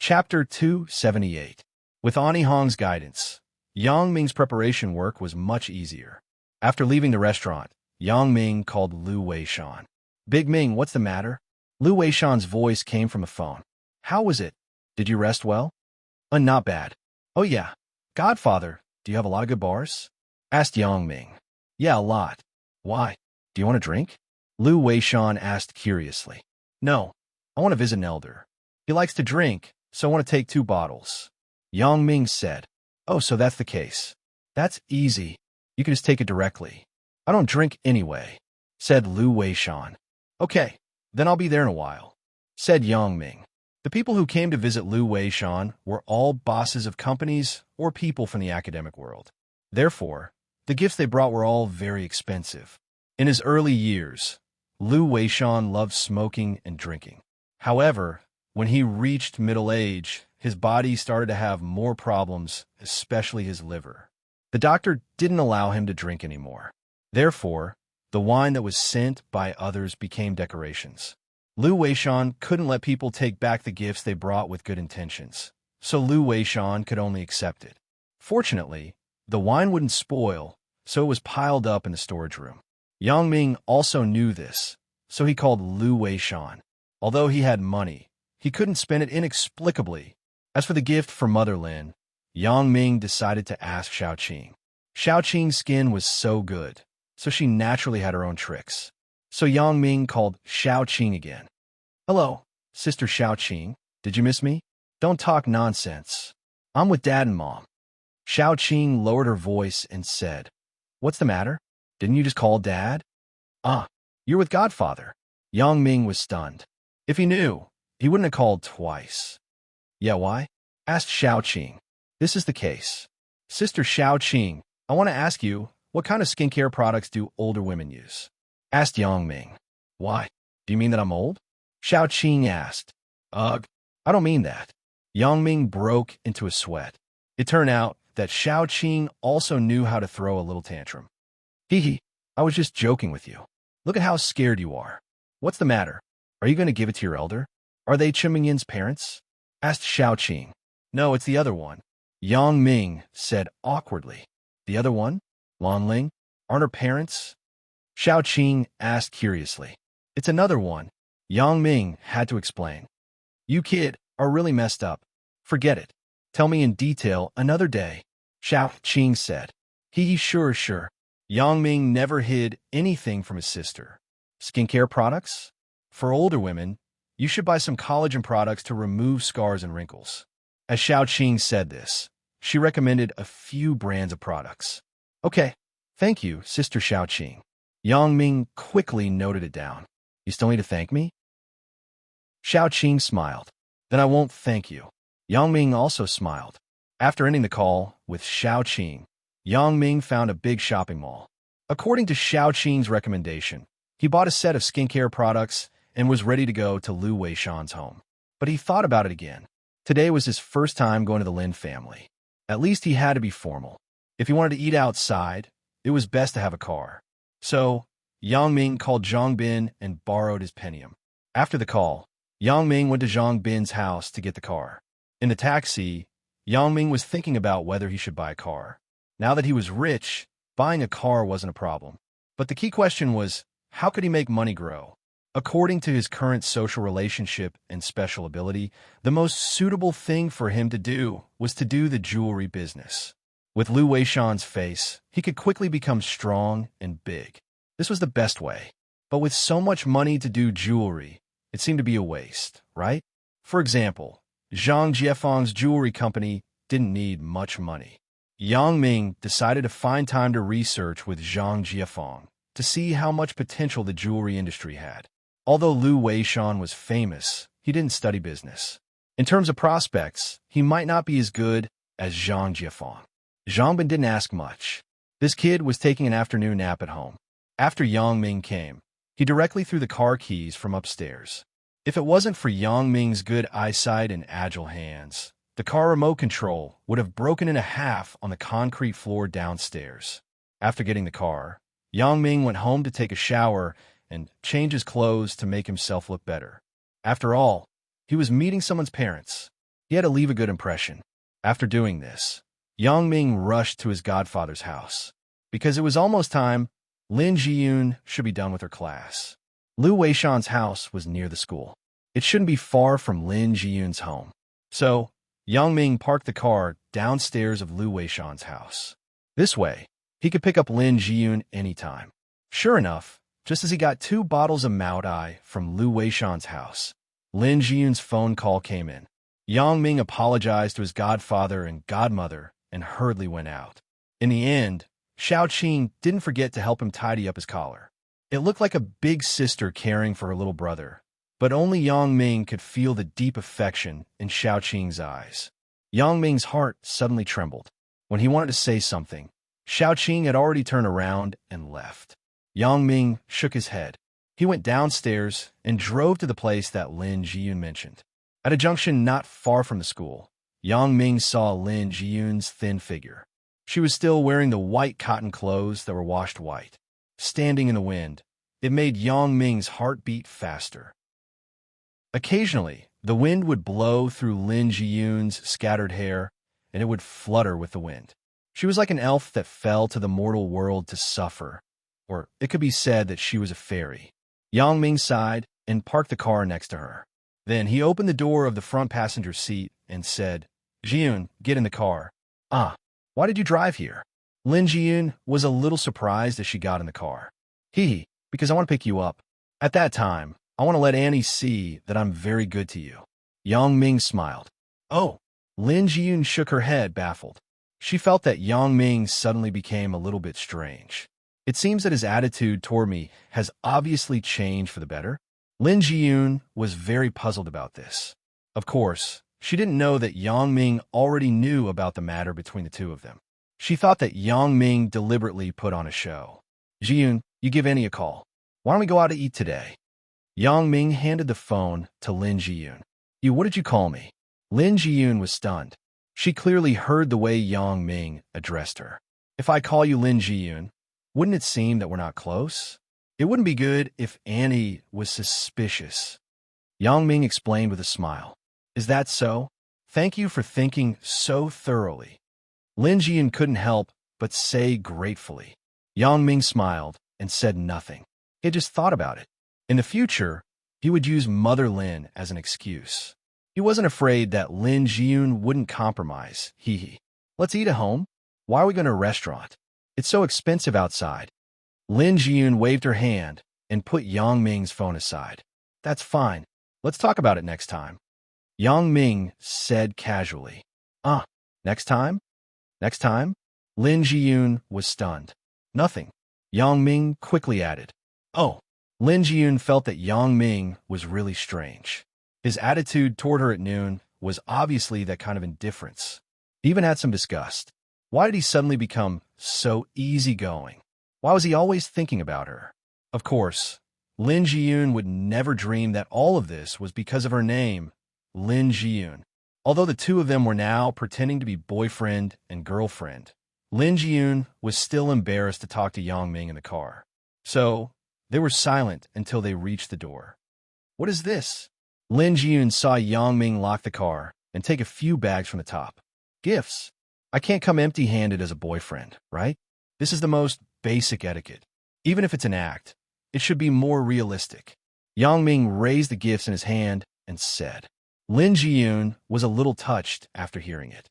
Chapter 278. With Ani Hong's guidance, Yang Ming's preparation work was much easier. After leaving the restaurant, Yang Ming called Lu Weishan. "Big Ming, what's the matter?" Lu Weishan's voice came from a phone. "How was it? Did you rest well?" Not bad." "Oh yeah. Godfather, do you have a lot of good bars?" asked Yang Ming. "Yeah, a lot." "Why? Do you want a drink?" Lu Weishan asked curiously. "No. I want to visit an elder. He likes to drink, so I want to take 2 bottles." Yang Ming said. "Oh, so that's the case. That's easy. You can just take it directly." "I don't drink anyway," said Lu Weishan. "Okay, then I'll be there in a while," said Yang Ming. The people who came to visit Lu Weishan were all bosses of companies or people from the academic world. Therefore, the gifts they brought were all very expensive. In his early years, Lu Weishan loved smoking and drinking. However, when he reached middle age, his body started to have more problems, especially his liver. The doctor didn't allow him to drink anymore. Therefore, the wine that was sent by others became decorations. Lu Weishan couldn't let people take back the gifts they brought with good intentions, so Lu Weishan could only accept it. Fortunately, the wine wouldn't spoil, so it was piled up in the storage room. Yang Ming also knew this, so he called Lu Weishan. Although he had money, he couldn't spend it inexplicably. As for the gift for Mother Lin, Yang Ming decided to ask Xiaoqing. Xiaoqing's skin was so good, so she naturally had her own tricks. So Yang Ming called Xiaoqing again. "Hello, Sister Xiaoqing. Did you miss me?" "Don't talk nonsense. I'm with Dad and Mom." Xiaoqing lowered her voice and said, "What's the matter? Didn't you just call Dad?" "Ah, you're with Godfather." Yang Ming was stunned. If he knew, he wouldn't have called twice. "Yeah, why?" asked Xiaoqing. "This is the case. Sister Xiaoqing, I want to ask you, what kind of skincare products do older women use?" asked Yang Ming. "Why? Do you mean that I'm old?" Xiaoqing asked. "Ugh, I don't mean that." Yang Ming broke into a sweat. It turned out that Xiaoqing also knew how to throw a little tantrum. "Hee hee, I was just joking with you. Look at how scared you are. What's the matter? Are you going to give it to your elder? Are they Chimingyan's parents?" asked Xiaoqing. "No, it's the other one," Yang Ming said awkwardly. "The other one? Lan Ling? Aren't her parents?" Xiaoqing asked curiously. "It's another one," Yang Ming had to explain. "You kid are really messed up. Forget it. Tell me in detail another day," Xiaoqing said. Sure. Yang Ming never hid anything from his sister. "Skincare products? For older women, you should buy some collagen products to remove scars and wrinkles." As Xiaoqing said this, she recommended a few brands of products. "Okay, thank you, Sister Xiaoqing." Yang Ming quickly noted it down. "You still need to thank me?" Xiaoqing smiled. "Then I won't thank you." Yang Ming also smiled. After ending the call with Xiaoqing, Yang Ming found a big shopping mall. According to Xiaoqing's recommendation, he bought a set of skincare products and was ready to go to Lu Weishan's home. But he thought about it again. Today was his first time going to the Lin family. At least he had to be formal. If he wanted to eat outside, it was best to have a car. So, Yang Ming called Zhang Bin and borrowed his Pentium. After the call, Yang Ming went to Zhang Bin's house to get the car. In the taxi, Yang Ming was thinking about whether he should buy a car. Now that he was rich, buying a car wasn't a problem. But the key question was, how could he make money grow? According to his current social relationship and special ability, the most suitable thing for him to do was to do the jewelry business. With Lu Weishan's face, he could quickly become strong and big. This was the best way. But with so much money to do jewelry, it seemed to be a waste, right? For example, Zhang Jiefeng's jewelry company didn't need much money. Yang Ming decided to find time to research with Zhang Jiefeng to see how much potential the jewelry industry had. Although Lu Weishan was famous, he didn't study business. In terms of prospects, he might not be as good as Zhang Jiefeng. Zhang Bin didn't ask much. This kid was taking an afternoon nap at home. After Yang Ming came, he directly threw the car keys from upstairs. If it wasn't for Yang Ming's good eyesight and agile hands, the car remote control would have broken in half on the concrete floor downstairs. After getting the car, Yang Ming went home to take a shower and change his clothes to make himself look better. After all, he was meeting someone's parents. He had to leave a good impression. After doing this, Yang Ming rushed to his godfather's house. Because it was almost time, Lin Jiyun should be done with her class. Lu Weishan's house was near the school. It shouldn't be far from Lin Jiyun's home. So, Yang Ming parked the car downstairs of Lu Weishan's house. This way, he could pick up Lin Jiyun anytime. Sure enough, just as he got 2 bottles of Mao Dai from Lu Weishan's house, Lin Jiyun's phone call came in. Yang Ming apologized to his godfather and godmother and hurriedly went out. In the end, Xiao Qing didn't forget to help him tidy up his collar. It looked like a big sister caring for her little brother, but only Yang Ming could feel the deep affection in Xiao Qing's eyes. Yang Ming's heart suddenly trembled. When he wanted to say something, Xiao Qing had already turned around and left. Yang Ming shook his head. He went downstairs and drove to the place that Lin Jiyun mentioned. At a junction not far from the school, Yang Ming saw Lin Jiyun's thin figure. She was still wearing the white cotton clothes that were washed white. Standing in the wind, it made Yang Ming's heart beat faster. Occasionally, the wind would blow through Lin Jiyun's scattered hair, and it would flutter with the wind. She was like an elf that fell to the mortal world to suffer, or it could be said that she was a fairy. Yang Ming sighed and parked the car next to her. Then he opened the door of the front passenger seat and said, "Jiyun, get in the car." "Ah, why did you drive here?" Lin Jiyun was a little surprised as she got in the car. Because I want to pick you up. At that time, I want to let Annie see that I'm very good to you." Yang Ming smiled. "Oh." Lin Jiyun shook her head, baffled. She felt that Yang Ming suddenly became a little bit strange. It seems that his attitude toward me has obviously changed for the better. Lin Jiyun was very puzzled about this. Of course, she didn't know that Yang Ming already knew about the matter between the two of them. She thought that Yang Ming deliberately put on a show. "Jiyun, you give Annie a call. Why don't we go out to eat today?" Yang Ming handed the phone to Lin Jiyun. What did you call me?" Lin Jiyun was stunned. She clearly heard the way Yang Ming addressed her. "If I call you Lin Jiyun, wouldn't it seem that we're not close? It wouldn't be good if Annie was suspicious." Yang Ming explained with a smile. "Is that so? Thank you for thinking so thoroughly." Lin Jiyun couldn't help but say gratefully. Yang Ming smiled and said nothing. He had just thought about it. In the future, he would use Mother Lin as an excuse. He wasn't afraid that Lin Jiyun wouldn't compromise. "Let's eat at home. Why are we going to a restaurant? It's so expensive outside." Lin Jiyun waved her hand and put Yang Ming's phone aside. "That's fine. Let's talk about it next time." Yang Ming said casually. Next time? Next time?" Lin Jiyun was stunned. "Nothing." Yang Ming quickly added. "Oh." Lin Jiyun felt that Yang Ming was really strange. His attitude toward her at noon was obviously that kind of indifference. He even had some disgust. Why did he suddenly become so easygoing? Why was he always thinking about her? Of course, Lin Jiyun would never dream that all of this was because of her name, Lin Jiyun. Although the two of them were now pretending to be boyfriend and girlfriend, Lin Jiyun was still embarrassed to talk to Yang Ming in the car. So, they were silent until they reached the door. "What is this?" Lin Jiyun saw Yang Ming lock the car and take a few bags from the top. "Gifts. I can't come empty-handed as a boyfriend, right? This is the most basic etiquette. Even if it's an act, it should be more realistic." Yang Ming raised the gifts in his hand and said. Lin Jiyun was a little touched after hearing it.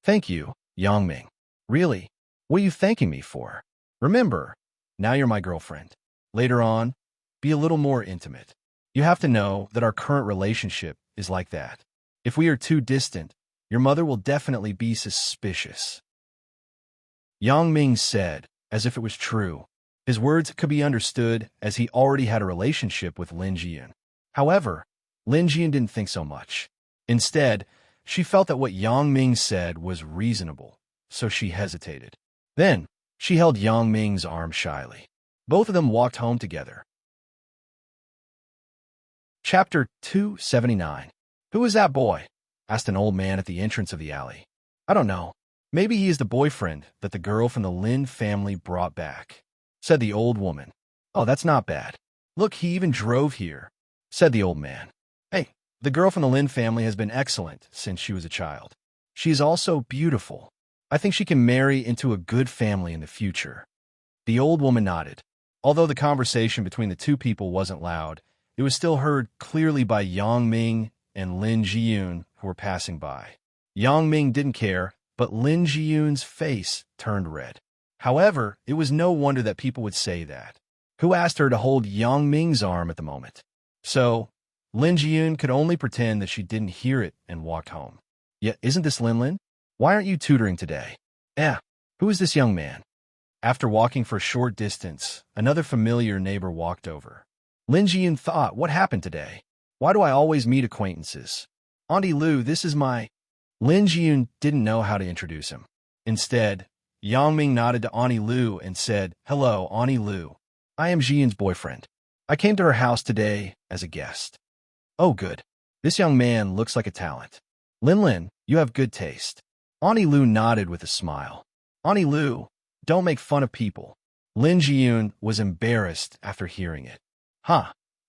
"Thank you, Yang Ming. Really? What are you thanking me for? Remember, now you're my girlfriend. Later on, be a little more intimate. You have to know that our current relationship is like that. If we are too distant, your mother will definitely be suspicious." Yang Ming said, as if it was true. His words could be understood as he already had a relationship with Lin Jiyun. However, Lin Jiyun didn't think so much. Instead, she felt that what Yang Ming said was reasonable, so she hesitated. Then, she held Yang Ming's arm shyly. Both of them walked home together. Chapter 279. "Who is that boy?" asked an old man at the entrance of the alley. "I don't know. Maybe he is the boyfriend that the girl from the Lin family brought back," said the old woman. "Oh, that's not bad. Look, he even drove here," said the old man. "Hey, The girl from the Lin family has been excellent since she was a child. She is also beautiful. I think she can marry into a good family in the future." The old woman nodded. Although the conversation between the two people wasn't loud, it was still heard clearly by Yang Ming and Lin Jiyun, who were passing by. Yang Ming didn't care, but Lin Jiyun's face turned red. However, it was no wonder that people would say that. Who asked her to hold Yang Ming's arm at the moment? So, Lin Jiyun could only pretend that she didn't hear it and walked home. Yet, isn't this Lin? Why aren't you tutoring today? Who is this young man? After walking for a short distance, another familiar neighbor walked over. Lin Jiyun thought, what happened today? Why do I always meet acquaintances? Auntie Lu, this is my... Lin Jiyun didn't know how to introduce him. Instead, Yang Ming nodded to Auntie Lu and said, "Hello, Auntie Lu. I am Jiyun's boyfriend. I came to her house today as a guest." "Oh, good. This young man looks like a talent. Lin, you have good taste." Auntie Lu nodded with a smile. "Auntie Lu, don't make fun of people." Lin Jiyun was embarrassed after hearing it.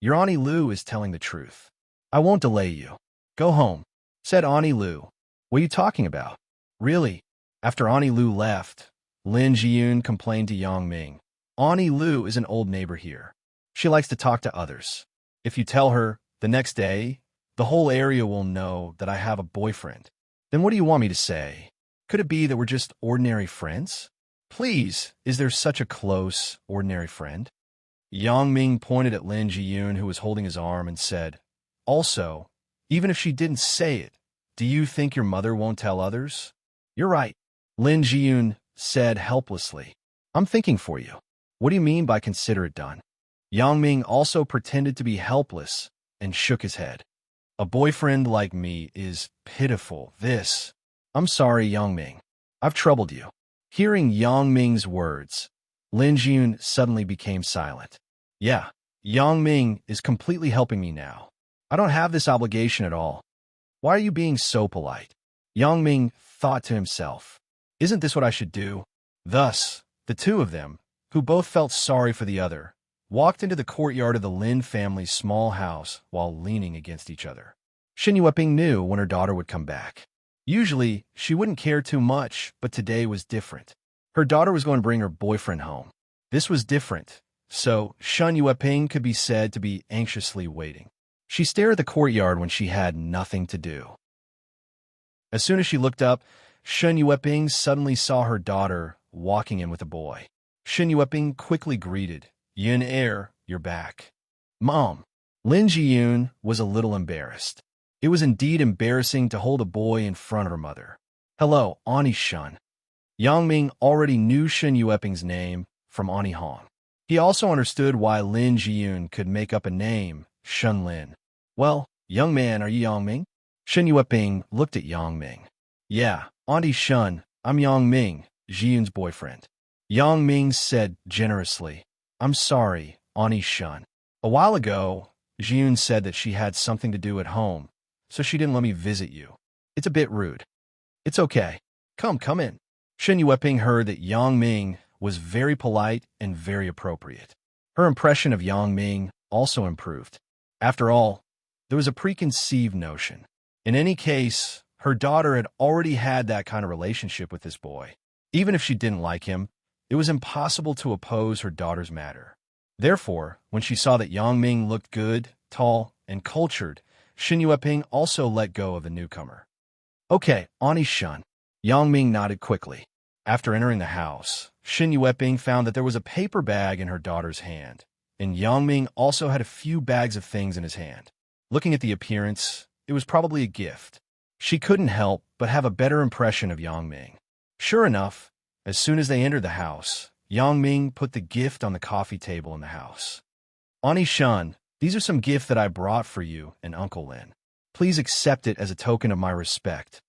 Your Auntie Lu is telling the truth. I won't delay you. Go home," said Auntie Lu. "What are you talking about?" "Really?" After Auntie Lu left, Lin Jiyun complained to Yang Ming. "Auntie Lu is an old neighbor here. She likes to talk to others. If you tell her, the next day, the whole area will know that I have a boyfriend. Then what do you want me to say? Could it be that we're just ordinary friends? Please, is there such a close, ordinary friend?" Yang Ming pointed at Lin Jiyun, who was holding his arm, and said, "Also, even if she didn't say it, do you think your mother won't tell others?" "You're right," Lin Jiyun said helplessly. "I'm thinking for you. What do you mean by consider it done?" Yang Ming also pretended to be helpless and shook his head. "A boyfriend like me is pitiful. I'm sorry, Yang Ming. I've troubled you." Hearing Yang Ming's words, Lin Jiyun suddenly became silent. "Yeah, Yang Ming is completely helping me now. I don't have this obligation at all. Why are you being so polite?" Yang Ming thought to himself, "Isn't this what I should do?" Thus, the two of them, who both felt sorry for the other, walked into the courtyard of the Lin family's small house while leaning against each other. Xin Yueping knew when her daughter would come back. Usually, she wouldn't care too much, but today was different. Her daughter was going to bring her boyfriend home. This was different, so Xin Yueping could be said to be anxiously waiting. She stared at the courtyard when she had nothing to do. As soon as she looked up, Xin Yueping suddenly saw her daughter walking in with a boy. Xin Yueping quickly greeted, "Yin you're back." "Mom." Lin Jiyun was a little embarrassed. It was indeed embarrassing to hold a boy in front of her mother. "Hello, Auntie Shun." Yang Ming already knew Xin Yueping's name from Auntie Hong. He also understood why Lin Jiyun could make up a name, Shun Lin. "Well, young man, are you Yang Ming?" Xin Yueping looked at Yang Ming. "Yeah, Auntie Shun, I'm Yang Ming, Jiyun's boyfriend." Yang Ming said generously, "I'm sorry, Auntie Shun. A while ago, Jiyun said that she had something to do at home, so she didn't let me visit you. It's a bit rude." "It's okay. Come in." Xin Yueping heard that Yang Ming was very polite and very appropriate. Her impression of Yang Ming also improved. After all, there was a preconceived notion. In any case, her daughter had already had that kind of relationship with this boy. Even if she didn't like him, it was impossible to oppose her daughter's matter. Therefore, when she saw that Yang Ming looked good, tall, and cultured, Xin Yueping also let go of the newcomer. "Okay, Auntie Shun." Yang Ming nodded quickly. After entering the house, Xin Yueping found that there was a paper bag in her daughter's hand, and Yang Ming also had a few bags of things in his hand. Looking at the appearance, it was probably a gift. She couldn't help but have a better impression of Yang Ming. Sure enough, as soon as they entered the house, Yang Ming put the gift on the coffee table in the house. "Auntie Shun, these are some gifts that I brought for you and Uncle Lin. Please accept it as a token of my respect.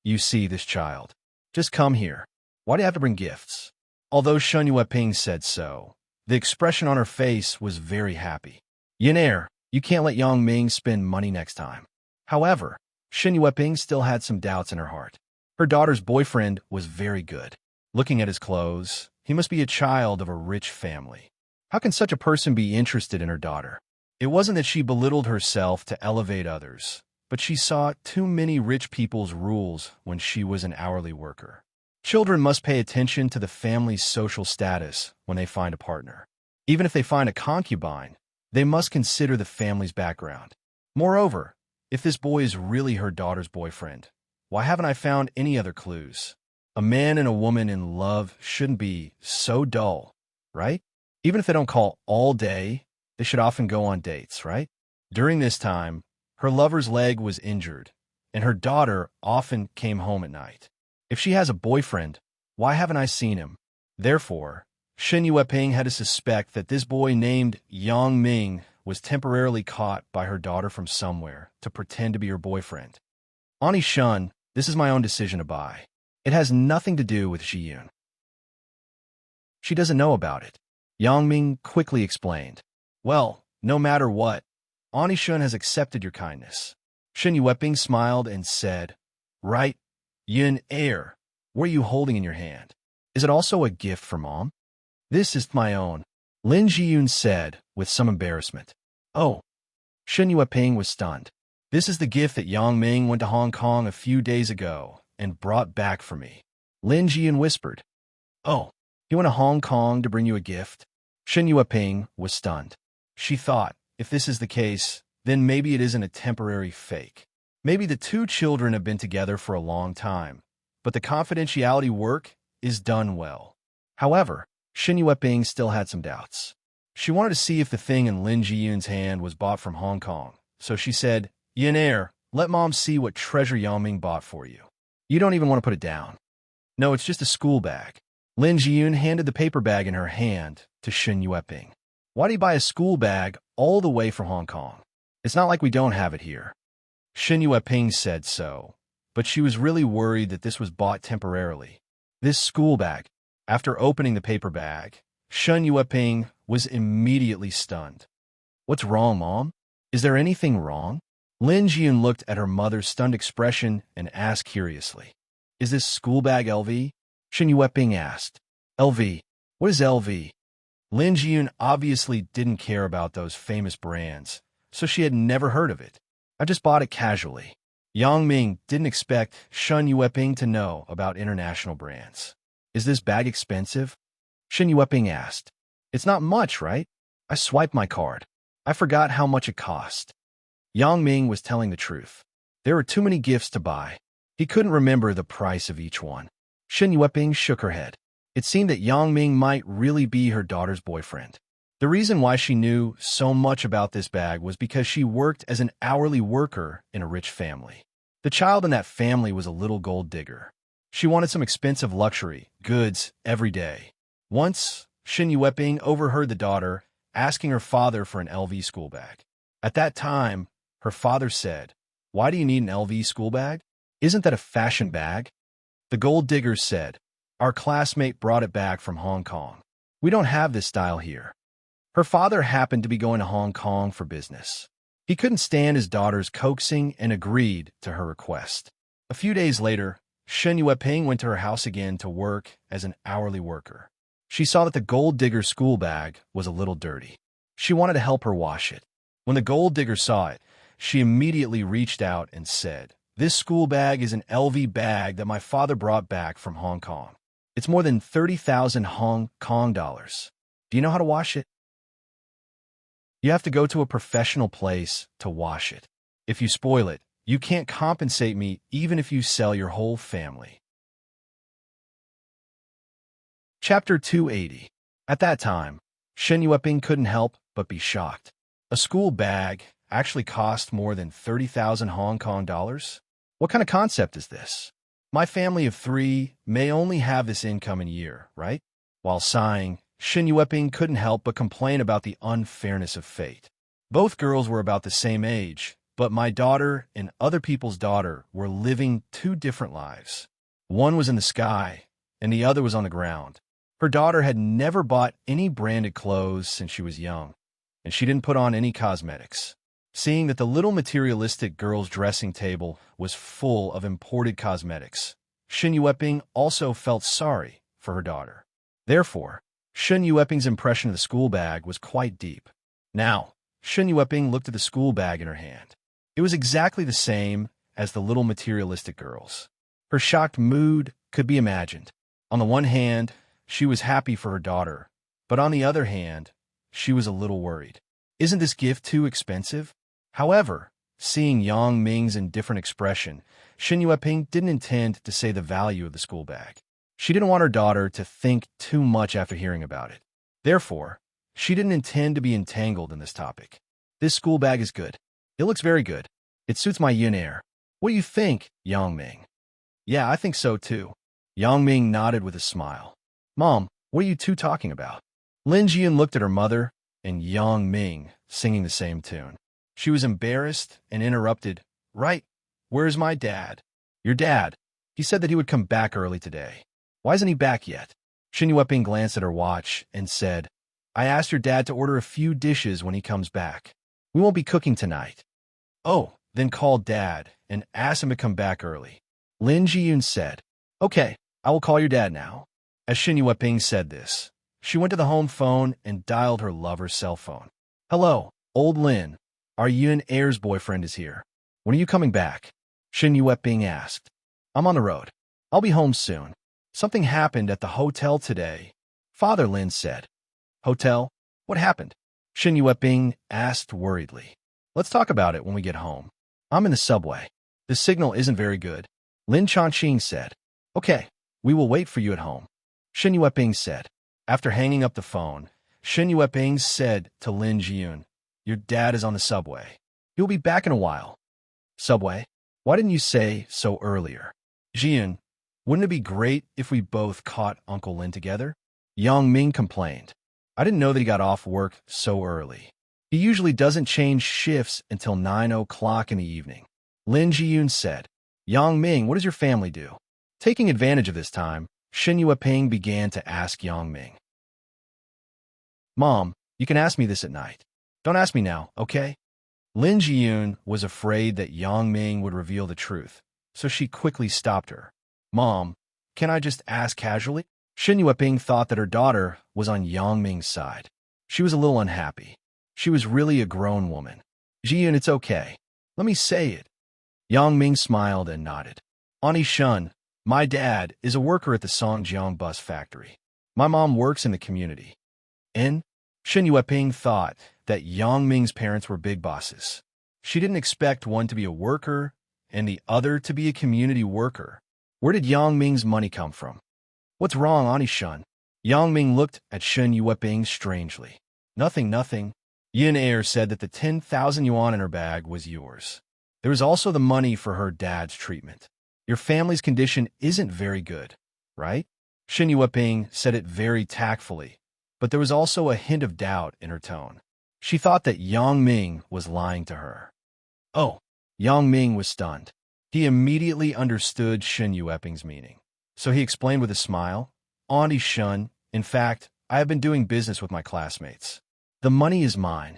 You see this child. Just come here. Why do you have to bring gifts?" Although Xin Yueping said so, the expression on her face was very happy. "Yin you can't let Yang Ming spend money next time." However, Xin Yueping still had some doubts in her heart. Her daughter's boyfriend was very good. Looking at his clothes, he must be a child of a rich family. How can such a person be interested in her daughter? It wasn't that she belittled herself to elevate others, but she saw too many rich people's rules when she was an hourly worker. Children must pay attention to the family's social status when they find a partner. Even if they find a concubine, they must consider the family's background. Moreover, if this boy is really her daughter's boyfriend, why haven't I found any other clues? A man and a woman in love shouldn't be so dull, right? Even if they don't call all day, they should often go on dates, right? During this time, her lover's leg was injured, and her daughter often came home at night. If she has a boyfriend, why haven't I seen him? Therefore, Shen Yueping had to suspect that this boy named Yang Ming was temporarily caught by her daughter from somewhere to pretend to be her boyfriend. Ani Shun, this is my own decision to buy. It has nothing to do with Zhiyun. She doesn't know about it. Yang Ming quickly explained. Well, no matter what, Ani Shun has accepted your kindness. Shen Yueping smiled and said, Right, Yun Air, what are you holding in your hand? Is it also a gift for Mom? This is my own, Lin Zhiyun said with some embarrassment. Oh. Shen Yueping was stunned. This is the gift that Yang Ming went to Hong Kong a few days ago and brought back for me. Lin Zhiyun whispered. Oh, he went to Hong Kong to bring you a gift? Shen Yueping was stunned. She thought, if this is the case, then maybe it isn't a temporary fake. Maybe the two children have been together for a long time, but the confidentiality work is done well. However, Shen Yueping still had some doubts. She wanted to see if the thing in Lin Zhiyun's hand was bought from Hong Kong, so she said, Yin Air, let Mom see what treasure Yang Ming bought for you. You don't even want to put it down. No, it's just a school bag. Lin Zhiyun handed the paper bag in her hand to Shen Yueping. Why do you buy a school bag all the way from Hong Kong? It's not like we don't have it here. Shen Yueping said so, but she was really worried that this was bought temporarily. This school bag. After opening the paper bag, Shen Yueping was immediately stunned. What's wrong, Mom? Is there anything wrong? Lin Zhiyun looked at her mother's stunned expression and asked curiously, Is this school bag LV? Shen Yueping asked. LV? What is LV? Lin Zhiyun obviously didn't care about those famous brands, so she had never heard of it. I just bought it casually. Yang Ming didn't expect Shen Yueping to know about international brands. Is this bag expensive? Shen Yueping asked. It's not much, right? I swiped my card. I forgot how much it cost. Yang Ming was telling the truth. There were too many gifts to buy. He couldn't remember the price of each one. Shen Yueping shook her head. It seemed that Yang Ming might really be her daughter's boyfriend. The reason why she knew so much about this bag was because she worked as an hourly worker in a rich family. The child in that family was a little gold digger. She wanted some expensive luxury, goods, every day. Once, Shen Yueping overheard the daughter asking her father for an LV school bag. At that time, her father said, Why do you need an LV school bag? Isn't that a fashion bag? The gold digger said, Our classmate brought it back from Hong Kong. We don't have this style here. Her father happened to be going to Hong Kong for business. He couldn't stand his daughter's coaxing and agreed to her request. A few days later, Shen Yueping went to her house again to work as an hourly worker. She saw that the gold digger's school bag was a little dirty. She wanted to help her wash it. When the gold digger saw it, she immediately reached out and said, This school bag is an LV bag that my father brought back from Hong Kong. It's more than 30,000 Hong Kong dollars. Do you know how to wash it? You have to go to a professional place to wash it. If you spoil it, you can't compensate me even if you sell your whole family. Chapter 280. At that time, Shen Yueping couldn't help but be shocked. A school bag actually cost more than 30,000 Hong Kong dollars? What kind of concept is this? My family of 3 may only have this income in a year, right? While sighing, Shen Yueping couldn't help but complain about the unfairness of fate. Both girls were about the same age, but my daughter and other people's daughter were living 2 different lives. One was in the sky, and the other was on the ground. Her daughter had never bought any branded clothes since she was young, and she didn't put on any cosmetics. Seeing that the little materialistic girl's dressing table was full of imported cosmetics, Shen Yueping also felt sorry for her daughter. Therefore, Shen Yueping's impression of the school bag was quite deep. Now, Shen Yueping looked at the school bag in her hand. It was exactly the same as the little materialistic girls. Her shocked mood could be imagined. On the one hand, she was happy for her daughter, but on the other hand, she was a little worried. Isn't this gift too expensive? However, seeing Yang Ming's indifferent expression, Xin Yueping didn't intend to say the value of the school bag. She didn't want her daughter to think too much after hearing about it. Therefore, she didn't intend to be entangled in this topic. This school bag is good. It looks very good. It suits my yin air. What do you think, Yang Ming? Yeah, I think so too. Yang Ming nodded with a smile. Mom, what are you two talking about? Lin Jian looked at her mother and Yang Ming singing the same tune. She was embarrassed and interrupted. Right, where's my dad? Your dad. He said that he would come back early today. Why isn't he back yet? Xin Yueping glanced at her watch and said, I asked your dad to order a few dishes when he comes back. We won't be cooking tonight. Oh, then call Dad and ask him to come back early. Lin Jiyun said, Okay, I will call your dad now. As Xin Yueping said this, she went to the home phone and dialed her lover's cell phone. Hello, old Lin. Our Yun Air's boyfriend is here. When are you coming back? Xin Yueping asked. I'm on the road. I'll be home soon. Something happened at the hotel today. Father Lin said. Hotel? What happened? Xin Yueping asked worriedly. Let's talk about it when we get home. I'm in the subway. The signal isn't very good. Lin Chanqing said. Okay, we will wait for you at home. Xin Yueping said. After hanging up the phone, Xin Yueping said to Lin Jiyun, Your dad is on the subway. He'll be back in a while. Subway? Why didn't you say so earlier? Jiyun, wouldn't it be great if we both caught Uncle Lin together? Yang Ming complained. I didn't know that he got off work so early. He usually doesn't change shifts until 9 o'clock in the evening. Lin Jiyun said. Yang Ming, what does your family do? Taking advantage of this time, Xin Yueping began to ask Yang Ming. Mom, you can ask me this at night. Don't ask me now, okay? Lin Jiyun was afraid that Yang Ming would reveal the truth, so she quickly stopped her. Mom, can I just ask casually? Xin Yueping thought that her daughter was on Yang Ming's side. She was a little unhappy. She was really a grown woman. Jiyun, it's okay. Let me say it. Yang Ming smiled and nodded. Ani Shun, my dad is a worker at the Songjiang bus factory. My mom works in the community. Xin Yueping thought that Yang Ming's parents were big bosses. She didn't expect one to be a worker and the other to be a community worker. Where did Yang Ming's money come from? What's wrong, Ani Shun? Yang Ming looked at Xin Yueping strangely. Nothing. Yin Air said that the 10,000 yuan in her bag was yours. There was also the money for her dad's treatment. Your family's condition isn't very good, right? Xin Yueping said it very tactfully, but there was also a hint of doubt in her tone. She thought that Yang Ming was lying to her. Oh, Yang Ming was stunned. He immediately understood Xin Yueping's meaning. So he explained with a smile, Auntie Shun, in fact, I have been doing business with my classmates. The money is mine.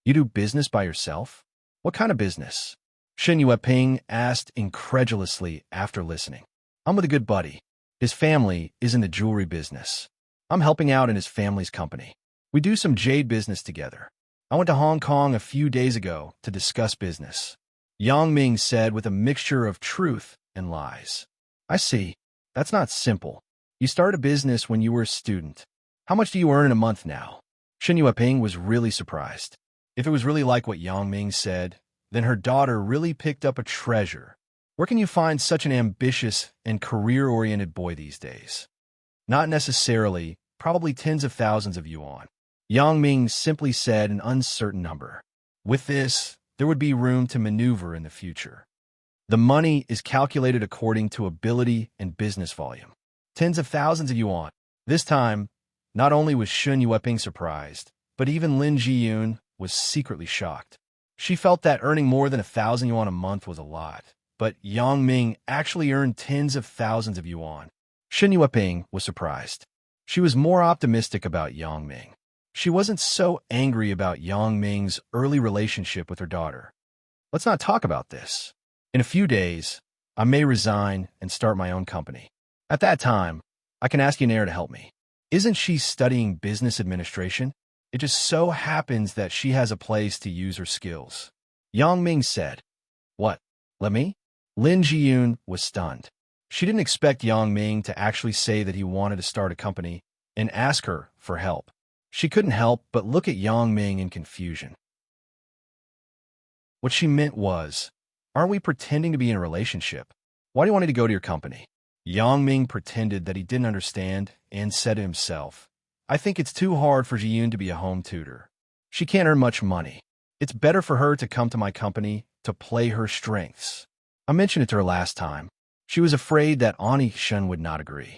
You do business by yourself? What kind of business? Xin Yueping asked incredulously after listening. I'm with a good buddy. His family is in the jewelry business. I'm helping out in his family's company. We do some jade business together. I went to Hong Kong a few days ago to discuss business. Yang Ming said with a mixture of truth and lies. I see. That's not simple. You started a business when you were a student. How much do you earn in a month now? Xin Yueping was really surprised. If it was really like what Yang Ming said, then her daughter really picked up a treasure. Where can you find such an ambitious and career-oriented boy these days? Not necessarily, probably tens of thousands of yuan. Yang Ming simply said an uncertain number. With this, there would be room to maneuver in the future. The money is calculated according to ability and business volume. Tens of thousands of yuan. This time, not only was Xin Yueping surprised, but even Lin Jiyun was secretly shocked. She felt that earning more than 1,000 yuan a month was a lot, but Yang Ming actually earned tens of thousands of yuan. Xin Yueping was surprised. She was more optimistic about Yang Ming. She wasn't so angry about Yang Ming's early relationship with her daughter. Let's not talk about this. In a few days, I may resign and start my own company. At that time, I can ask Yanair to help me. Isn't she studying business administration? It just so happens that she has a place to use her skills. Yang Ming said. What? Let me? Lin Jiyun was stunned. She didn't expect Yang Ming to actually say that he wanted to start a company and ask her for help. She couldn't help but look at Yang Ming in confusion. What she meant was, aren't we pretending to be in a relationship? Why do you want me to go to your company? Yang Ming pretended that he didn't understand and said to himself, I think it's too hard for Jiyun to be a home tutor. She can't earn much money. It's better for her to come to my company to play her strengths. I mentioned it to her last time. She was afraid that Ani Shen would not agree.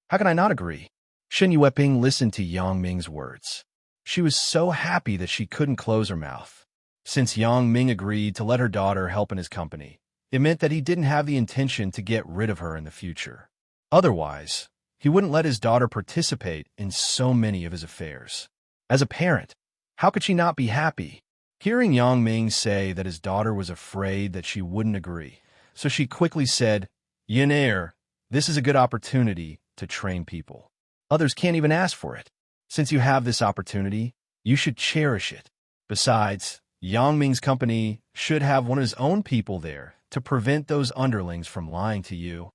How can I not agree? Shen Yueping listened to Yang Ming's words. She was so happy that she couldn't close her mouth. Since Yang Ming agreed to let her daughter help in his company, it meant that he didn't have the intention to get rid of her in the future. Otherwise, he wouldn't let his daughter participate in so many of his affairs. As a parent, how could she not be happy? Hearing Yang Ming say that his daughter was afraid that she wouldn't agree, so she quickly said, Yin Er, this is a good opportunity to train people. Others can't even ask for it. Since you have this opportunity, you should cherish it. Besides, Yang Ming's company should have one of his own people there to prevent those underlings from lying to you.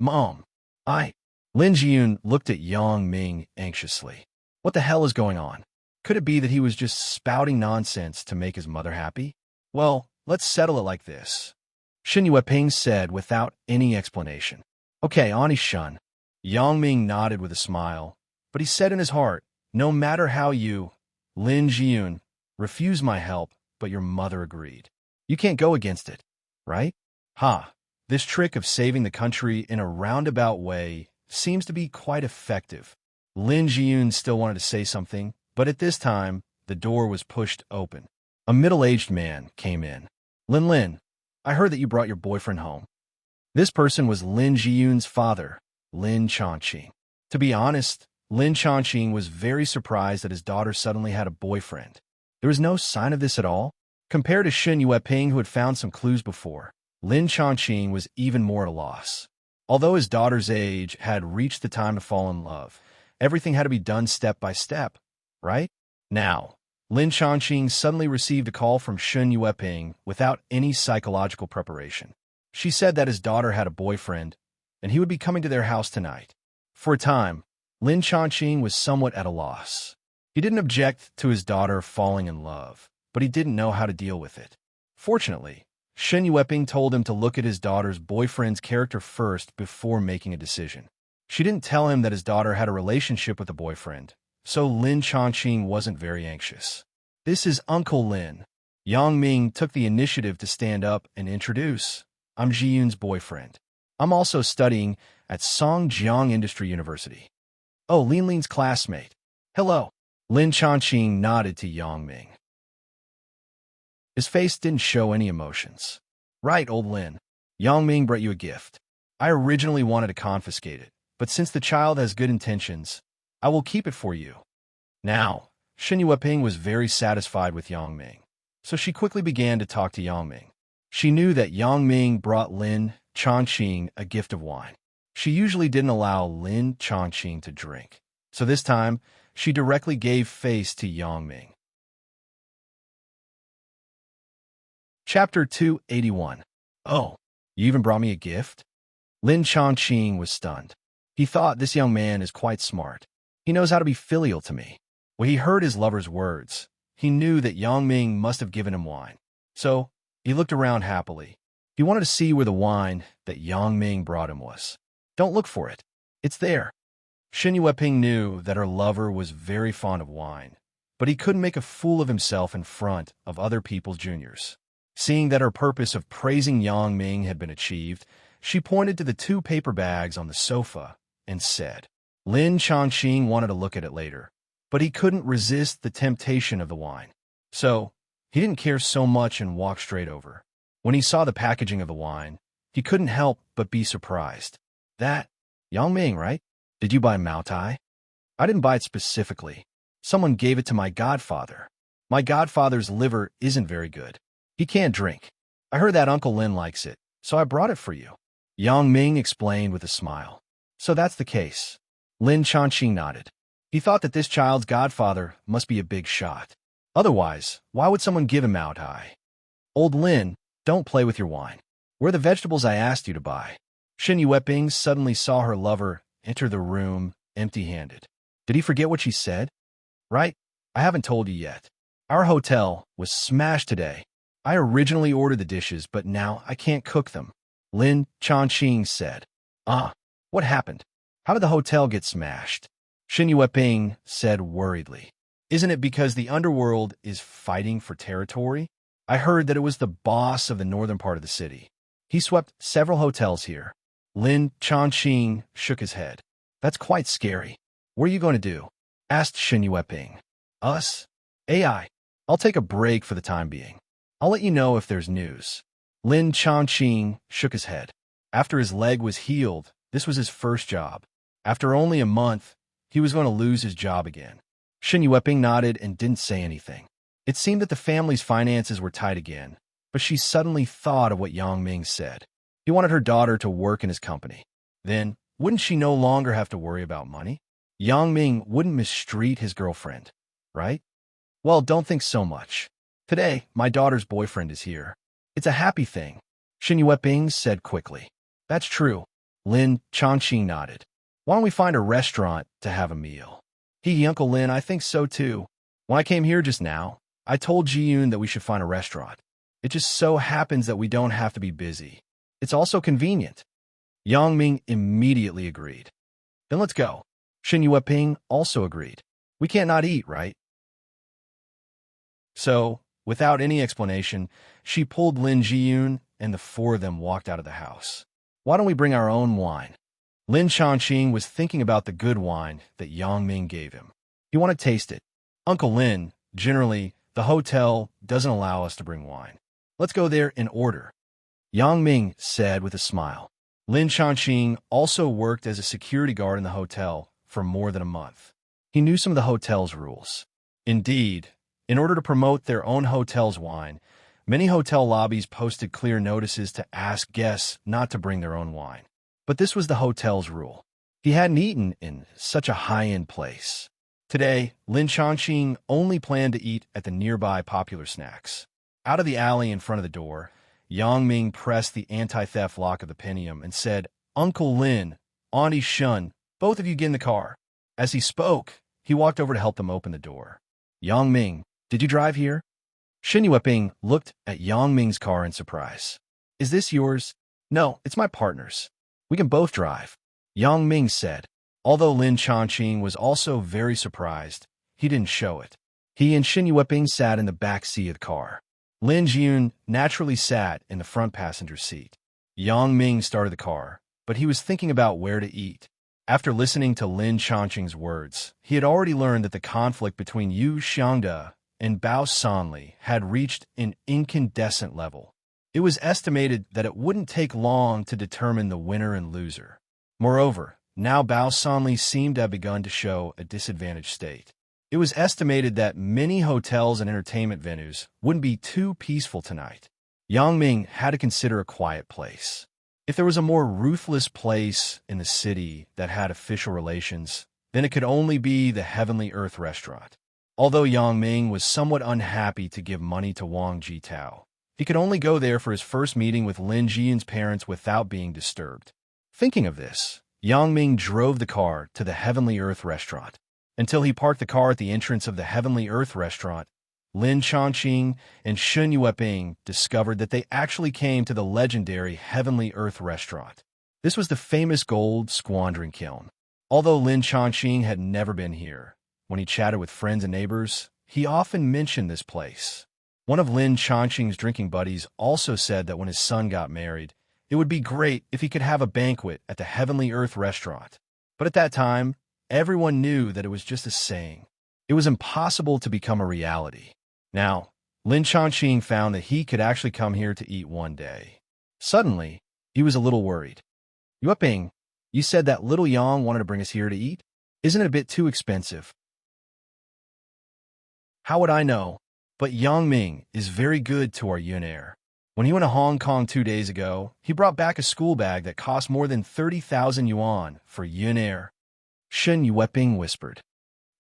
Mom, Lin Jiyun looked at Yang Ming anxiously. What the hell is going on? Could it be that he was just spouting nonsense to make his mother happy? Well, let's settle it like this. Shen Yueping said without any explanation. Okay, Ani Shun. Yang Ming nodded with a smile, but he said in his heart, no matter how you, Lin Jiyun, refuse my help, but your mother agreed. You can't go against it, right? This trick of saving the country in a roundabout way seems to be quite effective. Lin Jiyun still wanted to say something, but at this time, the door was pushed open. A middle-aged man came in. Lin, I heard that you brought your boyfriend home. This person was Lin Jiyun's father, Lin Changqing. To be honest, Lin Changqing was very surprised that his daughter suddenly had a boyfriend. There was no sign of this at all. Compared to Shen Yueping, who had found some clues before, Lin Changqing was even more at a loss. Although his daughter's age had reached the time to fall in love, everything had to be done step by step, right? Now, Lin Changqing suddenly received a call from Shen Yueping without any psychological preparation. She said that his daughter had a boyfriend, and he would be coming to their house tonight. For a time, Lin Changqing was somewhat at a loss. He didn't object to his daughter falling in love, but he didn't know how to deal with it. Fortunately, Shen Yueping told him to look at his daughter's boyfriend's character first before making a decision. She didn't tell him that his daughter had a relationship with a boyfriend, so Lin Changqing wasn't very anxious. This is Uncle Lin. Yang Ming took the initiative to stand up and introduce. I'm Jiyun's boyfriend. I'm also studying at Songjiang Industry University. Oh, Lin's classmate. Hello. Lin Changqing nodded to Yang Ming. His face didn't show any emotions. Right, old Lin. Yang Ming brought you a gift. I originally wanted to confiscate it, but since the child has good intentions, I will keep it for you. Now, Shen Yueping was very satisfied with Yang Ming, so she quickly began to talk to Yang Ming. She knew that Yang Ming brought Lin Changqing a gift of wine. She usually didn't allow Lin Changqing to drink, so this time, she directly gave face to Yang Ming. Chapter 281. Oh, you even brought me a gift? Lin Changqing was stunned. He thought this young man is quite smart. He knows how to be filial to me. When he heard his lover's words, he knew that Yang Ming must have given him wine. So, he looked around happily. He wanted to see where the wine that Yang Ming brought him was. Don't look for it. It's there. Shen Yueping knew that her lover was very fond of wine, but he couldn't make a fool of himself in front of other people's juniors. Seeing that her purpose of praising Yang Ming had been achieved, she pointed to the 2 paper bags on the sofa and said, Lin Changqing wanted to look at it later, but he couldn't resist the temptation of the wine. So, he didn't care so much and walked straight over. When he saw the packaging of the wine, he couldn't help but be surprised. That, Yang Ming, right? Did you buy Mao Tai? I didn't buy it specifically. Someone gave it to my godfather. My godfather's liver isn't very good. He can't drink. I heard that Uncle Lin likes it, so I brought it for you. Yang Ming explained with a smile. So that's the case. Lin Changqing nodded. He thought that this child's godfather must be a big shot. Otherwise, why would someone give him Mao Tai? Old Lin, Don't play with your wine. Where are the vegetables I asked you to buy? Shen Yueping suddenly saw her lover enter the room empty-handed. Did he forget what she said? Right? I haven't told you yet. Our hotel was smashed today. I originally ordered the dishes, but now I can't cook them. Lin Chanqing said. What happened? How did the hotel get smashed? Shen Yueping said worriedly. Isn't it because the underworld is fighting for territory? I heard that it was the boss of the northern part of the city. He swept several hotels here. Lin Chanqing shook his head. That's quite scary. What are you going to do? Asked Shen Yueping. Us? AI. I'll take a break for the time being. I'll let you know if there's news. Lin Chanqing shook his head. After his leg was healed, this was his first job. After only a month, he was going to lose his job again. Shen Yueping nodded and didn't say anything. It seemed that the family's finances were tight again, but she suddenly thought of what Yang Ming said. He wanted her daughter to work in his company. Then, wouldn't she no longer have to worry about money? Yang Ming wouldn't mistreat his girlfriend, right? Well, don't think so much. Today, my daughter's boyfriend is here. It's a happy thing, Shen Yueping said quickly. That's true. Lin Chanqing nodded. Why don't we find a restaurant to have a meal? Uncle Lin, I think so too. When I came here just now, I told Ji-yoon that we should find a restaurant. It just so happens that we don't have to be busy. It's also convenient. Yang Ming immediately agreed. Then let's go. Shen Yueping also agreed. We can't not eat, right? So, without any explanation, she pulled Lin Ji-yoon and the four of them walked out of the house. Why don't we bring our own wine? Lin Chanqing was thinking about the good wine that Yang Ming gave him. He wanted to taste it. Uncle Lin, generally, the hotel doesn't allow us to bring wine. Let's go there and order. Yang Ming said with a smile. Lin Chanqing also worked as a security guard in the hotel for more than a month. He knew some of the hotel's rules. Indeed, in order to promote their own hotel's wine, many hotel lobbies posted clear notices to ask guests not to bring their own wine. But this was the hotel's rule. He hadn't eaten in such a high-end place. Today, Lin Chanqing only planned to eat at the nearby popular snacks. Out of the alley in front of the door, Yang Ming pressed the anti-theft lock of the Pentium and said, Uncle Lin, Auntie Shun, both of you get in the car. As he spoke, he walked over to help them open the door. Yang Ming, did you drive here? Shen Yueping looked at Yang Ming's car in surprise. Is this yours? No, it's my partner's. We can both drive, Yang Ming said. Although Lin Chanqing was also very surprised, he didn't show it. He and Shen Yueping sat in the back seat of the car. Lin Jiun naturally sat in the front passenger seat. Yang Ming started the car, but he was thinking about where to eat. After listening to Lin Chanqing's words, he had already learned that the conflict between Yu Xiangde and Bao Sanli had reached an incandescent level. It was estimated that it wouldn't take long to determine the winner and loser. Moreover, now Bao Sanli seemed to have begun to show a disadvantaged state. It was estimated that many hotels and entertainment venues wouldn't be too peaceful tonight. Yang Ming had to consider a quiet place. If there was a more ruthless place in the city that had official relations, then it could only be the Heavenly Earth restaurant. Although Yang Ming was somewhat unhappy to give money to Wang Jitao, he could only go there for his first meeting with Lin Jian's parents without being disturbed. Thinking of this, Yang Ming drove the car to the Heavenly Earth restaurant. Until he parked the car at the entrance of the Heavenly Earth restaurant, Lin Chanqing and Shen Yueping discovered that they actually came to the legendary Heavenly Earth restaurant. This was the famous gold squandering kiln. Although Lin Chanqing had never been here, when he chatted with friends and neighbors, he often mentioned this place. One of Lin Chanqing's drinking buddies also said that when his son got married, it would be great if he could have a banquet at the Heavenly Earth restaurant. But at that time, everyone knew that it was just a saying. It was impossible to become a reality. Now, Lin Chanqing found that he could actually come here to eat one day. Suddenly, he was a little worried. Yueping, you said that little Yang wanted to bring us here to eat? Isn't it a bit too expensive? How would I know? But Yang Ming is very good to our Yunair. When he went to Hong Kong 2 days ago, he brought back a school bag that cost more than 30,000 yuan for Yunair. Shen Yueping whispered.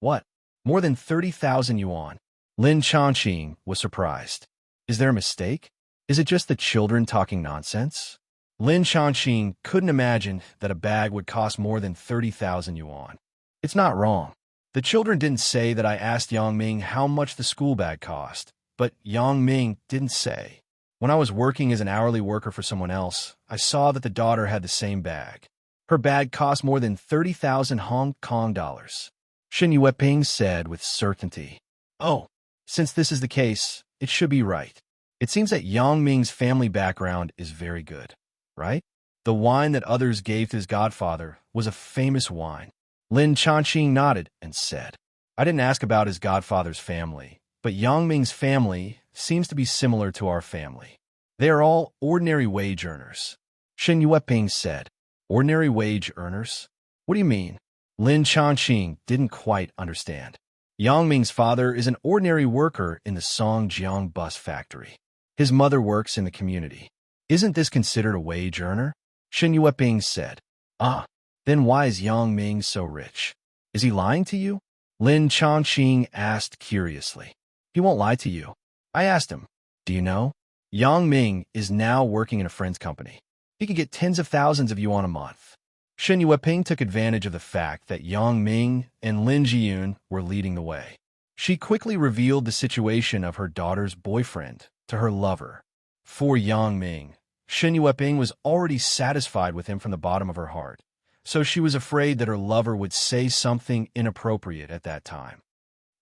What? More than 30,000 yuan? Lin Chanqing was surprised. Is there a mistake? Is it just the children talking nonsense? Lin Chanqing couldn't imagine that a bag would cost more than 30,000 yuan. It's not wrong. The children didn't say that I asked Yang Ming how much the school bag cost, but Yang Ming didn't say. When I was working as an hourly worker for someone else, I saw that the daughter had the same bag. Her bag cost more than 30,000 Hong Kong dollars. Shen Yueping said with certainty. Oh, since this is the case, it should be right. It seems that Yang Ming's family background is very good, right? The wine that others gave to his godfather was a famous wine. Lin Chanqing nodded and said, I didn't ask about his godfather's family, but Yang Ming's family seems to be similar to our family. They are all ordinary wage earners. Shen Yueping said, Ordinary wage earners? What do you mean? Lin Chanqing didn't quite understand. Yang Ming's father is an ordinary worker in the Songjiang bus factory. His mother works in the community. Isn't this considered a wage earner? Shen Yueping said. Ah, then why is Yang Ming so rich? Is he lying to you? Lin Chanqing asked curiously. He won't lie to you. I asked him, do you know? Yang Ming is now working in a friend's company. He could get tens of thousands of yuan a month. Shen Yueping took advantage of the fact that Yang Ming and Lin Jiyun were leading the way. She quickly revealed the situation of her daughter's boyfriend to her lover. For Yang Ming, Shen Yueping was already satisfied with him from the bottom of her heart, so she was afraid that her lover would say something inappropriate at that time.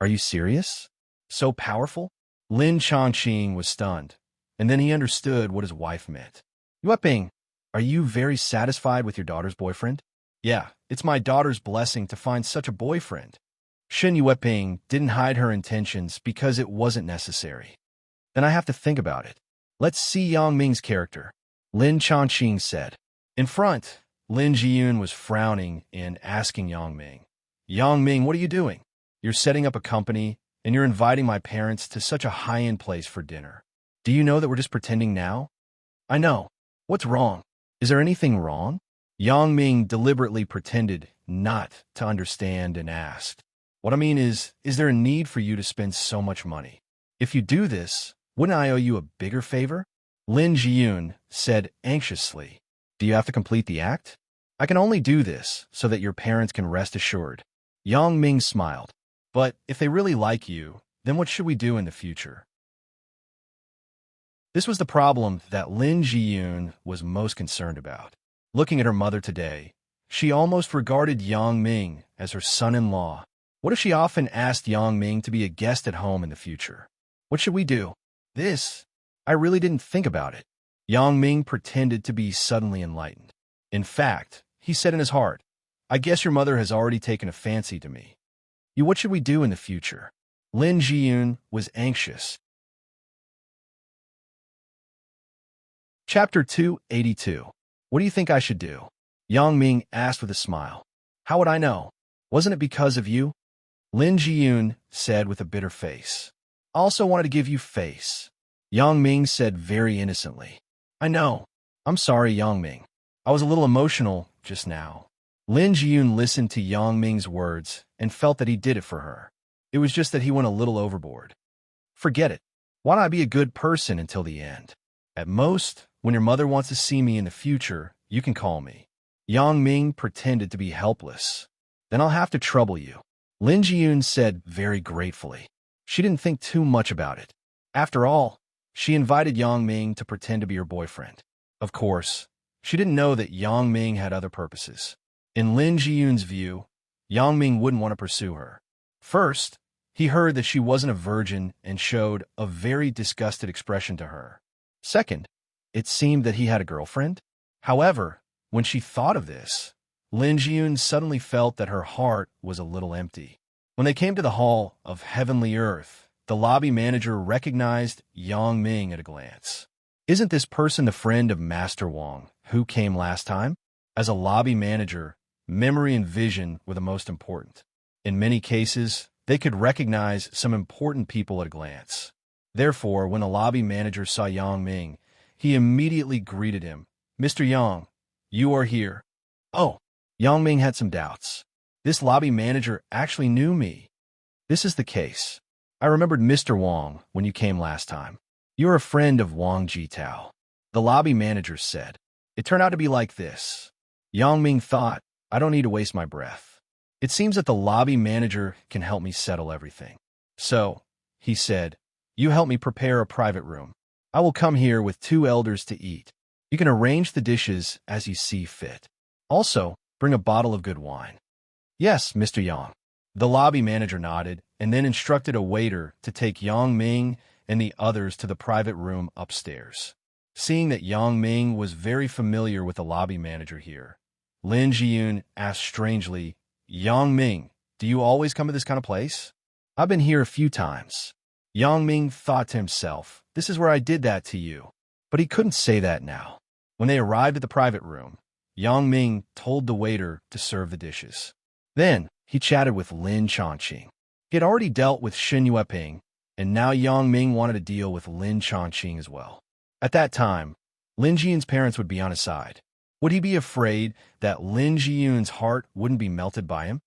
Are you serious? So powerful? Lin Chanqing was stunned, and then he understood what his wife meant. Yueping, are you very satisfied with your daughter's boyfriend? Yeah, it's my daughter's blessing to find such a boyfriend. Shen Yueping didn't hide her intentions because it wasn't necessary. Then I have to think about it. Let's see Yang Ming's character, Lin Chanqing said. In front, Lin Jiyun was frowning and asking Yang Ming, Yang Ming, what are you doing? You're setting up a company, and you're inviting my parents to such a high-end place for dinner. Do you know that we're just pretending now? I know. What's wrong? Is there anything wrong? Yang Ming deliberately pretended not to understand and asked. What I mean is there a need for you to spend so much money? If you do this, wouldn't I owe you a bigger favor? Lin Jiyun said anxiously. Do you have to complete the act? I can only do this so that your parents can rest assured. Yang Ming smiled. But if they really like you, then what should we do in the future? This was the problem that Lin Jiyun was most concerned about. Looking at her mother today, she almost regarded Yang Ming as her son-in-law. What if she often asked Yang Ming to be a guest at home in the future? What should we do? This? I really didn't think about it. Yang Ming pretended to be suddenly enlightened. In fact, he said in his heart, I guess your mother has already taken a fancy to me. What should we do in the future? Lin Jiyun was anxious. Chapter 282. What do you think I should do? Yang Ming asked with a smile. How would I know? Wasn't it because of you? Lin Jiyun said with a bitter face. I also wanted to give you face. Yang Ming said very innocently. I know. I'm sorry, Yang Ming. I was a little emotional just now. Lin Jiyun listened to Yang Ming's words and felt that he did it for her. It was just that he went a little overboard. Forget it. Why not be a good person until the end? At most, when your mother wants to see me in the future, you can call me. Yang Ming pretended to be helpless. Then I'll have to trouble you. Lin Jiyun said very gratefully. She didn't think too much about it. After all, she invited Yang Ming to pretend to be her boyfriend. Of course, she didn't know that Yang Ming had other purposes. In Lin Jiyun's view, Yang Ming wouldn't want to pursue her. First, he heard that she wasn't a virgin and showed a very disgusted expression to her. Second, it seemed that he had a girlfriend. However, when she thought of this, Lin Jiyun suddenly felt that her heart was a little empty. When they came to the Hall of Heavenly Earth, the lobby manager recognized Yang Ming at a glance. Isn't this person the friend of Master Wang, who came last time? As a lobby manager, memory and vision were the most important. In many cases, they could recognize some important people at a glance. Therefore, when the lobby manager saw Yang Ming, he immediately greeted him. Mr. Yang, you are here. Oh, Yang Ming had some doubts. This lobby manager actually knew me. This is the case. I remembered Mr. Wang when you came last time. "You're a friend of Wang Jitao," the lobby manager said. It turned out to be like this. Yang Ming thought, I don't need to waste my breath. It seems that the lobby manager can help me settle everything. So, he said, you help me prepare a private room. I will come here with 2 elders to eat. You can arrange the dishes as you see fit. Also, bring a bottle of good wine. Yes, Mr. Yang. The lobby manager nodded and then instructed a waiter to take Yang Ming and the others to the private room upstairs. Seeing that Yang Ming was very familiar with the lobby manager here, Lin Jiyun asked strangely, Yang Ming, do you always come to this kind of place? I've been here a few times. Yang Ming thought to himself, this is where I did that to you. But he couldn't say that now. When they arrived at the private room, Yang Ming told the waiter to serve the dishes. Then, he chatted with Lin Chongqing. He had already dealt with Xin Yueping, and now Yang Ming wanted to deal with Lin Chongqing as well. At that time, Lin Jiyun's parents would be on his side. Would he be afraid that Lin Jiyun's heart wouldn't be melted by him?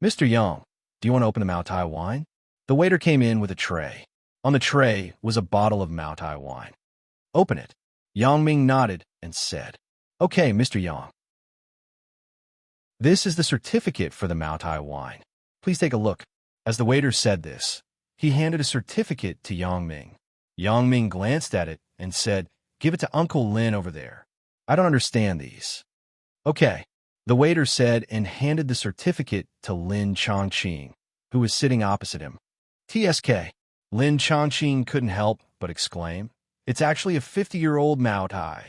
Mr. Yang, do you want to open the Maotai wine? The waiter came in with a tray. On the tray was a bottle of Maotai wine. Open it. Yang Ming nodded and said, Okay, Mr. Yang. This is the certificate for the Maotai wine. Please take a look. As the waiter said this, he handed a certificate to Yang Ming. Yang Ming glanced at it and said, Give it to Uncle Lin over there. I don't understand these. Okay, the waiter said and handed the certificate to Lin Chongqing, who was sitting opposite him. TSK. Lin Chongqing couldn't help but exclaim, It's actually a 50-year-old Maotai.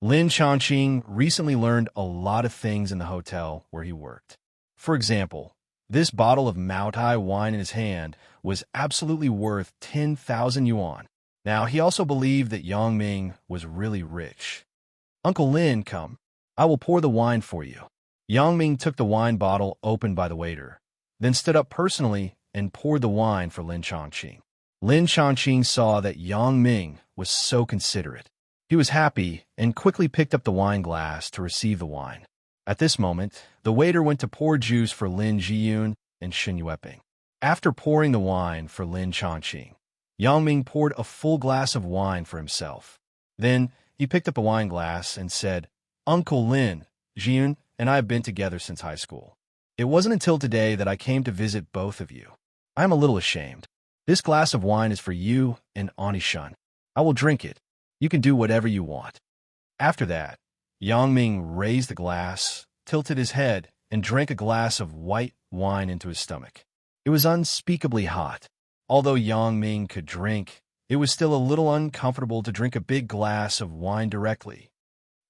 Lin Chongqing recently learned a lot of things in the hotel where he worked. For example, this bottle of Maotai wine in his hand was absolutely worth 10,000 yuan. Now, he also believed that Yang Ming was really rich. Uncle Lin, come. I will pour the wine for you. Yang Ming took the wine bottle opened by the waiter, then stood up personally and poured the wine for Lin Chongqing. Lin Chongqing saw that Yang Ming was so considerate. He was happy and quickly picked up the wine glass to receive the wine. At this moment, the waiter went to pour juice for Lin Jiyun and Xin Yueping. After pouring the wine for Lin Chongqing, Yang Ming poured a full glass of wine for himself. Then, he picked up a wine glass and said, Uncle Lin, Jiyun and I have been together since high school. It wasn't until today that I came to visit both of you. I am a little ashamed. This glass of wine is for you and Anishan. I will drink it. You can do whatever you want. After that, Yang Ming raised the glass, tilted his head, and drank a glass of white wine into his stomach. It was unspeakably hot. Although Yang Ming could drink, it was still a little uncomfortable to drink a big glass of wine directly.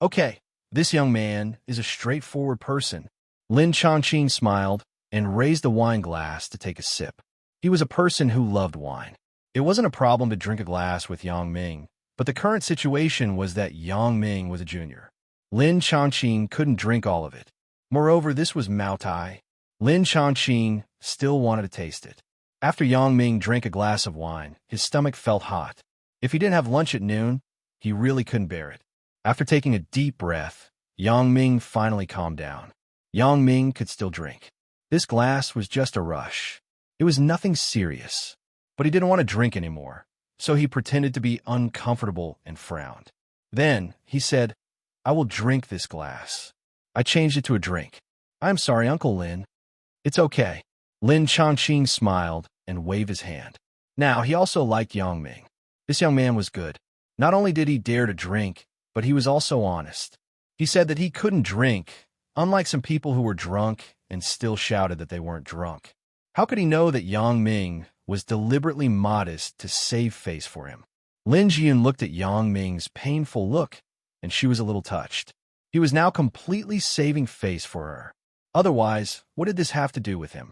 Okay, this young man is a straightforward person. Lin Chongqing smiled and raised the wine glass to take a sip. He was a person who loved wine. It wasn't a problem to drink a glass with Yang Ming, but the current situation was that Yang Ming was a junior. Lin Chongqing couldn't drink all of it. Moreover, this was Maotai. Lin Chongqing still wanted to taste it. After Yang Ming drank a glass of wine, his stomach felt hot. If he didn't have lunch at noon, he really couldn't bear it. After taking a deep breath, Yang Ming finally calmed down. Yang Ming could still drink. This glass was just a rush. It was nothing serious, but he didn't want to drink anymore, so he pretended to be uncomfortable and frowned. Then, he said, I will drink this glass. I changed it to a drink. I'm sorry, Uncle Lin. It's okay. Lin Chongqing smiled and waved his hand. Now, he also liked Yang Ming. This young man was good. Not only did he dare to drink, but he was also honest. He said that he couldn't drink, unlike some people who were drunk and still shouted that they weren't drunk. How could he know that Yang Ming was deliberately modest to save face for him? Lin Jiyun looked at Yang Ming's painful look, and she was a little touched. He was now completely saving face for her. Otherwise, what did this have to do with him?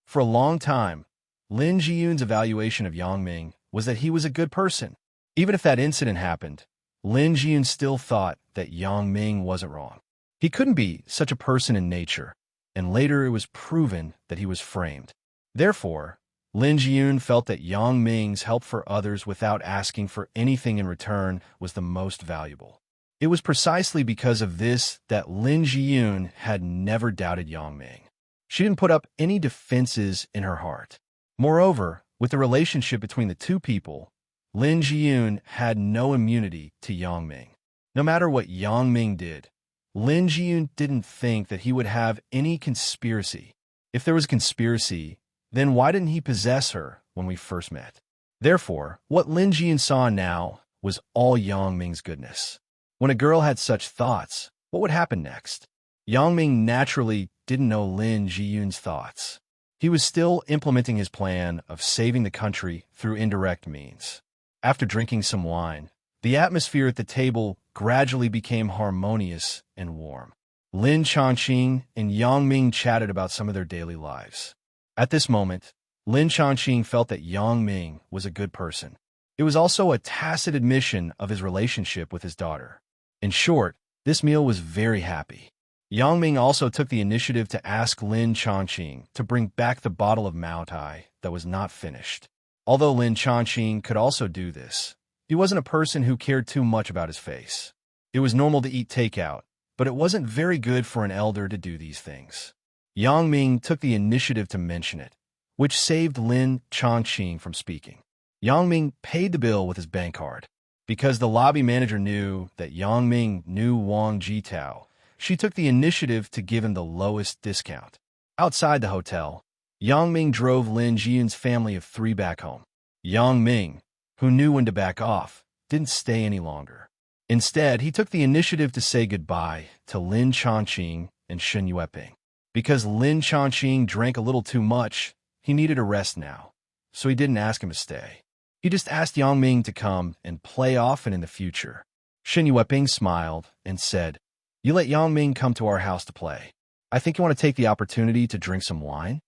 For a long time, Lin Jiyun's evaluation of Yang Ming was that he was a good person. Even if that incident happened, Lin Jiyun still thought that Yang Ming wasn't wrong. He couldn't be such a person in nature, and later it was proven that he was framed. Therefore, Lin Jiyun felt that Yang Ming's help for others without asking for anything in return was the most valuable. It was precisely because of this that Lin Jiyun had never doubted Yang Ming. She didn't put up any defenses in her heart. Moreover, With the relationship between the two people, Lin Jiyun had no immunity to Yang Ming. No matter what Yang Ming did, Lin Jiyun didn't think that he would have any conspiracy. If there was a conspiracy, then why didn't he possess her when we first met? Therefore, what Lin Jiyun saw now was all Yang Ming's goodness. When a girl had such thoughts, what would happen next? Yang Ming naturally didn't know Lin Jiyun's thoughts. He was still implementing his plan of saving the country through indirect means. After drinking some wine, the atmosphere at the table gradually became harmonious and warm. Lin Chongqing and Yang Ming chatted about some of their daily lives. At this moment, Lin Chongqing felt that Yang Ming was a good person. It was also a tacit admission of his relationship with his daughter. In short, this meal was very happy. Yang Ming also took the initiative to ask Lin Chongqing to bring back the bottle of Maotai that was not finished. Although Lin Chongqing could also do this, he wasn't a person who cared too much about his face. It was normal to eat takeout, but it wasn't very good for an elder to do these things. Yang Ming took the initiative to mention it, which saved Lin Chongqing from speaking. Yang Ming paid the bill with his bank card. Because the lobby manager knew that Yang Ming knew Wang Jitao, she took the initiative to give him the lowest discount. Outside the hotel, Yang Ming drove Lin Jiyun's family of 3 back home. Yang Ming, who knew when to back off, didn't stay any longer. Instead, he took the initiative to say goodbye to Lin Chongqing and Shen Yueping. Because Lin Chongqing drank a little too much, he needed a rest now, so he didn't ask him to stay. He just asked Yang Ming to come and play often in the future. Shen Yueping smiled and said, "You let Yang Ming come to our house to play. I think you want to take the opportunity to drink some wine?"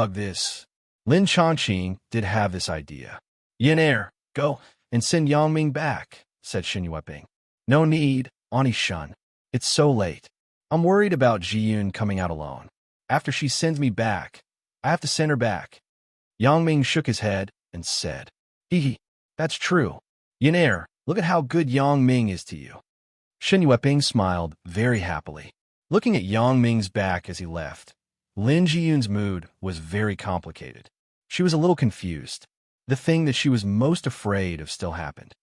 This. Lin Chongqing did have this idea. "Yin Er, go and send Yang Ming back," said Shen Yueping. "No need, Ani Shun. It's so late. I'm worried about Jiyun coming out alone. After she sends me back, I have to send her back." Yang Ming shook his head and said, "Hee, that's true. Yin Er, look at how good Yang Ming is to you." Shen Yueping smiled very happily. Looking at Yang Ming's back as he left, Lin Jiyun's mood was very complicated. She was a little confused. The thing that she was most afraid of still happened.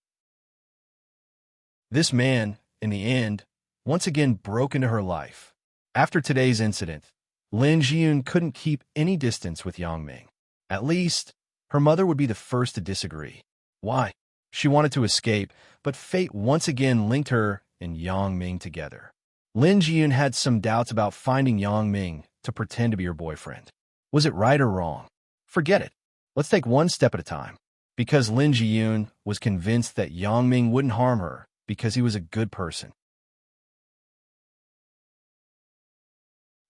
This man, in the end, once again broke into her life. After today's incident, Lin Jiyun couldn't keep any distance with Yang Ming. At least, her mother would be the first to disagree. Why? She wanted to escape, but fate once again linked her and Yang Ming together. Lin Jiyun had some doubts about finding Yang Ming to pretend to be her boyfriend. Was it right or wrong? Forget it. Let's take one step at a time. Because Lin Jiyun was convinced that Yang Ming wouldn't harm her because he was a good person.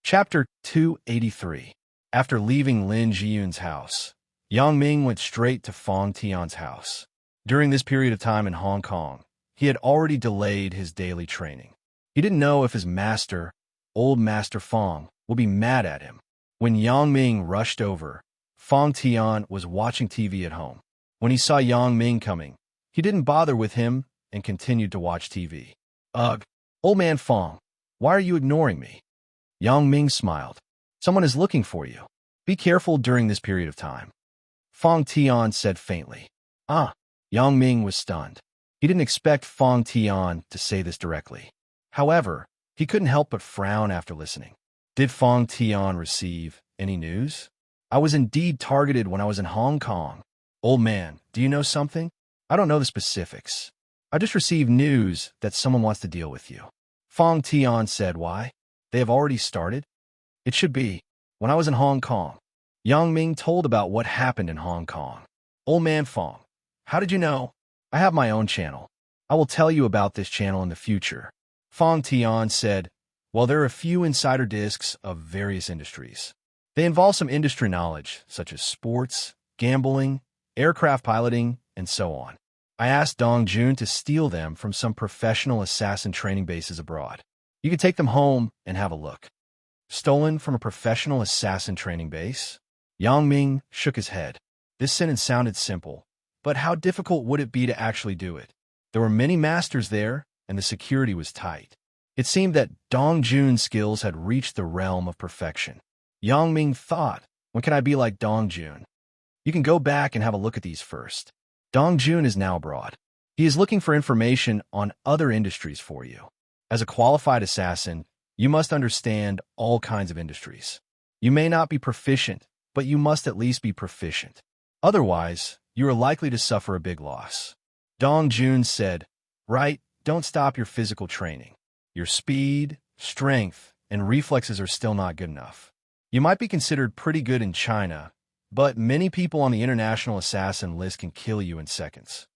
Chapter 283. After leaving Lin Jiyun's house, Yang Ming went straight to Fong Tian's house. During this period of time in Hong Kong, he had already delayed his daily training. He didn't know if his master, old Master Fong, would be mad at him. When Yang Ming rushed over, Fong Tian was watching TV at home. When he saw Yang Ming coming, he didn't bother with him and continued to watch TV. "Ugh, old man Fong, why are you ignoring me?" Yang Ming smiled. "Someone is looking for you. Be careful during this period of time," Fong Tian said faintly. Yang Ming was stunned. He didn't expect Fong Tian to say this directly. However, he couldn't help but frown after listening. Did Fong Tian receive any news? "I was indeed targeted when I was in Hong Kong. Old man, do you know something?" "I don't know the specifics. I just received news that someone wants to deal with you." Fong Tian said. "Why? They have already started?" "It should be. When I was in Hong Kong." Yang Ming told about what happened in Hong Kong. "Old man Fong, how did you know?" "I have my own channel. I will tell you about this channel in the future." Fong Tian said, "Well, there are a few insider discs of various industries. They involve some industry knowledge, such as sports, gambling, aircraft piloting, and so on. I asked Dong Jun to steal them from some professional assassin training bases abroad. You can take them home and have a look." "Stolen from a professional assassin training base?" Yang Ming shook his head. This sentence sounded simple, but how difficult would it be to actually do it? There were many masters there, and the security was tight. It seemed that Dong Jun's skills had reached the realm of perfection. Yang Ming thought, when can I be like Dong Jun? You can go back and have a look at these first. Dong Jun is now abroad. He is looking for information on other industries for you. As a qualified assassin, you must understand all kinds of industries. You may not be proficient, but you must at least be proficient. Otherwise, you are likely to suffer a big loss. Dong Jun said, right, don't stop your physical training. Your speed, strength, and reflexes are still not good enough. You might be considered pretty good in China, but many people on the international assassin list can kill you in seconds.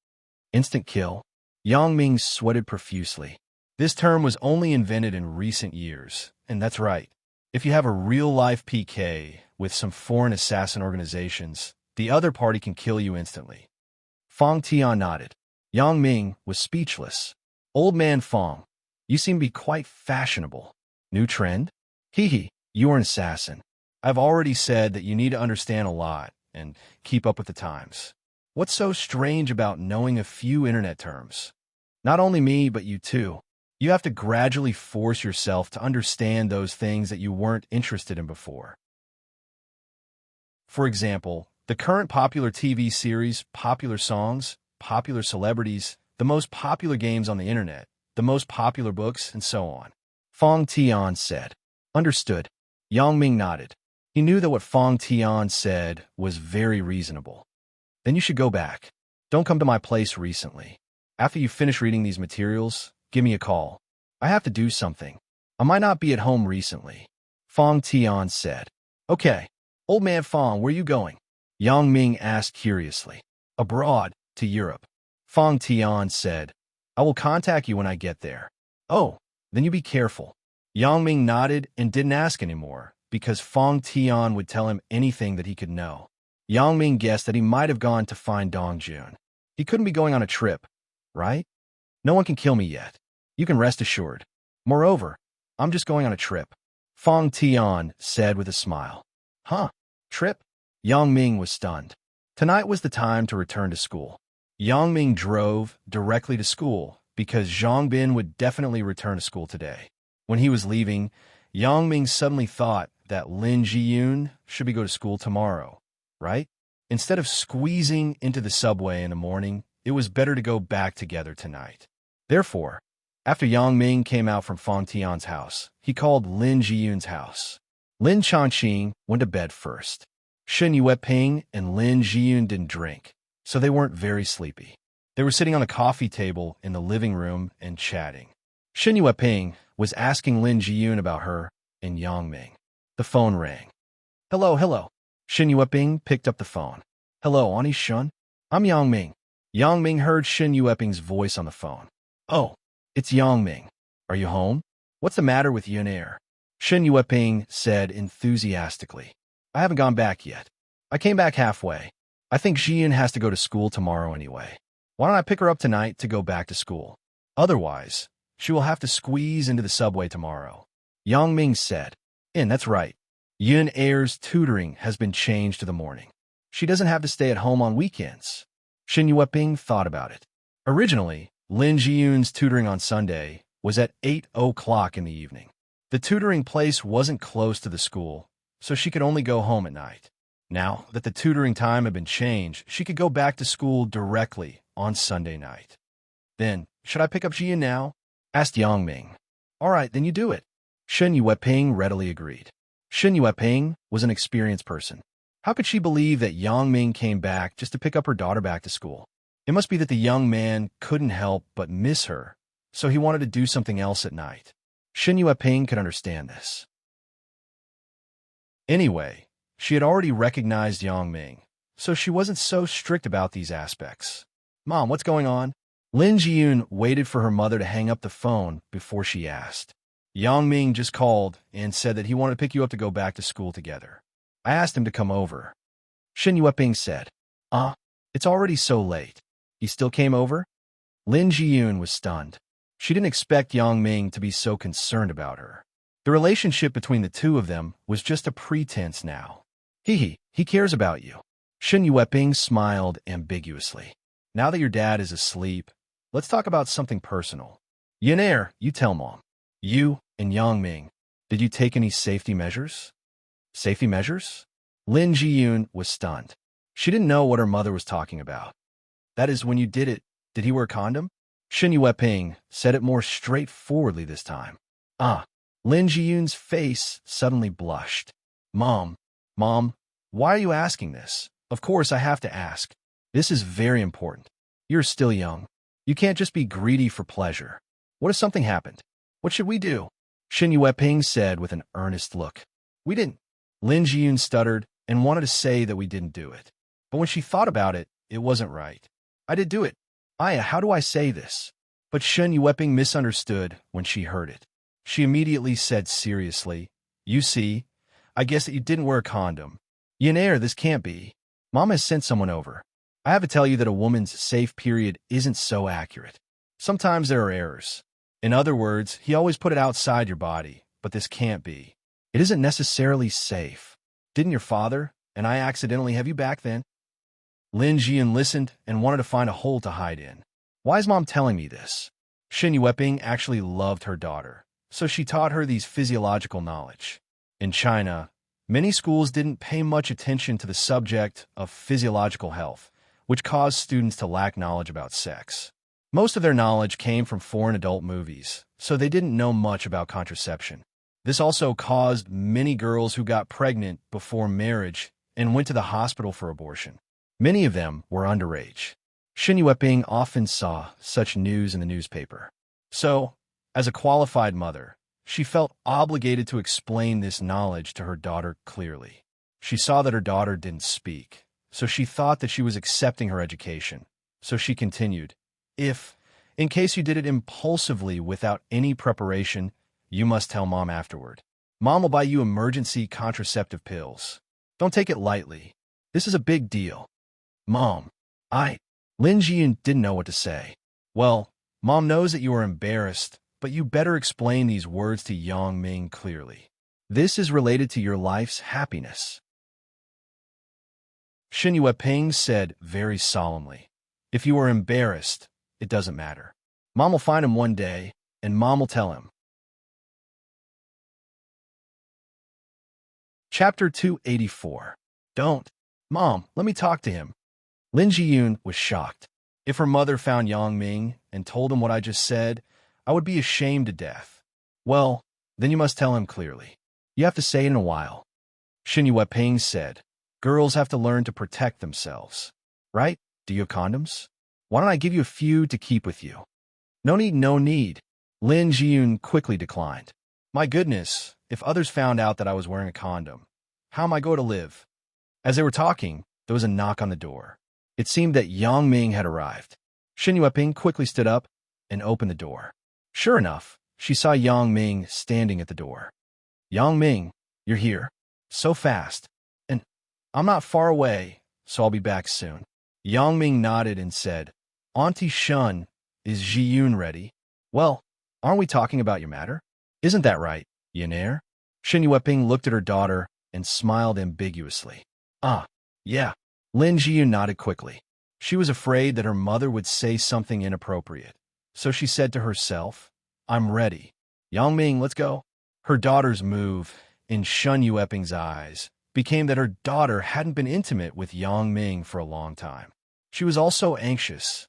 Instant kill. Yang Ming sweated profusely. This term was only invented in recent years, and that's right. If you have a real-life PK with some foreign assassin organizations, the other party can kill you instantly. Fong Tian nodded. Yang Ming was speechless. Old man Fong, you seem to be quite fashionable. New trend? Hee, you are an assassin. I've already said that you need to understand a lot and keep up with the times. What's so strange about knowing a few internet terms? Not only me, but you too. You have to gradually force yourself to understand those things that you weren't interested in before. For example, the current popular TV series, popular songs, popular celebrities, the most popular games on the internet, the most popular books, and so on. Fong Tian said. Understood. Yang Ming nodded. He knew that what Fong Tian said was very reasonable. Then you should go back. Don't come to my place recently. After you finish reading these materials, give me a call. I have to do something. I might not be at home recently. Fong Tian said. Okay. Old man Fong, where are you going? Yang Ming asked curiously. Abroad, to Europe. Fong Tian said. I will contact you when I get there. Oh, then you be careful. Yang Ming nodded and didn't ask anymore, because Fong Tian would tell him anything that he could know. Yang Ming guessed that he might have gone to find Dong Jun. He couldn't be going on a trip, right? No one can kill me yet. You can rest assured. Moreover, I'm just going on a trip. Fong Tian said with a smile. Huh? Trip? Yang Ming was stunned. Tonight was the time to return to school. Yang Ming drove directly to school because Zhang Bin would definitely return to school today. When he was leaving, Yang Ming suddenly thought that Lin Jiyun should be go to school tomorrow, right? Instead of squeezing into the subway in the morning, it was better to go back together tonight. Therefore, after Yang Ming came out from Fong Tian's house, he called Lin Jiyun's house. Lin Changqing went to bed first. Shen Yueping and Lin Jiyun didn't drink, so they weren't very sleepy. They were sitting on a coffee table in the living room and chatting. Shen Yueping was asking Lin Jiyun about her and Yang Ming. The phone rang. Hello. Shen Yueping picked up the phone. Hello, Ani Shun. I'm Yang Ming. Yang Ming heard Shen Yueping's voice on the phone. Oh, it's Yang Ming. Are you home? What's the matter with Yun Air? Shen Yueping said enthusiastically. I haven't gone back yet. I came back halfway. I think Jian has to go to school tomorrow anyway. Why don't I pick her up tonight to go back to school? Otherwise, she will have to squeeze into the subway tomorrow. Yang Ming said. And that's right. Yun Air's tutoring has been changed to the morning. She doesn't have to stay at home on weekends. Shen Yueping thought about it. Originally, Lin Jiyun's tutoring on Sunday was at 8 o'clock in the evening. The tutoring place wasn't close to the school, so she could only go home at night. Now that the tutoring time had been changed, she could go back to school directly on Sunday night. Then, should I pick up Jian now? Asked Yang Ming. All right, then you do it. Shen Yueping readily agreed. Shen Yueping was an experienced person. How could she believe that Yang Ming came back just to pick up her daughter back to school? It must be that the young man couldn't help but miss her, so he wanted to do something else at night. Shen Yueping could understand this. Anyway, she had already recognized Yang Ming, so she wasn't so strict about these aspects. Mom, what's going on? Lin Jiyun waited for her mother to hang up the phone before she asked. Yang Ming just called and said that he wanted to pick you up to go back to school together. I asked him to come over. Shen Yueping said, it's already so late. He still came over? Lin Jiyun was stunned. She didn't expect Yang Ming to be so concerned about her. The relationship between the two of them was just a pretense now. He cares about you. Shen Yueping smiled ambiguously. Now that your dad is asleep, let's talk about something personal. Yun Air, you tell Mom. You and Yang Ming, did you take any safety measures? Safety measures? Lin Jiyun was stunned. She didn't know what her mother was talking about. That is, when you did it, did he wear a condom? Shen Yueping said it more straightforwardly this time. Ah. Lin Jiyun's face suddenly blushed. Mom, why are you asking this? Of course I have to ask. This is very important. You're still young. You can't just be greedy for pleasure. What if something happened? What should we do? Shen Yueping said with an earnest look. We didn't. Lin Jiyun stuttered and wanted to say that we didn't do it. But when she thought about it, it wasn't right. I did do it. Aya, how do I say this? But Shen Yueping misunderstood when she heard it. She immediately said seriously, You see, I guess that you didn't wear a condom. Yenair, this can't be. Mom has sent someone over. I have to tell you that a woman's safe period isn't so accurate. Sometimes there are errors. In other words, he always put it outside your body, but this can't be. It isn't necessarily safe. Didn't your father and I accidentally have you back then? Lin Jian listened and wanted to find a hole to hide in. Why is Mom telling me this? Shen Yueping actually loved her daughter, so she taught her these physiological knowledge. In China, many schools didn't pay much attention to the subject of physiological health, which caused students to lack knowledge about sex. Most of their knowledge came from foreign adult movies, so they didn't know much about contraception. This also caused many girls who got pregnant before marriage and went to the hospital for abortion. Many of them were underage. Shen Yueping often saw such news in the newspaper. So, as a qualified mother, she felt obligated to explain this knowledge to her daughter clearly. She saw that her daughter didn't speak, so she thought that she was accepting her education. So she continued, in case you did it impulsively without any preparation, you must tell Mom afterward. Mom will buy you emergency contraceptive pills. Don't take it lightly. This is a big deal. Mom, Lin Jian didn't know what to say. Well, Mom knows that you are embarrassed, but you better explain these words to Yang Ming clearly. This is related to your life's happiness. Shen Yueping said very solemnly, If you are embarrassed, it doesn't matter. Mom will find him one day, and Mom will tell him. Chapter 284. Don't. Mom, let me talk to him. Lin Jiyun was shocked. If her mother found Yang Ming and told him what I just said, I would be ashamed to death. Well, then you must tell him clearly. You have to say it in a while. Shen Yueping said, Girls have to learn to protect themselves. Right? Do you have condoms? Why don't I give you a few to keep with you? No need. Lin Jiyun quickly declined. My goodness, if others found out that I was wearing a condom, how am I going to live? As they were talking, there was a knock on the door. It seemed that Yang Ming had arrived. Shen Yueping quickly stood up and opened the door. Sure enough, she saw Yang Ming standing at the door. Yang Ming, you're here. So fast. And I'm not far away, so I'll be back soon. Yang Ming nodded and said, Auntie Shun, is Jiyun ready? Well, aren't we talking about your matter? Isn't that right, Yenair? Shen Yueping looked at her daughter and smiled ambiguously. Yeah. Lin Jiyun nodded quickly. She was afraid that her mother would say something inappropriate, so she said to herself, I'm ready. Yang Ming, let's go. Her daughter's move, in Shen Yueping's eyes, became that her daughter hadn't been intimate with Yang Ming for a long time. She was also anxious.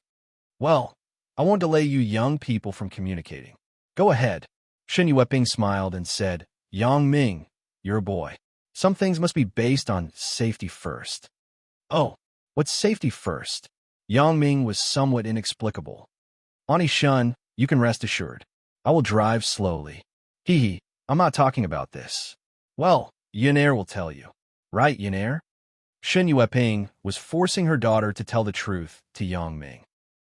Well, I won't delay you young people from communicating. Go ahead. Shen Yueping smiled and said, Yang Ming, you're a boy. Some things must be based on safety first. Oh, what's safety first? Yang Ming was somewhat inexplicable. Auntie Shun, you can rest assured. I will drive slowly. I'm not talking about this. Well, Yenair will tell you. Right, Yenair? Shen Yueping was forcing her daughter to tell the truth to Yang Ming.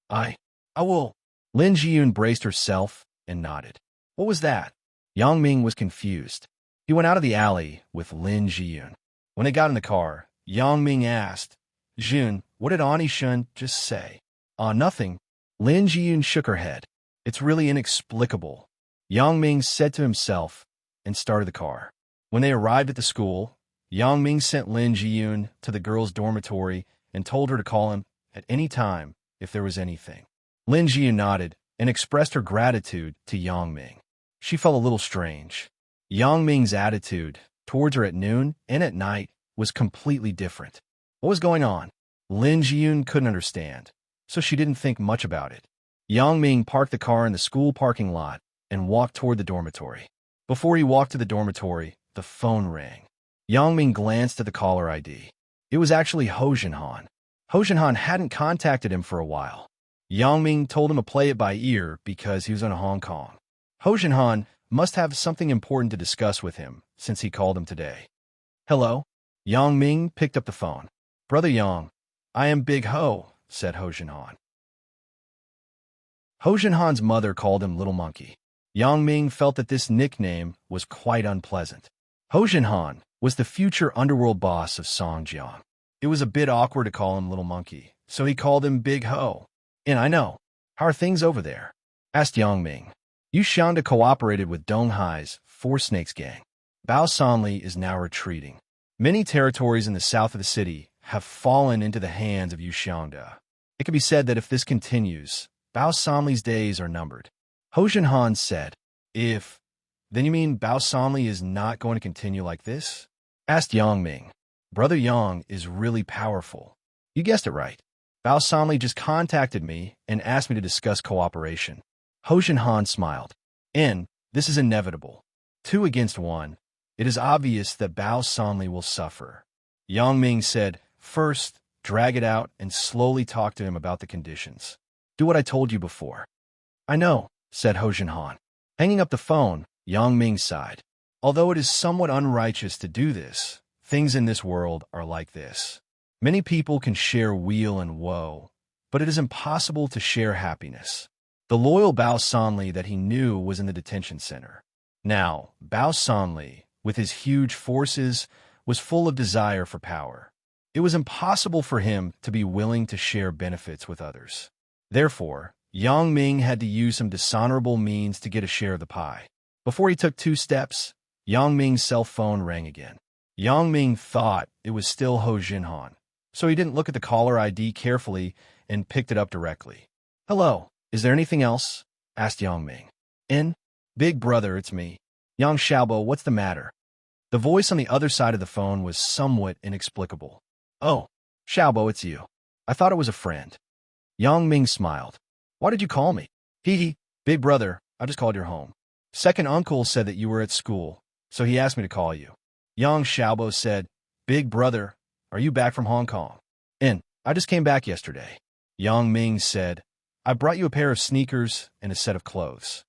I will. Lin Jiyun braced herself and nodded. What was that? Yang Ming was confused. He went out of the alley with Lin Jiyun. When they got in the car, Yang Ming asked, Jun, what did Auntie Shun just say? Nothing. Lin Jiyun shook her head. It's really inexplicable. Yang Ming said to himself and started the car. When they arrived at the school, Yang Ming sent Lin Jiyun to the girls' dormitory and told her to call him at any time if there was anything. Lin Jiyun nodded and expressed her gratitude to Yang Ming. She felt a little strange. Yang Ming's attitude towards her at noon and at night was completely different. What was going on? Lin Jiyun couldn't understand, so she didn't think much about it. Yang Ming parked the car in the school parking lot and walked toward the dormitory. Before he walked to the dormitory, the phone rang. Yang Ming glanced at the caller ID. It was actually Ho Jinhan. Ho Jinhan hadn't contacted him for a while. Yang Ming told him to play it by ear because he was in Hong Kong. Ho Jinhan must have something important to discuss with him since he called him today. Hello? Yang Ming picked up the phone. Brother Yang, I am Big Ho, said Ho Jinhan. Ho Jinhan's mother called him Little Monkey. Yang Ming felt that this nickname was quite unpleasant. Ho Jinhan was the future underworld boss of Songjiang. It was a bit awkward to call him Little Monkey, so he called him Big Ho. And I know. How are things over there? Asked Yang Ming. Yu Xianda cooperated with Dong Hai's Four Snakes gang. Bao Sanli is now retreating. Many territories in the south of the city have fallen into the hands of Yu Xianda. It can be said that if this continues, Bao Sanli's days are numbered. Ho Jinhan said, Then you mean Bao Sanli is not going to continue like this? Asked Yang Ming. Brother Yang is really powerful. You guessed it right. Bao Sanli just contacted me and asked me to discuss cooperation. Ho Jinhan smiled. This is inevitable. 2 against 1. It is obvious that Bao Sanli will suffer. Yang Ming said, First, drag it out and slowly talk to him about the conditions. Do what I told you before. I know, said Ho Jinhan. Hanging up the phone, Yang Ming sighed. Although it is somewhat unrighteous to do this, things in this world are like this. Many people can share weal and woe, but it is impossible to share happiness. The loyal Bao Sanli that he knew was in the detention center. Now, Bao Sanli, with his huge forces, was full of desire for power. It was impossible for him to be willing to share benefits with others. Therefore, Yang Ming had to use some dishonorable means to get a share of the pie. Before he took 2 steps, Yang Ming's cell phone rang again. Yang Ming thought it was still Ho Jinhan, so he didn't look at the caller ID carefully and picked it up directly. Hello, is there anything else? Asked Yang Ming. Big brother, it's me. Yang Xiaobo, what's the matter? The voice on the other side of the phone was somewhat inexplicable. Oh, Xiaobo, it's you. I thought it was a friend. Yang Ming smiled. Why did you call me? Hee, big brother, I just called your home. Second uncle said that you were at school, so he asked me to call you. Yang Xiaobo said, Big brother, are you back from Hong Kong? I just came back yesterday. Yang Ming said, I brought you a pair of sneakers and a set of clothes.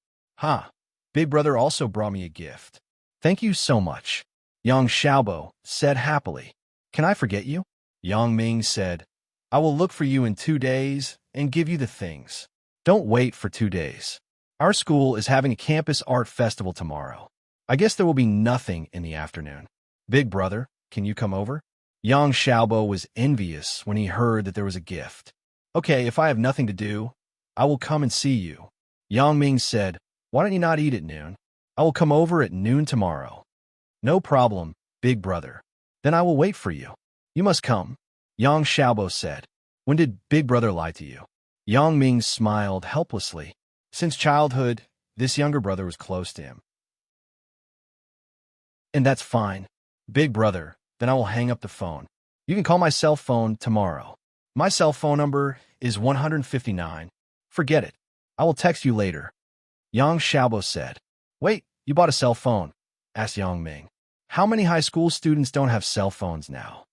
Big brother also brought me a gift. Thank you so much. Yang Xiaobo said happily. Can I forget you? Yang Ming said, I will look for you in 2 days and give you the things. Don't wait for 2 days. Our school is having a campus art festival tomorrow. I guess there will be nothing in the afternoon. Big brother, can you come over? Yang Xiaobo was envious when he heard that there was a gift. Okay, if I have nothing to do, I will come and see you. Yang Ming said, Why don't you not eat at noon? I will come over at noon tomorrow. No problem, big brother. Then I will wait for you. You must come. Yang Xiaobo said. When did big brother lie to you? Yang Ming smiled helplessly. Since childhood, this younger brother was close to him. And that's fine. Big brother, then I will hang up the phone. You can call my cell phone tomorrow. My cell phone number is 159. Forget it. I will text you later. Yang Xiaobo said. Wait, you bought a cell phone? Asked Yang Ming. How many high school students don't have cell phones now?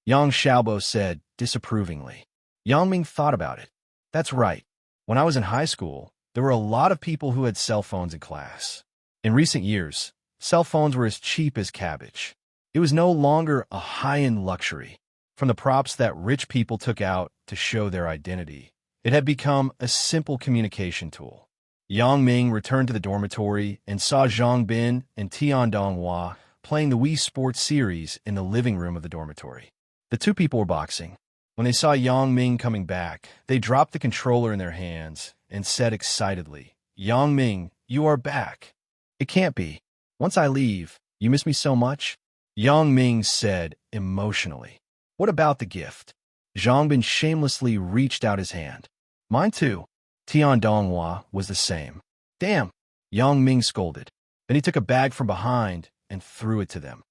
Yang Xiaobo said disapprovingly. Yang Ming thought about it. That's right. When I was in high school, there were a lot of people who had cell phones in class. In recent years, cell phones were as cheap as cabbage. It was no longer a high-end luxury. From the props that rich people took out to show their identity, it had become a simple communication tool. Yang Ming returned to the dormitory and saw Zhang Bin and Tian Donghua playing the Wii Sports series in the living room of the dormitory. The 2 people were boxing. When they saw Yang Ming coming back, they dropped the controller in their hands and said excitedly, Yang Ming, you are back. It can't be. Once I leave, you miss me so much? Yang Ming said emotionally. What about the gift? Zhang Bin shamelessly reached out his hand. Mine too. Tian Donghua was the same. Damn, Yang Ming scolded. Then he took a bag from behind and threw it to them.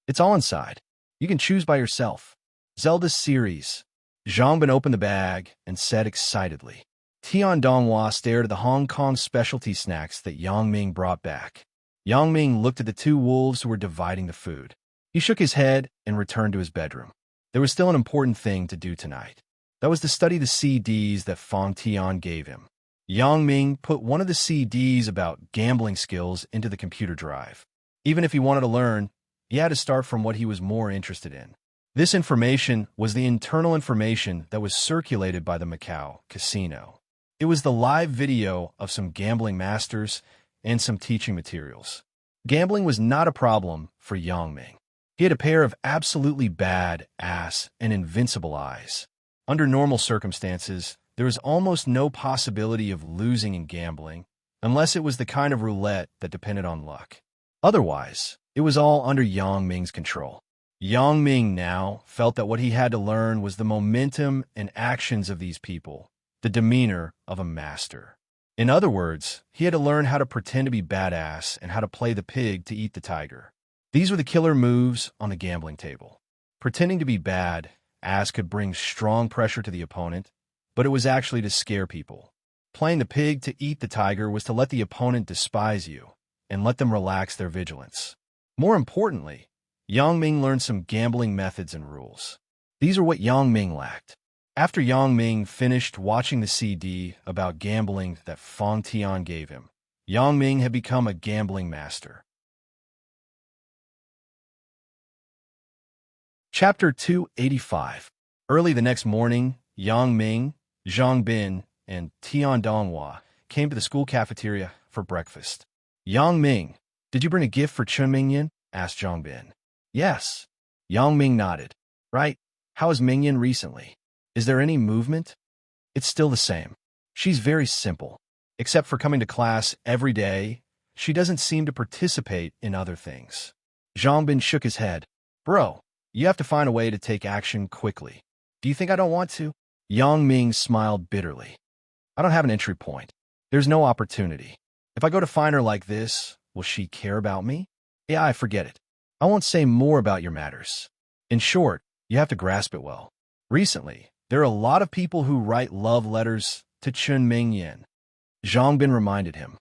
It's all inside. You can choose by yourself. Zelda series. Zhang Bin opened the bag and said excitedly. Tian Donghua stared at the Hong Kong specialty snacks that Yang Ming brought back. Yang Ming looked at the two wolves who were dividing the food. He shook his head and returned to his bedroom. There was still an important thing to do tonight. That was to study the CDs that Fang Tian gave him. Yang Ming put one of the CDs about gambling skills into the computer drive. Even if he wanted to learn, he had to start from what he was more interested in. This information was the internal information that was circulated by the Macau casino. It was the live video of some gambling masters and some teaching materials. Gambling was not a problem for Yang Ming. He had a pair of absolutely bad ass and invincible eyes. Under normal circumstances, there was almost no possibility of losing in gambling, unless it was the kind of roulette that depended on luck. Otherwise, it was all under Yang Ming's control. Yang Ming now felt that what he had to learn was the momentum and actions of these people, the demeanor of a master. In other words, he had to learn how to pretend to be badass and how to play the pig to eat the tiger. These were the killer moves on the gambling table. Pretending to be badass could bring strong pressure to the opponent, but it was actually to scare people. Playing the pig to eat the tiger was to let the opponent despise you and let them relax their vigilance. More importantly, Yang Ming learned some gambling methods and rules. These are what Yang Ming lacked. After Yang Ming finished watching the CD about gambling that Fang Tian gave him, Yang Ming had become a gambling master. Chapter 285. Early the next morning, Yang Ming, Zhang Bin, and Tian Donghua came to the school cafeteria for breakfast. Yang Ming, did you bring a gift for Chun Mingyan? Asked Zhang Bin. Yes. Yang Ming nodded. Right. How is Mingyan recently? Is there any movement? It's still the same. She's very simple. Except for coming to class every day, she doesn't seem to participate in other things. Zhang Bin shook his head. Bro, you have to find a way to take action quickly. Do you think I don't want to? Yang Ming smiled bitterly. I don't have an entry point. There's no opportunity. If I go to find her like this, will she care about me? Yeah, I forget it. I won't say more about your matters. In short, you have to grasp it well. Recently, there are a lot of people who write love letters to Chun Mingyan. Zhang Bin reminded him.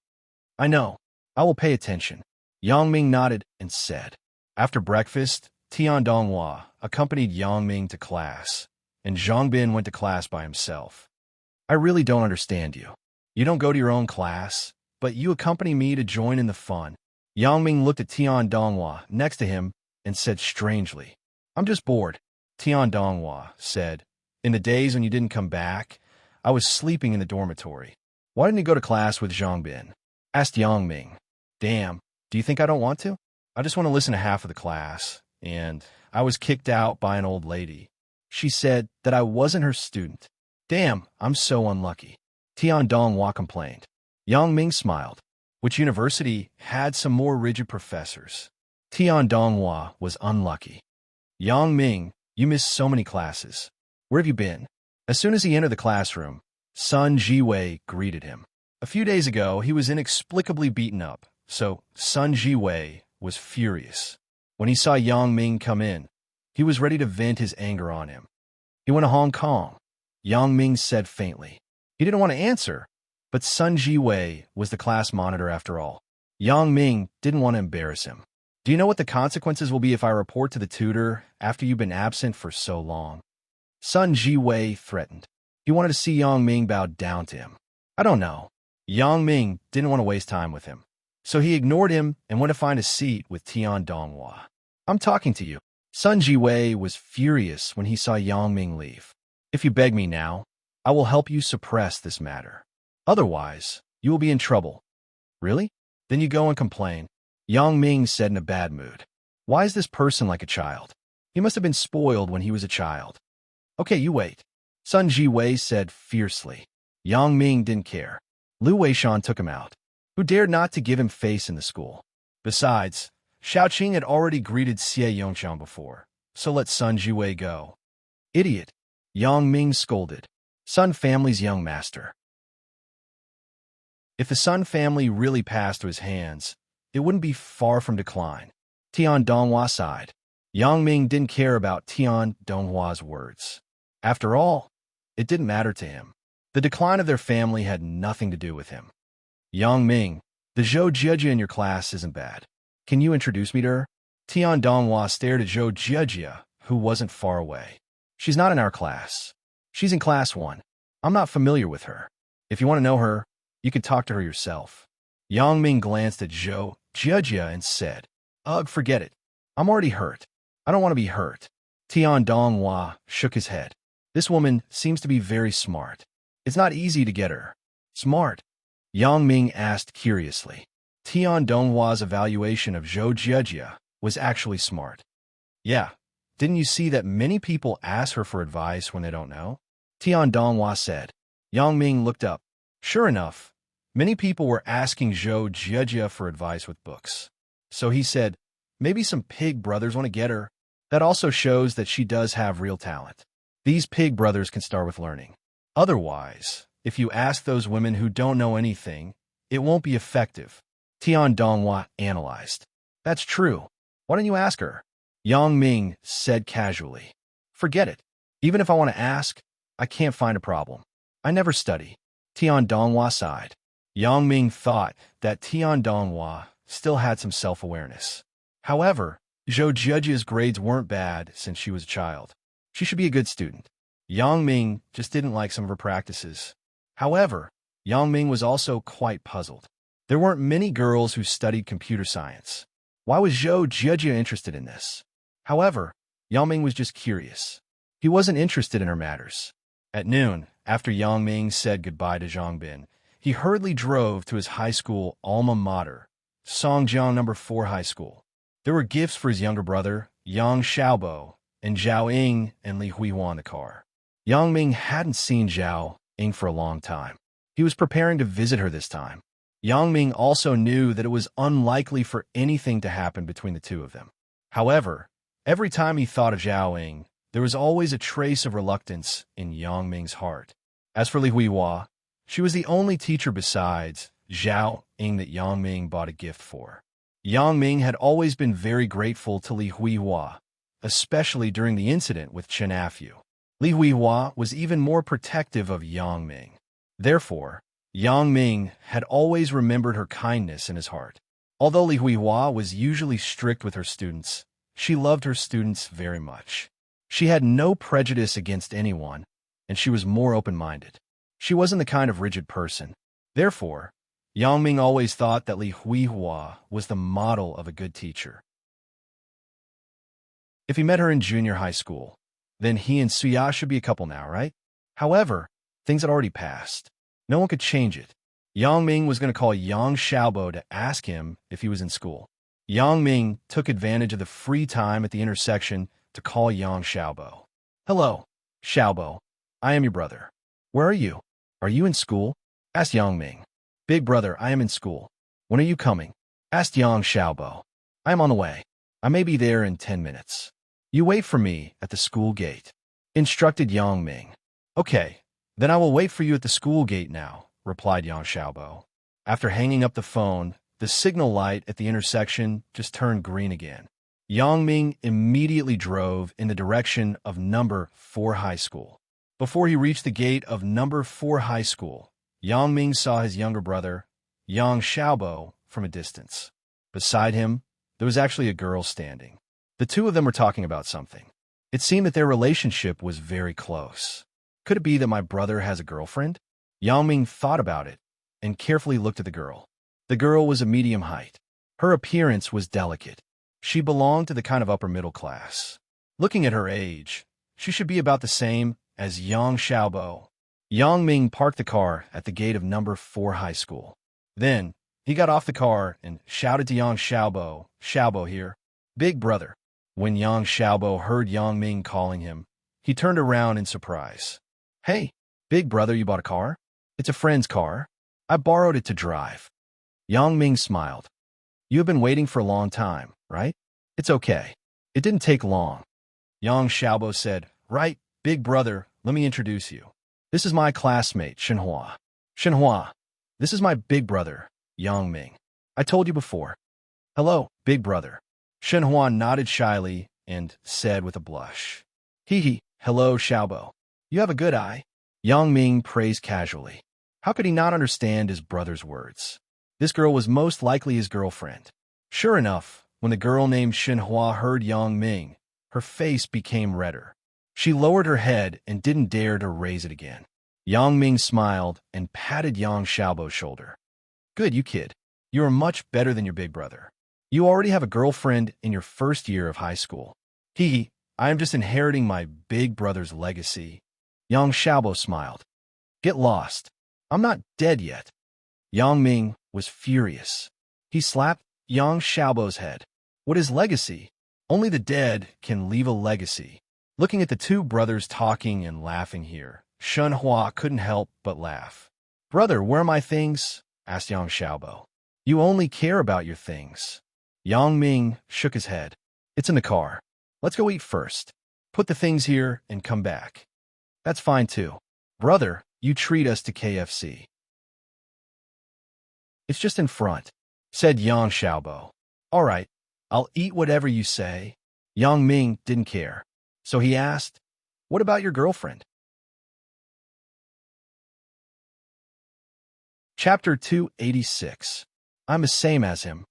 I know. I will pay attention. Yang Ming nodded and said. After breakfast, Tian Donghua accompanied Yang Ming to class, and Zhang Bin went to class by himself. I really don't understand you. You don't go to your own class, but you accompany me to join in the fun. Yang Ming looked at Tian Donghua next to him and said strangely, I'm just bored. Tian Donghua said, In the days when you didn't come back, I was sleeping in the dormitory. Why didn't you go to class with Zhang Bin? Asked Yang Ming. Damn, do you think I don't want to? I just want to listen to half of the class, and I was kicked out by an old lady. She said that I wasn't her student. Damn, I'm so unlucky. Tian Donghua complained. Yang Ming smiled. Which university had some more rigid professors? Tian Donghua was unlucky. Yang Ming, you missed so many classes. Where have you been? As soon as he entered the classroom, Sun Jiwei greeted him. A few days ago, he was inexplicably beaten up, so Sun Jiwei was furious. When he saw Yang Ming come in, he was ready to vent his anger on him. He went to Hong Kong, Yang Ming said faintly. He didn't want to answer, but Sun Jiwei was the class monitor after all. Yang Ming didn't want to embarrass him. Do you know what the consequences will be if I report to the tutor after you've been absent for so long? Sun Jiwei threatened. He wanted to see Yang Ming bow down to him. I don't know. Yang Ming didn't want to waste time with him, so he ignored him and went to find a seat with Tian Donghua. I'm talking to you. Sun Jiwei was furious when he saw Yang Ming leave. If you beg me now, I will help you suppress this matter. Otherwise, you will be in trouble. Really? Then you go and complain. Yang Ming said in a bad mood. Why is this person like a child? He must have been spoiled when he was a child. Okay, you wait. Sun Jiwei said fiercely. Yang Ming didn't care. Lu Weishan took him out. Who dared not to give him face in the school? Besides, Xiaoqing had already greeted Xie Yongqiang before, so let Sun Jiwei go. Idiot. Yang Ming scolded. Sun family's young master. If the Sun family really passed to his hands, it wouldn't be far from decline. Tian Donghua sighed. Yang Ming didn't care about Tian Donghua's words. After all, it didn't matter to him. The decline of their family had nothing to do with him. Yang Ming, the Zhou Jiejia in your class isn't bad. Can you introduce me to her? Tian Donghua stared at Zhou Jiejia, who wasn't far away. She's not in our class. She's in class 1. I'm not familiar with her. If you want to know her, you can talk to her yourself. Yang Ming glanced at Zhou Jiejia and said, Ugh, forget it. I'm already hurt. I don't want to be hurt. Tian Donghua shook his head. This woman seems to be very smart. It's not easy to get her. Smart? Yang Ming asked curiously. Tian Donghua's evaluation of Zhou Jiejia was actually smart. Yeah, didn't you see that many people ask her for advice when they don't know? Tian Donghua said. Yang Ming looked up. Sure enough, many people were asking Zhou Jiejia for advice with books. So he said, maybe some pig brothers want to get her. That also shows that she does have real talent. These pig brothers can start with learning. Otherwise, if you ask those women who don't know anything, it won't be effective. Tian Donghua analyzed. That's true. Why don't you ask her? Yang Ming said casually. Forget it. Even if I want to ask, I can't find a problem. I never study. Tian Donghua sighed. Yang Ming thought that Tian Donghua still had some self-awareness. However, Zhou Jiejia's grades weren't bad since she was a child. She should be a good student. Yang Ming just didn't like some of her practices. However, Yang Ming was also quite puzzled. There weren't many girls who studied computer science. Why was Zhou Jiejia interested in this? However, Yang Ming was just curious. He wasn't interested in her matters. At noon, after Yang Ming said goodbye to Zhang Bin, he hurriedly drove to his high school alma mater, Songjiang No. 4 High School. There were gifts for his younger brother, Yang Xiaobo, and Zhao Ying and Li Huihua in the car. Yang Ming hadn't seen Zhao Ying for a long time. He was preparing to visit her this time. Yang Ming also knew that it was unlikely for anything to happen between the two of them. However, every time he thought of Zhao Ying, there was always a trace of reluctance in Yang Ming's heart. As for Li Huihua, she was the only teacher besides Zhao Ying that Yang Ming bought a gift for. Yang Ming had always been very grateful to Li Huihua, especially during the incident with Chen Afu. Li Huihua was even more protective of Yang Ming. Therefore, Yang Ming had always remembered her kindness in his heart. Although Li Huihua was usually strict with her students, she loved her students very much. She had no prejudice against anyone, and she was more open-minded. She wasn't the kind of rigid person. Therefore, Yang Ming always thought that Li Huihua was the model of a good teacher. If he met her in junior high school, then he and Suya should be a couple now, right? However, things had already passed. No one could change it. Yang Ming was going to call Yang Xiaobo to ask him if he was in school. Yang Ming took advantage of the free time at the intersection to call Yang Xiaobo. Hello, Xiaobo. I am your brother. Where are you? Are you in school? Asked Yang Ming. Big brother, I am in school. When are you coming? Asked Yang Xiaobo. I am on the way. I may be there in 10 minutes. You wait for me at the school gate, instructed Yang Ming. Okay, then I will wait for you at the school gate now, replied Yang Xiaobo. After hanging up the phone, the signal light at the intersection just turned green again. Yang Ming immediately drove in the direction of No. 4 High School. Before he reached the gate of No. 4 High School, Yang Ming saw his younger brother, Yang Xiaobo, from a distance. Beside him, there was actually a girl standing. The two of them were talking about something. It seemed that their relationship was very close. Could it be that my brother has a girlfriend? Yang Ming thought about it and carefully looked at the girl. The girl was a medium height. Her appearance was delicate. She belonged to the kind of upper middle class. Looking at her age, she should be about the same as Yang Xiaobo. Yang Ming parked the car at the gate of No. 4 High School. Then, he got off the car and shouted to Yang Xiaobo, Xiaobo here, big brother. When Yang Xiaobo heard Yang Ming calling him, he turned around in surprise. Hey, big brother, you bought a car? It's a friend's car. I borrowed it to drive. Yang Ming smiled. You have been waiting for a long time, right? It's okay. It didn't take long. Yang Xiaobo said, right, big brother, let me introduce you. This is my classmate, Shenhua. Shenhua, this is my big brother, Yang Ming. I told you before. Hello, big brother. Shenhua nodded shyly and said with a blush. Hee, hello, Xiaobo. You have a good eye. Yang Ming praised casually. How could he not understand his brother's words? This girl was most likely his girlfriend. Sure enough, when the girl named Xinhua heard Yang Ming, her face became redder. She lowered her head and didn't dare to raise it again. Yang Ming smiled and patted Yang Xiaobo's shoulder. Good, you kid. You are much better than your big brother. You already have a girlfriend in your first year of high school. Hee, I am just inheriting my big brother's legacy. Yang Xiaobo smiled. Get lost. I'm not dead yet. Yang Ming was furious. He slapped Yang Xiaobo's head. What is legacy? Only the dead can leave a legacy. Looking at the two brothers talking and laughing here, Xinhua couldn't help but laugh. Brother, where are my things? Asked Yang Xiaobo. You only care about your things. Yang Ming shook his head. It's in the car. Let's go eat first. Put the things here and come back. That's fine too. Brother, you treat us to KFC. It's just in front, said Yang Xiaobo. All right, I'll eat whatever you say. Yang Ming didn't care, so he asked, what about your girlfriend? Chapter 286. I'm the same as him.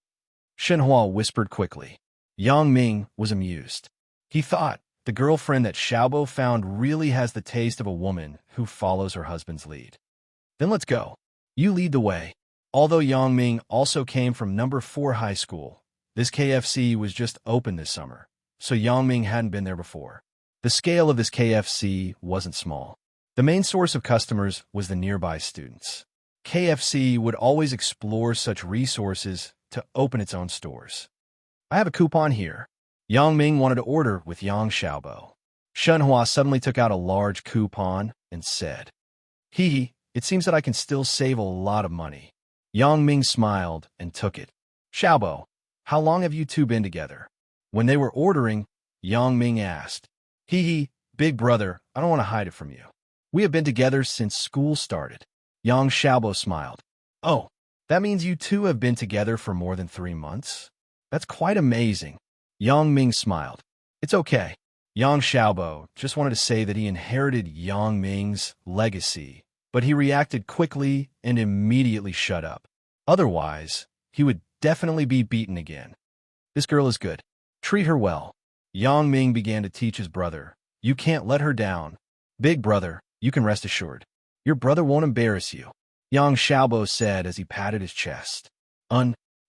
Xinhua whispered quickly. Yang Ming was amused. He thought, the girlfriend that Xiaobo found really has the taste of a woman who follows her husband's lead. Then let's go. You lead the way. Although Yang Ming also came from number 4 high school, this KFC was just open this summer, so Yang Ming hadn't been there before. The scale of this KFC wasn't small. The main source of customers was the nearby students. KFC would always explore such resources to open its own stores. I have a coupon here. Yang Ming wanted to order with Yang Xiaobo. Xinhua suddenly took out a large coupon and said, Hee, it seems that I can still save a lot of money. Yang Ming smiled and took it. Xiaobo, how long have you two been together? When they were ordering, Yang Ming asked. Hee, big brother, I don't want to hide it from you. We have been together since school started. Yang Xiaobo smiled. Oh, that means you two have been together for more than 3 months? That's quite amazing. Yang Ming smiled. It's okay. Yang Xiaobo just wanted to say that he inherited Yang Ming's legacy, but he reacted quickly and immediately shut up. Otherwise, he would definitely be beaten again. This girl is good. Treat her well. Yang Ming began to teach his brother. You can't let her down. Big brother, you can rest assured. Your brother won't embarrass you. Yang Xiaobo said as he patted his chest.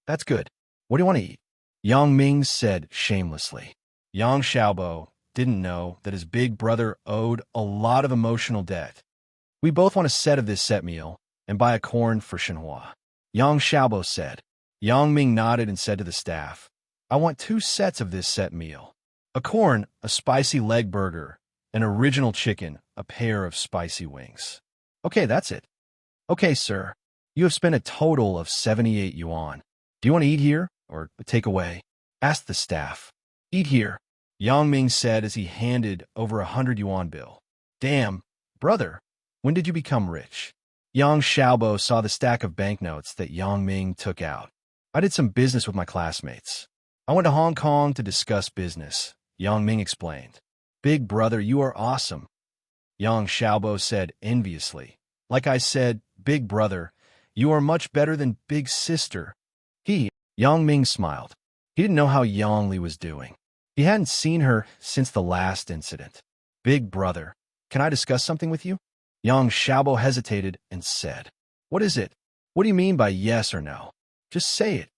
That's good. What do you want to eat? Yang Ming said shamelessly. Yang Xiaobo didn't know that his big brother owed a lot of emotional debt. We both want a set of this set meal and buy a corn for Xinhua. Yang Xiaobo said. Yang Ming nodded and said to the staff, I want 2 sets of this set meal. A corn, a spicy leg burger, an original chicken, a pair of spicy wings. Okay, that's it. Okay, sir. You have spent a total of 78 yuan. Do you want to eat here or take away? Asked the staff. Eat here, Yang Ming said as he handed over a 100 yuan bill. Damn, brother, when did you become rich? Yang Xiaobo saw the stack of banknotes that Yang Ming took out. I did some business with my classmates. I went to Hong Kong to discuss business, Yang Ming explained. Big brother, you are awesome. Yang Xiaobo said enviously. Like I said, big brother, you are much better than big sister. Yang Ming smiled. He didn't know how Yang Li was doing. He hadn't seen her since the last incident. Big brother, can I discuss something with you? Yang Xiaobo hesitated and said, What is it? What do you mean by yes or no? Just say it.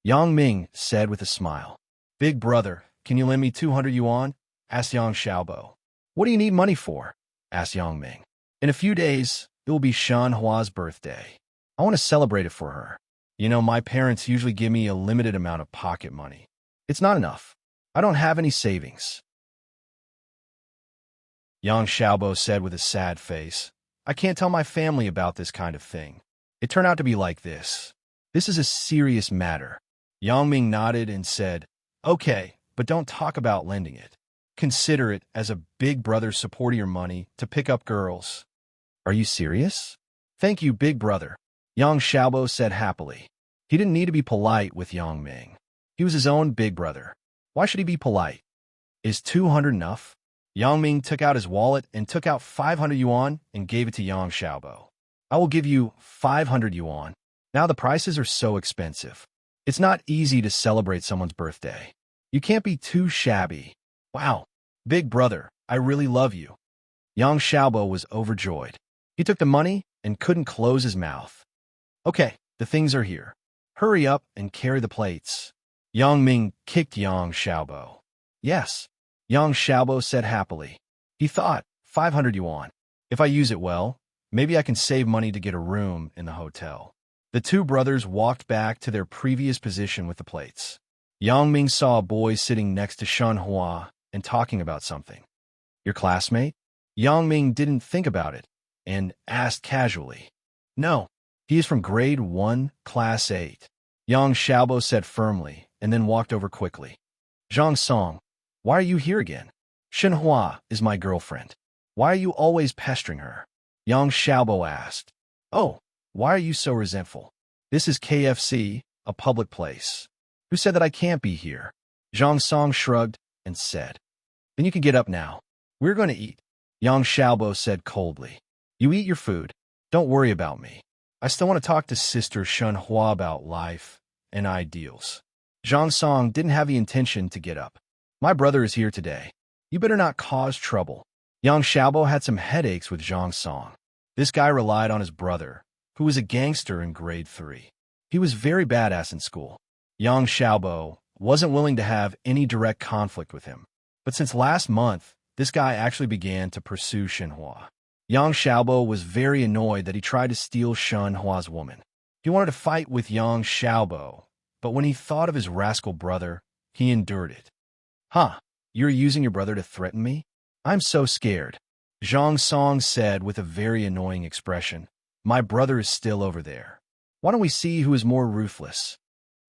Yang Ming said with a smile. Big brother, can you lend me 200 yuan? Asked Yang Xiaobo. What do you need money for? Asked Yang Ming. In a few days, it will be Xinhua's birthday. I want to celebrate it for her. You know, my parents usually give me a limited amount of pocket money. It's not enough. I don't have any savings. Yang Xiaobo said with a sad face. I can't tell my family about this kind of thing. It turned out to be like this. This is a serious matter. Yang Ming nodded and said, Okay, but don't talk about lending it. Consider it as a big brother's support of your money to pick up girls. Are you serious? Thank you, big brother. Yang Xiaobo said happily. He didn't need to be polite with Yang Ming. He was his own big brother. Why should he be polite? Is 200 enough? Yang Ming took out his wallet and took out 500 yuan and gave it to Yang Xiaobo. I will give you 500 yuan. Now the prices are so expensive. It's not easy to celebrate someone's birthday. You can't be too shabby. Wow, big brother, I really love you. Yang Xiaobo was overjoyed. He took the money and couldn't close his mouth. Okay, the things are here. Hurry up and carry the plates. Yang Ming kicked Yang Xiaobo. Yes, Yang Xiaobo said happily. He thought, 500 yuan. If I use it well, maybe I can save money to get a room in the hotel. The two brothers walked back to their previous position with the plates. Yang Ming saw a boy sitting next to Shen Hua and talking about something. Your classmate? Yang Ming didn't think about it and asked casually. No, he is from grade 1, class 8. Yang Xiaobo said firmly and then walked over quickly. Zhang Song, why are you here again? Shen Hua is my girlfriend. Why are you always pestering her? Yang Xiaobo asked. Oh, why are you so resentful? This is KFC, a public place. Who said that I can't be here? Zhang Song shrugged and said. Then you can get up now. We're going to eat. Yang Xiaobo said coldly. You eat your food. Don't worry about me. I still want to talk to Sister Shen Hua about life and ideals. Zhang Song didn't have the intention to get up. My brother is here today. You better not cause trouble. Yang Xiaobo had some headaches with Zhang Song. This guy relied on his brother, who was a gangster in grade 3. He was very badass in school. Yang Xiaobo wasn't willing to have any direct conflict with him. But since last month, this guy actually began to pursue Shen Hua. Yang Xiaobo was very annoyed that he tried to steal Shen Hua's woman. He wanted to fight with Yang Xiaobo, but when he thought of his rascal brother, he endured it. Huh, you're using your brother to threaten me? I'm so scared. Zhang Song said with a very annoying expression. My brother is still over there. Why don't we see who is more ruthless?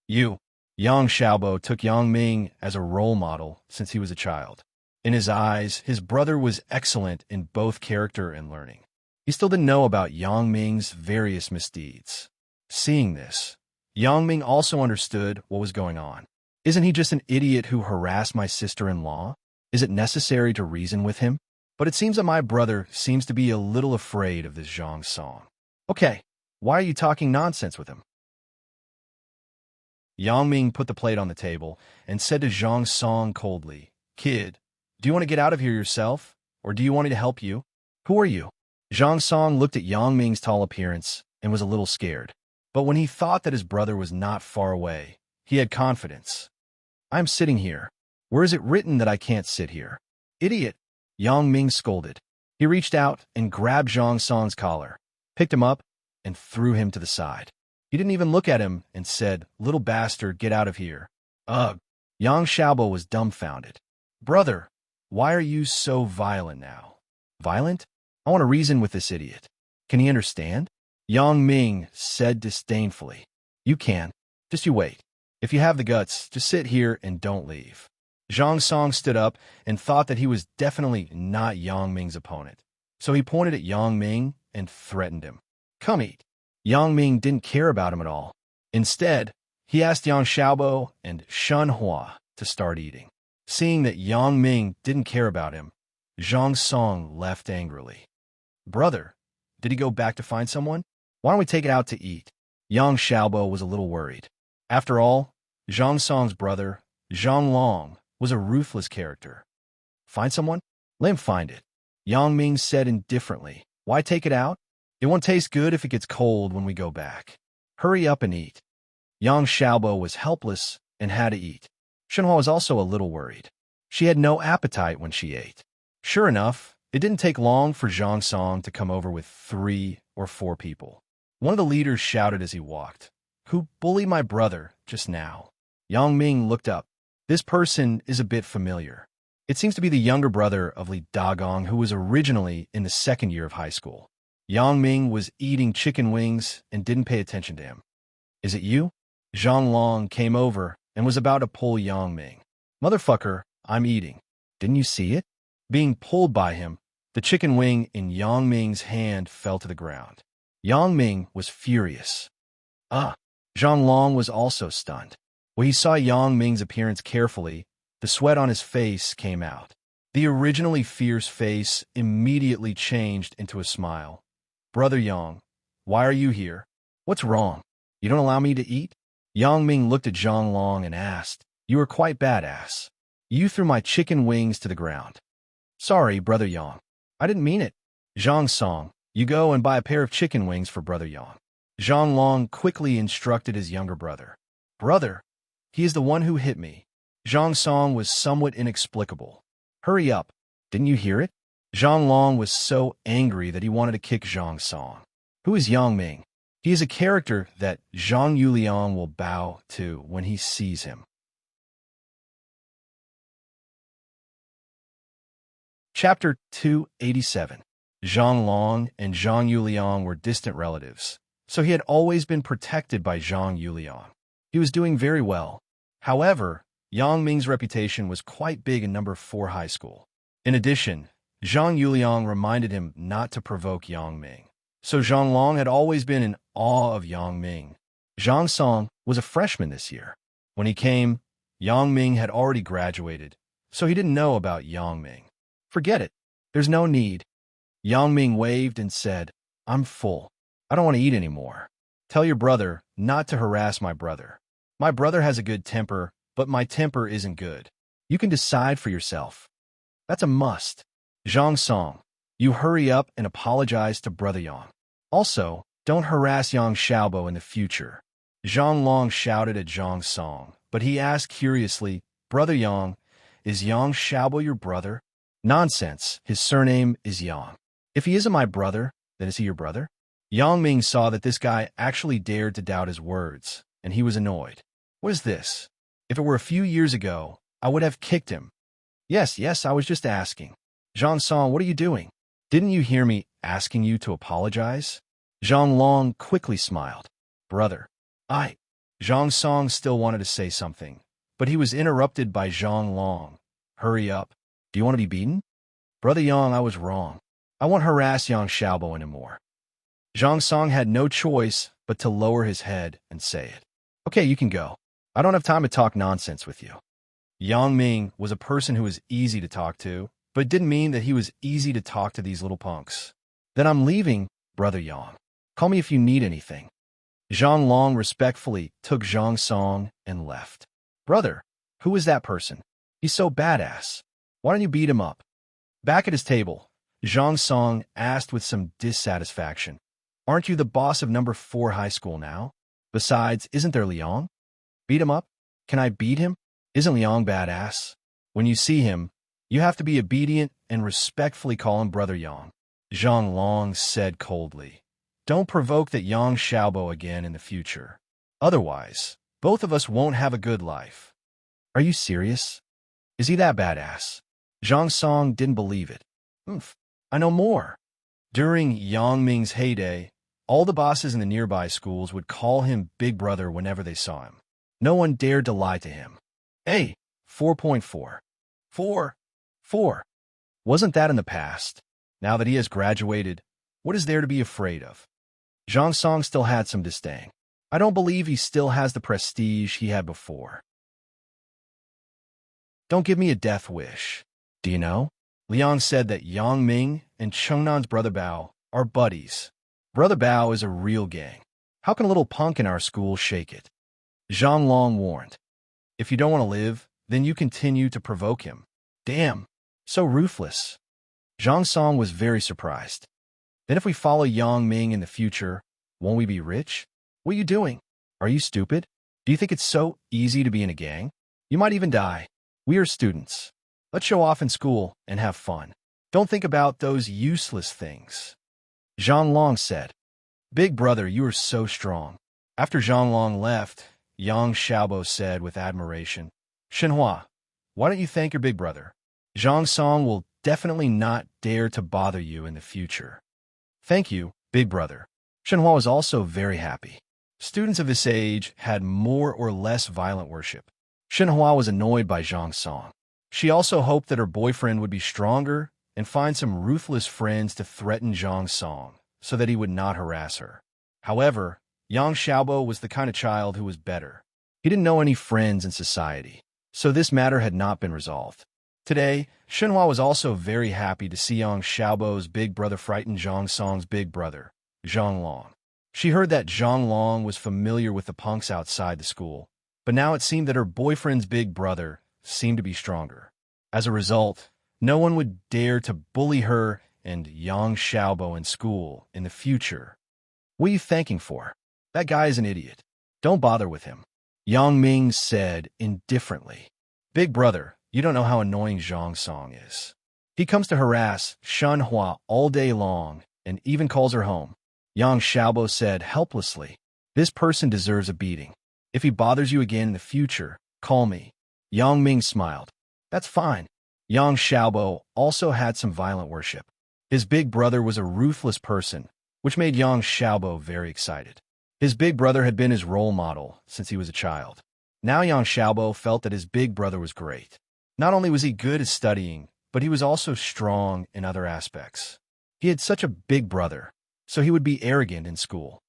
You. Yang Xiaobo took Yang Ming as a role model since he was a child. In his eyes, his brother was excellent in both character and learning. He still didn't know about Yang Ming's various misdeeds. Seeing this, Yang Ming also understood what was going on. Isn't he just an idiot who harassed my sister-in-law? Is it necessary to reason with him? But it seems that my brother seems to be a little afraid of this Zhang Song. Okay, why are you talking nonsense with him? Yang Ming put the plate on the table and said to Zhang Song coldly, Kid, do you want to get out of here yourself, or do you want me to help you? Who are you? Zhang Song looked at Yang Ming's tall appearance and was a little scared. But when he thought that his brother was not far away, he had confidence. I'm sitting here. Where is it written that I can't sit here? Idiot! Yang Ming scolded. He reached out and grabbed Zhang Song's collar, picked him up, and threw him to the side. He didn't even look at him and said, Little bastard, get out of here. Ugh! Yang Xiaobo was dumbfounded. Brother, why are you so violent now? Violent? I want to reason with this idiot. Can he understand? Yang Ming said disdainfully. You can. Just you wait. If you have the guts, just sit here and don't leave. Zhang Song stood up and thought that he was definitely not Yang Ming's opponent. So he pointed at Yang Ming and threatened him. Come eat. Yang Ming didn't care about him at all. Instead, he asked Yang Xiaobo and Shen Hua to start eating. Seeing that Yang Ming didn't care about him, Zhang Song left angrily. Brother, did he go back to find someone? Why don't we take it out to eat? Yang Xiaobo was a little worried. After all, Zhang Song's brother, Zhang Long, was a ruthless character. Find someone? Let him find it. Yang Ming said indifferently. Why take it out? It won't taste good if it gets cold when we go back. Hurry up and eat. Yang Xiaobo was helpless and had to eat. Shenhua was also a little worried. She had no appetite when she ate. Sure enough, it didn't take long for Zhang Song to come over with 3 or 4 people. One of the leaders shouted as he walked, Who bullied my brother just now? Yang Ming looked up. This person is a bit familiar. It seems to be the younger brother of Li Dagong, who was originally in the 2nd year of high school. Yang Ming was eating chicken wings and didn't pay attention to him. Is it you? Zhang Long came over and was about to pull Yang Ming. Motherfucker, I'm eating. Didn't you see it? Being pulled by him, the chicken wing in Yang Ming's hand fell to the ground. Yang Ming was furious. Zhang Long was also stunned. When he saw Yang Ming's appearance carefully, The sweat on his face came out. The originally fierce face immediately changed into a smile. Brother Yang, why are you here? What's wrong? You don't allow me to eat? Yang Ming looked at Zhang Long and asked, You are quite badass. You threw my chicken wings to the ground. Sorry, Brother Yang. I didn't mean it. Zhang Song, you go and buy a pair of chicken wings for Brother Yang. Zhang Long quickly instructed his younger brother. Brother, he is the one who hit me. Zhang Song was somewhat inexplicable. Hurry up. Didn't you hear it? Zhang Long was so angry that he wanted to kick Zhang Song. Who is Yang Ming? He is a character that Zhang Yuliang will bow to when he sees him. Chapter 287. Zhang Long and Zhang Yuliang were distant relatives, so he had always been protected by Zhang Yuliang. He was doing very well. However, Yang Ming's reputation was quite big in number 4 high school. In addition, Zhang Yuliang reminded him not to provoke Yang Ming. So Zhang Long had always been in awe of Yang Ming. Zhang Song was a freshman this year. When he came, Yang Ming had already graduated, so he didn't know about Yang Ming. Forget it. There's no need. Yang Ming waved and said, I'm full. I don't want to eat anymore. Tell your brother not to harass my brother. My brother has a good temper, but my temper isn't good. You can decide for yourself. That's a must. Zhang Song, you hurry up and apologize to Brother Yang. Also, don't harass Yang Xiaobo in the future. Zhang Long shouted at Zhang Song, but he asked curiously, Brother Yang, is Yang Xiaobo your brother? Nonsense, his surname is Yang. If he isn't my brother, then is he your brother? Yang Ming saw that this guy actually dared to doubt his words, and he was annoyed. What is this? If it were a few years ago, I would have kicked him. Yes, I was just asking. Zhang Song, what are you doing? Didn't you hear me asking you to apologize? Zhang Long quickly smiled. Brother, Zhang Song still wanted to say something, but he was interrupted by Zhang Long. Hurry up. Do you want to be beaten? Brother Yang, I was wrong. I won't harass Yang Xiaobo anymore. Zhang Song had no choice but to lower his head and say it. Okay, you can go. I don't have time to talk nonsense with you. Yang Ming was a person who was easy to talk to, but it didn't mean that he was easy to talk to these little punks. Then I'm leaving, Brother Yang. Call me if you need anything. Zhang Long respectfully took Zhang Song and left. Brother, who is that person? He's so badass. Why don't you beat him up? Back at his table, Zhang Song asked with some dissatisfaction. Aren't you the boss of number 4 high school now? Besides, isn't there Liang? Beat him up? Can I beat him? Isn't Liang badass? When you see him, you have to be obedient and respectfully call him Brother Yang. Zhang Long said coldly. Don't provoke that Yang Xiaobo again in the future. Otherwise, both of us won't have a good life. Are you serious? Is he that badass? Zhang Song didn't believe it. I know more. During Yang Ming's heyday, all the bosses in the nearby schools would call him Big Brother whenever they saw him. No one dared to lie to him. Hey, 4.4. 4. Wasn't that in the past? Now that he has graduated, what is there to be afraid of? Zhang Song still had some disdain. I don't believe he still has the prestige he had before. Don't give me a death wish. Do you know? Liang said that Yang Ming and Chengnan's brother Bao are buddies. Brother Bao is a real gang. How can a little punk in our school shake it? Zhang Long warned. If you don't want to live, then you continue to provoke him. Damn, so ruthless. Zhang Song was very surprised. Then if we follow Yang Ming in the future, won't we be rich? What are you doing? Are you stupid? Do you think it's so easy to be in a gang? You might even die. We are students. Let's show off in school and have fun. Don't think about those useless things. Zhang Long said. Big brother, you are so strong. After Zhang Long left, Yang Xiaobo said with admiration, Shenhua, why don't you thank your big brother? Zhang Song will definitely not dare to bother you in the future. Thank you, big brother. Shenhua was also very happy. Students of this age had more or less violent worship. Shenhua was annoyed by Zhang Song. She also hoped that her boyfriend would be stronger and find some ruthless friends to threaten Zhang Song so that he would not harass her. However, Yang Xiaobo was the kind of child who was better. He didn't know any friends in society, So this matter had not been resolved. Today, Shenhua was also very happy to see Yang Xiaobo's big brother frighten Zhang Song's big brother, Zhang Long. She heard that Zhang Long was familiar with the punks outside the school, but now it seemed that her boyfriend's big brother seemed to be stronger. As a result, no one would dare to bully her and Yang Xiaobo in school in the future. What are you thanking for? That guy is an idiot. Don't bother with him. Yang Ming said indifferently. Big brother, you don't know how annoying Zhang Song is. He comes to harass Shenhua all day long and even calls her home. Yang Xiaobo said helplessly. This person deserves a beating. If he bothers you again in the future, call me. Yang Ming smiled. That's fine. Yang Xiaobo also had some violent worship. His big brother was a ruthless person, which made Yang Xiaobo very excited. His big brother had been his role model since he was a child. Now Yang Xiaobo felt that his big brother was great. Not only was he good at studying, but he was also strong in other aspects. He had such a big brother, so he would be arrogant in school.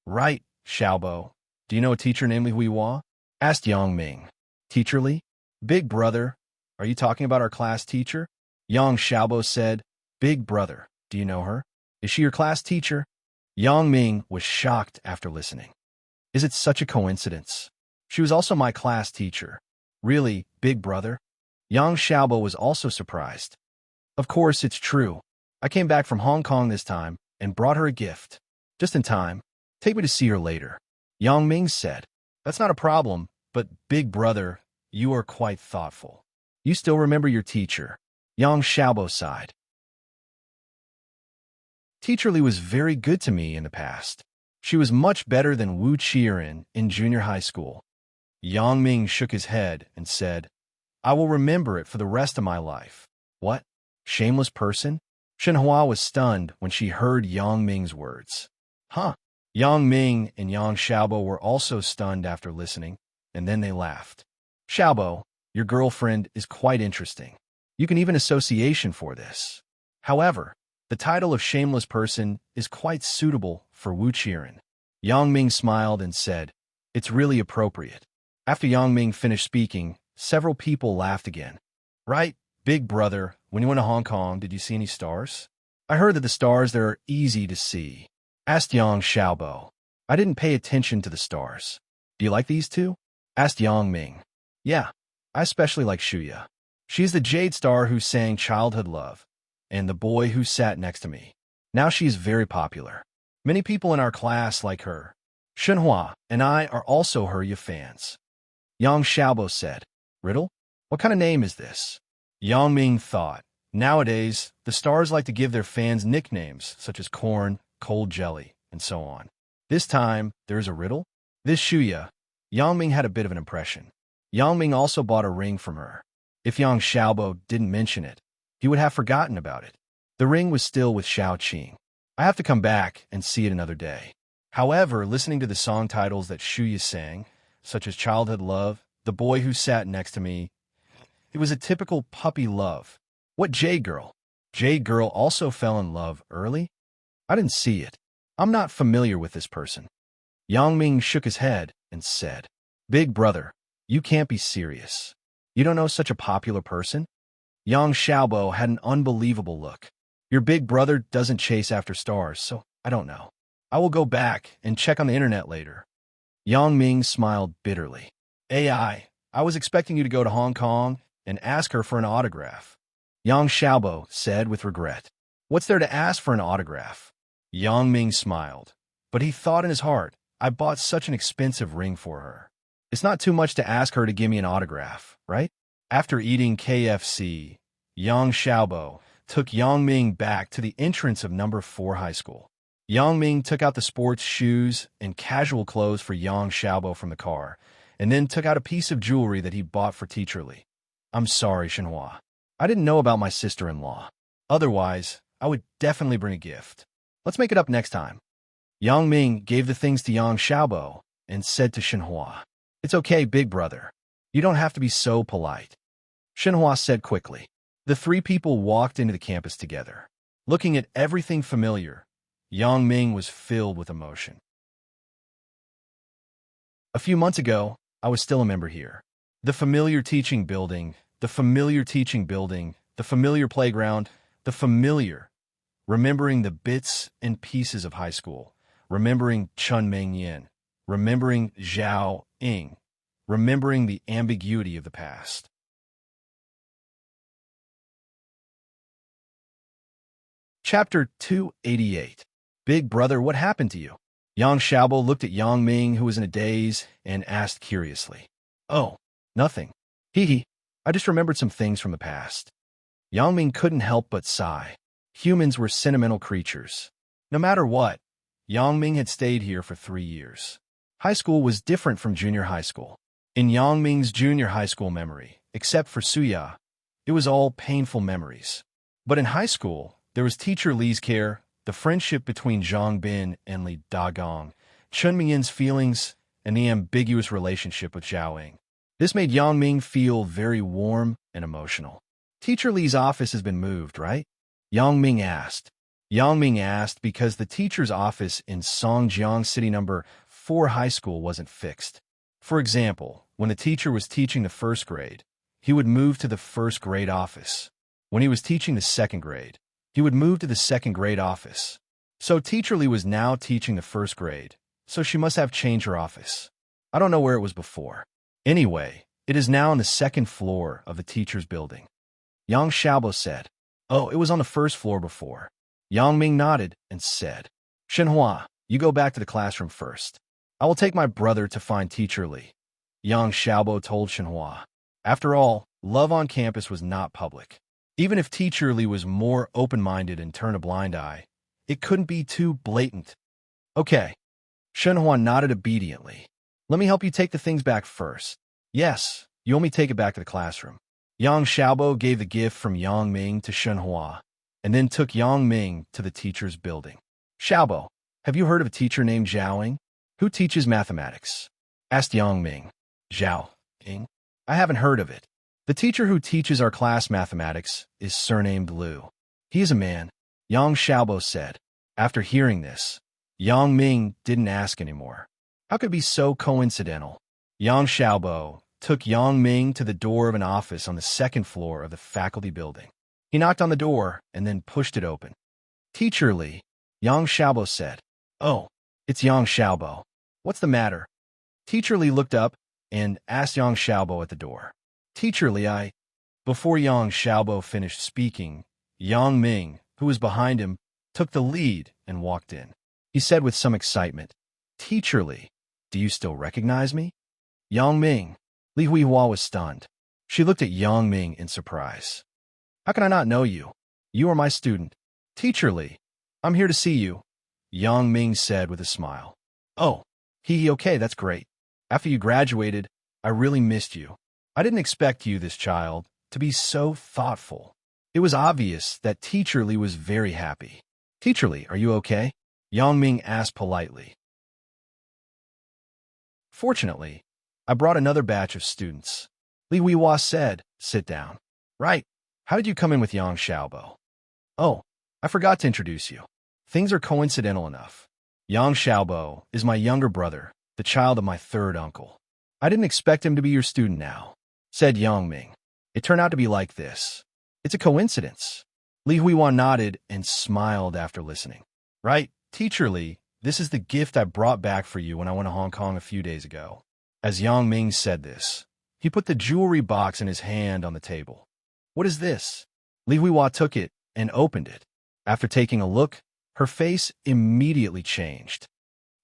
Right, Xiaobo. Do you know a teacher named Li Huihua? Asked Yang Ming. Teacher Li? Big brother. Are you talking about our class teacher? Yang Xiaobo said. Big brother. Do you know her? Is she your class teacher? Yang Ming was shocked after listening. Is it such a coincidence? She was also my class teacher. Really, big brother? Yang Xiaobo was also surprised. Of course, it's true. I came back from Hong Kong this time and brought her a gift. Just in time. Take me to see her later. Yang Ming said. That's not a problem, but big brother, you are quite thoughtful. You still remember your teacher. Yang Xiaobo sighed. Teacher Li was very good to me in the past. She was much better than Wu Qiren in junior high school. Yang Ming shook his head and said, I will remember it for the rest of my life. What? Shameless person? Shenhua was stunned when she heard Yang Ming's words. Huh? Yang Ming and Yang Xiaobo were also stunned after listening, and then they laughed. Xiaobo, your girlfriend is quite interesting. You can even association for this. However, the title of shameless person is quite suitable for Wu Qiren. Yang Ming smiled and said, It's really appropriate. After Yang Ming finished speaking, several people laughed again. Right, big brother, when you went to Hong Kong, did you see any stars? I heard that the stars there are easy to see. Asked Yang Xiaobo. I didn't pay attention to the stars. Do you like these two? Asked Yang Ming. Yeah, I especially like Shuya. She's the jade star who sang Childhood Love, and the boy who sat next to me. Now she is very popular. Many people in our class like her. Shenhua and I are also her fans. Yang Xiaobo said. Riddle? What kind of name is this? Yang Ming thought. Nowadays, the stars like to give their fans nicknames such as corn, cold jelly, and so on. This time, there is a riddle? This Shuya. Yang Ming had a bit of an impression. Yang Ming also bought a ring from her. If Yang Xiaobo didn't mention it, he would have forgotten about it. The ring was still with Xiao Qing. I have to come back and see it another day. However, listening to the song titles that Shuya sang, such as Childhood Love, The Boy Who Sat Next to Me, it was a typical puppy love. What Jade Girl? Jade Girl also fell in love early? I didn't see it. I'm not familiar with this person. Yang Ming shook his head and said, Big brother, you can't be serious. You don't know such a popular person? Yang Xiaobo had an unbelievable look. Your big brother doesn't chase after stars, so I don't know. I will go back and check on the internet later. Yang Ming smiled bitterly. I was expecting you to go to Hong Kong and ask her for an autograph. Yang Xiaobo said with regret. What's there to ask for an autograph? Yang Ming smiled, but he thought in his heart, I bought such an expensive ring for her. It's not too much to ask her to give me an autograph, right? After eating KFC, Yang Xiaobo took Yang Ming back to the entrance of number 4 high school. Yang Ming took out the sports shoes and casual clothes for Yang Xiaobo from the car, and then took out a piece of jewelry that he bought for Teacher Li. I'm sorry, Shenhua. I didn't know about my sister-in-law. Otherwise, I would definitely bring a gift. Let's make it up next time. Yang Ming gave the things to Yang Xiaobo and said to Shenhua, It's okay, big brother. You don't have to be so polite. Shenhua said quickly. The three people walked into the campus together. Looking at everything familiar, Yang Ming was filled with emotion. A few months ago, I was still a member here. The familiar teaching building, the familiar teaching building, the familiar playground, the familiar. Remembering the bits and pieces of high school, remembering Chun Meng Yin, remembering Zhao Ying, remembering the ambiguity of the past. Chapter 288. Big brother, what happened to you? Yang Xiaobo looked at Yang Ming, who was in a daze, and asked curiously. Oh, nothing. Hee hee. I just remembered some things from the past. Yang Ming couldn't help but sigh. Humans were sentimental creatures. No matter what, Yang Ming had stayed here for 3 years. High school was different from junior high school. In Yang Ming's junior high school memory, except for Suya, it was all painful memories. But in high school, there was teacher Li's care, the friendship between Zhang Bin and Li Dagong, Chun Mingyin's feelings, and the ambiguous relationship with Zhao Ying. This made Yang Ming feel very warm and emotional. Teacher Li's office has been moved, right? Yang Ming asked. Yang Ming asked because the teacher's office in Songjiang City No. 4 High School wasn't fixed. For example, when the teacher was teaching the first grade, he would move to the first grade office. When he was teaching the second grade, he would move to the second grade office. So Teacher Li was now teaching the first grade, so she must have changed her office. I don't know where it was before. Anyway, it is now on the second floor of the teacher's building. Yang Xiaobo said. Oh, it was on the first floor before. Yang Ming nodded and said, Shenhua, you go back to the classroom first. I will take my brother to find Teacher Li. Yang Xiaobo told Shenhua. After all, love on campus was not public. Even if Teacher Li was more open-minded and turned a blind eye, it couldn't be too blatant. Okay. Shenhua nodded obediently. Let me help you take the things back first. Yes, you want me to take it back to the classroom. Yang Xiaobo gave the gift from Yang Ming to Shenhua, and then took Yang Ming to the teacher's building. Xiaobo, have you heard of a teacher named Zhao Ying? Who teaches mathematics? Asked Yang Ming. Zhao Ying? I haven't heard of it. The teacher who teaches our class mathematics is surnamed Liu. He is a man, Yang Xiaobo said. After hearing this, Yang Ming didn't ask anymore. How could it be so coincidental? Yang Xiaobo took Yang Ming to the door of an office on the second floor of the faculty building. He knocked on the door and then pushed it open. Teacher Li, Yang Xiaobo said. Oh, it's Yang Xiaobo. What's the matter? Teacher Li looked up and asked Yang Xiaobo at the door. Teacher Li, Before Yang Xiaobo finished speaking, Yang Ming, who was behind him, took the lead and walked in. He said with some excitement, Teacher Li, do you still recognize me? Yang Ming. Li Huihua was stunned. She looked at Yang Ming in surprise. How can I not know you? You are my student. Teacher Li, I'm here to see you, Yang Ming said with a smile. Oh, okay, that's great. After you graduated, I really missed you. I didn't expect you, this child, to be so thoughtful. It was obvious that Teacher Li was very happy. Teacher Li, are you okay? Yang Ming asked politely. Fortunately, I brought another batch of students. Li Huihua said, sit down. Right. How did you come in with Yang Xiaobo? Oh, I forgot to introduce you. Things are coincidental enough. Yang Xiaobo is my younger brother, the child of my third uncle. I didn't expect him to be your student now, said Yang Ming. It turned out to be like this. It's a coincidence. Li Huihua nodded and smiled after listening. Right, Teacher Li, this is the gift I brought back for you when I went to Hong Kong a few days ago. As Yang Ming said this, he put the jewelry box in his hand on the table. What is this? Li Huihua took it and opened it. After taking a look, her face immediately changed.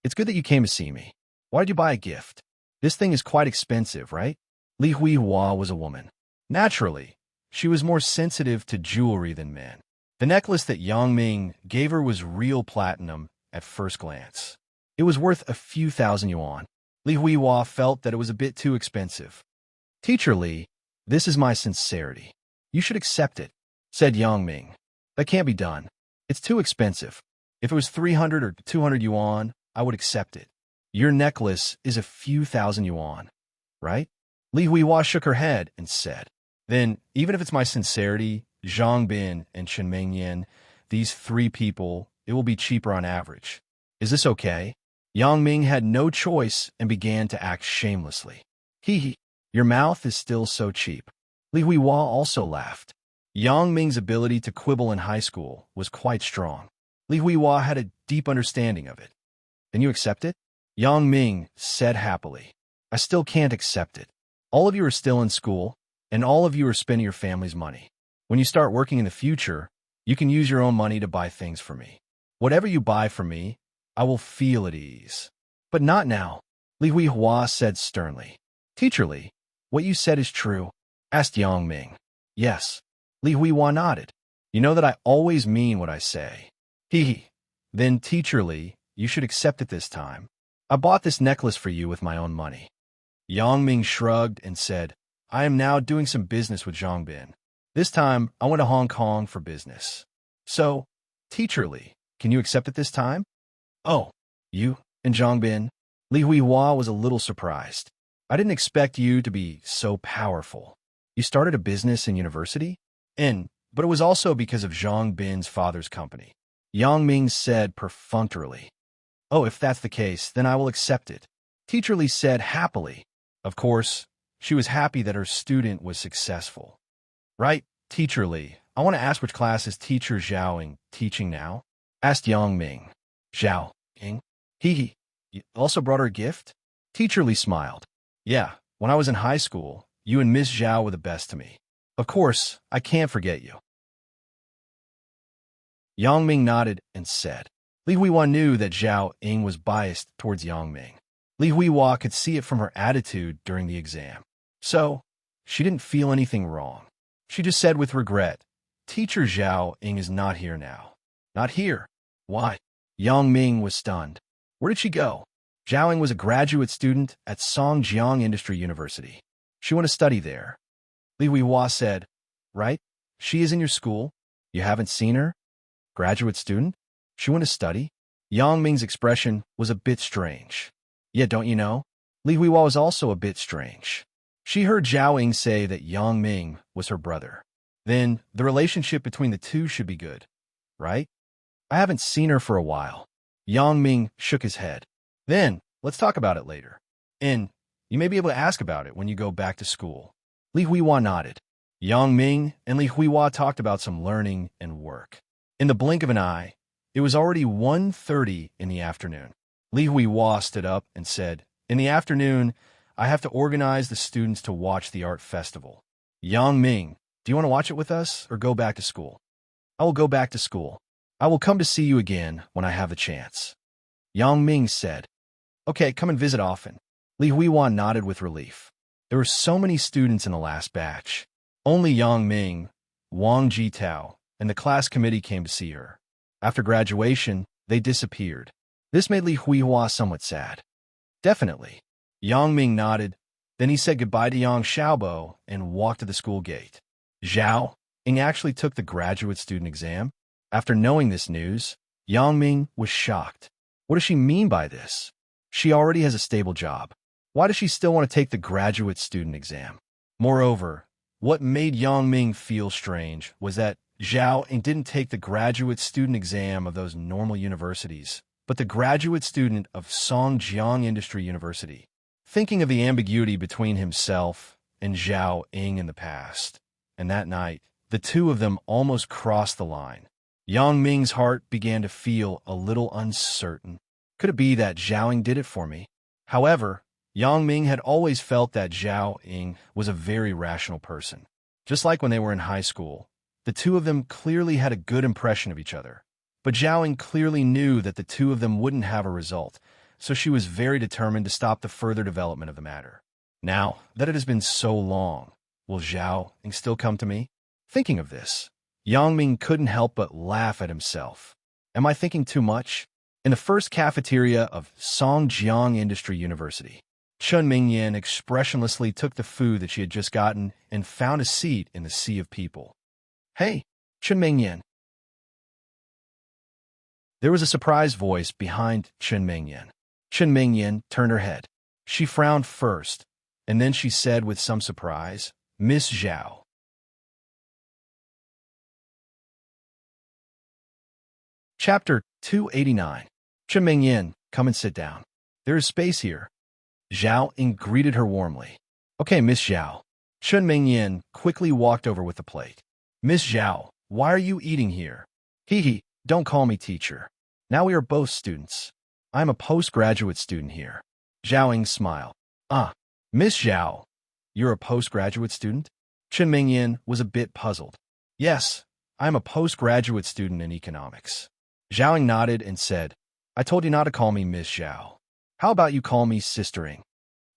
It's good that you came to see me. Why did you buy a gift? This thing is quite expensive, right? Li Huihua was a woman. Naturally, she was more sensitive to jewelry than men. The necklace that Yang Ming gave her was real platinum at first glance. It was worth a few thousand yuan. Li Huihua felt that it was a bit too expensive. Teacher Li, this is my sincerity. You should accept it, said Yang Ming. That can't be done. It's too expensive. If it was 300 or 200 yuan, I would accept it. Your necklace is a few thousand yuan, right? Li Huihua shook her head and said, then, even if it's my sincerity, Zhang Bin and Chen Mengyan, these 3 people, it will be cheaper on average. Is this okay? Yang Ming had no choice and began to act shamelessly. You're Your mouth is still so cheap. Li Huihua also laughed. Yang Ming's ability to quibble in high school was quite strong. Li Huihua had a deep understanding of it. Then you accept it? Yang Ming said happily. I still can't accept it. All of you are still in school, and all of you are spending your family's money. When you start working in the future, you can use your own money to buy things for me. Whatever you buy for me, I will feel at ease. But not now, Li Huihua said sternly. Teacher Li, what you said is true, asked Yang Ming. Yes. Li Huihua nodded. You know that I always mean what I say. Hee hee. Then, Teacher Li, you should accept it this time. I bought this necklace for you with my own money. Yang Ming shrugged and said, I am now doing some business with Zhongbin. This time, I went to Hong Kong for business. So, Teacher Li, can you accept it this time? Oh, you and Zhongbin? Li Huihua was a little surprised. I didn't expect you to be so powerful. You started a business in university? But it was also because of Zhongbin's father's company. Yang Ming said perfunctorily. Oh, if that's the case, then I will accept it. Teacher Li said happily. Of course, she was happy that her student was successful. Right, Teacher Li, I want to ask which class is Teacher Zhao teaching now? Asked Yang Ming. Zhao Ying? Hee hee. You also brought her a gift? Teacher Li smiled. Yeah, when I was in high school, you and Miss Zhao were the best to me. Of course, I can't forget you. Yang Ming nodded and said. Li Huihua knew that Zhao Ying was biased towards Yang Ming. Li Huihua could see it from her attitude during the exam. So, she didn't feel anything wrong. She just said with regret, Teacher Zhao Ying is not here now. Not here? Why? Yang Ming was stunned. Where did she go? Zhao Ying was a graduate student at Songjiang Industry University. She went to study there. Li Huihua said, Right? She is in your school? You haven't seen her? Graduate student? She went to study? Yang Ming's expression was a bit strange. Yeah, don't you know? Li Huihua was also a bit strange. She heard Zhao Ying say that Yang Ming was her brother. Then, the relationship between the two should be good, right? I haven't seen her for a while. Yang Ming shook his head. Then, let's talk about it later. And you may be able to ask about it when you go back to school. Li Huihua nodded. Yang Ming and Li Huihua talked about some learning and work. In the blink of an eye, it was already 1:30 in the afternoon. Li Huihua stood up and said, In the afternoon, I have to organize the students to watch the art festival. Yang Ming, do you want to watch it with us or go back to school? I will go back to school. I will come to see you again when I have the chance. Yang Ming said, Okay, come and visit often. Li Huihua nodded with relief. There were so many students in the last batch. Only Yang Ming, Wang Jitao, and the class committee came to see her. After graduation, they disappeared. This made Li Huihua somewhat sad. Definitely. Yang Ming nodded. Then he said goodbye to Yang Xiaobo and walked to the school gate. Zhao Ying actually took the graduate student exam. After knowing this news, Yang Ming was shocked. What does she mean by this? She already has a stable job. Why does she still want to take the graduate student exam? Moreover, what made Yang Ming feel strange was that Zhao Ying didn't take the graduate student exam of those normal universities, but the graduate student of Songjiang Industry University. Thinking of the ambiguity between himself and Zhao Ying in the past, and that night, the two of them almost crossed the line. Yang Ming's heart began to feel a little uncertain. Could it be that Zhao Ying did it for me? However, Yang Ming had always felt that Zhao Ying was a very rational person. Just like when they were in high school, the two of them clearly had a good impression of each other. But Zhao Ying clearly knew that the two of them wouldn't have a result, so she was very determined to stop the further development of the matter. Now that it has been so long, will Zhao Ying still come to me? Thinking of this, Yang Ming couldn't help but laugh at himself. Am I thinking too much? In the first cafeteria of Songjiang Industry University, Chen Mingyan expressionlessly took the food that she had just gotten and found a seat in the sea of people. Hey, Chen Mingyan. There was a surprised voice behind Chen Mingyan. Chen Mingyan turned her head. She frowned first, and then she said with some surprise, Miss Zhao. Chapter 289. Chen Mingyan, come and sit down. There is space here. Zhao Ying greeted her warmly. Okay, Miss Zhao. Chun Mingyan quickly walked over with the plate. Miss Zhao, why are you eating here? Hee hee, don't call me teacher. Now we are both students. I'm a postgraduate student here. Zhao Ying smiled. Ah, Miss Zhao, you're a postgraduate student? Chun Mingyan was a bit puzzled. Yes, I'm a postgraduate student in economics. Zhao Ying nodded and said, I told you not to call me Miss Zhao. How about you call me Sister Ying?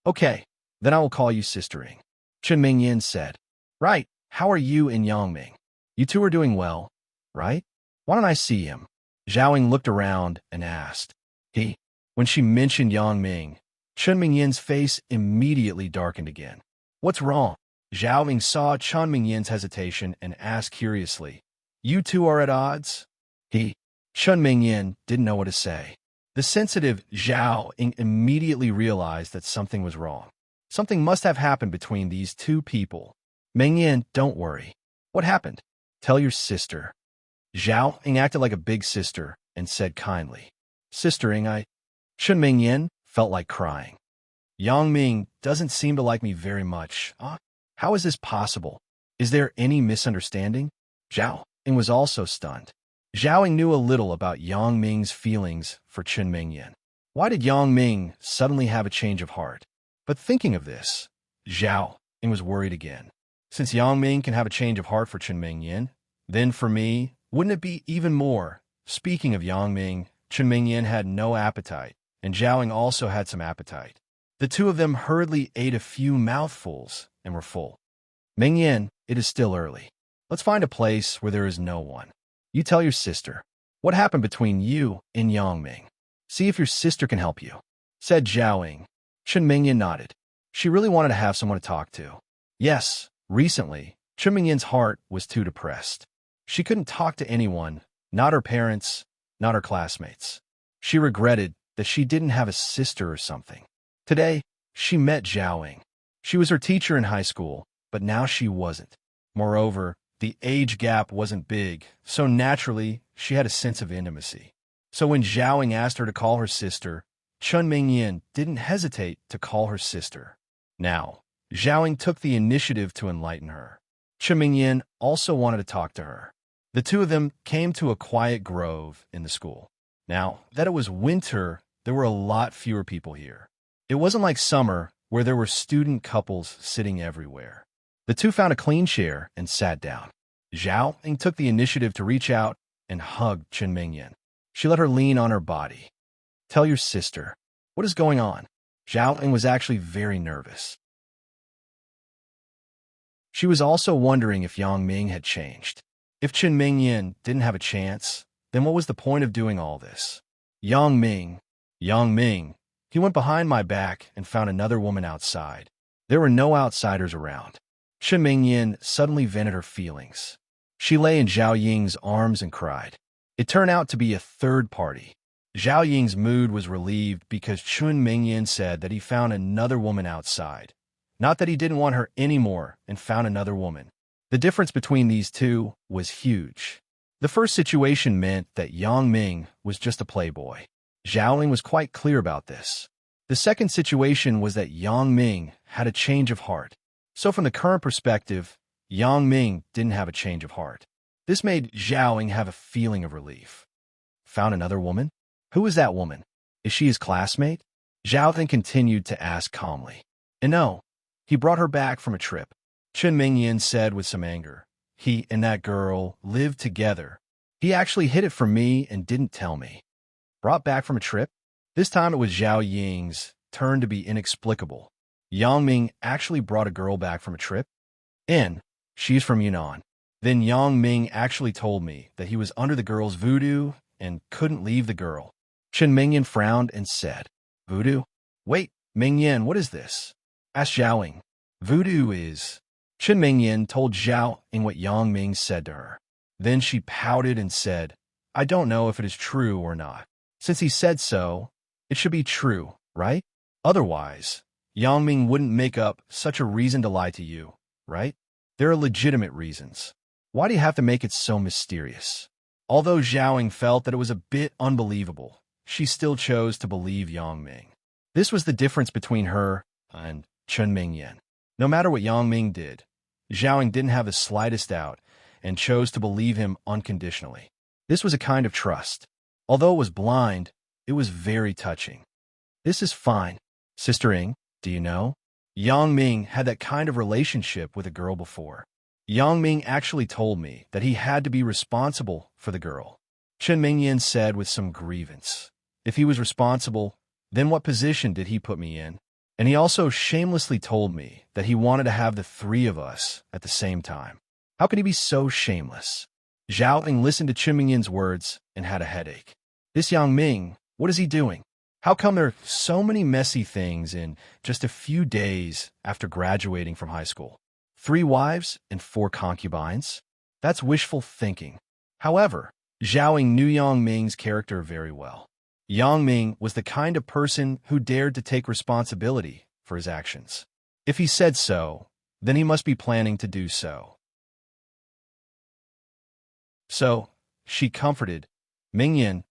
Okay, then I will call you Sister Ying. Chun Mingyan said. Right, how are you and Yangming? You two are doing well, right? Why don't I see him? Zhao Ying looked around and asked. When she mentioned Yangming, Chun Mingyan's face immediately darkened again. What's wrong? Zhao Ying saw Chun Mingyan's hesitation and asked curiously, You two are at odds? Chun Mingyan didn't know what to say. The sensitive Zhao Ying immediately realized that something was wrong. Something must have happened between these two people. Mingyan, don't worry. What happened? Tell your sister. Zhao Ying acted like a big sister and said kindly, Sister Ying, Chun Mingyan felt like crying. Yangming doesn't seem to like me very much. How is this possible? Is there any misunderstanding? Zhao Ying was also stunned. Zhao Ying knew a little about Yangming's feelings for Chun Mingyan. Why did Yangming suddenly have a change of heart? But thinking of this, Zhao Ying was worried again. Since Yangming can have a change of heart for Chun Mingyan, then for me, wouldn't it be even more? Speaking of Yangming, Chun Mingyan had no appetite, and Zhao Ying also had some appetite. The two of them hurriedly ate a few mouthfuls and were full. Mingyan, it is still early. Let's find a place where there is no one. You tell your sister. What happened between you and Yangming? See if your sister can help you, said Zhao Ying. Chun Mingyan nodded. She really wanted to have someone to talk to. Yes, recently, Chun Mingyan's heart was too depressed. She couldn't talk to anyone, not her parents, not her classmates. She regretted that she didn't have a sister or something. Today, she met Zhao Ying. She was her teacher in high school, but now she wasn't. Moreover, the age gap wasn't big, so naturally, she had a sense of intimacy. So when Zhao Ying asked her to call her sister, Chun Mingyan didn't hesitate to call her sister. Now, Zhao Ying took the initiative to enlighten her. Chun Mingyan also wanted to talk to her. The two of them came to a quiet grove in the school. Now that it was winter, there were a lot fewer people here. It wasn't like summer, where there were student couples sitting everywhere. The two found a clean chair and sat down. Zhao Ying took the initiative to reach out and hug Chun Mingyan. She let her lean on her body. Tell your sister. What is going on? Zhao Ying was actually very nervous. She was also wondering if Yangming had changed. If Chun Mingyan didn't have a chance, then what was the point of doing all this? Yangming, he went behind my back and found another woman outside. There were no outsiders around. Chun Mingyan suddenly vented her feelings. She lay in Zhao Ying's arms and cried. It turned out to be a third party. Zhao Ying's mood was relieved because Chun Mingyan said that he found another woman outside. Not that he didn't want her anymore and found another woman. The difference between these two was huge. The first situation meant that Yangming was just a playboy. Zhao Ying was quite clear about this. The second situation was that Yangming had a change of heart. So from the current perspective, Yangming didn't have a change of heart. This made Zhao Ying have a feeling of relief. Found another woman? Who is that woman? Is she his classmate? Zhao Ying continued to ask calmly. And no, he brought her back from a trip. Chun Mingyan said with some anger. He and that girl lived together. He actually hid it from me and didn't tell me. Brought back from a trip? This time it was Zhao Ying's turn to be inexplicable. Yangming actually brought a girl back from a trip? She's from Yunnan. Then Yangming actually told me that he was under the girl's voodoo and couldn't leave the girl. Chun Mingyan frowned and said, Voodoo? Wait, Mingyan, what is this? Asked Zhao Ying. Voodoo is... Chun Mingyan told Zhao Ying what Yangming said to her. Then she pouted and said, I don't know if it is true or not. Since he said so, it should be true, right? Otherwise, Yangming wouldn't make up such a reason to lie to you, right? There are legitimate reasons. Why do you have to make it so mysterious? Although Zhao Ying felt that it was a bit unbelievable, she still chose to believe Yangming. This was the difference between her and Chun Mingyan. No matter what Yang Ming did, Zhao didn't have the slightest doubt and chose to believe him unconditionally. This was a kind of trust. Although it was blind, it was very touching. This is fine. Sister Ing, do you know? Yang Ming had that kind of relationship with a girl before. Yang Ming actually told me that he had to be responsible for the girl. Chen Mingyan said with some grievance. If he was responsible, then what position did he put me in? And he also shamelessly told me that he wanted to have the three of us at the same time. How could he be so shameless? Zhao Ing listened to Chen Mingyan's words and had a headache. This Yang Ming, what is he doing? How come there are so many messy things in just a few days after graduating from high school? 3 wives and 4 concubines? That's wishful thinking. However, Zhao Ing knew Yang Ming's character very well. Yang Ming was the kind of person who dared to take responsibility for his actions. If he said so, then he must be planning to do so. So, she comforted, Mingyan,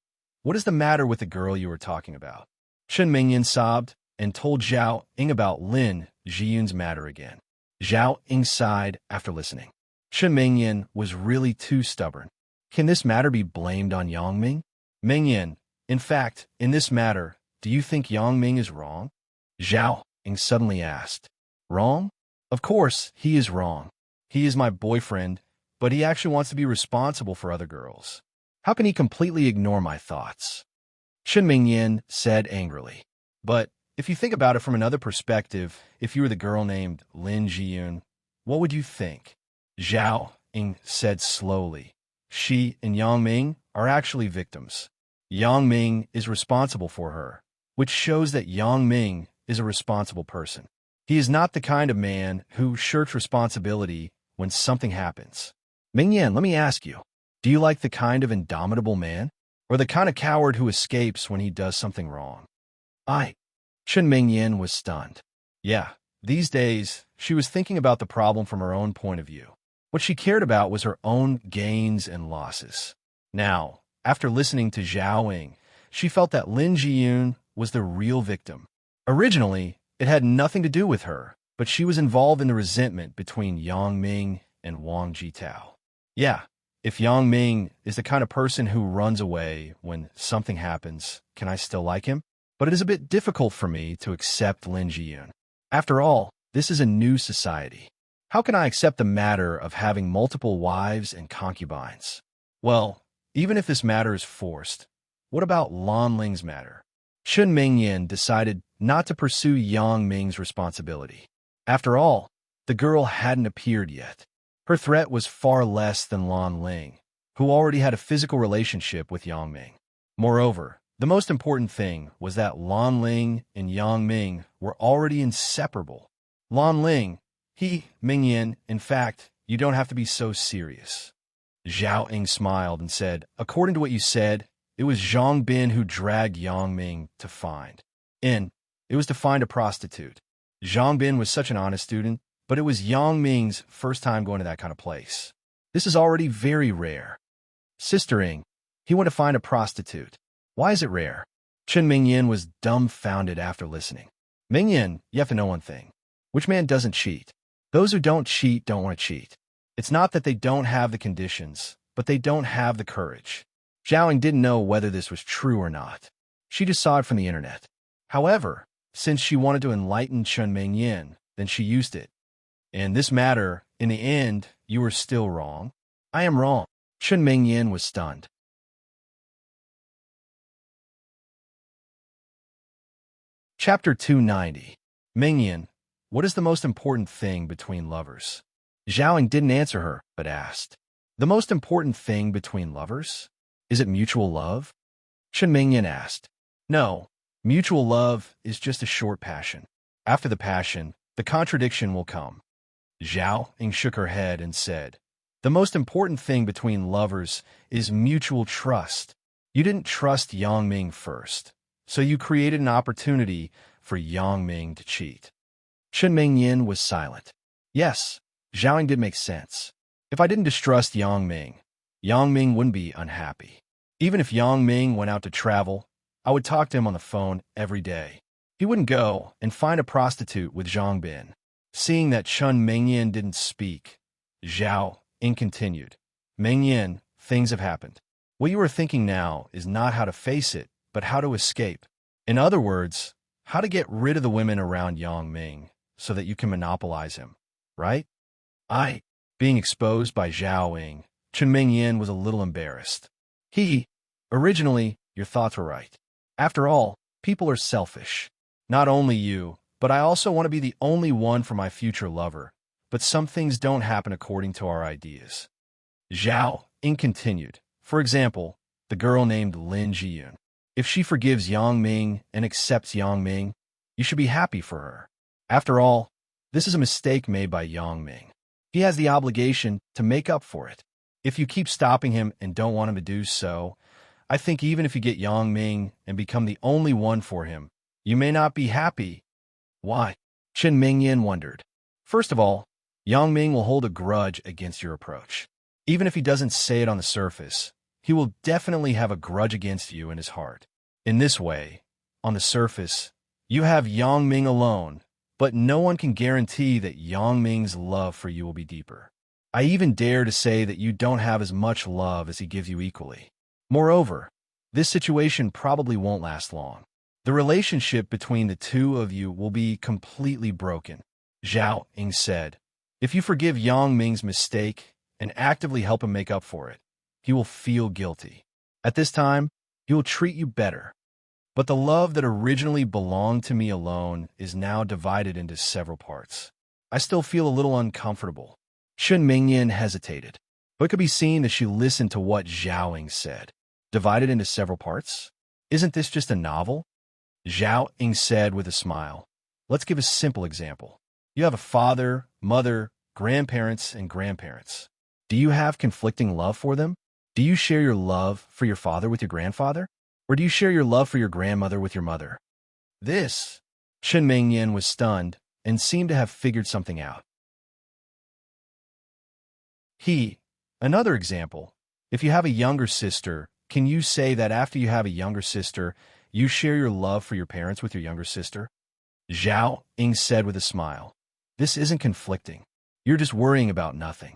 what is the matter with the girl you were talking about? Chen Mingyan sobbed and told Zhao Ing about Lin Jiyun's matter again. Zhao Ing sighed after listening. Chen Mingyan was really too stubborn. Can this matter be blamed on Yang Ming? Mingyan, in fact, in this matter, do you think Yang Ming is wrong? Zhao Ing suddenly asked. Wrong? Of course, he is wrong. He is my boyfriend, but he actually wants to be responsible for other girls. How can he completely ignore my thoughts? Chen Mingyan said angrily. But if you think about it from another perspective, if you were the girl named Lin Jiyun, what would you think? Zhao Ing said slowly. She and Yang Ming are actually victims. Yang Ming is responsible for her, which shows that Yang Ming is a responsible person. He is not the kind of man who shirks responsibility when something happens. Mingyan, let me ask you, do you like the kind of indomitable man, or the kind of coward who escapes when he does something wrong? Chen Mingyan was stunned. Yeah, these days, she was thinking about the problem from her own point of view. What she cared about was her own gains and losses. Now, after listening to Zhao Ing, she felt that Lin Jiyun was the real victim. Originally, it had nothing to do with her, but she was involved in the resentment between Yang Ming and Wang Jitao. Yeah, if Yang Ming is the kind of person who runs away when something happens, can I still like him? But it is a bit difficult for me to accept Lin Jiyun. After all, this is a new society. How can I accept the matter of having multiple wives and concubines? Well, even if this matter is forced, what about Lan Ling's matter? Chen Mingyan decided not to pursue Yang Ming's responsibility. After all, the girl hadn't appeared yet. Her threat was far less than Lan Ling, who already had a physical relationship with Yang Ming. Moreover, the most important thing was that Lan Ling and Yang Ming were already inseparable. Lan Ling, Mingyan, in fact, you don't have to be so serious. Zhao Ing smiled and said, according to what you said, it was Zhang Bin who dragged Yang Ming to find. It was to find a prostitute. Zhang Bin was such an honest student, but it was Yang Ming's first time going to that kind of place. This is already very rare. Sister Ing, he went to find a prostitute. Why is it rare? Chen Mingyan was dumbfounded after listening. Mingyan, you have to know one thing. Which man doesn't cheat? Those who don't cheat don't want to cheat. It's not that they don't have the conditions, but they don't have the courage. Zhao Ing didn't know whether this was true or not. She just saw it from the internet. However, since she wanted to enlighten Chen Mingyan, then she used it. In this matter, in the end, you were still wrong. I am wrong. Chen Mingyan was stunned. Chapter 290. Mingyan, what is the most important thing between lovers? Zhao Ing didn't answer her, but asked. The most important thing between lovers? Is it mutual love? Chen Mingyan asked. No, mutual love is just a short passion. After the passion, the contradiction will come. Zhao Ing shook her head and said, the most important thing between lovers is mutual trust. You didn't trust Yang Ming first, so you created an opportunity for Yang Ming to cheat. Chen Mingyan was silent. Yes, Zhao Ing did make sense. If I didn't distrust Yang Ming wouldn't be unhappy. Even if Yang Ming went out to travel, I would talk to him on the phone every day. He wouldn't go and find a prostitute with Zhang Bin. Seeing that Chun Mingyan didn't speak, Zhao Ying continued. Mingyan, things have happened. What you are thinking now is not how to face it, but how to escape. In other words, how to get rid of the women around Yang Ming so that you can monopolize him, right? Being exposed by Zhao Ying, Chun Mingyan was a little embarrassed. Originally, your thoughts were right. After all, people are selfish. Not only you, but I also want to be the only one for my future lover. But some things don't happen according to our ideas. Zhao Ying continued. For example, the girl named Lin Jiyun. If she forgives Yang Ming and accepts Yang Ming, you should be happy for her. After all, this is a mistake made by Yang Ming. He has the obligation to make up for it. If you keep stopping him and don't want him to do so, I think even if you get Yang Ming and become the only one for him, you may not be happy. Why? Chen Mingyan wondered. First of all, Yang Ming will hold a grudge against your approach. Even if he doesn't say it on the surface, he will definitely have a grudge against you in his heart. In this way, on the surface, you have Yang Ming alone, but no one can guarantee that Yang Ming's love for you will be deeper. I even dare to say that you don't have as much love as he gives you equally. Moreover, this situation probably won't last long. The relationship between the two of you will be completely broken. Zhao Ying said, if you forgive Yang Ming's mistake and actively help him make up for it, he will feel guilty. At this time, he will treat you better. But the love that originally belonged to me alone is now divided into several parts. I still feel a little uncomfortable. Chun Mingyan hesitated, but it could be seen that she listened to what Zhao Ying said. Divided into several parts? Isn't this just a novel? Zhao Ying said with a smile. Let's give a simple example. You have a father, mother, grandparents, and grandparents. Do you have conflicting love for them? Do you share your love for your father with your grandfather? Or do you share your love for your grandmother with your mother? Chen Mingyan was stunned and seemed to have figured something out. Another example. If you have a younger sister, can you say that after you have a younger sister, you share your love for your parents with your younger sister? Zhao Ying said with a smile. This isn't conflicting. You're just worrying about nothing.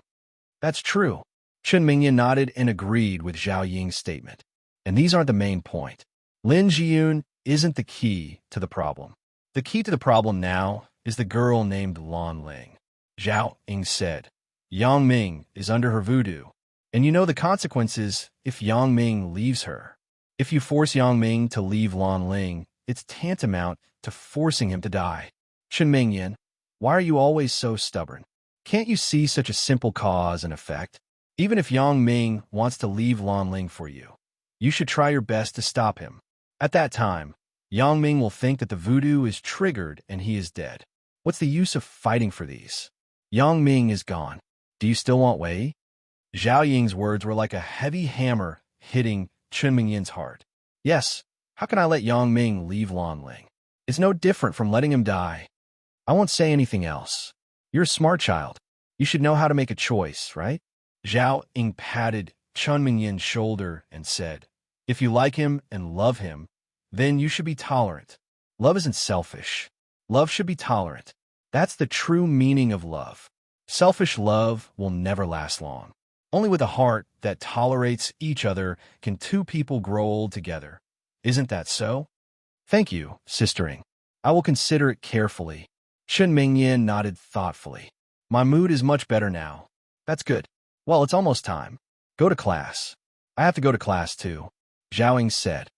That's true. Chen Mingyan nodded and agreed with Zhao Ying's statement. And these aren't the main point. Lin Jiyun isn't the key to the problem. The key to the problem now is the girl named Lan Ling. Zhao Ying said, Yang Ming is under her voodoo. And you know the consequences if Yang Ming leaves her. If you force Yang Ming to leave Lan Ling, it's tantamount to forcing him to die. Chen Mingyan, why are you always so stubborn? Can't you see such a simple cause and effect? Even if Yang Ming wants to leave Lan Ling for you, you should try your best to stop him. At that time, Yang Ming will think that the voodoo is triggered and he is dead. What's the use of fighting for these? Yang Ming is gone. Do you still want Wei? Zhao Ying's words were like a heavy hammer hitting Chen Mingyan's heart. Yes, how can I let Yang Ming leave Lan Ling? It's no different from letting him die. I won't say anything else. You're a smart child. You should know how to make a choice, right? Zhao Ying patted Chen Mingyan's shoulder and said, if you like him and love him, then you should be tolerant. Love isn't selfish. Love should be tolerant. That's the true meaning of love. Selfish love will never last long. Only with a heart that tolerates each other can two people grow old together. Isn't that so? Thank you, Sister Ying. I will consider it carefully. Chen Mingyan nodded thoughtfully. My mood is much better now. That's good. Well, it's almost time. Go to class. I have to go to class too. Zhao Ying said.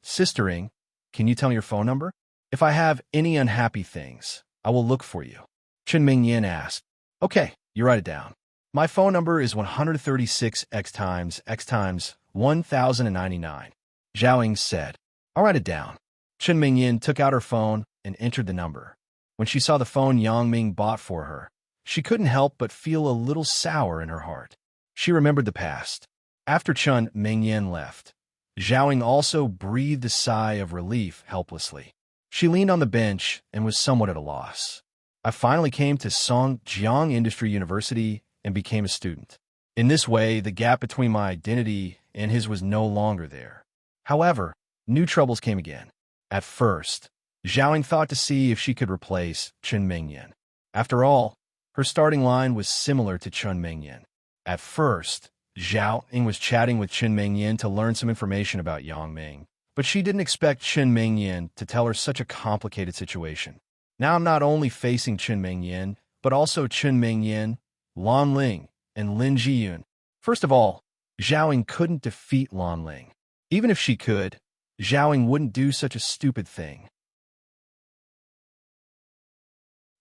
Sister Ying, can you tell me your phone number? If I have any unhappy things, I will look for you. Chen Mingyan asked. Okay, you write it down. My phone number is 136 x times 1099. Zhao Ying said. I'll write it down. Chen Mingyan took out her phone and entered the number. When she saw the phone Yang Ming bought for her, she couldn't help but feel a little sour in her heart. She remembered the past. After Chen Mingyan left, Zhao Ying also breathed a sigh of relief helplessly. She leaned on the bench and was somewhat at a loss. I finally came to Songjiang Industry University and became a student. In this way, the gap between my identity and his was no longer there. However, new troubles came again. At first, Zhao Ying thought to see if she could replace Chen Mingyan. After all, her starting line was similar to Chun Mengyan. At first, Zhao Ying was chatting with Chen Mengyan to learn some information about Yang Ming, but she didn't expect Chen Mengyan to tell her such a complicated situation. Now I'm not only facing Chen Mengyan, but also Chen Mengyan, Lan Ling, and Lin Jiyun. First of all, Zhao Ying couldn't defeat Lan Ling. Even if she could, Zhao Ying wouldn't do such a stupid thing.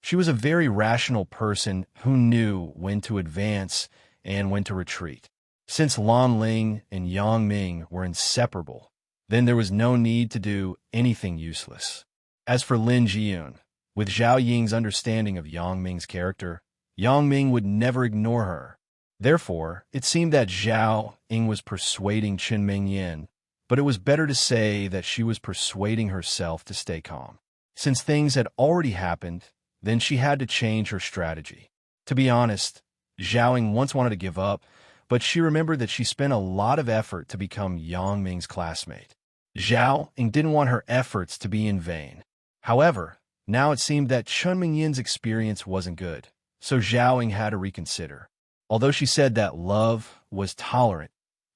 She was a very rational person who knew when to advance and when to retreat. Since Lan Ling and Yang Ming were inseparable, then there was no need to do anything useless. As for Lin Jiyun, with Zhao Ying's understanding of Yang Ming's character, Yang Ming would never ignore her. Therefore, it seemed that Zhao Ying was persuading Chen Mengyan, but it was better to say that she was persuading herself to stay calm. Since things had already happened, then she had to change her strategy. To be honest, Zhao Ying once wanted to give up, but she remembered that she spent a lot of effort to become Yang Ming's classmate. Zhao Ying didn't want her efforts to be in vain. However, now it seemed that Chen Mengyan's experience wasn't good, so Zhao Ying had to reconsider. Although she said that love was tolerant,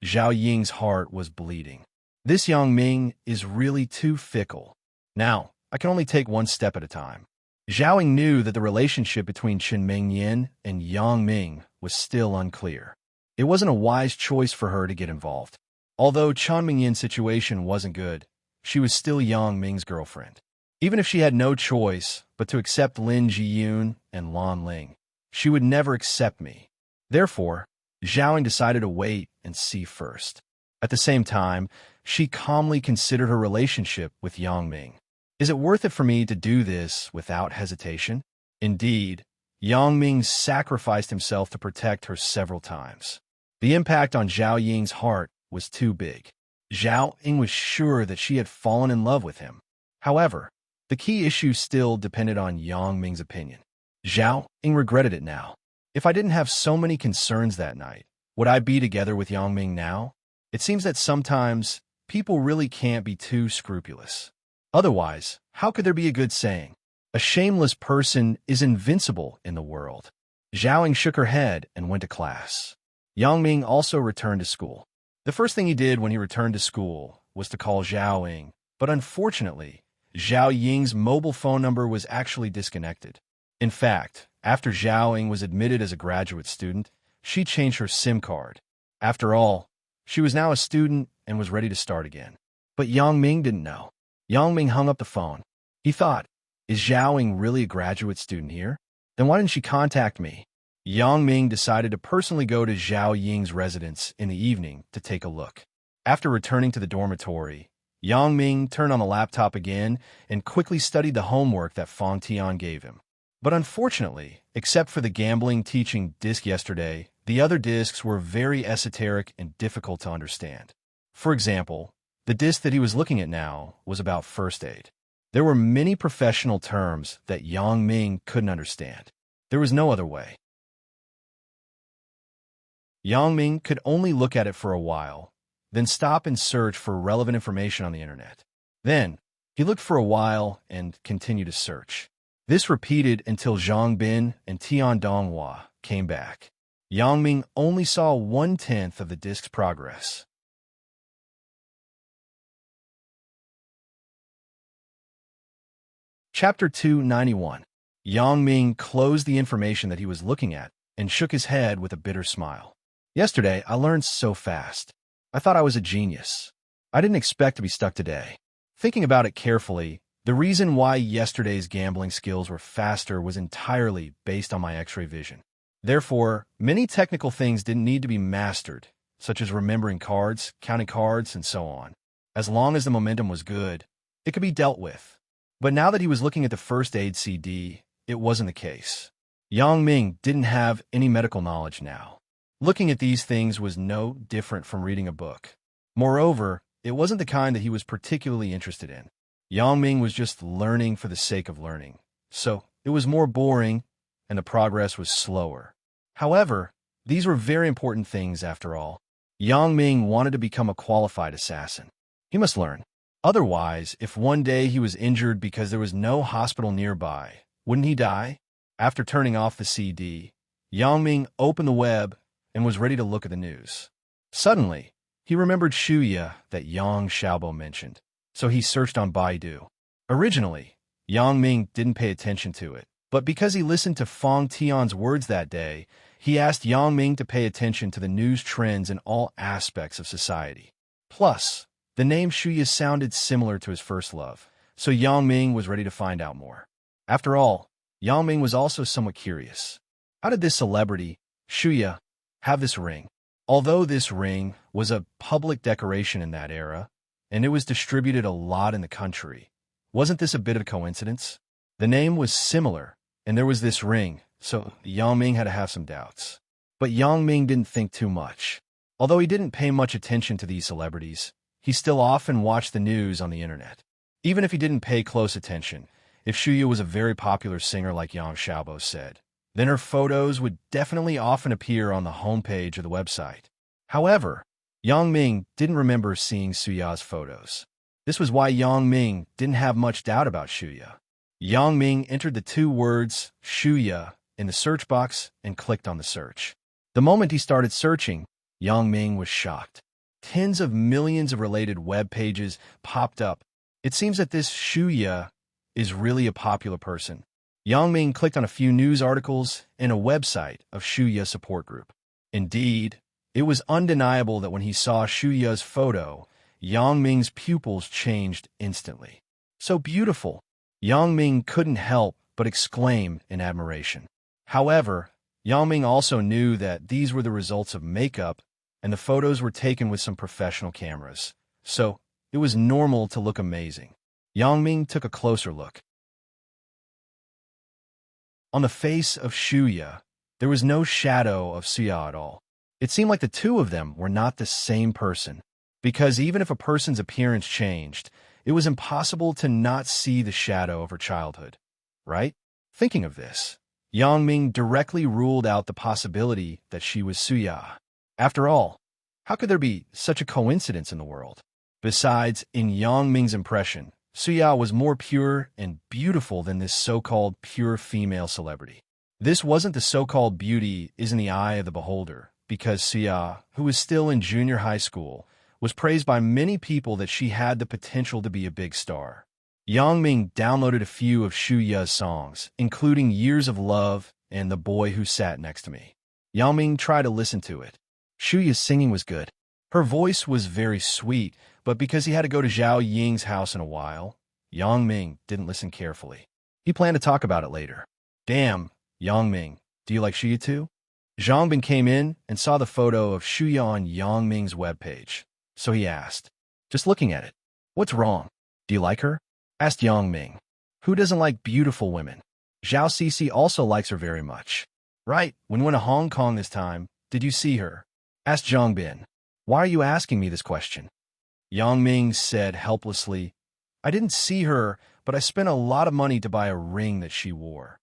Zhao Ying's heart was bleeding. This Yang Ming is really too fickle. Now, I can only take one step at a time. Zhao Ying knew that the relationship between Chen Mengyan and Yang Ming was still unclear. It wasn't a wise choice for her to get involved. Although Chen Mengyan's situation wasn't good, she was still Yang Ming's girlfriend. Even if she had no choice but to accept Lin Jiyun and Lan Ling, she would never accept me. Therefore, Zhao Ying decided to wait and see first. At the same time, she calmly considered her relationship with Yang Ming. Is it worth it for me to do this without hesitation? Indeed, Yang Ming sacrificed himself to protect her several times. The impact on Zhao Ying's heart was too big. Zhao Ying was sure that she had fallen in love with him. However, the key issue still depended on Yang Ming's opinion. Zhao Ying regretted it now. If I didn't have so many concerns that night, would I be together with Yang Ming now? It seems that sometimes people really can't be too scrupulous. Otherwise, how could there be a good saying? A shameless person is invincible in the world. Zhao Ying shook her head and went to class. Yang Ming also returned to school. The first thing he did when he returned to school was to call Zhao Ying, but unfortunately, Zhao Ying's mobile phone number was actually disconnected. In fact, after Zhao Ying was admitted as a graduate student, she changed her SIM card. After all, she was now a student and was ready to start again. But Yang Ming didn't know. Yang Ming hung up the phone. He thought, is Zhao Ying really a graduate student here? Then why didn't she contact me? Yang Ming decided to personally go to Zhao Ying's residence in the evening to take a look. After returning to the dormitory, Yang Ming turned on the laptop again and quickly studied the homework that Fang Tian gave him. But unfortunately, except for the gambling teaching disc yesterday, the other discs were very esoteric and difficult to understand. For example, the disc that he was looking at now was about first aid. There were many professional terms that Yang Ming couldn't understand. There was no other way. Yang Ming could only look at it for a while, then stop and search for relevant information on the internet. Then, he looked for a while and continued to search. This repeated until Zhang Bin and Tian Donghua came back. Yang Ming only saw 1/10 of the disc's progress. Chapter 291. Yang Ming closed the information that he was looking at and shook his head with a bitter smile. Yesterday, I learned so fast. I thought I was a genius. I didn't expect to be stuck today. Thinking about it carefully, the reason why yesterday's gambling skills were faster was entirely based on my X-ray vision. Therefore, many technical things didn't need to be mastered, such as remembering cards, counting cards, and so on. As long as the momentum was good, it could be dealt with. But now that he was looking at the first aid CD, it wasn't the case. Yang Ming didn't have any medical knowledge now. Looking at these things was no different from reading a book. Moreover, it wasn't the kind that he was particularly interested in. Yang Ming was just learning for the sake of learning, so it was more boring and the progress was slower. However, these were very important things after all. Yang Ming wanted to become a qualified assassin. He must learn. Otherwise, if one day he was injured because there was no hospital nearby, wouldn't he die? After turning off the CD, Yang Ming opened the web and was ready to look at the news. Suddenly, he remembered Shuya that Yang Xiaobo mentioned, so he searched on Baidu. Originally, Yang Ming didn't pay attention to it, but because he listened to Fang Tian's words that day, he asked Yang Ming to pay attention to the news trends in all aspects of society. Plus, the name Shuya sounded similar to his first love, so Yang Ming was ready to find out more. After all, Yang Ming was also somewhat curious. How did this celebrity, Shuya, have this ring? Although this ring was a public decoration in that era, and it was distributed a lot in the country, wasn't this a bit of a coincidence? The name was similar, and there was this ring, so Yang Ming had to have some doubts. But Yang Ming didn't think too much. Although he didn't pay much attention to these celebrities, he still often watched the news on the internet. Even if he didn't pay close attention, if Shuya was a very popular singer like Yang Xiaobo said, then her photos would definitely often appear on the homepage of the website. However, Yang Ming didn't remember seeing Shuya's photos. This was why Yang Ming didn't have much doubt about Shuya. Yang Ming entered the two words, Shuya, in the search box and clicked on the search. The moment he started searching, Yang Ming was shocked. Tens of millions of related web pages popped up. It seems that this Shuya is really a popular person. Yang Ming clicked on a few news articles and a website of Shuya support group. Indeed, it was undeniable that when he saw Shuya's photo, Yang Ming's pupils changed instantly. So beautiful! Yang Ming couldn't help but exclaim in admiration. However, Yang Ming also knew that these were the results of makeup, and the photos were taken with some professional cameras, so it was normal to look amazing. Yang Ming took a closer look. On the face of Shuya, there was no shadow of Suya at all. It seemed like the two of them were not the same person, because even if a person's appearance changed, it was impossible to not see the shadow of her childhood, right? Thinking of this, Yang Ming directly ruled out the possibility that she was Suya. After all, how could there be such a coincidence in the world? Besides, in Yang Ming's impression, Suya was more pure and beautiful than this so-called pure female celebrity. This wasn't the so-called beauty is in the eye of the beholder, because Suya, who was still in junior high school, was praised by many people that she had the potential to be a big star. Yang Ming downloaded a few of Shuya's songs, including Years of Love and The Boy Who Sat Next to Me. Yang Ming tried to listen to it. Shuya's singing was good. Her voice was very sweet, but because he had to go to Zhao Ying's house in a while, Yang Ming didn't listen carefully. He planned to talk about it later. Damn, Yang Ming, do you like Shuya too? Zhang Bin came in and saw the photo of Shuya on Yang Ming's webpage. So he asked, just looking at it, what's wrong? Do you like her? Asked Yang Ming. Who doesn't like beautiful women? Zhao Cece also likes her very much. Right, when we went to Hong Kong this time, did you see her? Asked Zhang Bin. Why are you asking me this question? Yang Ming said helplessly, I didn't see her, but I spent a lot of money to buy a ring that she wore.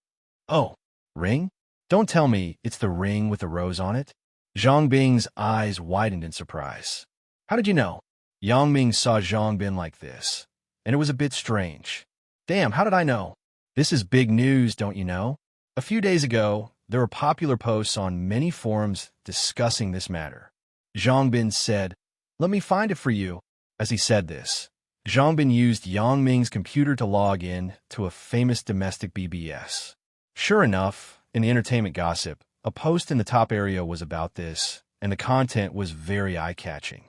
Oh, ring? Don't tell me it's the ring with the rose on it? Zhang Bing's eyes widened in surprise. How did you know? Yang Ming saw Zhang Bin like this, and it was a bit strange. Damn, how did I know? This is big news, don't you know? A few days ago, there were popular posts on many forums discussing this matter. Zhang Bin said, let me find it for you. As he said this, Zhang Bin used Yang Ming's computer to log in to a famous domestic BBS. Sure enough, in the entertainment gossip, a post in the top area was about this, and the content was very eye-catching.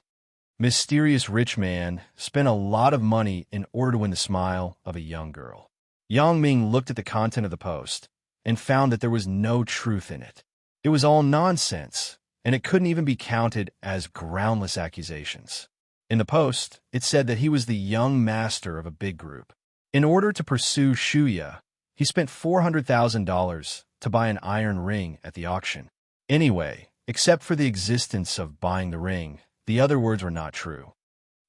Mysterious rich man spent a lot of money in order to win the smile of a young girl. Yang Ming looked at the content of the post and found that there was no truth in it. It was all nonsense, and it couldn't even be counted as groundless accusations. In the post, it said that he was the young master of a big group. In order to pursue Shuya, he spent $400,000 to buy an iron ring at the auction. Anyway, except for the existence of buying the ring, the other words were not true.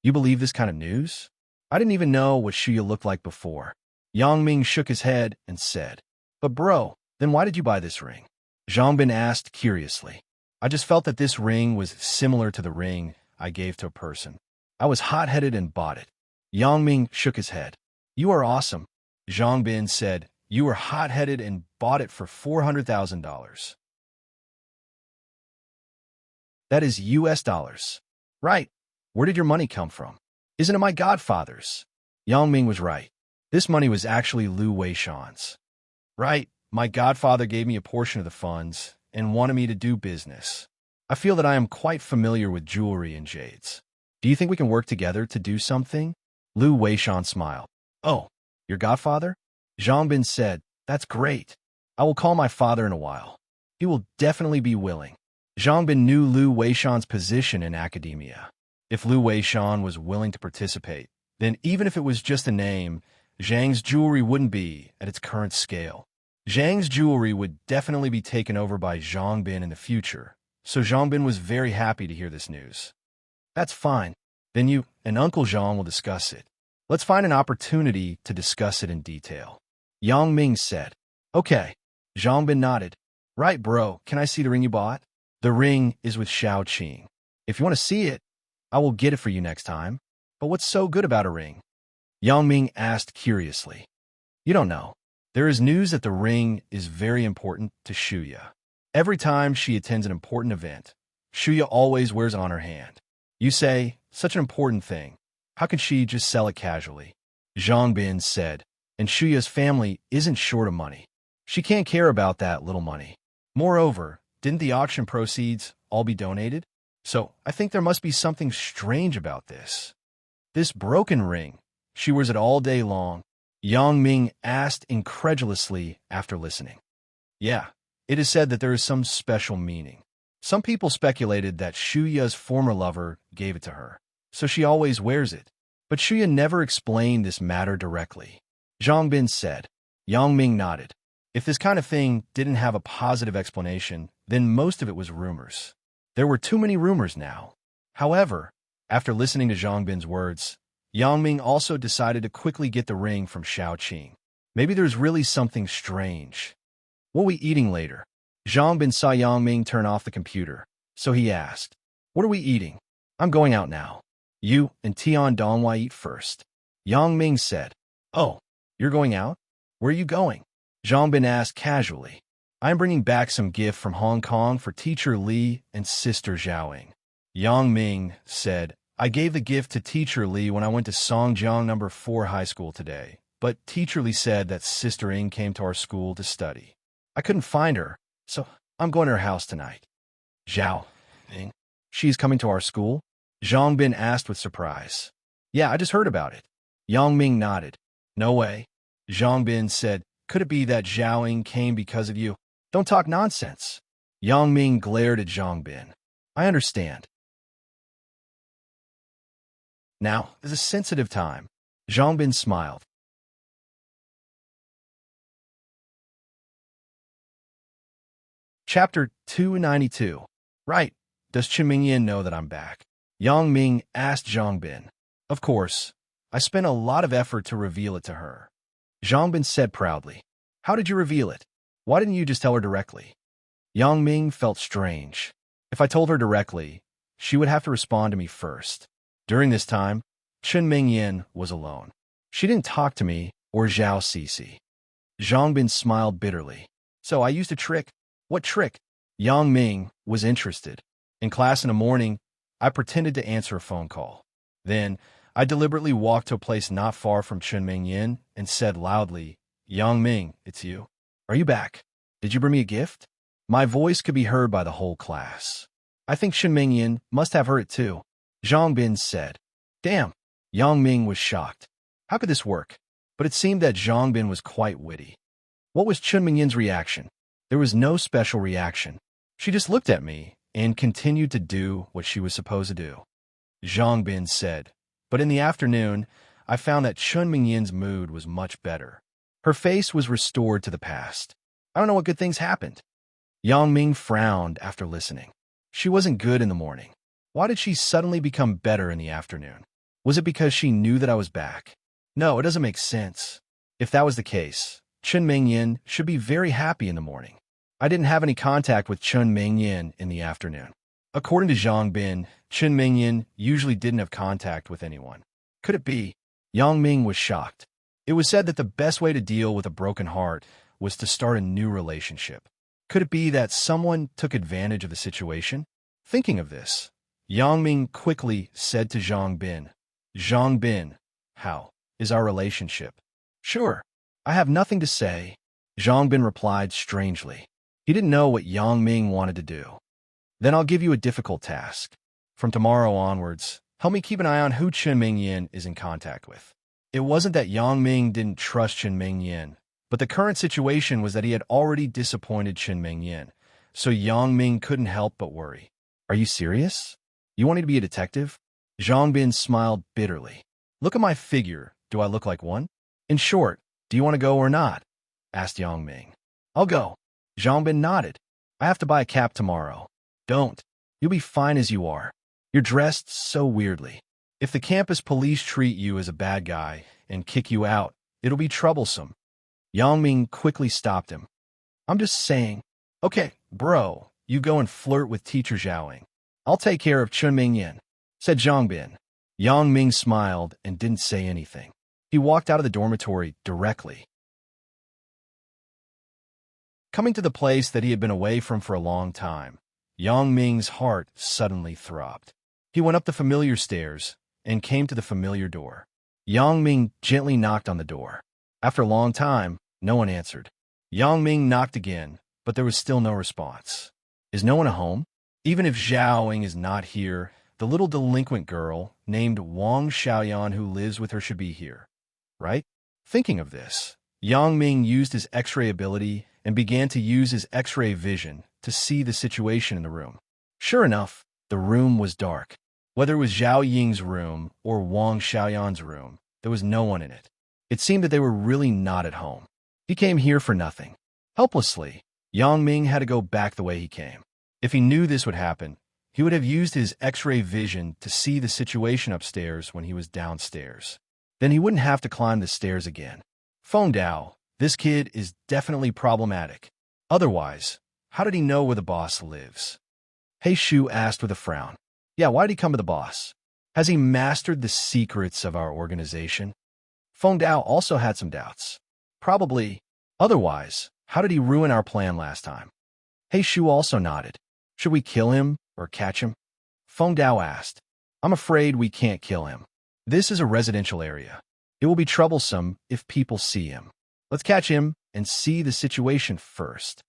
You believe this kind of news? I didn't even know what Shuya looked like before. Yang Ming shook his head and said, but bro, then why did you buy this ring? Zhang Bin asked curiously. I just felt that this ring was similar to the ring I gave to a person. I was hot-headed and bought it. Yang Ming shook his head. You are awesome. Zhang Bin said, You were hot-headed and bought it for $400,000. That is US dollars. Right. Where did your money come from? Isn't it my godfather's? Yang Ming was right. This money was actually Lu Weishan's. Right. My godfather gave me a portion of the funds and wanted me to do business. I feel that I am quite familiar with jewelry and jades. Do you think we can work together to do something? Lu Weishan smiled. Oh, your godfather? Zhang Bin said, that's great. I will call my father in a while. He will definitely be willing. Zhang Bin knew Lu Weishan's position in academia. If Lu Weishan was willing to participate, then even if it was just a name, Zhang's jewelry wouldn't be at its current scale. Zhang's jewelry would definitely be taken over by Zhang Bin in the future, so Zhang Bin was very happy to hear this news. That's fine. Then you and Uncle Zhang will discuss it. Let's find an opportunity to discuss it in detail. Yang Ming said. Okay. Zhang Bin nodded. Right, bro. Can I see the ring you bought? The ring is with Xiao Qing. If you want to see it, I will get it for you next time. But what's so good about a ring? Yang Ming asked curiously. You don't know. There is news that the ring is very important to Shuya. Every time she attends an important event, Shuya always wears it on her hand. You say, such an important thing. How can she just sell it casually? Zhang Bin said, and Shuya's family isn't short of money. She can't care about that little money. Moreover, didn't the auction proceeds all be donated? So I think there must be something strange about this. This broken ring, she wears it all day long. Yang Ming asked incredulously after listening. Yeah, it is said that there is some special meaning. Some people speculated that Shuya's former lover gave it to her, so she always wears it. But Shuya never explained this matter directly. Zhang Bin said. Yang Ming nodded. If this kind of thing didn't have a positive explanation, then most of it was rumors. There were too many rumors now. However, after listening to Zhang Bin's words, Yang Ming also decided to quickly get the ring from Xiao Qing. Maybe there's really something strange. What are we eating later? Zhang Bin saw Yang Ming turn off the computer, so he asked, what are we eating? I'm going out now. You and Tian Donghua eat first. Yang Ming said, oh, you're going out? Where are you going? Zhang Bin asked casually. I'm bringing back some gift from Hong Kong for Teacher Li and Sister Zhaoying. Yang Ming said, I gave the gift to Teacher Li when I went to Songjiang No. 4 High School today, but Teacher Li said that Sister Ying came to our school to study. I couldn't find her, so I'm going to her house tonight. Zhao Ying? She's coming to our school? Zhang Bin asked with surprise. Yeah, I just heard about it. Yang Ming nodded. No way. Zhang Bin said, could it be that Zhao Ying came because of you? Don't talk nonsense. Yang Ming glared at Zhang Bin. I understand. Now is a sensitive time. Zhang Bin smiled. Chapter 292. Right. Does Chen Mingyan know that I'm back? Yang Ming asked Zhang Bin. Of course. I spent a lot of effort to reveal it to her. Zhang Bin said proudly. How did you reveal it? Why didn't you just tell her directly? Yang Ming felt strange. If I told her directly, she would have to respond to me first. During this time, Chen Mingyan was alone. She didn't talk to me or Zhao Cixi. Zhang Bin smiled bitterly. So I used a trick. What trick? Yang Ming was interested. In class in the morning, I pretended to answer a phone call. Then, I deliberately walked to a place not far from Chen Mingyan and said loudly, Yang Ming, it's you. Are you back? Did you bring me a gift? My voice could be heard by the whole class. I think Chen Mingyan must have heard it too. Zhang Bin said. Damn. Yang Ming was shocked. How could this work? But it seemed that Zhang Bin was quite witty. What was Chen Mingyan's reaction? There was no special reaction. She just looked at me and continued to do what she was supposed to do. Zhang Bin said. But in the afternoon, I found that Chen Mingyan's mood was much better. Her face was restored to the past. I don't know what good things happened. Yang Ming frowned after listening. She wasn't good in the morning. Why did she suddenly become better in the afternoon? Was it because she knew that I was back? No, it doesn't make sense. If that was the case, Chen Mingyan should be very happy in the morning. I didn't have any contact with Chen Mingyan in the afternoon. According to Zhang Bin, Chen Mingyan usually didn't have contact with anyone. Could it be? Yang Ming was shocked. It was said that the best way to deal with a broken heart was to start a new relationship. Could it be that someone took advantage of the situation? Thinking of this, Yang Ming quickly said to Zhang Bin, "Zhang Bin, how is our relationship?" "Sure, I have nothing to say," Zhang Bin replied strangely. He didn't know what Yang Ming wanted to do. "Then I'll give you a difficult task. From tomorrow onwards, help me keep an eye on who Chen Mingyan is in contact with." It wasn't that Yang Ming didn't trust Chen Mingyan, but the current situation was that he had already disappointed Chen Mingyan, so Yang Ming couldn't help but worry. "Are you serious? You want me to be a detective?" Zhang Bin smiled bitterly. "Look at my figure. Do I look like one? In short, do you want to go or not?" asked Yang Ming. "I'll go." Zhang Bin nodded. "I have to buy a cap tomorrow." "Don't. You'll be fine as you are. You're dressed so weirdly. If the campus police treat you as a bad guy and kick you out, it'll be troublesome." Yang Ming quickly stopped him. "I'm just saying." "Okay, bro, you go and flirt with teacher Zhaoing. I'll take care of Chen Mingyan," said Zhang Bin. Yang Ming smiled and didn't say anything. He walked out of the dormitory directly. Coming to the place that he had been away from for a long time, Yang Ming's heart suddenly throbbed. He went up the familiar stairs and came to the familiar door. Yang Ming gently knocked on the door. After a long time, no one answered. Yang Ming knocked again, but there was still no response. Is no one at home? Even if Zhaoing is not here, the little delinquent girl named Wang Xiaoyan who lives with her should be here, right? Thinking of this, Yang Ming used his X-ray ability and began to use his X-ray vision to see the situation in the room. Sure enough, the room was dark. Whether it was Zhao Ying's room or Wang Xiaoyan's room, there was no one in it. It seemed that they were really not at home. He came here for nothing. Helplessly, Yang Ming had to go back the way he came. If he knew this would happen, he would have used his X-ray vision to see the situation upstairs when he was downstairs. Then he wouldn't have to climb the stairs again. Feng Dao, this kid is definitely problematic. Otherwise, how did he know where the boss lives? He Shu asked with a frown. Yeah, why did he come to the boss? Has he mastered the secrets of our organization? Feng Dao also had some doubts. Probably. Otherwise, how did he ruin our plan last time? He Shu also nodded. Should we kill him or catch him? Feng Dao asked. I'm afraid we can't kill him. This is a residential area. It will be troublesome if people see him. Let's catch him and see the situation first.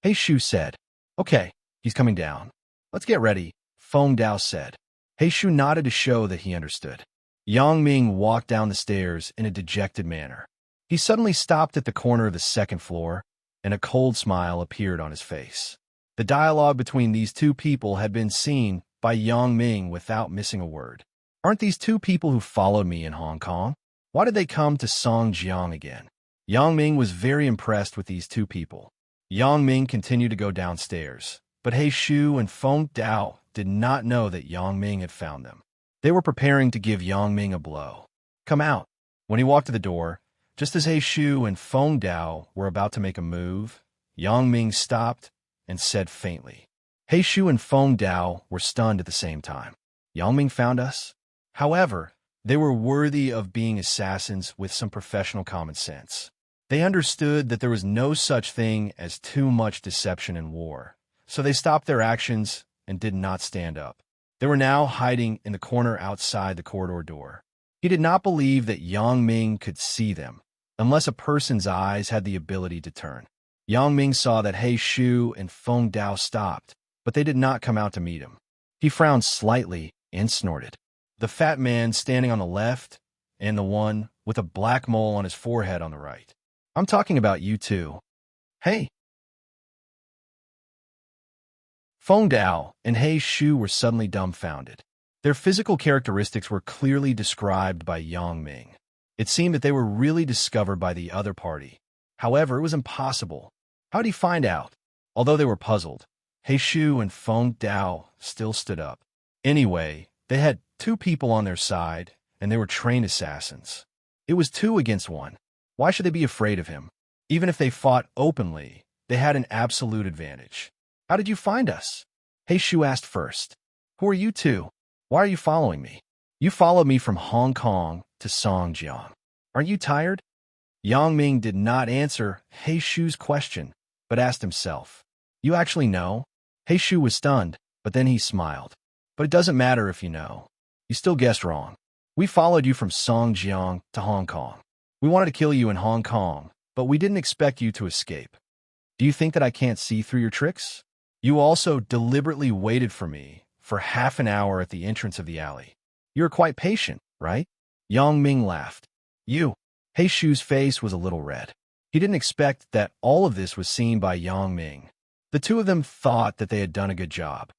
He Shu said. Okay, he's coming down. Let's get ready, Feng Dao said. He Shu nodded to show that he understood. Yang Ming walked down the stairs in a dejected manner. He suddenly stopped at the corner of the second floor, and a cold smile appeared on his face. The dialogue between these two people had been seen by Yang Ming without missing a word. Aren't these two people who followed me in Hong Kong? Why did they come to Songjiang again? Yang Ming was very impressed with these two people. Yang Ming continued to go downstairs, but He Shu and Feng Dao did not know that Yang Ming had found them. They were preparing to give Yang Ming a blow. Come out. When he walked to the door, just as He Shu and Feng Dao were about to make a move, Yang Ming stopped and said faintly. He Shu and Feng Dao were stunned at the same time. Yang Ming found us? However, they were worthy of being assassins with some professional common sense. They understood that there was no such thing as too much deception in war, so they stopped their actions and did not stand up. They were now hiding in the corner outside the corridor door. He did not believe that Yang Ming could see them, unless a person's eyes had the ability to turn. Yang Ming saw that He Shu and Feng Dao stopped, but they did not come out to meet him. He frowned slightly and snorted. The fat man standing on the left and the one with a black mole on his forehead on the right. I'm talking about you two. Hey. Feng Dao and He Shu were suddenly dumbfounded. Their physical characteristics were clearly described by Yang Ming. It seemed that they were really discovered by the other party. However, it was impossible. How did he find out? Although they were puzzled, He Shu and Feng Dao still stood up. Anyway, they had two people on their side, and they were trained assassins. It was 2 against 1. Why should they be afraid of him? Even if they fought openly, they had an absolute advantage. How did you find us? He Shu asked first. Who are you two? Why are you following me? You followed me from Hong Kong to Songjiang. Aren't you tired? Yang Ming did not answer He Shu's question, but asked himself, "You actually know?" He Shu was stunned, but then he smiled. "But it doesn't matter if you know. You still guessed wrong. We followed you from Songjiang to Hong Kong. We wanted to kill you in Hong Kong, but we didn't expect you to escape. Do you think that I can't see through your tricks? You also deliberately waited for me for half an hour at the entrance of the alley. You're quite patient, right?" Yang Ming laughed. "You." He Shu's face was a little red. He didn't expect that all of this was seen by Yang Ming. The two of them thought that they had done a good job.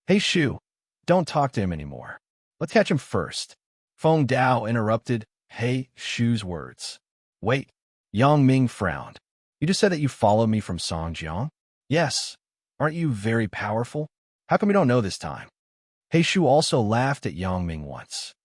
"Hey Shu, don't talk to him anymore. Let's catch him first." Feng Dao interrupted He Shu's words. "Wait." Yang Ming frowned. "You just said that you followed me from Songjiang?" "Yes. Aren't you very powerful? How come you don't know this time?" He Shu also laughed at Yang Ming once.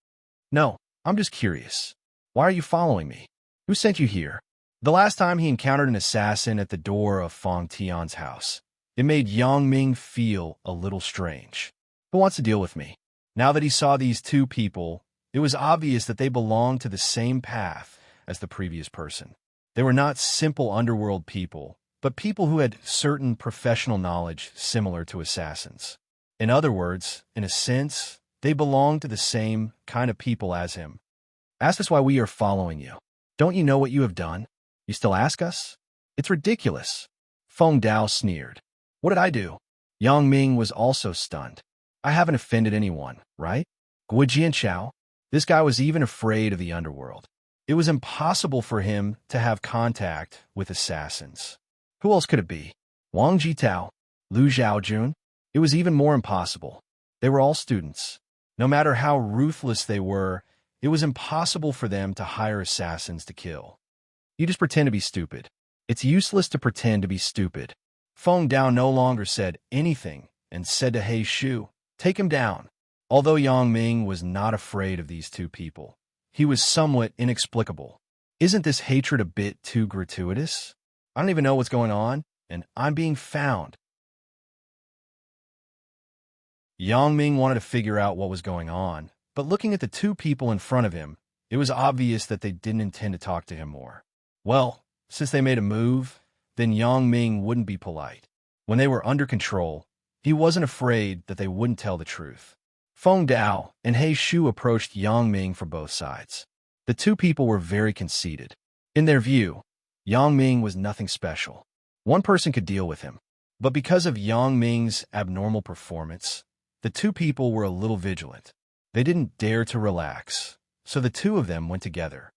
"No, I'm just curious. Why are you following me? Who sent you here?" The last time he encountered an assassin at the door of Feng Tian's house, it made Yang Ming feel a little strange. Who wants to deal with me? Now that he saw these two people, it was obvious that they belonged to the same path as the previous person. They were not simple underworld people, but people who had certain professional knowledge similar to assassins. In other words, in a sense, they belonged to the same kind of people as him. "Ask us why we are following you. Don't you know what you have done? You still ask us? It's ridiculous." Feng Dao sneered. "What did I do?" Yang Ming was also stunned. "I haven't offended anyone, right? Guo Jianchao?" This guy was even afraid of the underworld. It was impossible for him to have contact with assassins. Who else could it be? Wang Jitao? Lu Zhaojun? It was even more impossible. They were all students. No matter how ruthless they were, it was impossible for them to hire assassins to kill. "You just pretend to be stupid. It's useless to pretend to be stupid." Feng Dao no longer said anything and said to He Shu, "Take him down." Although Yang Ming was not afraid of these two people, he was somewhat inexplicable. Isn't this hatred a bit too gratuitous? I don't even know what's going on, and I'm being found. Yang Ming wanted to figure out what was going on, but looking at the two people in front of him, it was obvious that they didn't intend to talk to him more. Well, since they made a move, then Yang Ming wouldn't be polite. When they were under control, he wasn't afraid that they wouldn't tell the truth. Feng Dao and He Shu approached Yang Ming from both sides. The two people were very conceited. In their view, Yang Ming was nothing special. One person could deal with him. But because of Yang Ming's abnormal performance, the two people were a little vigilant. They didn't dare to relax, so the two of them went together.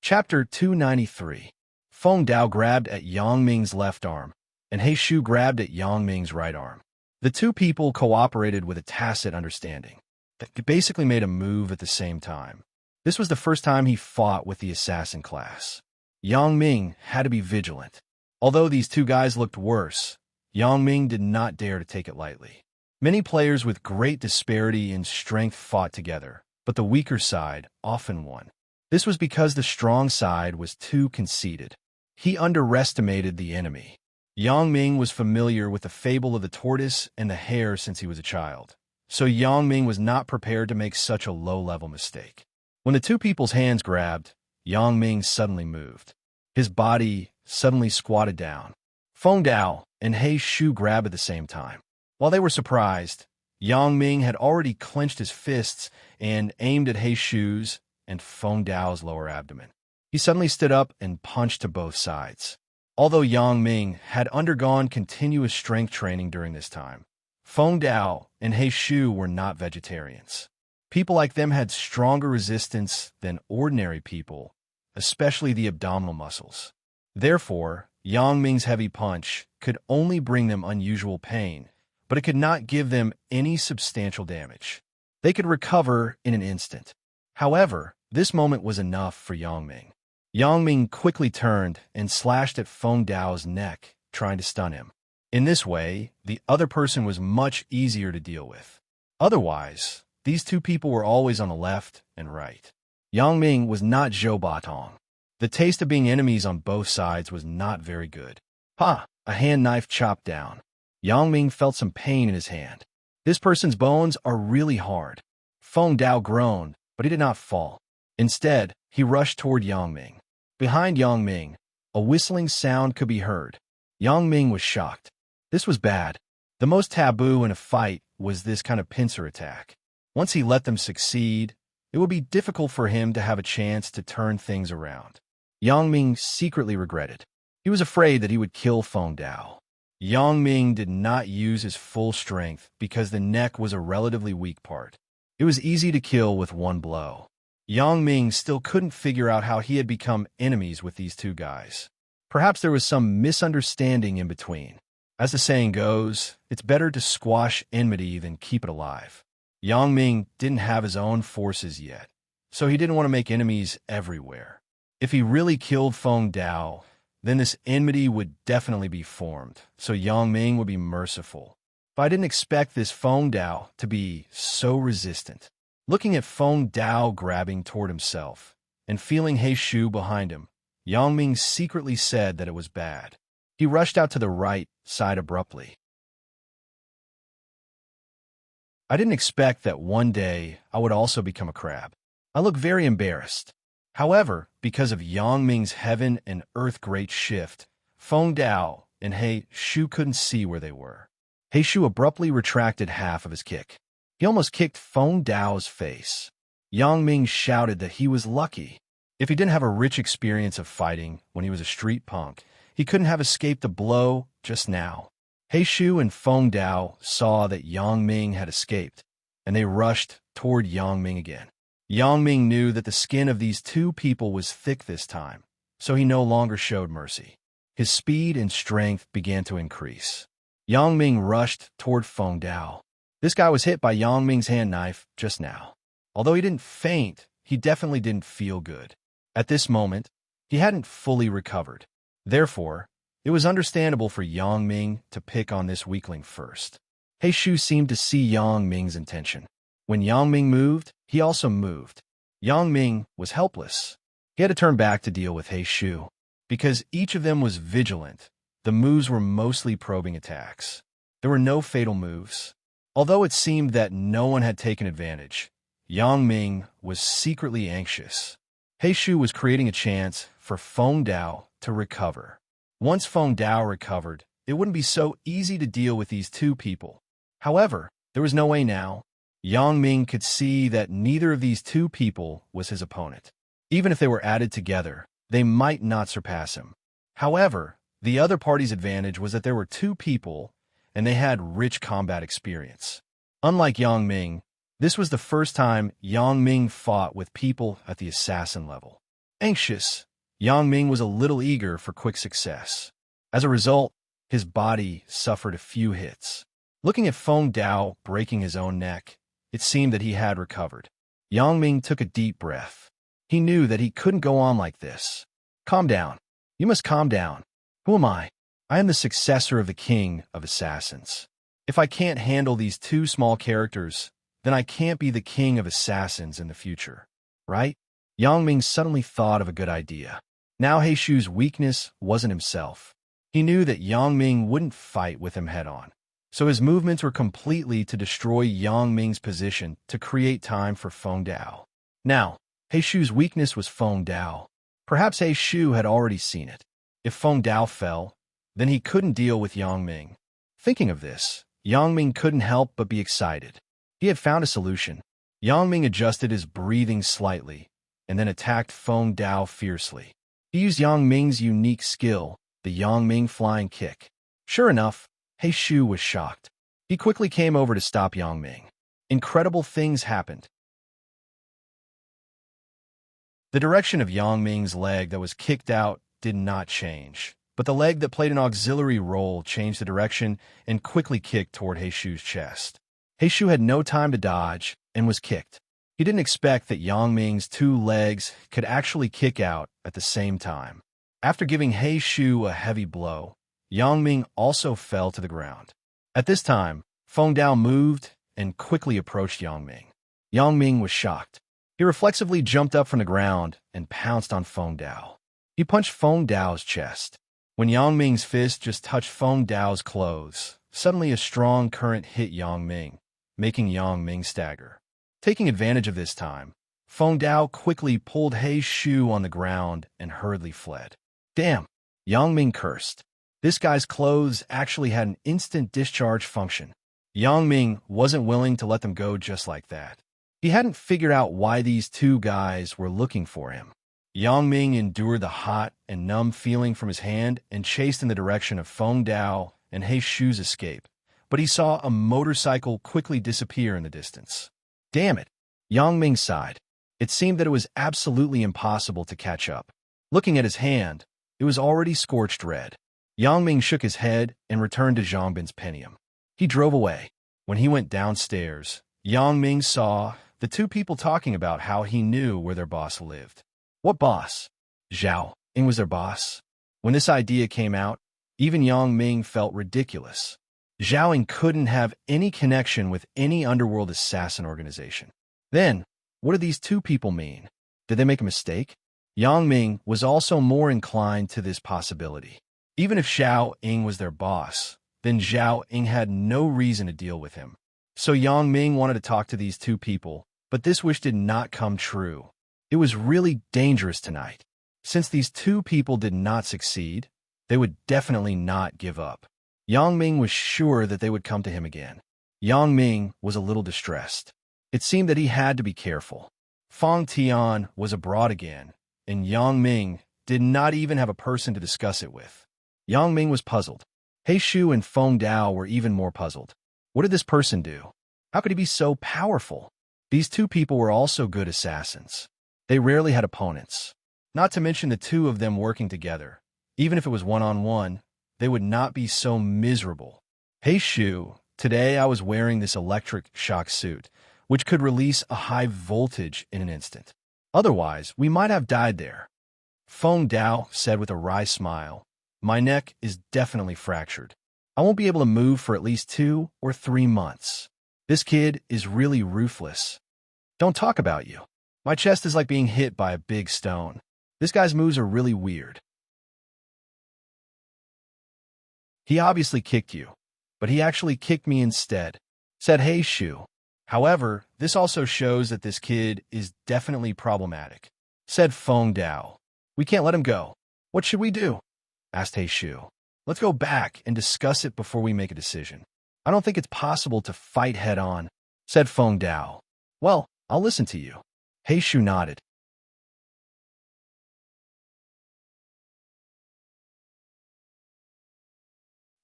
Chapter 293. Feng Dao grabbed at Yang Ming's left arm, and He Shu grabbed at Yang Ming's right arm. The two people cooperated with a tacit understanding. They basically made a move at the same time. This was the first time he fought with the assassin class. Yang Ming had to be vigilant. Although these two guys looked worse, Yang Ming did not dare to take it lightly. Many players with great disparity in strength fought together, but the weaker side often won. This was because the strong side was too conceited. He underestimated the enemy. Yang Ming was familiar with the fable of the tortoise and the hare since he was a child, so Yang Ming was not prepared to make such a low-level mistake. When the two people's hands grabbed, Yang Ming suddenly moved. His body suddenly squatted down. Feng Dao and He Shu grabbed at the same time. While they were surprised, Yang Ming had already clenched his fists and aimed at He Shu's and Feng Dao's lower abdomen. He suddenly stood up and punched to both sides. Although Yang Ming had undergone continuous strength training during this time, Feng Dao and He Shu were not vegetarians. People like them had stronger resistance than ordinary people, especially the abdominal muscles. Therefore, Yang Ming's heavy punch could only bring them unusual pain, but it could not give them any substantial damage. They could recover in an instant. However, this moment was enough for Yang Ming. Yang Ming quickly turned and slashed at Feng Dao's neck, trying to stun him. In this way, the other person was much easier to deal with. Otherwise, these two people were always on the left and right. Yang Ming was not Zhou Batong. The taste of being enemies on both sides was not very good. Ha! A hand knife chopped down. Yang Ming felt some pain in his hand. This person's bones are really hard. Feng Dao groaned, but he did not fall. Instead, he rushed toward Yang Ming. Behind Yang Ming, a whistling sound could be heard. Yang Ming was shocked. This was bad. The most taboo in a fight was this kind of pincer attack. Once he let them succeed, it would be difficult for him to have a chance to turn things around. Yang Ming secretly regretted. He was afraid that he would kill Feng Dao. Yang Ming did not use his full strength because the neck was a relatively weak part. It was easy to kill with one blow. Yang Ming still couldn't figure out how he had become enemies with these two guys. Perhaps there was some misunderstanding in between. As the saying goes, it's better to squash enmity than keep it alive. Yang Ming didn't have his own forces yet, so he didn't want to make enemies everywhere. If he really killed Feng Dao, then this enmity would definitely be formed, so Yang Ming would be merciful. But I didn't expect this Feng Dao to be so resistant. Looking at Feng Dao grabbing toward himself and feeling He Shu behind him, Yang Ming secretly said that it was bad. He rushed out to the right side abruptly. I didn't expect that one day I would also become a crab. I look very embarrassed. However, because of Yang Ming's heaven and earth great shift, Feng Dao and He Shu couldn't see where they were. He Shu abruptly retracted half of his kick. He almost kicked Feng Dao's face. Yang Ming shouted that he was lucky. If he didn't have a rich experience of fighting when he was a street punk, he couldn't have escaped the blow just now. He Shu and Feng Dao saw that Yang Ming had escaped, and they rushed toward Yang Ming again. Yang Ming knew that the skin of these two people was thick this time, so he no longer showed mercy. His speed and strength began to increase. Yang Ming rushed toward Feng Dao. This guy was hit by Yang Ming's hand knife just now. Although he didn't faint, he definitely didn't feel good. At this moment, he hadn't fully recovered. Therefore, it was understandable for Yang Ming to pick on this weakling first. He Shu seemed to see Yang Ming's intention. When Yang Ming moved, he also moved. Yang Ming was helpless. He had to turn back to deal with He Shu. Because each of them was vigilant, the moves were mostly probing attacks. There were no fatal moves. Although it seemed that no one had taken advantage, Yang Ming was secretly anxious. He Shu was creating a chance for Feng Dao to recover. Once Feng Dao recovered, it wouldn't be so easy to deal with these two people. However, there was no way now. Yang Ming could see that neither of these two people was his opponent. Even if they were added together, they might not surpass him. However, the other party's advantage was that there were two people, and they had rich combat experience. Unlike Yang Ming, this was the first time Yang Ming fought with people at the assassin level. Anxious, Yang Ming was a little eager for quick success. As a result, his body suffered a few hits. Looking at Feng Dao breaking his own neck, it seemed that he had recovered. Yang Ming took a deep breath. He knew that he couldn't go on like this. Calm down. You must calm down. Who am I? I am the successor of the king of assassins. If I can't handle these two small characters, then I can't be the king of assassins in the future, right? Yang Ming suddenly thought of a good idea. Now He Shu's weakness wasn't himself. He knew that Yang Ming wouldn't fight with him head-on. So his movements were completely to destroy Yang Ming's position to create time for Feng Dao. Now, He Shu's weakness was Feng Dao. Perhaps He Shu had already seen it. If Feng Dao fell, then he couldn't deal with Yang Ming. Thinking of this, Yang Ming couldn't help but be excited. He had found a solution. Yang Ming adjusted his breathing slightly, and then attacked Feng Dao fiercely. He used Yang Ming's unique skill, the Yang Ming flying kick. Sure enough, He Shu was shocked. He quickly came over to stop Yang Ming. Incredible things happened. The direction of Yang Ming's leg that was kicked out did not change, but the leg that played an auxiliary role changed the direction and quickly kicked toward He Shu's chest. He Shu had no time to dodge and was kicked. He didn't expect that Yang Ming's two legs could actually kick out at the same time. After giving He Shu a heavy blow, Yang Ming also fell to the ground. At this time, Feng Dao moved and quickly approached Yang Ming. Yang Ming was shocked. He reflexively jumped up from the ground and pounced on Feng Dao. He punched Feng Dao's chest. When Yang Ming's fist just touched Feng Dao's clothes, suddenly a strong current hit Yang Ming, making Yang Ming stagger. Taking advantage of this time, Feng Dao quickly pulled Hei's shoe on the ground and hurriedly fled. Damn, Yang Ming cursed. This guy's clothes actually had an instant discharge function. Yang Ming wasn't willing to let them go just like that. He hadn't figured out why these two guys were looking for him. Yang Ming endured the hot and numb feeling from his hand and chased in the direction of Feng Dao and Hei's shoe's escape, but he saw a motorcycle quickly disappear in the distance. Damn it, Yang Ming sighed. It seemed that it was absolutely impossible to catch up. Looking at his hand, it was already scorched red. Yang Ming shook his head and returned to Zhongbin's Pentium. He drove away. When he went downstairs, Yang Ming saw the two people talking about how he knew where their boss lived. What boss? Zhao Ying was their boss. When this idea came out, even Yang Ming felt ridiculous. Zhao Ying couldn't have any connection with any underworld assassin organization. Then, what do these two people mean? Did they make a mistake? Yang Ming was also more inclined to this possibility. Even if Zhao Ying was their boss, then Zhao Ying had no reason to deal with him. So Yang Ming wanted to talk to these two people, but this wish did not come true. It was really dangerous tonight. Since these two people did not succeed, they would definitely not give up. Yang Ming was sure that they would come to him again. Yang Ming was a little distressed. It seemed that he had to be careful. Fang Tian was abroad again, and Yang Ming did not even have a person to discuss it with. Yang Ming was puzzled. Hei Shu and Feng Dao were even more puzzled. What did this person do? How could he be so powerful? These two people were also good assassins. They rarely had opponents. Not to mention the two of them working together. Even if it was one-on-one, they would not be so miserable. Hei Shu, today I was wearing this electric shock suit, which could release a high voltage in an instant. Otherwise, we might have died there. Feng Dao said with a wry smile, my neck is definitely fractured. I won't be able to move for at least 2 or 3 months. This kid is really ruthless. Don't talk about you. My chest is like being hit by a big stone. This guy's moves are really weird. He obviously kicked you, but he actually kicked me instead, said Hei Shu. However, this also shows that this kid is definitely problematic, said Feng Dao. We can't let him go. What should we do? Asked Hei Shu. Let's go back and discuss it before we make a decision. I don't think it's possible to fight head-on, said Feng Dao. Well, I'll listen to you. Hei Shu nodded.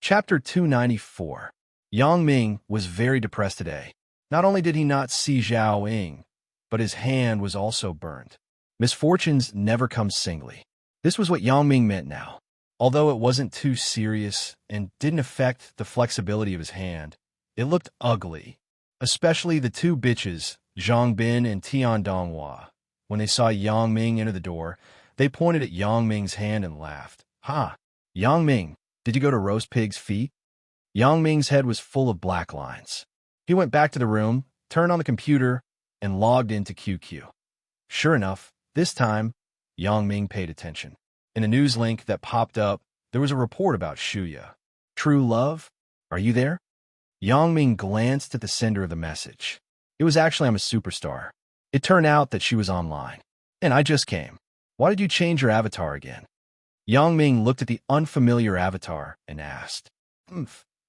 Chapter 294. Yang Ming was very depressed today. Not only did he not see Zhao Ying, but his hand was also burned. Misfortunes never come singly. This was what Yang Ming meant now. Although it wasn't too serious and didn't affect the flexibility of his hand, it looked ugly. Especially the two bitches, Zhang Bin and Tian Donghua. When they saw Yang Ming enter the door, they pointed at Yang Ming's hand and laughed. Ha! Yang Ming, did you go to roast pig's feet? Yang Ming's head was full of black lines. He went back to the room, turned on the computer, and logged into QQ. Sure enough, this time, Yang Ming paid attention. In a news link that popped up, there was a report about Shuya. True love? Are you there? Yang Ming glanced at the sender of the message. It was actually I'm a superstar. It turned out that she was online. And I just came. Why did you change your avatar again? Yang Ming looked at the unfamiliar avatar and asked,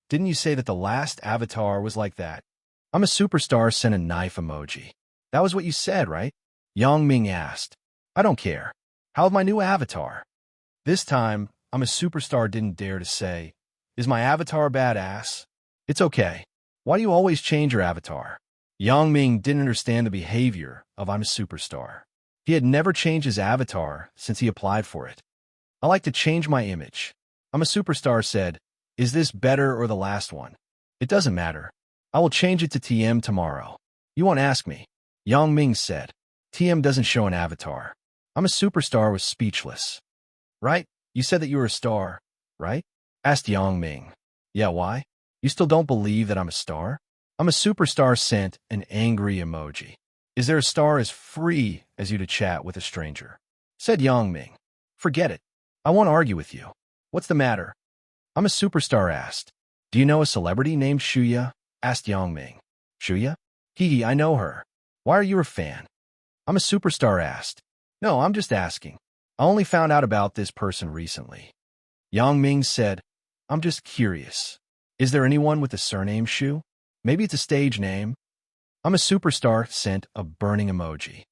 didn't you say that the last avatar was like that? I'm a superstar sent a knife emoji. That was what you said, right? Yang Ming asked. I don't care. How of my new avatar? This time, I'm a superstar didn't dare to say, is my avatar badass? It's okay. Why do you always change your avatar? Yang Ming didn't understand the behavior of I'm a superstar. He had never changed his avatar since he applied for it. I like to change my image. I'm a superstar said, is this better or the last one? It doesn't matter. I will change it to TM tomorrow. You won't ask me. Yang Ming said, TM doesn't show an avatar. I'm a superstar was speechless. Right? You said that you were a star, right? Asked Yang Ming. Yeah, why? You still don't believe that I'm a star? I'm a superstar sent an angry emoji. Is there a star as free as you to chat with a stranger? Said Yang Ming. Forget it. I won't argue with you. What's the matter? I'm a superstar asked. Do you know a celebrity named Shuya? Asked Yang Ming. Shuya? Hee, I know her. Why are you a fan? I'm a superstar asked. No, I'm just asking. I only found out about this person recently. Yang Ming said, I'm just curious. Is there anyone with the surname Shu? Maybe it's a stage name. I'm a superstar sent a burning emoji.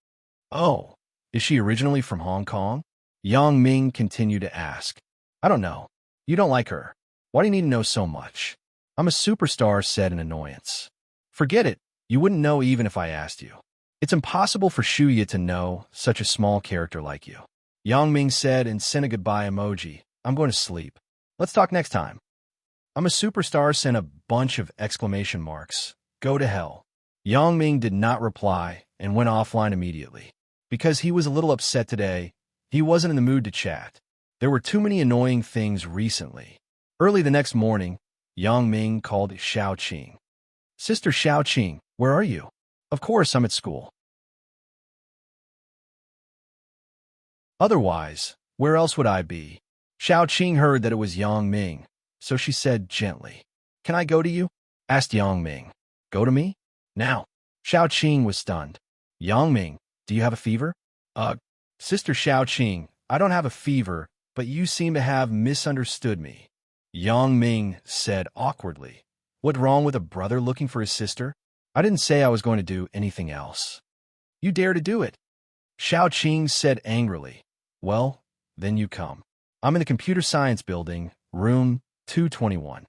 Oh, is she originally from Hong Kong? Yang Ming continued to ask. I don't know. You don't like her. Why do you need to know so much? I'm a superstar said in annoyance. Forget it. You wouldn't know even if I asked you. It's impossible for Shuya to know such a small character like you. Yang Ming said and sent a goodbye emoji. I'm going to sleep. Let's talk next time. I'm a superstar sent a bunch of exclamation marks. Go to hell. Yang Ming did not reply and went offline immediately. Because he was a little upset today, he wasn't in the mood to chat. There were too many annoying things recently. Early the next morning, Yang Ming called Xiao Qing. Sister Xiao Qing, where are you? Of course, I'm at school. Otherwise, where else would I be? Xiao Qing heard that it was Yang Ming, so she said gently, Can I go to you? Asked Yang Ming. Go to me? Now. Xiao Qing was stunned. Yang Ming, do you have a fever? Sister Xiao Qing, I don't have a fever, but you seem to have misunderstood me. Yang Ming said awkwardly. What's wrong with a brother looking for his sister? I didn't say I was going to do anything else. You dare to do it. Xiao Qing said angrily. Well, then you come. I'm in the computer science building, room 221.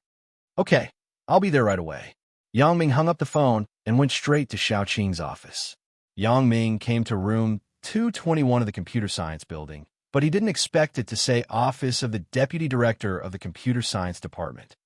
Okay, I'll be there right away. Yang Ming hung up the phone and went straight to Xiao Qing's office. Yang Ming came to room 221 of the computer science building, but he didn't expect it to say Office of the Deputy Director of the Computer Science Department.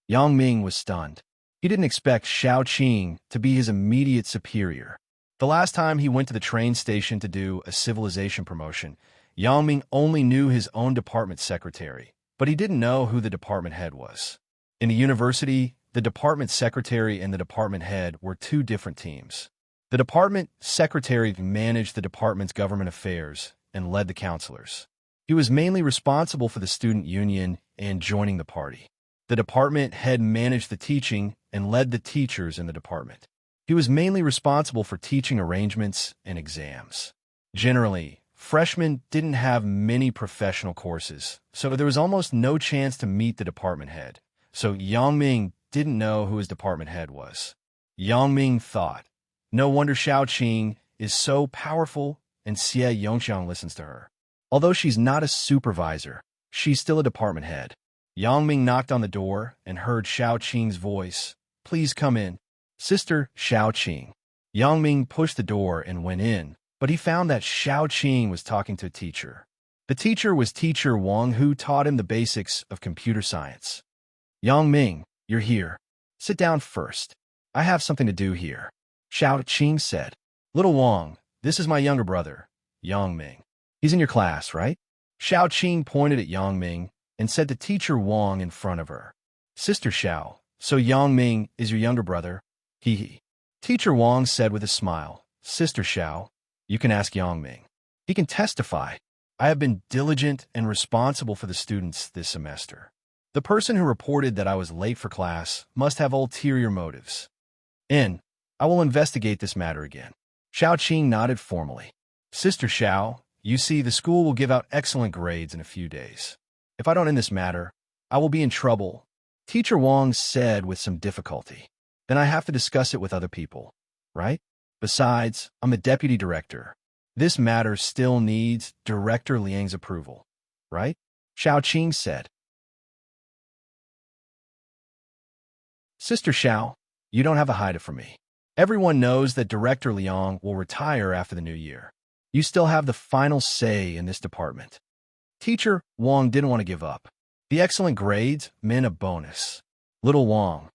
Yang Ming was stunned. He didn't expect Xiao Qing to be his immediate superior. The last time he went to the train station to do a civilization promotion, Yang Ming only knew his own department secretary, but he didn't know who the department head was. In the university, the department secretary and the department head were two different teams. The department secretary managed the department's government affairs and led the counselors. He was mainly responsible for the student union and joining the party. The department head managed the teaching and led the teachers in the department. He was mainly responsible for teaching arrangements and exams. Generally, freshmen didn't have many professional courses, so there was almost no chance to meet the department head. So Yang Ming didn't know who his department head was. Yang Ming thought, no wonder Xiao Qing is so powerful and Xie Yongxiang listens to her. Although she's not a supervisor, she's still a department head. Yang Ming knocked on the door and heard Xiao Qing's voice. Please come in. Sister Xiao Qing. Yang Ming pushed the door and went in, but he found that Xiao Qing was talking to a teacher. The teacher was Teacher Wang, who taught him the basics of computer science. Yang Ming, you're here. Sit down first. I have something to do here. Xiao Qing said. Little Wang, this is my younger brother, Yang Ming. He's in your class, right? Xiao Qing pointed at Yang Ming and said to Teacher Wang in front of her. Sister Xiao, so Yang Ming is your younger brother? Hee. Teacher Wang said with a smile. Sister Xiao, you can ask Yang Ming. He can testify. I have been diligent and responsible for the students this semester. The person who reported that I was late for class must have ulterior motives. I will investigate this matter again. Xiao Qing nodded formally. Sister Xiao, you see, the school will give out excellent grades in a few days. If I don't end this matter, I will be in trouble, Teacher Wang said with some difficulty. Then I have to discuss it with other people, right? Besides, I'm a deputy director. This matter still needs Director Liang's approval, right? Xiao Qing said. Sister Xiao, you don't have to hide it from me. Everyone knows that Director Liang will retire after the new year. You still have the final say in this department. Teacher Wang didn't want to give up. The excellent grades meant a bonus. Little Wang,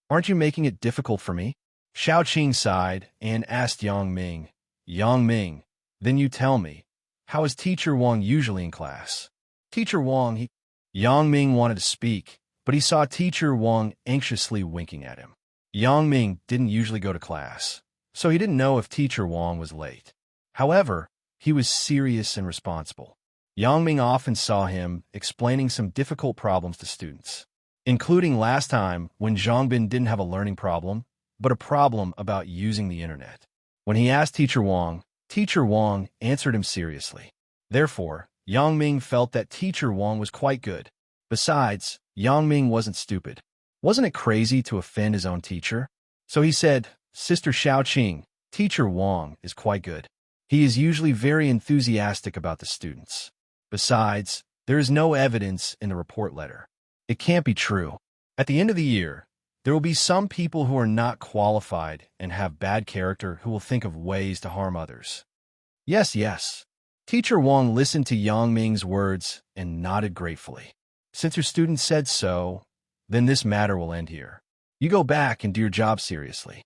aren't you making it difficult for me? Xiao Qing sighed and asked Yang Ming. Yang Ming, then you tell me, how is Teacher Wang usually in class? Teacher Wang, Yang Ming wanted to speak, but he saw Teacher Wang anxiously winking at him. Yang Ming didn't usually go to class, so he didn't know if Teacher Wang was late. However, he was serious and responsible. Yang Ming often saw him explaining some difficult problems to students, including last time when Zhangbin didn't have a learning problem, but a problem about using the internet. When he asked Teacher Wang answered him seriously. Therefore, Yang Ming felt that Teacher Wang was quite good. Besides, Yang Ming wasn't stupid. Wasn't it crazy to offend his own teacher? So he said, Sister Xiaoqing, Teacher Wang is quite good. He is usually very enthusiastic about the students. Besides, there is no evidence in the report letter. It can't be true. At the end of the year, there will be some people who are not qualified and have bad character who will think of ways to harm others. Yes, yes. Teacher Wang listened to Yang Ming's words and nodded gratefully. Since your student said so, then this matter will end here. You go back and do your job seriously.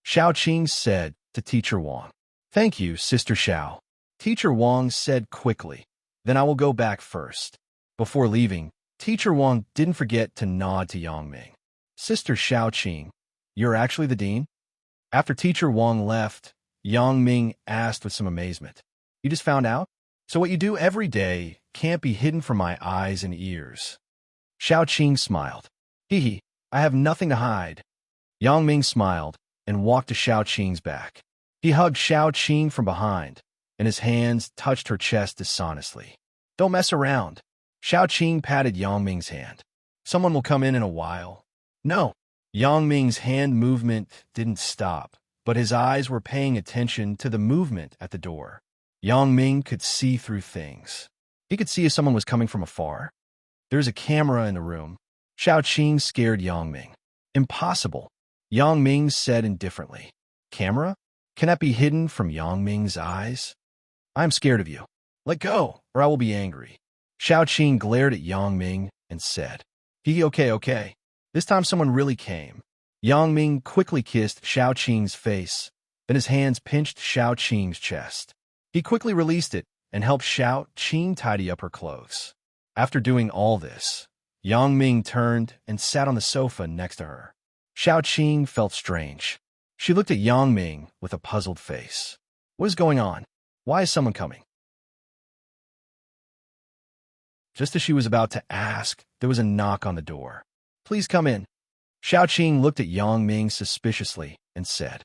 Xiaoqing said to Teacher Wang. Thank you, Sister Xiao. Teacher Wang said quickly. Then I will go back first. Before leaving, Teacher Wang didn't forget to nod to Yang Ming. Sister Xiaoqing, you're actually the dean? After Teacher Wang left, Yang Ming asked with some amazement. You just found out? So what you do every day can't be hidden from my eyes and ears. Xiaoqing smiled. Hee, I have nothing to hide. Yang Ming smiled and walked to Xiaoqing's back. He hugged Xiaoqing from behind, and his hands touched her chest dishonestly. Don't mess around. Xiaoqing patted Yang Ming's hand. Someone will come in a while. No. Yang Ming's hand movement didn't stop, but his eyes were paying attention to the movement at the door. Yang Ming could see through things. He could see if someone was coming from afar. There's a camera in the room. Xiaoqing scared Yang Ming. Impossible. Yang Ming said indifferently. Camera? Can that be hidden from Yang Ming's eyes? I'm scared of you. Let go, or I will be angry. Xiaoqing glared at Yang Ming and said, Okay. This time someone really came. Yang Ming quickly kissed Xiaoqing's face, then his hands pinched Xiaoqing's chest. He quickly released it and helped Xiaoqing tidy up her clothes. After doing all this, Yang Ming turned and sat on the sofa next to her. Xiaoqing felt strange. She looked at Yang Ming with a puzzled face. What is going on? Why is someone coming? Just as she was about to ask, there was a knock on the door. Please come in. Xiaoqing looked at Yang Ming suspiciously and said.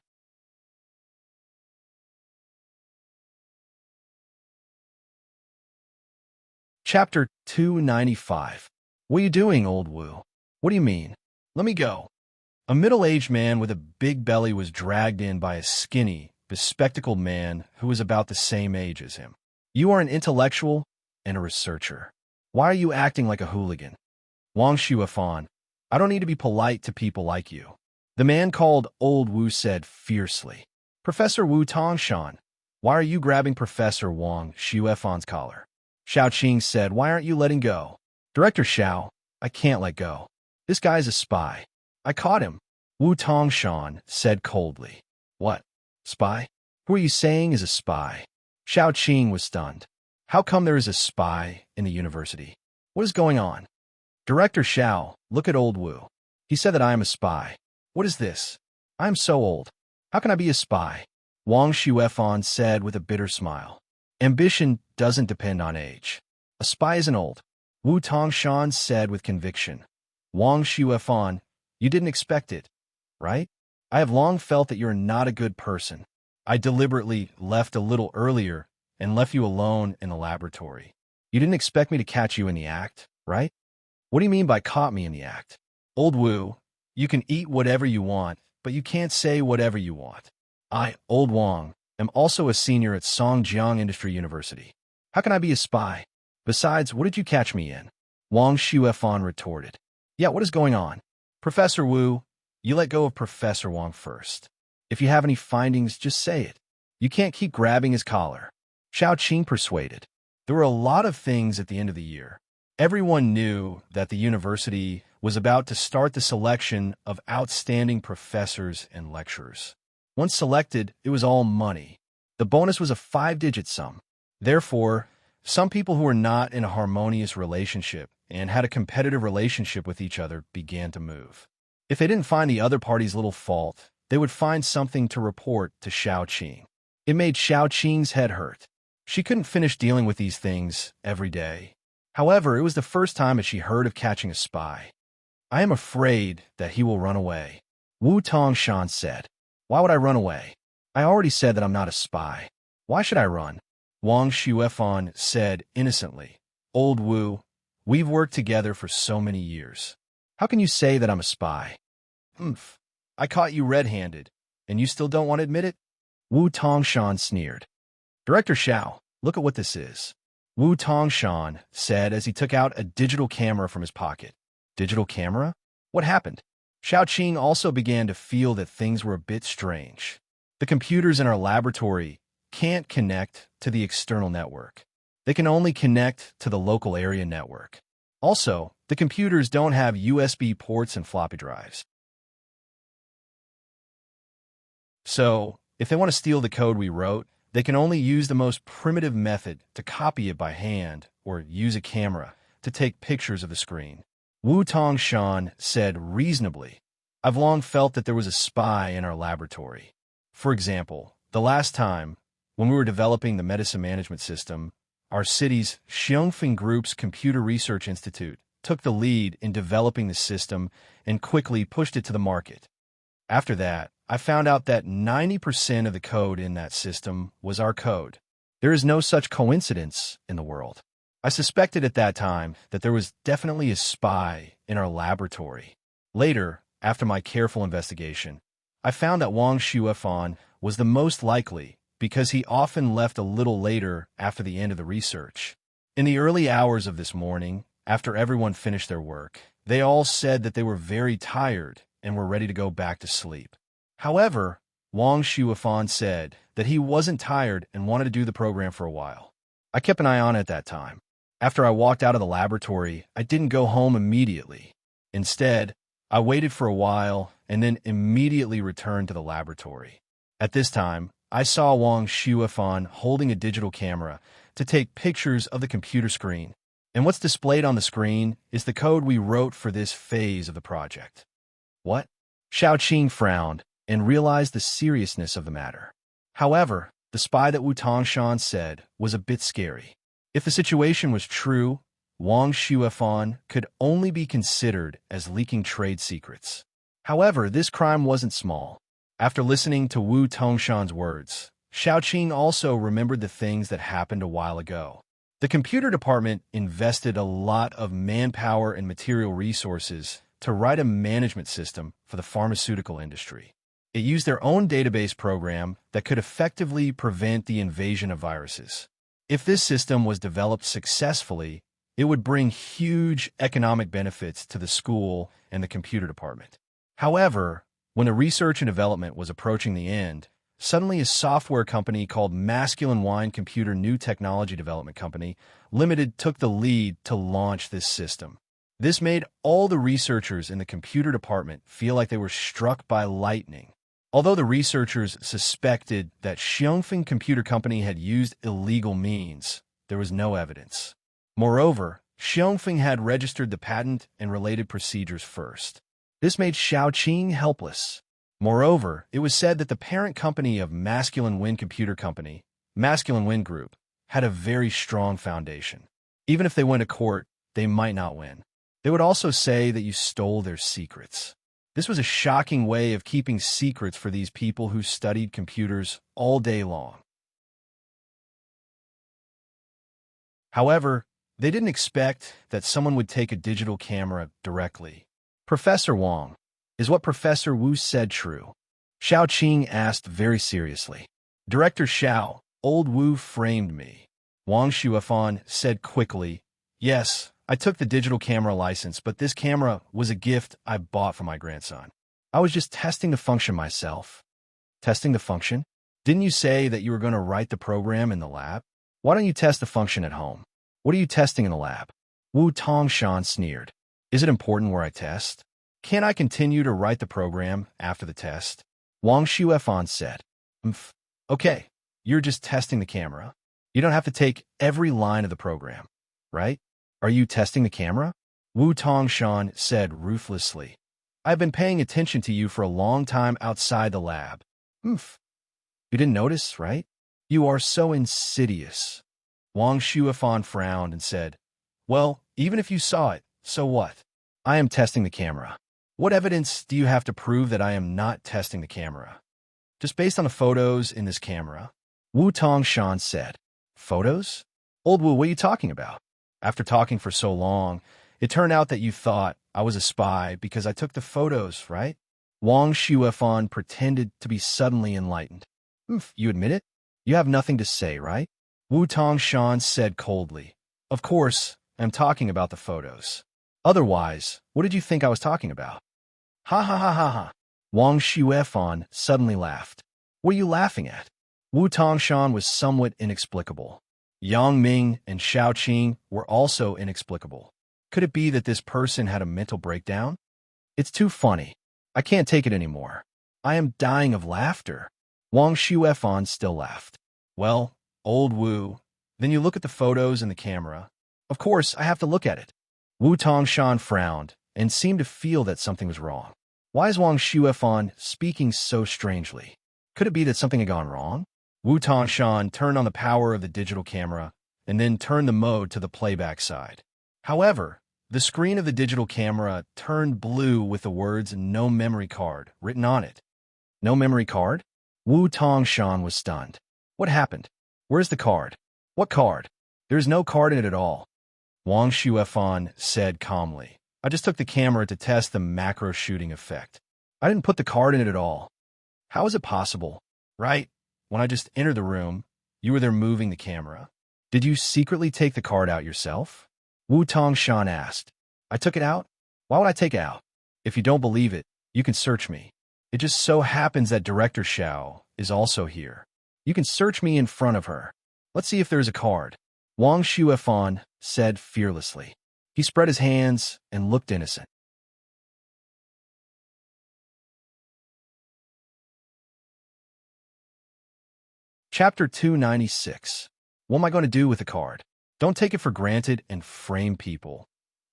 Chapter 295. What are you doing, old Wu? What do you mean? Let me go. A middle-aged man with a big belly was dragged in by a skinny, bespectacled man who was about the same age as him. You are an intellectual and a researcher. Why are you acting like a hooligan? Wang Xuefan, I don't need to be polite to people like you. The man called Old Wu said fiercely. Professor Wu Tongshan, why are you grabbing Professor Wang Xuefan's collar? Xiaoqing said, why aren't you letting go? Director Xiao, I can't let go. This guy is a spy. I caught him. Wu Tongshan said coldly. What? Spy? Who are you saying is a spy? Xiaoqing was stunned. How come there is a spy in the university? What is going on? Director Xiao, look at old Wu. He said that I am a spy. What is this? I am so old. How can I be a spy? Wang Xuefan said with a bitter smile. Ambition doesn't depend on age. A spy isn't old. Wu Tongshan said with conviction. Wang Xuefan, you didn't expect it, right? I have long felt that you're not a good person. I deliberately left a little earlier and left you alone in the laboratory. You didn't expect me to catch you in the act, right? What do you mean by caught me in the act? Old Wu, you can eat whatever you want, but you can't say whatever you want. I, Old Wang, am also a senior at Songjiang Industry University. How can I be a spy? Besides, what did you catch me in? Wang Xuefan retorted. Yeah, what is going on? Professor Wu, you let go of Professor Wang first. If you have any findings, just say it. You can't keep grabbing his collar. Xiaoqing persuaded. There were a lot of things at the end of the year. Everyone knew that the university was about to start the selection of outstanding professors and lecturers. Once selected, it was all money. The bonus was a 5-digit sum. Therefore, some people who were not in a harmonious relationship and had a competitive relationship with each other began to move. If they didn't find the other party's little fault, they would find something to report to Xiaoqing. It made Xiaoqing's head hurt. She couldn't finish dealing with these things every day. However, it was the first time that she heard of catching a spy. I am afraid that he will run away. Wu Tongshan said. Why would I run away? I already said that I'm not a spy. Why should I run? Wang Shuefan said innocently. Old Wu, we've worked together for so many years. How can you say that I'm a spy? Humph. I caught you red-handed, and you still don't want to admit it? Wu Tongshan sneered. Director Xiao, look at what this is. Wu Tongshan said as he took out a digital camera from his pocket. Digital camera? What happened? Xiao Qing also began to feel that things were a bit strange. The computers in our laboratory can't connect to the external network. They can only connect to the local area network. Also, the computers don't have USB ports and floppy drives. So, if they want to steal the code we wrote, they can only use the most primitive method to copy it by hand or use a camera to take pictures of the screen. Wu Tongshan said reasonably, I've long felt that there was a spy in our laboratory. For example, the last time, when we were developing the medicine management system, our city's Xiongfeng Group's Computer Research Institute took the lead in developing the system and quickly pushed it to the market. After that, I found out that 90% of the code in that system was our code. There is no such coincidence in the world. I suspected at that time that there was definitely a spy in our laboratory. Later, after my careful investigation, I found that Wang Shuefan was the most likely because he often left a little later after the end of the research. In the early hours of this morning, after everyone finished their work, they all said that they were very tired and were ready to go back to sleep. However, Wang Shuefan said that he wasn't tired and wanted to do the program for a while. I kept an eye on it at that time. After I walked out of the laboratory, I didn't go home immediately. Instead, I waited for a while and then immediately returned to the laboratory. At this time, I saw Wang Shuefan holding a digital camera to take pictures of the computer screen, and what's displayed on the screen is the code we wrote for this phase of the project. What? Xiao Qing frowned and realized the seriousness of the matter. However, the spy that Wu Tongshan said was a bit scary. If the situation was true, Wang Shuefan could only be considered as leaking trade secrets. However, this crime wasn't small. After listening to Wu Tongshan's words, Xiao Qing also remembered the things that happened a while ago. The computer department invested a lot of manpower and material resources to write a management system for the pharmaceutical industry. It used their own database program that could effectively prevent the invasion of viruses. If this system was developed successfully, it would bring huge economic benefits to the school and the computer department. However, when the research and development was approaching the end, suddenly a software company called Masculine Wine Computer New Technology Development Company Limited took the lead to launch this system. This made all the researchers in the computer department feel like they were struck by lightning. Although the researchers suspected that Xiongfeng Computer Company had used illegal means, there was no evidence. Moreover, Xiongfeng had registered the patent and related procedures first. This made Xiao Qing helpless. Moreover, it was said that the parent company of Masculine Wind Computer Company, Masculine Wind Group, had a very strong foundation. Even if they went to court, they might not win. They would also say that you stole their secrets. This was a shocking way of keeping secrets for these people who studied computers all day long. However, they didn't expect that someone would take a digital camera directly. Professor Wang, is what Professor Wu said true? Xiao Qing asked very seriously. Director Xiao, old Wu framed me. Wang Shuefan said quickly, yes, I took the digital camera license, but this camera was a gift I bought for my grandson. I was just testing the function myself. Testing the function? Didn't you say that you were going to write the program in the lab? Why don't you test the function at home? What are you testing in the lab? Wu Tongshan sneered. Is it important where I test? Can't I continue to write the program after the test? Wang Shuefan said. Okay, you're just testing the camera. You don't have to take every line of the program, right? Are you testing the camera? Wu Tongshan said ruthlessly. I've been paying attention to you for a long time outside the lab. You didn't notice, right? You are so insidious. Wang Shuefan frowned and said, well, even if you saw it, so what? I am testing the camera. What evidence do you have to prove that I am not testing the camera? just based on the photos in this camera. Wu Tongshan said. Photos? Old Wu, what are you talking about? After talking for so long, it turned out that you thought I was a spy because I took the photos, right? Wang Xuefan pretended to be suddenly enlightened. You admit it? You have nothing to say, right? Wu Tongshan said coldly. Of course, I'm talking about the photos. Otherwise, what did you think I was talking about? Ha ha ha ha ha. Wang Xuefan suddenly laughed. What are you laughing at? Wu Tongshan was somewhat inexplicable. Yang Ming and Xiao Qing were also inexplicable. Could it be that this person had a mental breakdown? It's too funny. I can't take it anymore. I am dying of laughter. Wang Xuefan still laughed. Well, old Wu, then you look at the photos in the camera. Of course, I have to look at it. Wu Tongshan frowned and seemed to feel that something was wrong. Why is Wang Xuefan speaking so strangely? Could it be that something had gone wrong? Wu Tongshan turned on the power of the digital camera and then turned the mode to the playback side. However, the screen of the digital camera turned blue with the words "No memory card" written on it. No memory card? Wu Tongshan was stunned. What happened? Where's the card? What card? There's no card in it at all. Wang Xuefan said calmly. I just took the camera to test the macro shooting effect. I didn't put the card in it at all. How is it possible? Right? When I just entered the room, you were there moving the camera. Did you secretly take the card out yourself? Wu Tongshan asked. I took it out? Why would I take it out? If you don't believe it, you can search me. It just so happens that Director Xiao is also here. You can search me in front of her. Let's see if there's a card. Wang Xuefan said fearlessly. He spread his hands and looked innocent. Chapter 296. What am I going to do with the card? Don't take it for granted and frame people.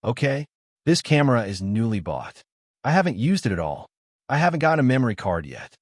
Okay? This camera is newly bought. I haven't used it at all. I haven't gotten a memory card yet.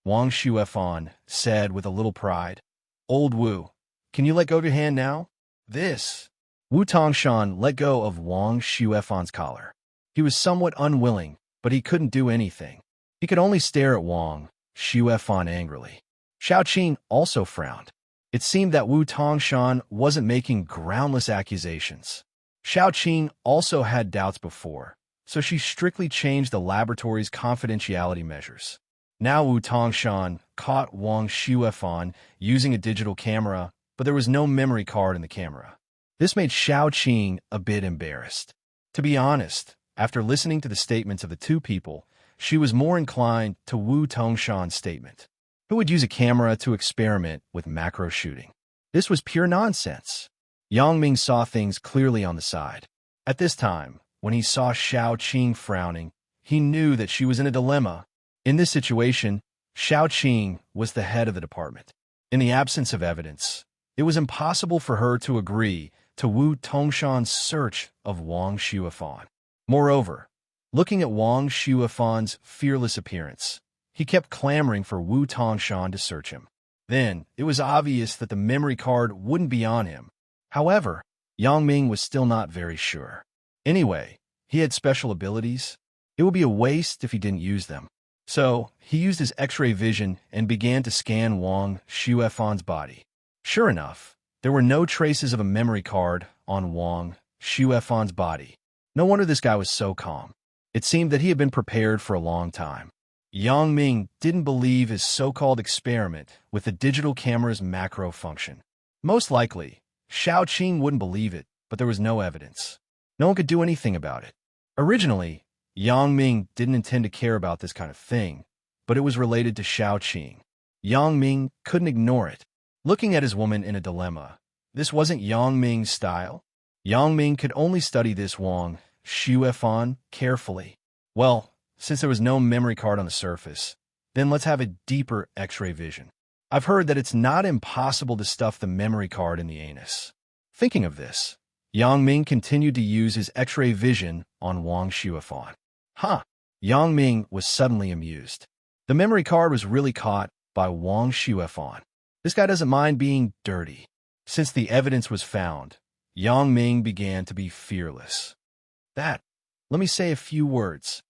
Wang Xuefan said with a little pride. Old Wu, can you let go of your hand now? This. Wu Tongshan let go of Wang Xuefan's collar. He was somewhat unwilling, but he couldn't do anything. He could only stare at Wang Xuefan angrily. Xiao Qing also frowned. It seemed that Wu Tongshan wasn't making groundless accusations. Xiao Qing also had doubts before, so she strictly changed the laboratory's confidentiality measures. Now Wu Tongshan caught Wang Xuefan using a digital camera, but there was no memory card in the camera. This made Xiao Qing a bit embarrassed. To be honest, after listening to the statements of the two people, she was more inclined to Wu Tongshan's statement. Who would use a camera to experiment with macro shooting? This was pure nonsense. Yang Ming saw things clearly on the side. At this time, when he saw Xiao Qing frowning, he knew that she was in a dilemma. In this situation, Xiao Qing was the head of the department. In the absence of evidence, it was impossible for her to agree to Wu Tongshan's search of Wang Xuefan. Moreover, looking at Wang Xuefan's fearless appearance, he kept clamoring for Wu Tongshan to search him. Then, it was obvious that the memory card wouldn't be on him. However, Yang Ming was still not very sure. Anyway, he had special abilities. It would be a waste if he didn't use them. So, he used his X-ray vision and began to scan Wang Xuefan's body. Sure enough, there were no traces of a memory card on Wang Xuefan's body. No wonder this guy was so calm. It seemed that he had been prepared for a long time. Yang Ming didn't believe his so-called experiment with the digital camera's macro function. Most likely, Xiao Qing wouldn't believe it, but there was no evidence. No one could do anything about it. Originally, Yang Ming didn't intend to care about this kind of thing, but it was related to Xiao Qing. Yang Ming couldn't ignore it. Looking at his woman in a dilemma, this wasn't Yang Ming's style. Yang Ming could only study this Wang Xuefan carefully. Well, since there was no memory card on the surface, then let's have a deeper X-ray vision. I've heard that it's not impossible to stuff the memory card in the anus. Thinking of this, Yang Ming continued to use his X-ray vision on Wang Xuefan. Yang Ming was suddenly amused. The memory card was really caught by Wang Xuefan. This guy doesn't mind being dirty. Since the evidence was found, Yang Ming began to be fearless. Let me say a few words.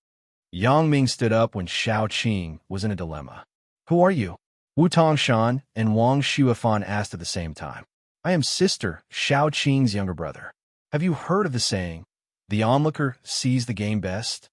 Yang Ming stood up when Xiao Qing was in a dilemma. Who are you? Wu Tongshan and Wang Shuifan asked at the same time. I am Sister Xiao Qing's younger brother. Have you heard of the saying, the onlooker sees the game best?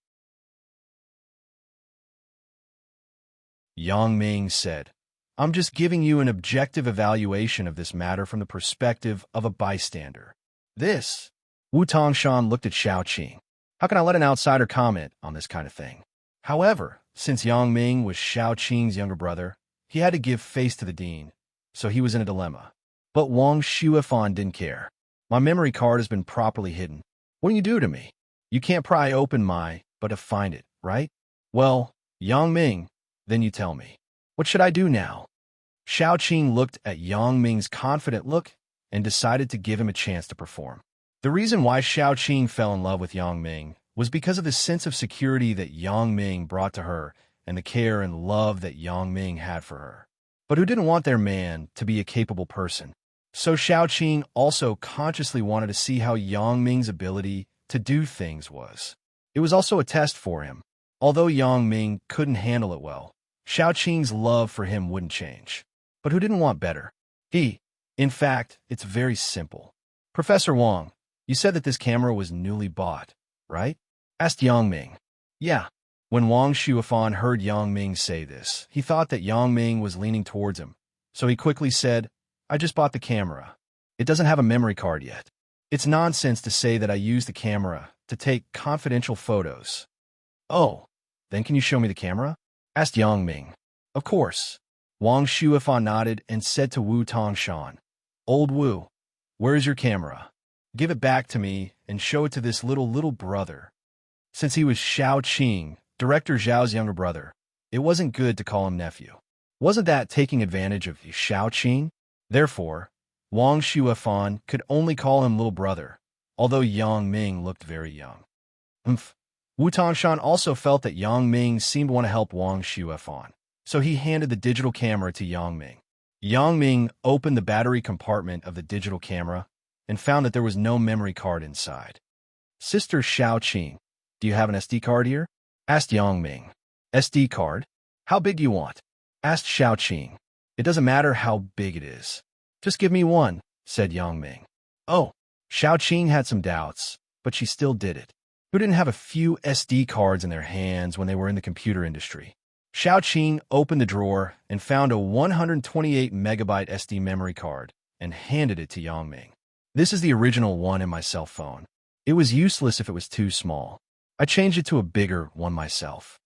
Yang Ming said, I'm just giving you an objective evaluation of this matter from the perspective of a bystander. This? Wu Tongshan looked at Xiao Qing. How can I let an outsider comment on this kind of thing? However, since Yang Ming was Xiao Qing's younger brother, he had to give face to the dean, so he was in a dilemma. But Wang Shuifan didn't care. My memory card has been properly hidden. What do you do to me? You can't pry open but to find it, right? Well, Yang Ming, then you tell me. What should I do now? Xiao Qing looked at Yang Ming's confident look and decided to give him a chance to perform. The reason why Xiao Qing fell in love with Yang Ming was because of the sense of security that Yang Ming brought to her and the care and love that Yang Ming had for her. But who didn't want their man to be a capable person? So Xiao Qing also consciously wanted to see how Yang Ming's ability to do things was. It was also a test for him. Although Yang Ming couldn't handle it well, Xiao Qing's love for him wouldn't change. But who didn't want better? He. In fact, it's very simple. Professor Wang, you said that this camera was newly bought, right? Asked Yang Ming. Yeah. When Wang Shuifan heard Yang Ming say this, he thought that Yang Ming was leaning towards him. So he quickly said, I just bought the camera. It doesn't have a memory card yet. It's nonsense to say that I used the camera to take confidential photos. Oh, then can you show me the camera? Asked Yang Ming. Of course. Wang Shuifan nodded and said to Wu Tongshan, Old Wu, where is your camera? Give it back to me and show it to this little brother. Since he was Xiao Qing, Director Zhao's younger brother, it wasn't good to call him nephew. Wasn't that taking advantage of Xiao Qing? Therefore, Wang Shuifan could only call him little brother, although Yang Ming looked very young. Wu Tongshan also felt that Yang Ming seemed to want to help Wang Shuifan, so he handed the digital camera to Yang Ming. Yang Ming opened the battery compartment of the digital camera and found that there was no memory card inside. Sister Xiao Qing, do you have an SD card here? Asked Yang Ming. SD card? How big do you want? Asked Xiao Qing. It doesn't matter how big it is. Just give me one, said Yang Ming. Oh, Xiao Qing had some doubts, but she still did it. Who didn't have a few SD cards in their hands when they were in the computer industry? Xiao Qing opened the drawer and found a 128 megabyte SD memory card and handed it to Yang Ming. This is the original one in my cell phone. It was useless if it was too small. I changed it to a bigger one myself.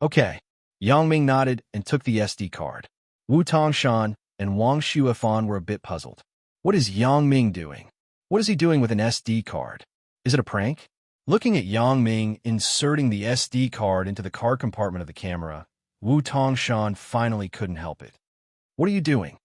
Okay. Yang Ming nodded and took the SD card. Wu Tongshan and Wang Shuifan were a bit puzzled. What is Yang Ming doing? What is he doing with an SD card? Is it a prank? Looking at Yang Ming inserting the SD card into the card compartment of the camera, Wu Tongshan finally couldn't help it. What are you doing?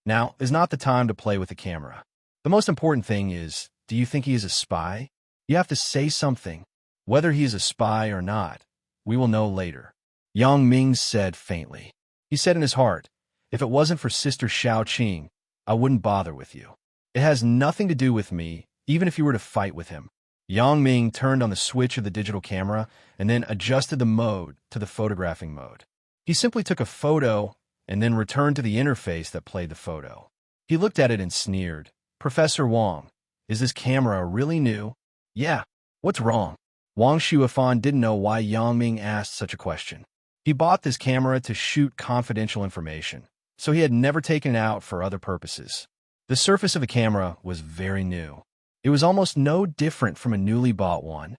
Now is not the time to play with the camera. The most important thing is, do you think he is a spy? You have to say something. Whether he is a spy or not, we will know later. Yang Ming said faintly. He said in his heart, if it wasn't for Sister Xiao Qing, I wouldn't bother with you. It has nothing to do with me, even if you were to fight with him. Yang Ming turned on the switch of the digital camera and then adjusted the mode to the photographing mode. He simply took a photo and then returned to the interface that played the photo. He looked at it and sneered. Professor Wang, is this camera really new? Yeah. What's wrong? Wang Shuifan didn't know why Yang Ming asked such a question. He bought this camera to shoot confidential information, so he had never taken it out for other purposes. The surface of the camera was very new. It was almost no different from a newly bought one.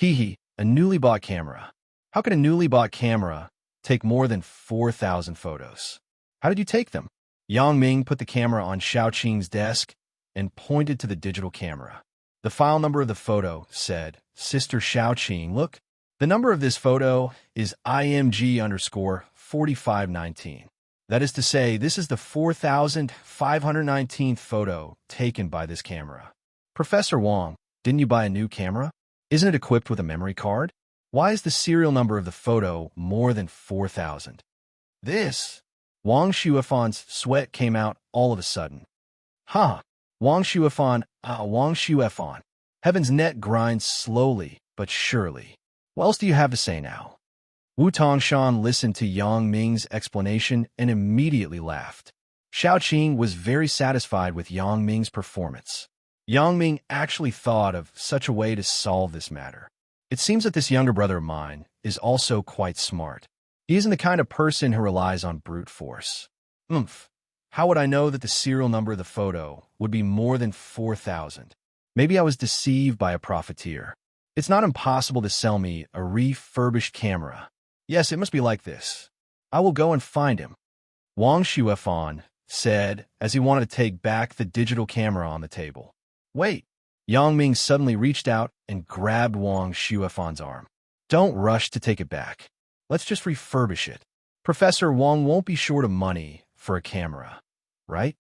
A newly bought camera. How could a newly bought camera take more than 4,000 photos? How did you take them? Yang Ming put the camera on Xiao Qing's desk and pointed to the digital camera. The file number of the photo said, Sister Xiao Qing, look. The number of this photo is IMG_4519. That is to say, this is the 4,519th photo taken by this camera. Professor Wang, didn't you buy a new camera? Isn't it equipped with a memory card? Why is the serial number of the photo more than 4,000? This. Wang Shuifan's sweat came out all of a sudden. Wang Shuifan. Heaven's net grinds slowly but surely. What else do you have to say now? Wu Tongshan listened to Yang Ming's explanation and immediately laughed. Xiao Qing was very satisfied with Yang Ming's performance. Yang Ming actually thought of such a way to solve this matter. It seems that this younger brother of mine is also quite smart. He isn't the kind of person who relies on brute force. How would I know that the serial number of the photo would be more than 4,000? Maybe I was deceived by a profiteer. It's not impossible to sell me a refurbished camera. Yes, it must be like this. I will go and find him. Wang Xuefan said as he wanted to take back the digital camera on the table. Wait. Yang Ming suddenly reached out and grabbed Wang Xuefan's arm. Don't rush to take it back. Let's just refurbish it. Professor Wang won't be short of money for a camera, right?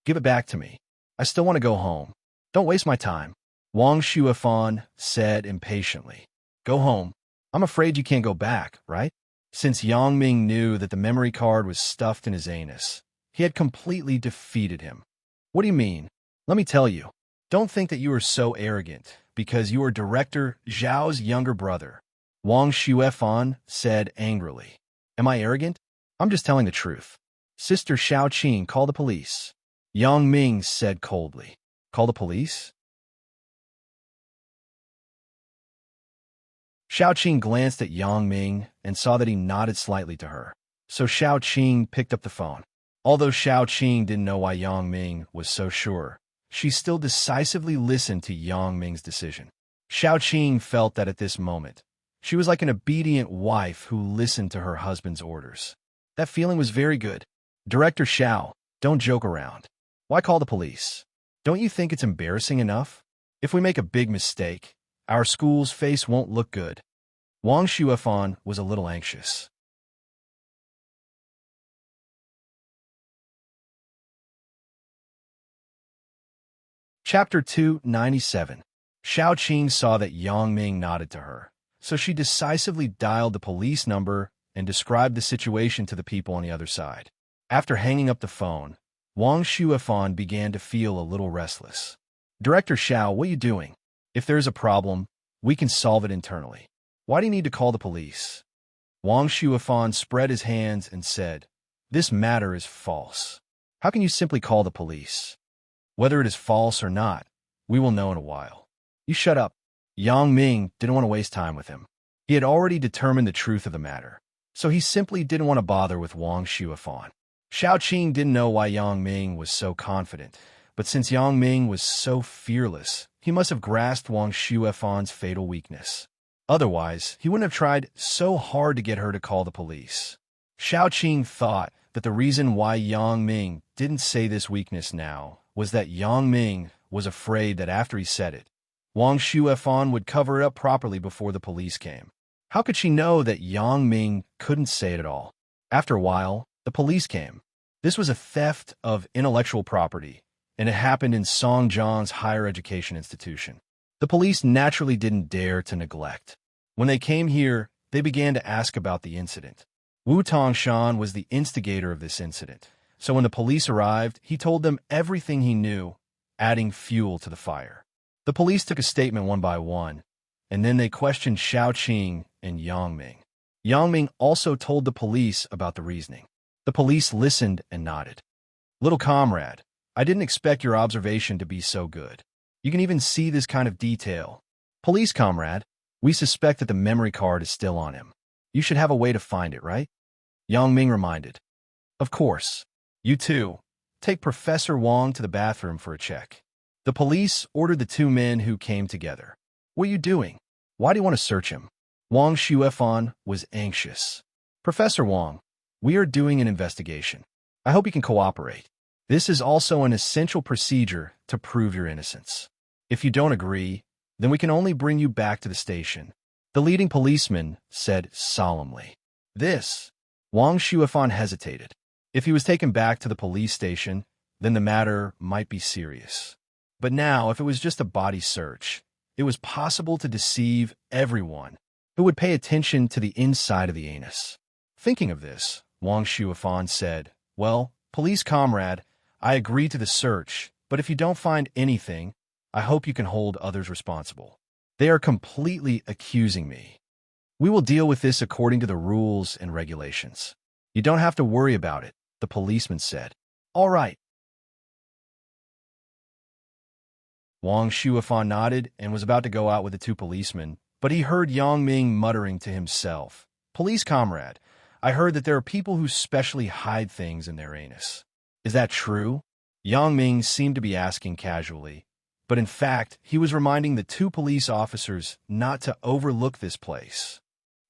Give it back to me. I still want to go home. Don't waste my time. Wang Xuefan said impatiently. Go home. I'm afraid you can't go back, right? Since Yang Ming knew that the memory card was stuffed in his anus, he had completely defeated him. What do you mean? Let me tell you. Don't think that you are so arrogant because you are Director Zhao's younger brother. Wang Xuefan said angrily. Am I arrogant? I'm just telling the truth. Sister Xiao Qing, call the police. Yang Ming said coldly. Call the police? Xiao Qing glanced at Yang Ming and saw that he nodded slightly to her. So Xiao Qing picked up the phone. Although Xiao Qing didn't know why Yang Ming was so sure, she still decisively listened to Yang Ming's decision. Xiao Qing felt that at this moment, she was like an obedient wife who listened to her husband's orders. That feeling was very good. Director Xiao, don't joke around. Why call the police? Don't you think it's embarrassing enough? If we make a big mistake, our school's face won't look good. Wang Xuefan was a little anxious. Chapter 297. Xiao Qing saw that Yang Ming nodded to her, so she decisively dialed the police number and described the situation to the people on the other side. After hanging up the phone, Wang Xuefan began to feel a little restless. Director Xiao, what are you doing? If there's a problem, we can solve it internally. Why do you need to call the police? Wang Xuefan spread his hands and said, This matter is false. How can you simply call the police? Whether it is false or not, we will know in a while. You shut up. Yang Ming didn't want to waste time with him. He had already determined the truth of the matter, so he simply didn't want to bother with Wang Xuefan. Xiao Qing didn't know why Yang Ming was so confident, but since Yang Ming was so fearless, he must have grasped Wang Xuefan's fatal weakness. Otherwise, he wouldn't have tried so hard to get her to call the police. Xiao Qing thought that the reason why Yang Ming didn't say this weakness now was that Yang Ming was afraid that after he said it, Wang Xuefan would cover it up properly before the police came. How could she know that Yang Ming couldn't say it at all? After a while, the police came. This was a theft of intellectual property, and it happened in Songjiang's higher education institution. The police naturally didn't dare to neglect. When they came here, they began to ask about the incident. Wu Tongshan was the instigator of this incident, so when the police arrived, he told them everything he knew, adding fuel to the fire. The police took a statement one by one, and then they questioned Xiao Qing and Yang Ming. Yang Ming also told the police about the reasoning. The police listened and nodded. Little comrade, I didn't expect your observation to be so good. You can even see this kind of detail. Police comrade, we suspect that the memory card is still on him. You should have a way to find it, right? Yang Ming reminded. Of course. You too. Take Professor Wang to the bathroom for a check. The police ordered the two men who came together. What are you doing? Why do you want to search him? Wang Xuefan was anxious. Professor Wang, we are doing an investigation. I hope you can cooperate. This is also an essential procedure to prove your innocence. If you don't agree, then we can only bring you back to the station. The leading policeman said solemnly. This. Wang Xuefan hesitated. If he was taken back to the police station, then the matter might be serious. But now, if it was just a body search, it was possible to deceive everyone who would pay attention to the inside of the anus. Thinking of this, Wang Xuefan said, Well, police comrade, I agree to the search, but if you don't find anything, I hope you can hold others responsible. They are completely accusing me. We will deal with this according to the rules and regulations. You don't have to worry about it, the policeman said. All right. Wang Shuifan nodded and was about to go out with the two policemen, but he heard Yang Ming muttering to himself, "Police comrade, I heard that there are people who specially hide things in their anus. Is that true?" Yang Ming seemed to be asking casually, but in fact, he was reminding the two police officers not to overlook this place.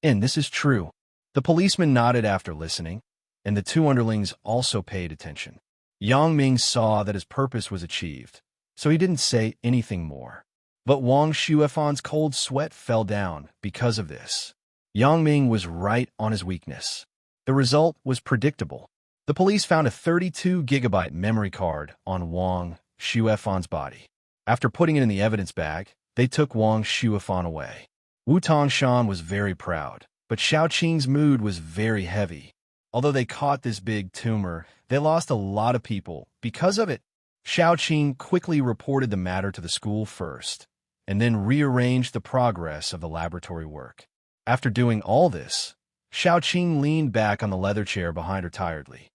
And this is true. The policeman nodded after listening, and the two underlings also paid attention. Yang Ming saw that his purpose was achieved, so he didn't say anything more. But Wang Shuifan's cold sweat fell down because of this. Yang Ming was right on his weakness. The result was predictable. The police found a 32-gigabyte memory card on Wang Shuifan's body. After putting it in the evidence bag, they took Wang Shuifan away. Wu Tongshan was very proud, but Xiao Qing's mood was very heavy. Although they caught this big tumor, they lost a lot of people because of it. Xiao Qing quickly reported the matter to the school first, and then rearranged the progress of the laboratory work. After doing all this, Xiao Qing leaned back on the leather chair behind her tiredly.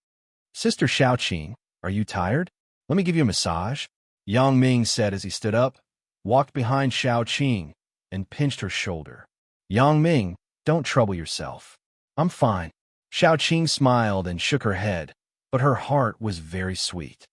"Sister Xiao Qing, are you tired? Let me give you a massage," Yang Ming said as he stood up, walked behind Xiao Qing, and pinched her shoulder. "Yang Ming, don't trouble yourself. I'm fine." Xiao Qing smiled and shook her head, but her heart was very sweet.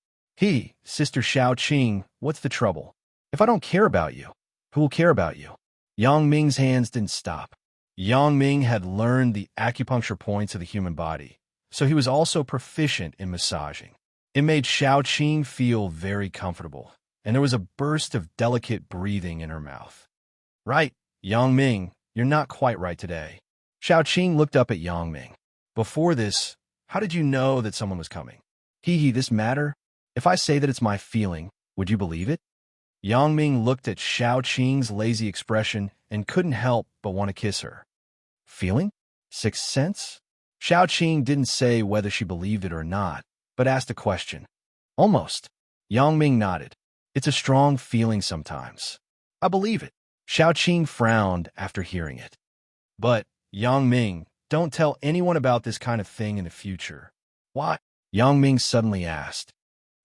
Sister Xiao Qing, what's the trouble? If I don't care about you, who will care about you?" Yang Ming's hands didn't stop. Yang Ming had learned the acupuncture points of the human body, so he was also proficient in massaging. It made Xiao Qing feel very comfortable, and there was a burst of delicate breathing in her mouth. "Right, Yang Ming, you're not quite right today." Xiao Qing looked up at Yang Ming. "Before this, how did you know that someone was coming?" This matter? If I say that it's my feeling, would you believe it?" Yang Ming looked at Xiao Qing's lazy expression and couldn't help but want to kiss her. Feeling? Sixth sense? Xiao Qing didn't say whether she believed it or not, but asked a question. "Almost." Yang Ming nodded. "It's a strong feeling sometimes. I believe it." Xiao Qing frowned after hearing it. "But, Yang Ming, don't tell anyone about this kind of thing in the future." "Why?" Yang Ming suddenly asked.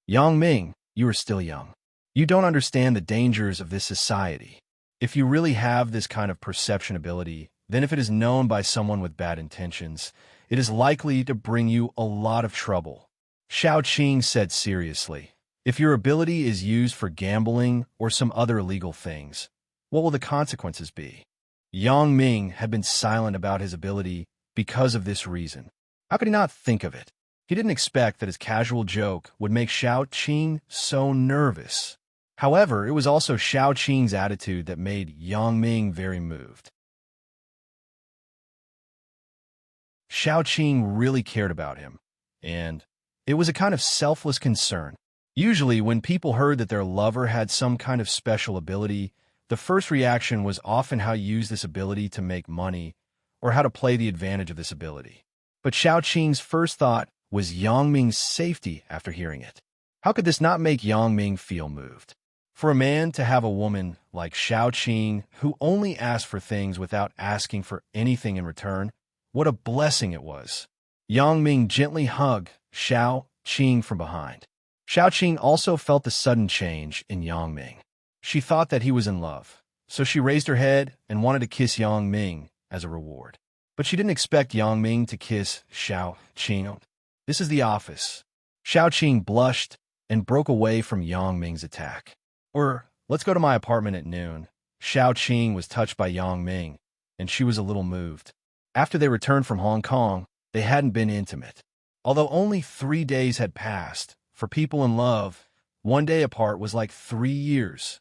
"Yang Ming, you are still young. You don't understand the dangers of this society. If you really have this kind of perception ability, then if it is known by someone with bad intentions, it is likely to bring you a lot of trouble." Xiao Qing said seriously, "If your ability is used for gambling or some other illegal things, what will the consequences be?" Yang Ming had been silent about his ability because of this reason. How could he not think of it? He didn't expect that his casual joke would make Xiao Qing so nervous. However, it was also Xiao Qing's attitude that made Yang Ming very moved. Xiao Qing really cared about him, and it was a kind of selfless concern. Usually, when people heard that their lover had some kind of special ability, the first reaction was often how to use this ability to make money or how to play the advantage of this ability. But Xiao Qing's first thought was Yang Ming's safety after hearing it. How could this not make Yang Ming feel moved? For a man to have a woman like Xiao Qing who only asked for things without asking for anything in return, what a blessing it was. Yang Ming gently hugged Xiao Qing from behind. Xiao Qing also felt the sudden change in Yang Ming. She thought that he was in love, so she raised her head and wanted to kiss Yang Ming as a reward. But she didn't expect Yang Ming to kiss Xiao Qing. "This is the office." Xiao Qing blushed and broke away from Yang Ming's attack. Let's go to my apartment at noon." Xiao Qing was touched by Yang Ming, and she was a little moved. After they returned from Hong Kong, they hadn't been intimate. Although only 3 days had passed, for people in love, 1 day apart was like 3 years.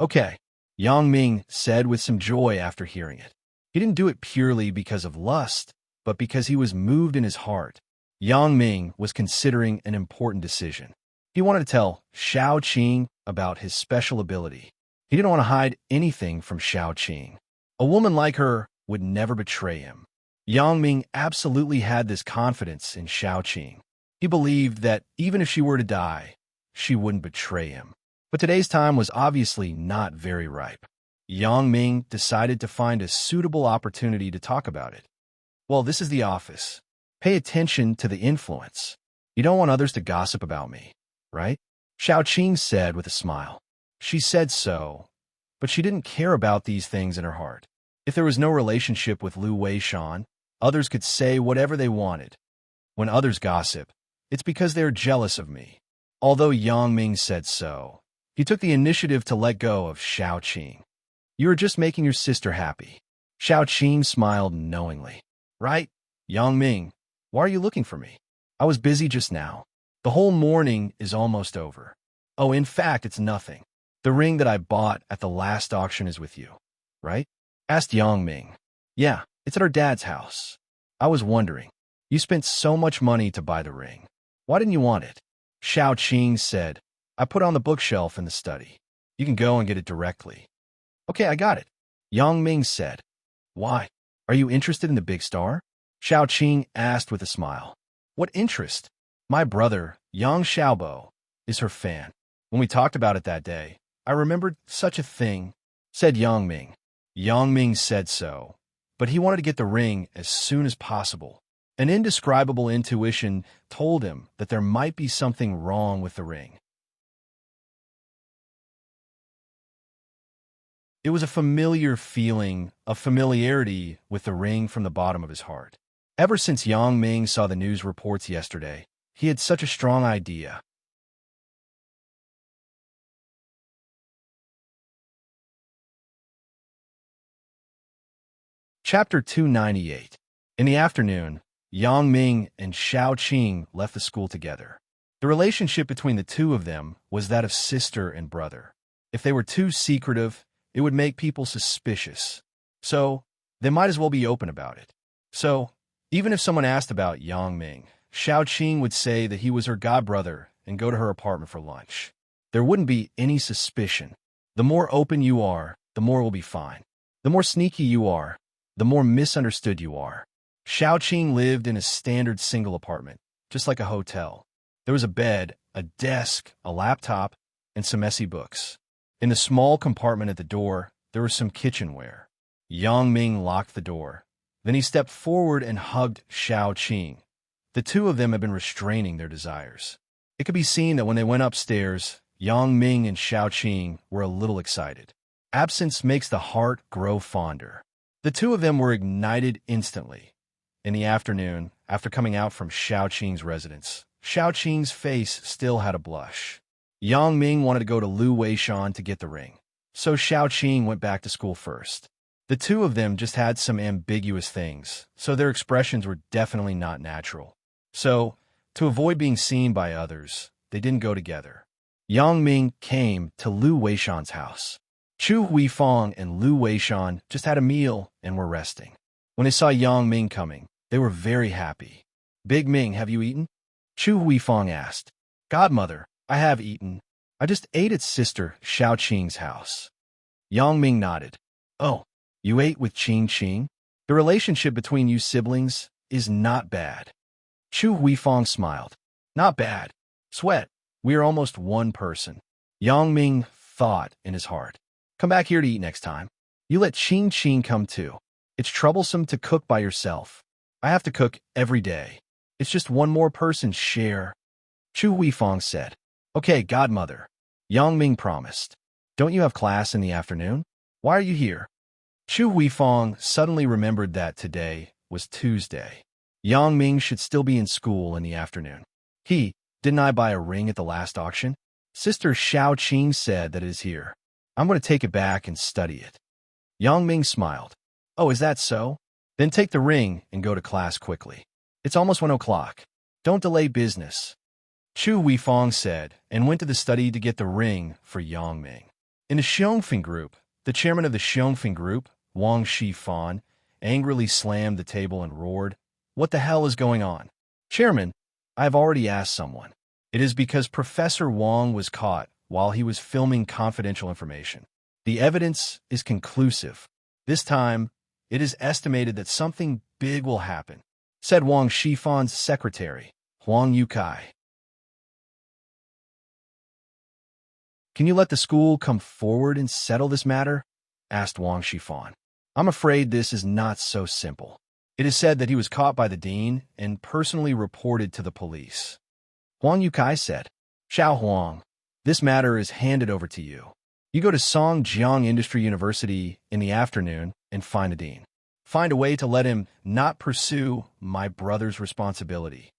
"Okay," Yang Ming said with some joy after hearing it. He didn't do it purely because of lust, but because he was moved in his heart. Yang Ming was considering an important decision. He wanted to tell Xiao Qing about his special ability. He didn't want to hide anything from Xiao Qing. A woman like her would never betray him. Yang Ming absolutely had this confidence in Xiao Qing. He believed that even if she were to die, she wouldn't betray him. But today's time was obviously not very ripe. Yang Ming decided to find a suitable opportunity to talk about it. Well, this is the office. Pay attention to the influence. You don't want others to gossip about me, right? Xiao Qing said with a smile. She said so, but she didn't care about these things in her heart. If there was no relationship with Lu Weishan, others could say whatever they wanted. When others gossip, it's because they are jealous of me. Although Yang Ming said so, he took the initiative to let go of Xiao Qing. You are just making your sister happy. Xiao Qing smiled knowingly. Right? Yang Ming, why are you looking for me? I was busy just now. The whole morning is almost over. Oh, in fact, it's nothing. The ring that I bought at the last auction is with you, right? Asked Yang Ming. Yeah, it's at our dad's house. I was wondering. You spent so much money to buy the ring. Why didn't you want it? Xiao Qing said, I put it on the bookshelf in the study. You can go and get it directly. Okay, I got it. Yang Ming said. Why? Are you interested in the big star? Xiao Qing asked with a smile. What interest? My brother, Yang Xiaobo, is her fan. When we talked about it that day, I remembered such a thing, said Yang Ming. Yang Ming said so, but he wanted to get the ring as soon as possible. An indescribable intuition told him that there might be something wrong with the ring. It was a familiar feeling of familiarity with the ring from the bottom of his heart. Ever since Yang Ming saw the news reports yesterday, he had such a strong idea. Chapter 298. In the afternoon, Yang Ming and Xiao Qing left the school together. The relationship between the two of them was that of sister and brother. If they were too secretive, it would make people suspicious. So, they might as well be open about it. So, even if someone asked about Yang Ming, Xiao Qing would say that he was her godbrother and go to her apartment for lunch. There wouldn't be any suspicion. The more open you are, the more will be fine. The more sneaky you are, the more misunderstood you are. Xiao Qing lived in a standard single apartment, just like a hotel. There was a bed, a desk, a laptop, and some messy books. In the small compartment at the door, there was some kitchenware. Yang Ming locked the door. Then he stepped forward and hugged Xiao Qing. The two of them had been restraining their desires. It could be seen that when they went upstairs, Yang Ming and Xiao Qing were a little excited. Absence makes the heart grow fonder. The two of them were ignited instantly. In the afternoon, after coming out from Xiao Qing's residence, Xiao Qing's face still had a blush. Yang Ming wanted to go to Lu Weishan to get the ring, so Xiao Qing went back to school first. The two of them just had some ambiguous things, so their expressions were definitely not natural. So, to avoid being seen by others, they didn't go together. Yang Ming came to Lu Weishan's house. Chu Huifang and Lu Weishan just had a meal and were resting. When they saw Yang Ming coming, they were very happy. Big Ming, have you eaten? Chu Huifang asked. Godmother, I have eaten. I just ate at sister Xiao Qing's house. Yang Ming nodded. Oh, you ate with Qing Qing? The relationship between you siblings is not bad. Chu Huifang smiled. Not bad. Sweat, we are almost one person. Yang Ming thought in his heart. Come back here to eat next time. You let Qing Qing come too. It's troublesome to cook by yourself. I have to cook every day. It's just one more person's share. Chu Huifang said. Okay, godmother. Yang Ming promised. Don't you have class in the afternoon? Why are you here? Chu Huifang suddenly remembered that today was Tuesday. Yang Ming should still be in school in the afternoon. Didn't I buy a ring at the last auction? Sister Xiao Qing said that it is here. I'm going to take it back and study it. Yang Ming smiled. Oh, is that so? Then take the ring and go to class quickly. It's almost 1 o'clock. Don't delay business. Chu Huifang said and went to the study to get the ring for Yang Ming. In the Xiongfeng group, the chairman of the Xiongfeng group, Wang Shifan, angrily slammed the table and roared, What the hell is going on? Chairman, I have already asked someone. It is because Professor Wang was caught while he was filming confidential information. The evidence is conclusive. This time, it is estimated that something big will happen, said Wang Shifan's secretary, Huang Yukai. Can you let the school come forward and settle this matter? asked Wang Shifan. I'm afraid this is not so simple. It is said that he was caught by the dean and personally reported to the police. Huang Yukai said, Xiao Huang, this matter is handed over to you. You go to Songjiang Industry University in the afternoon and find the dean. Find a way to let him not pursue my brother's responsibility.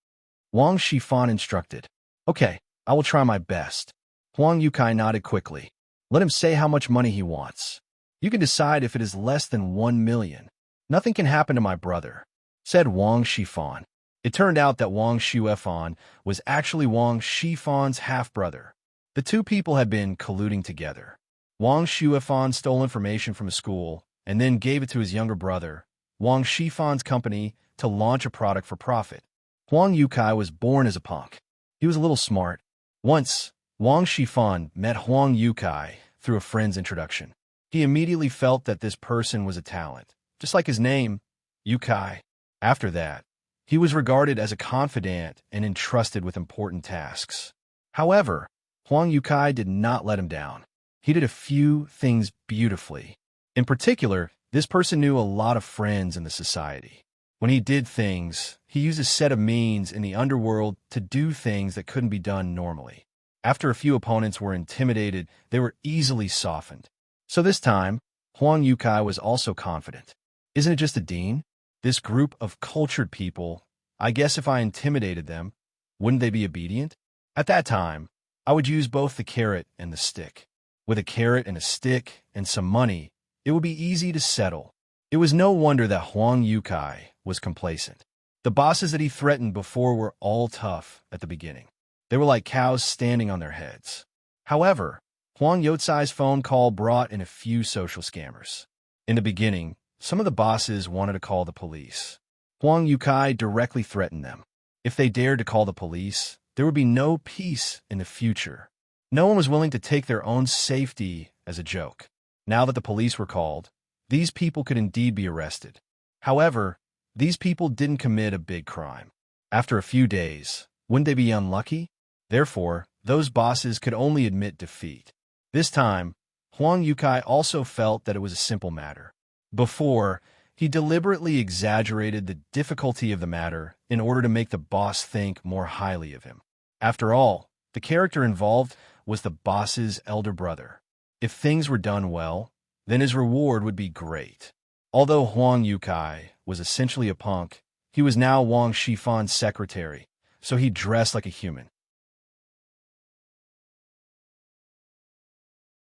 Wang Shifan instructed. Okay, I will try my best. Huang Yukai nodded quickly. Let him say how much money he wants. You can decide if it is less than 1 million. Nothing can happen to my brother, said Wang Shifan. It turned out that Wang Shuefan was actually Wang Shifan's half-brother. The two people had been colluding together. Wang Shuefan stole information from a school and then gave it to his younger brother, Wang Shifan's company, to launch a product for profit. Huang Yukai was born as a punk. He was a little smart. Once, Wang Shifan met Huang Yukai through a friend's introduction. He immediately felt that this person was a talent, just like his name, Yukai. After that, he was regarded as a confidant and entrusted with important tasks. However, Huang Yukai did not let him down. He did a few things beautifully. In particular, this person knew a lot of friends in the society. When he did things, he used a set of means in the underworld to do things that couldn't be done normally. After a few opponents were intimidated, they were easily softened. So this time, Huang Yukai was also confident. Isn't it just a dean? This group of cultured people, I guess if I intimidated them, wouldn't they be obedient? At that time, I would use both the carrot and the stick. With a carrot and a stick and some money, it would be easy to settle. It was no wonder that Huang Yukai was complacent. The bosses that he threatened before were all tough at the beginning. They were like cows standing on their heads. However, Huang Youcai's phone call brought in a few social scammers. In the beginning, some of the bosses wanted to call the police. Huang Yukai directly threatened them. If they dared to call the police, there would be no peace in the future. No one was willing to take their own safety as a joke. Now that the police were called, these people could indeed be arrested. However, these people didn't commit a big crime. After a few days, wouldn't they be unlucky? Therefore, those bosses could only admit defeat. This time, Huang Yukai also felt that it was a simple matter. Before, he deliberately exaggerated the difficulty of the matter in order to make the boss think more highly of him. After all, the character involved was the boss's elder brother. If things were done well, then his reward would be great. Although Huang Yukai was essentially a punk, he was now Wang Shifan's secretary, so he dressed like a human.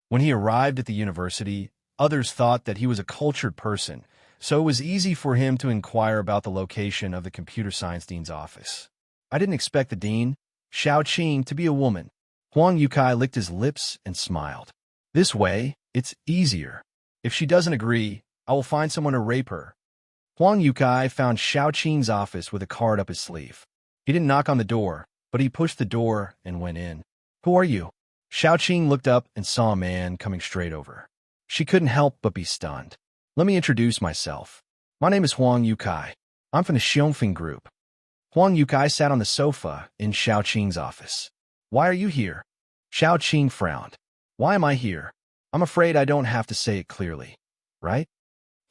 When he arrived at the university, others thought that he was a cultured person, so it was easy for him to inquire about the location of the computer science dean's office. I didn't expect the dean, Xiao Qing, to be a woman. Huang Yukai licked his lips and smiled. This way, it's easier. If she doesn't agree, I will find someone to rape her. Huang Yukai found Xiao Qing's office with a card up his sleeve. He didn't knock on the door, but he pushed the door and went in. Who are you? Xiao Qing looked up and saw a man coming straight over. She couldn't help but be stunned. Let me introduce myself. My name is Huang Yukai. I'm from the Xiongfeng group. Huang Yukai sat on the sofa in Xiao Qing's office. Why are you here? Xiao Qing frowned. Why am I here? I'm afraid I don't have to say it clearly, right?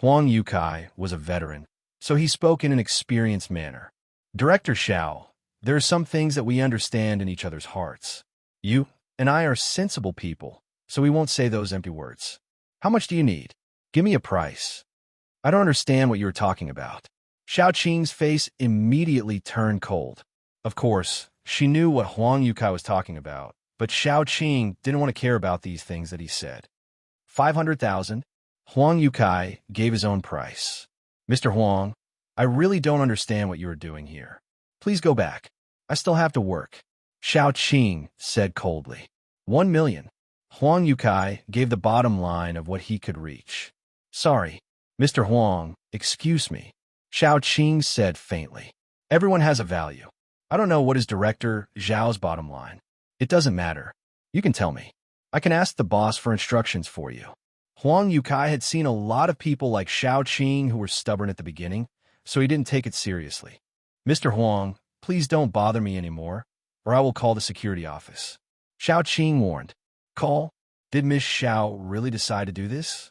Huang Yukai was a veteran, so he spoke in an experienced manner. Director Xiao, there are some things that we understand in each other's hearts. You and I are sensible people, so we won't say those empty words. How much do you need? Give me a price. I don't understand what you were talking about. Xiao Qing's face immediately turned cold. Of course, she knew what Huang Yukai was talking about, but Xiao Qing didn't want to care about these things that he said. 500,000. Huang Yukai gave his own price. Mr. Huang, I really don't understand what you are doing here. Please go back. I still have to work. Xiao Qing said coldly. 1 million. Huang Yukai gave the bottom line of what he could reach. Sorry, Mr. Huang, excuse me. Xiao Qing said faintly. Everyone has a value. I don't know what is Director Zhao's bottom line. It doesn't matter. You can tell me. I can ask the boss for instructions for you. Huang Yukai had seen a lot of people like Xiao Qing who were stubborn at the beginning, so he didn't take it seriously. Mr. Huang, please don't bother me anymore, or I will call the security office. Xiao Qing warned. Call? Did Miss Xiao really decide to do this?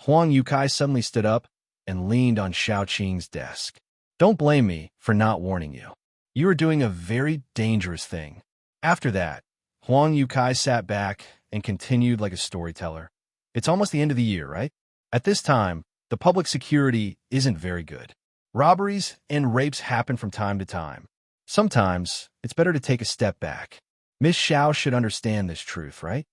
Huang Yukai suddenly stood up and leaned on Xiao Qing's desk. Don't blame me for not warning you. You are doing a very dangerous thing. After that, Huang Yukai sat back and continued like a storyteller. It's almost the end of the year, right? At this time, the public security isn't very good. Robberies and rapes happen from time to time. Sometimes, it's better to take a step back. Miss Xiao should understand this truth, right?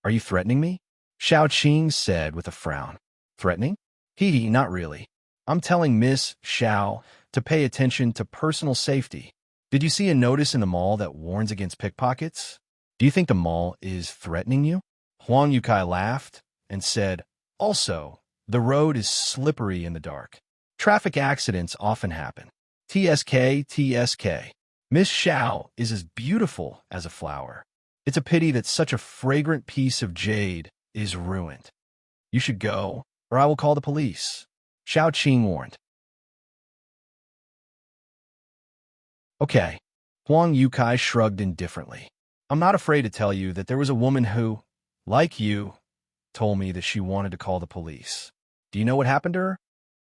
Are you threatening me? Xiao Qing said with a frown. Threatening? Hee, not really. I'm telling Miss Xiao to pay attention to personal safety. Did you see a notice in the mall that warns against pickpockets? Do you think the mall is threatening you? Huang Yukai laughed and said, also, the road is slippery in the dark. Traffic accidents often happen. TSK, TSK. Miss Xiao is as beautiful as a flower. It's a pity that such a fragrant piece of jade is ruined. You should go, or I will call the police. Xiao Qing warned. Okay. Huang Yukai shrugged indifferently. I'm not afraid to tell you that there was a woman who, like you, told me that she wanted to call the police. Do you know what happened to her?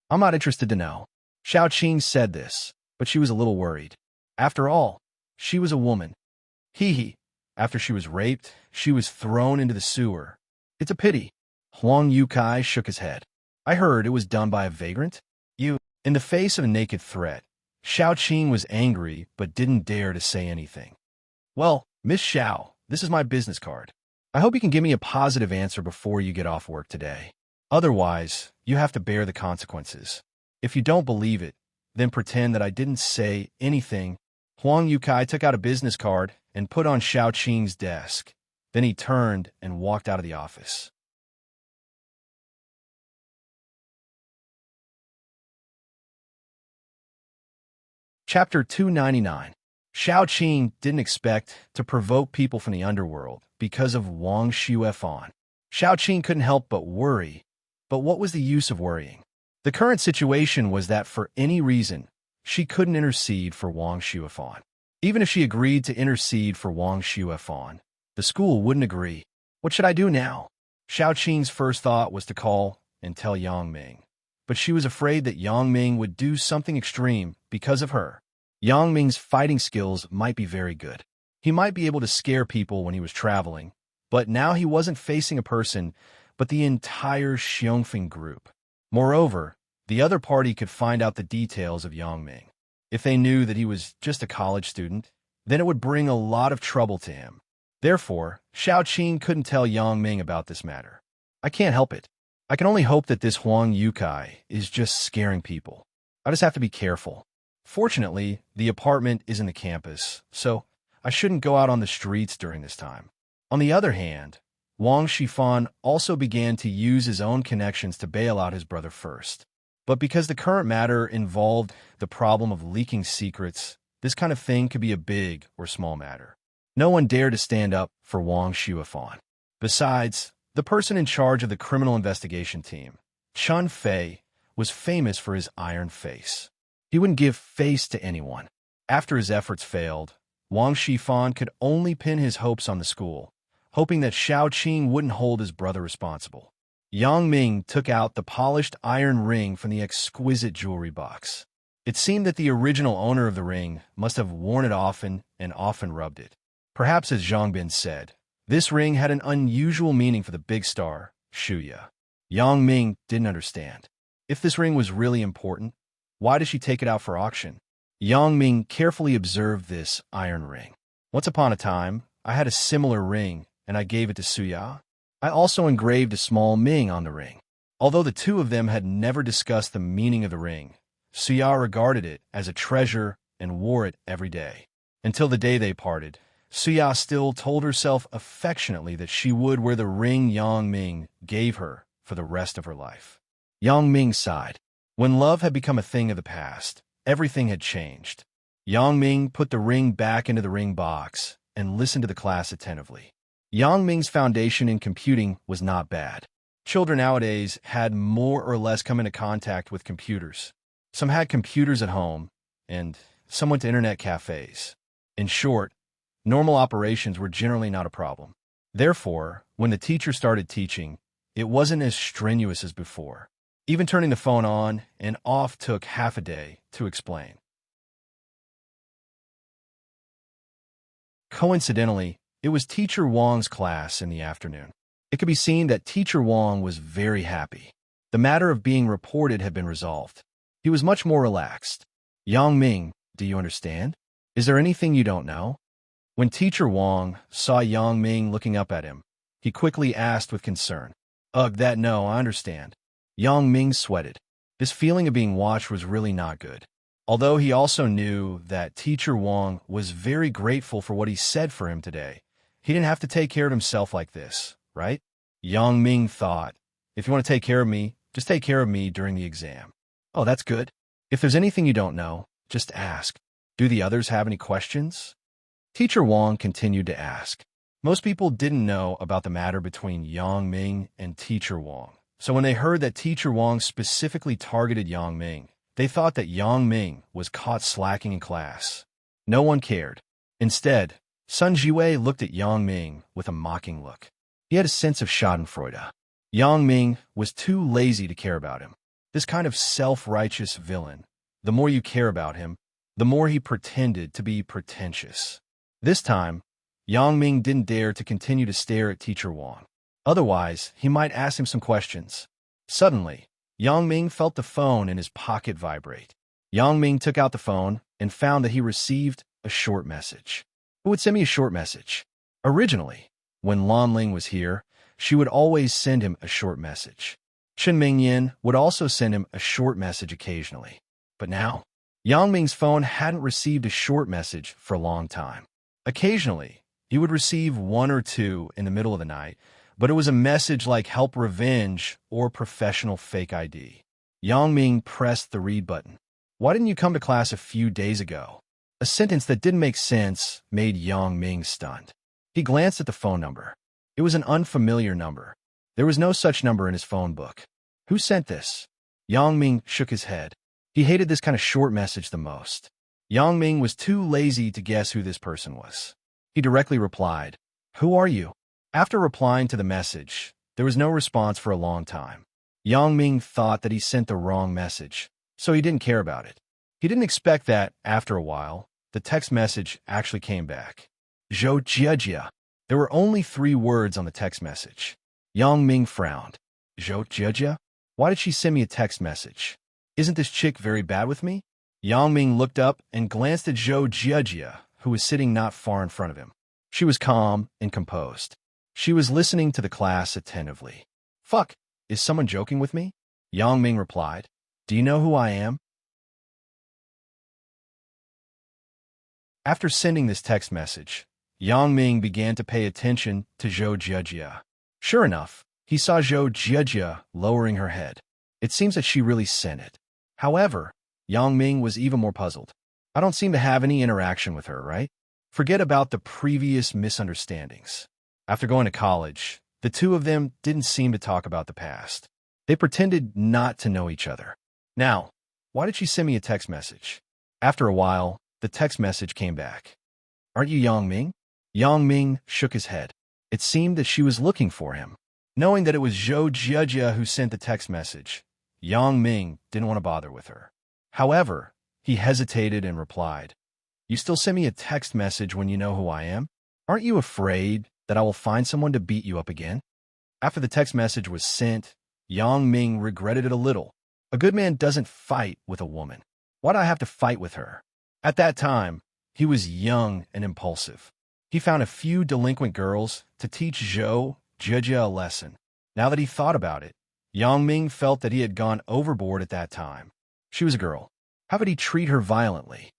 I'm not interested to know. Xiao Qing said this, but she was a little worried. After all, she was a woman. Hee. After she was raped, she was thrown into the sewer. It's a pity. Huang Yukai shook his head. I heard it was done by a vagrant. You. In the face of a naked threat, Xiao Qing was angry but didn't dare to say anything. Well, Miss Xiao, this is my business card. I hope you can give me a positive answer before you get off work today. Otherwise, you have to bear the consequences. If you don't believe it, then pretend that I didn't say anything. Huang Yukai took out a business card and put on Xiao Qing's desk. Then he turned and walked out of the office. Chapter 299. Xiao Qing didn't expect to provoke people from the underworld because of Wang Xuefan. Xiao Qing couldn't help but worry, but what was the use of worrying? The current situation was that for any reason, she couldn't intercede for Wang Xuefan. Even if she agreed to intercede for Wang Xuefan, the school wouldn't agree. What should I do now? Xiao Qing's first thought was to call and tell Yang Ming. But she was afraid that Yang Ming would do something extreme because of her. Yang Ming's fighting skills might be very good. He might be able to scare people when he was traveling, but now he wasn't facing a person, but the entire Xiongfeng group. Moreover, the other party could find out the details of Yang Ming. If they knew that he was just a college student, then it would bring a lot of trouble to him. Therefore, Xiao Qing couldn't tell Yang Ming about this matter. I can't help it. I can only hope that this Huang Yukai is just scaring people. I just have to be careful. Fortunately, the apartment is in the campus, so I shouldn't go out on the streets during this time. On the other hand, Wang Xifan also began to use his own connections to bail out his brother first. But because the current matter involved the problem of leaking secrets, this kind of thing could be a big or small matter. No one dared to stand up for Wang Xuefan. Besides, the person in charge of the criminal investigation team, Chun Fei, was famous for his iron face. He wouldn't give face to anyone. After his efforts failed, Wang Xifan could only pin his hopes on the school, hoping that Xiao Qing wouldn't hold his brother responsible. Yang Ming took out the polished iron ring from the exquisite jewelry box. It seemed that the original owner of the ring must have worn it often and often rubbed it. Perhaps as Zhang Bin said, this ring had an unusual meaning for the big star, Shuya. Yang Ming didn't understand. If this ring was really important, why did she take it out for auction? Yang Ming carefully observed this iron ring. Once upon a time, I had a similar ring, and I gave it to Suya. I also engraved a small Ming on the ring. Although the two of them had never discussed the meaning of the ring, Suya regarded it as a treasure and wore it every day. Until the day they parted, Suya still told herself affectionately that she would wear the ring Yang Ming gave her for the rest of her life. Yang Ming sighed. When love had become a thing of the past, everything had changed. Yang Ming put the ring back into the ring box and listened to the class attentively. Yang Ming's foundation in computing was not bad. Children nowadays had more or less come into contact with computers. Some had computers at home, and some went to internet cafes. In short, normal operations were generally not a problem. Therefore, when the teacher started teaching, it wasn't as strenuous as before. Even turning the phone on and off took half a day to explain. Coincidentally, it was Teacher Wang's class in the afternoon. It could be seen that Teacher Wang was very happy. The matter of being reported had been resolved. He was much more relaxed. Yang Ming, do you understand? Is there anything you don't know? When Teacher Wang saw Yang Ming looking up at him, he quickly asked with concern. Ugh, no, I understand. Yang Ming sweated. This feeling of being watched was really not good. Although he also knew that Teacher Wang was very grateful for what he said for him today, he didn't have to take care of himself like this, right? Yang Ming thought, if you want to take care of me, just take care of me during the exam. Oh, that's good. If there's anything you don't know, just ask. Do the others have any questions? Teacher Wang continued to ask. Most people didn't know about the matter between Yang Ming and Teacher Wang, so when they heard that Teacher Wang specifically targeted Yang Ming, they thought that Yang Ming was caught slacking in class. No one cared. Instead, Sun Jiwei looked at Yang Ming with a mocking look. He had a sense of schadenfreude. Yang Ming was too lazy to care about him. This kind of self-righteous villain, the more you care about him, the more he pretended to be pretentious. This time, Yang Ming didn't dare to continue to stare at Teacher Wang. Otherwise, he might ask him some questions. Suddenly, Yang Ming felt the phone in his pocket vibrate. Yang Ming took out the phone and found that he received a short message. Who would send me a short message? Originally, when Lan Ling was here, she would always send him a short message. Chen Mingyan would also send him a short message occasionally. But now, Yang Ming's phone hadn't received a short message for a long time. Occasionally, he would receive one or two in the middle of the night, but it was a message like help revenge or professional fake ID. Yang Ming pressed the read button. Why didn't you come to class a few days ago? A sentence that didn't make sense made Yang Ming stunned. He glanced at the phone number. It was an unfamiliar number. There was no such number in his phone book. Who sent this? Yang Ming shook his head. He hated this kind of short message the most. Yang Ming was too lazy to guess who this person was. He directly replied, "Who are you?" After replying to the message, there was no response for a long time. Yang Ming thought that he sent the wrong message, so he didn't care about it. He didn't expect that, after a while, the text message actually came back. Zhou Jiejia. There were only 3 words on the text message. Yang Ming frowned. Zhou Jiejia? Why did she send me a text message? Isn't this chick very bad with me? Yang Ming looked up and glanced at Zhou Jiejia, who was sitting not far in front of him. She was calm and composed. She was listening to the class attentively. Fuck, is someone joking with me? Yang Ming replied. Do you know who I am? After sending this text message, Yang Ming began to pay attention to Zhou Jiejia. Sure enough, he saw Zhou Jiejia lowering her head. It seems that she really sent it. However, Yang Ming was even more puzzled. I don't seem to have any interaction with her, right? Forget about the previous misunderstandings. After going to college, the two of them didn't seem to talk about the past. They pretended not to know each other. Now, why did she send me a text message? After a while, the text message came back. Aren't you Yang Ming? Yang Ming shook his head. It seemed that she was looking for him. Knowing that it was Zhou Jiejia who sent the text message, Yang Ming didn't want to bother with her. However, he hesitated and replied, You still send me a text message when you know who I am? Aren't you afraid that I will find someone to beat you up again? After the text message was sent, Yang Ming regretted it a little. A good man doesn't fight with a woman. Why'd I have to fight with her? At that time, he was young and impulsive. He found a few delinquent girls to teach Zhou Jiejia a lesson. Now that he thought about it, Yang Ming felt that he had gone overboard at that time. She was a girl. How could he treat her violently?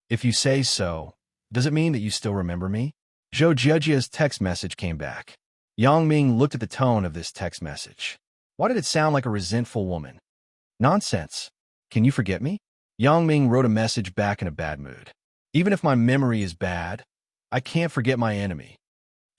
If you say so, does it mean that you still remember me? Zhou Jiejia's text message came back. Yang Ming looked at the tone of this text message. Why did it sound like a resentful woman? Nonsense. Can you forget me? Yang Ming wrote a message back in a bad mood. Even if my memory is bad, I can't forget my enemy.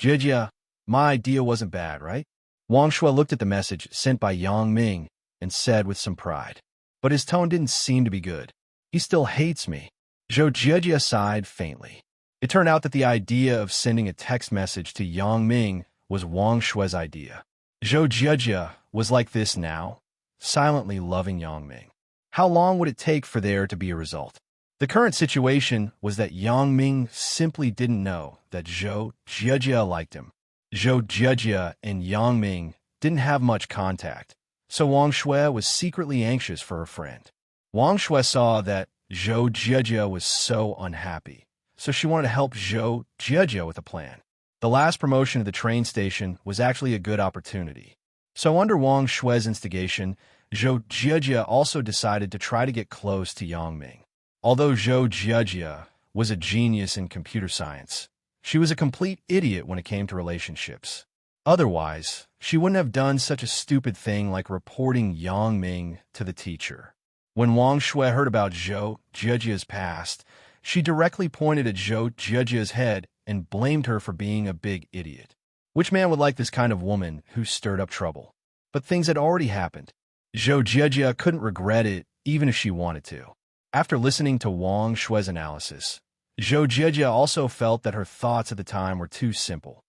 Jiejia, my idea wasn't bad, right? Wang Shui looked at the message sent by Yang Ming and said with some pride. But his tone didn't seem to be good. He still hates me. Zhou Jiejia sighed faintly. It turned out that the idea of sending a text message to Yang Ming was Wang Shui's idea. Zhou Jieji was like this now, silently loving Yang Ming. How long would it take for there to be a result? The current situation was that Yang Ming simply didn't know that Zhou Jieji liked him. Zhou Jieji and Yang Ming didn't have much contact, so Wang Shui was secretly anxious for her friend. Wang Shui saw that Zhou Jieji was so unhappy, so she wanted to help Zhou Jieji with a plan. The last promotion at the train station was actually a good opportunity. So under Wang Shui's instigation, Zhou Jieji also decided to try to get close to Yang Ming. Although Zhou Jieji was a genius in computer science, she was a complete idiot when it came to relationships. Otherwise, she wouldn't have done such a stupid thing like reporting Yang Ming to the teacher. When Wang Shui heard about Zhou Jieji's past, she directly pointed at Zhou Jieji's head and blamed her for being a big idiot. Which man would like this kind of woman who stirred up trouble? But things had already happened. Zhou Jieji couldn't regret it even if she wanted to. After listening to Wang Shui's analysis, Zhou Jieji also felt that her thoughts at the time were too simple.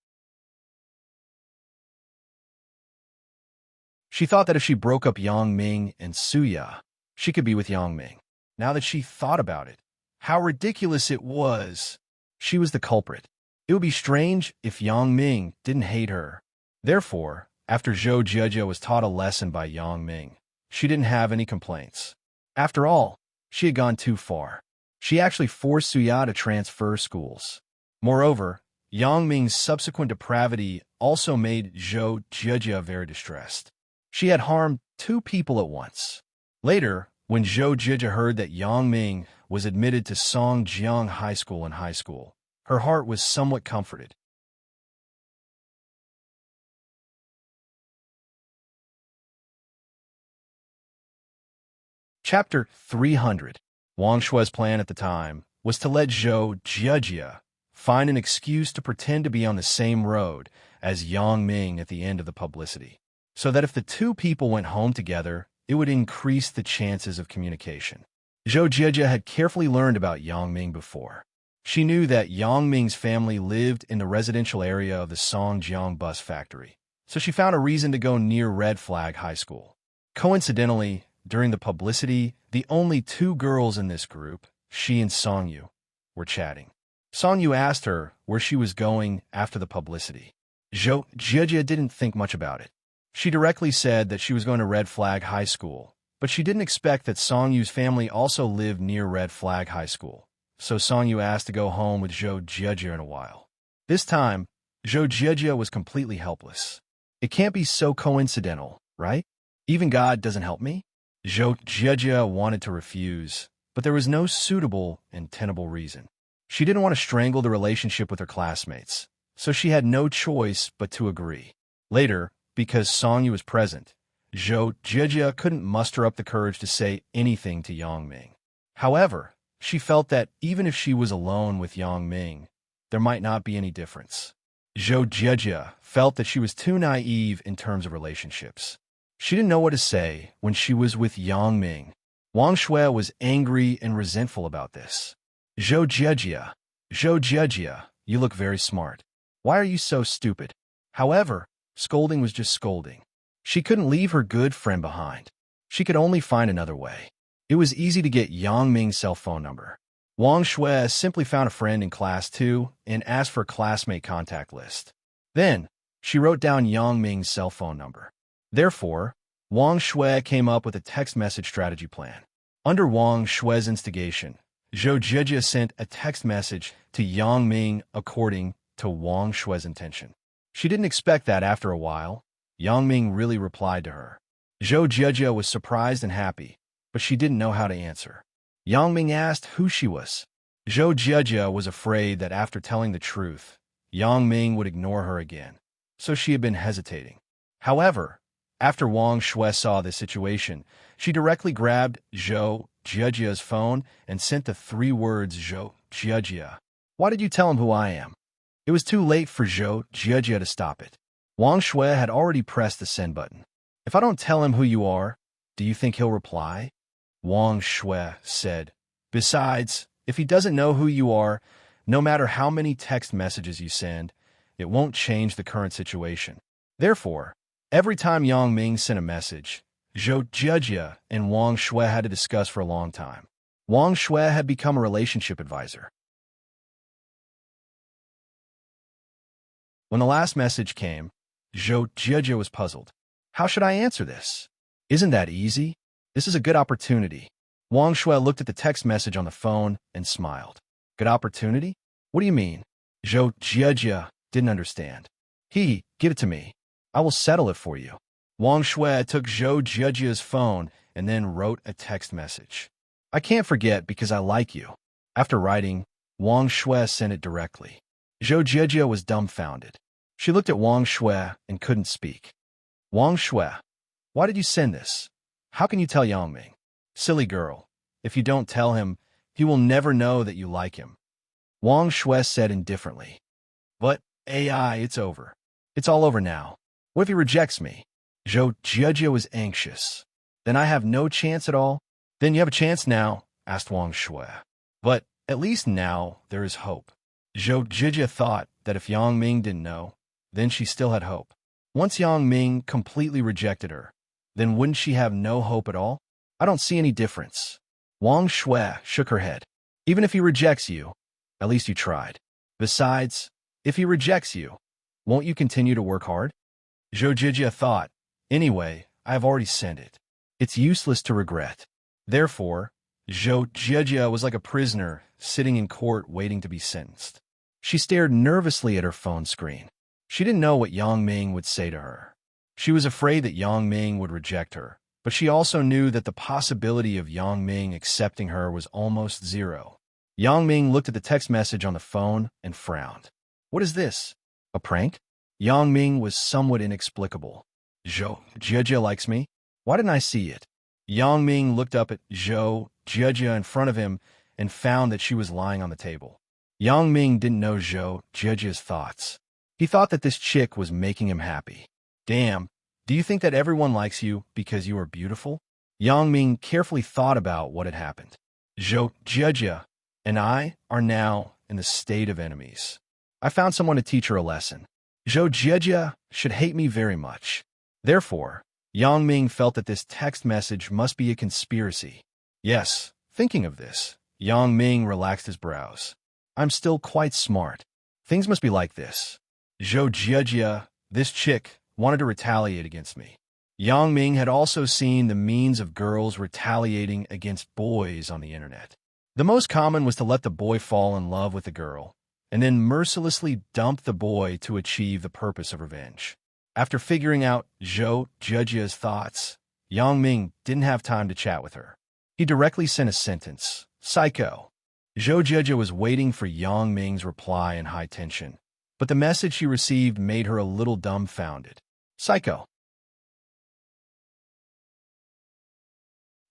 She thought that if she broke up Yang Ming and Suya, she could be with Yang Ming. Now that she thought about it, how ridiculous it was. She was the culprit. It would be strange if Yang Ming didn't hate her. Therefore, after Zhou Jieji was taught a lesson by Yang Ming, she didn't have any complaints. After all, she had gone too far. She actually forced Suya to transfer schools. Moreover, Yang Ming's subsequent depravity also made Zhou Jieji very distressed. She had harmed two people at once. Later, when Zhou Jieji heard that Yang Ming was admitted to Songjiang High School in high school, her heart was somewhat comforted. Chapter 300. Wang Shui's plan at the time was to let Zhou Jieji find an excuse to pretend to be on the same road as Yang Ming at the end of the publicity, so that if the two people went home together, it would increase the chances of communication. Zhou Jieji had carefully learned about Yang Ming before. She knew that Yang Ming's family lived in the residential area of the Songjiang bus factory, so she found a reason to go near Red Flag High School. Coincidentally, during the publicity, the only two girls in this group, she and Songyu, were chatting. Songyu asked her where she was going after the publicity. Zhou Jieji didn't think much about it. She directly said that she was going to Red Flag High School, but she didn't expect that Songyu's family also lived near Red Flag High School. So Songyu asked to go home with Zhou Jieji in a while. This time, Zhou Jieji was completely helpless. It can't be so coincidental, right? Even God doesn't help me? Zhou Jieji wanted to refuse, but there was no suitable and tenable reason. She didn't want to strangle the relationship with her classmates, so she had no choice but to agree. Later, because Songyu was present, Zhou Jieji couldn't muster up the courage to say anything to Yang Ming. However, she felt that even if she was alone with Yang Ming, there might not be any difference. Zhou Jieji felt that she was too naive in terms of relationships. She didn't know what to say when she was with Yang Ming. Wang Shui was angry and resentful about this. Zhou Jieji, you look very smart. Why are you so stupid? However, scolding was just scolding. She couldn't leave her good friend behind. She could only find another way. It was easy to get Yang Ming's cell phone number. Wang Shui simply found a friend in class 2 and asked for a classmate contact list. Then, she wrote down Yang Ming's cell phone number. Therefore, Wang Shui came up with a text message strategy plan. Under Wang Shui's instigation, Zhou Jieji sent a text message to Yang Ming according to Wang Shui's intention. She didn't expect that after a while, Yang Ming really replied to her. Zhou Jieji was surprised and happy, but she didn't know how to answer. Yang Ming asked who she was. Zhou Jieji was afraid that after telling the truth, Yang Ming would ignore her again, so she had been hesitating. However, after Wang Shui saw this situation, she directly grabbed Zhou Jieji's phone and sent the 3 words, Zhou Jieji. Why did you tell him who I am? It was too late for Zhou Jieji to stop it. Wang Shui had already pressed the send button. If I don't tell him who you are, do you think he'll reply? Wang Shui said. Besides, if he doesn't know who you are, no matter how many text messages you send, it won't change the current situation. Therefore, Every time Yang Ming sent a message, Zhou Jieji and Wang Shui had to discuss for a long time. Wang Shui had become a relationship advisor. When the last message came, Zhou Jieji was puzzled. How should I answer this? Isn't that easy? This is a good opportunity. Wang Shui looked at the text message on the phone and smiled. Good opportunity? What do you mean? Zhou Jieji didn't understand. Give it to me. I will settle it for you. Wang Shui took Zhou Jieji's phone and then wrote a text message. I can't forget because I like you. After writing, Wang Shui sent it directly. Zhou Jieji was dumbfounded. She looked at Wang Shui and couldn't speak. Wang Shui, why did you send this? How can you tell Yang Ming? Silly girl. If you don't tell him, he will never know that you like him. Wang Shui said indifferently. But, AI, it's over. It's all over now. What if he rejects me? Zhou Jieji was anxious. Then I have no chance at all? Then you have a chance now, asked Wang Shui. But, at least now, there is hope. Zhou Jieji thought that if Yang Ming didn't know, then she still had hope. Once Yang Ming completely rejected her, then wouldn't she have no hope at all? I don't see any difference. Wang Shui shook her head. Even if he rejects you, at least you tried. Besides, if he rejects you, won't you continue to work hard? Zhou Jieji thought, anyway, I have already sent it. It's useless to regret. Therefore, Zhou Jieji was like a prisoner sitting in court waiting to be sentenced. She stared nervously at her phone screen. She didn't know what Yang Ming would say to her. She was afraid that Yang Ming would reject her, but she also knew that the possibility of Yang Ming accepting her was almost zero. Yang Ming looked at the text message on the phone and frowned. What is this? A prank? Yang Ming was somewhat inexplicable. Zhou Jieji likes me? Why didn't I see it? Yang Ming looked up at Zhou Jieji in front of him and found that she was lying on the table. Yang Ming didn't know Zhou Jieji's thoughts. He thought that this chick was making him happy. Damn, do you think that everyone likes you because you are beautiful? Yang Ming carefully thought about what had happened. Zhou Jieji and I are now in the state of enemies. I found someone to teach her a lesson. Zhou Jieji should hate me very much. Therefore, Yang Ming felt that this text message must be a conspiracy. Yes, thinking of this, Yang Ming relaxed his brows. I'm still quite smart. Things must be like this. Zhou Jieji, this chick, wanted to retaliate against me. Yang Ming had also seen the means of girls retaliating against boys on the internet. The most common was to let the boy fall in love with the girl, and then mercilessly dump the boy to achieve the purpose of revenge. After figuring out Zhou Jieji's thoughts, Yang Ming didn't have time to chat with her. He directly sent a sentence, psycho. Zhou Jieji was waiting for Yang Ming's reply in high tension, but the message she received made her a little dumbfounded. Psycho.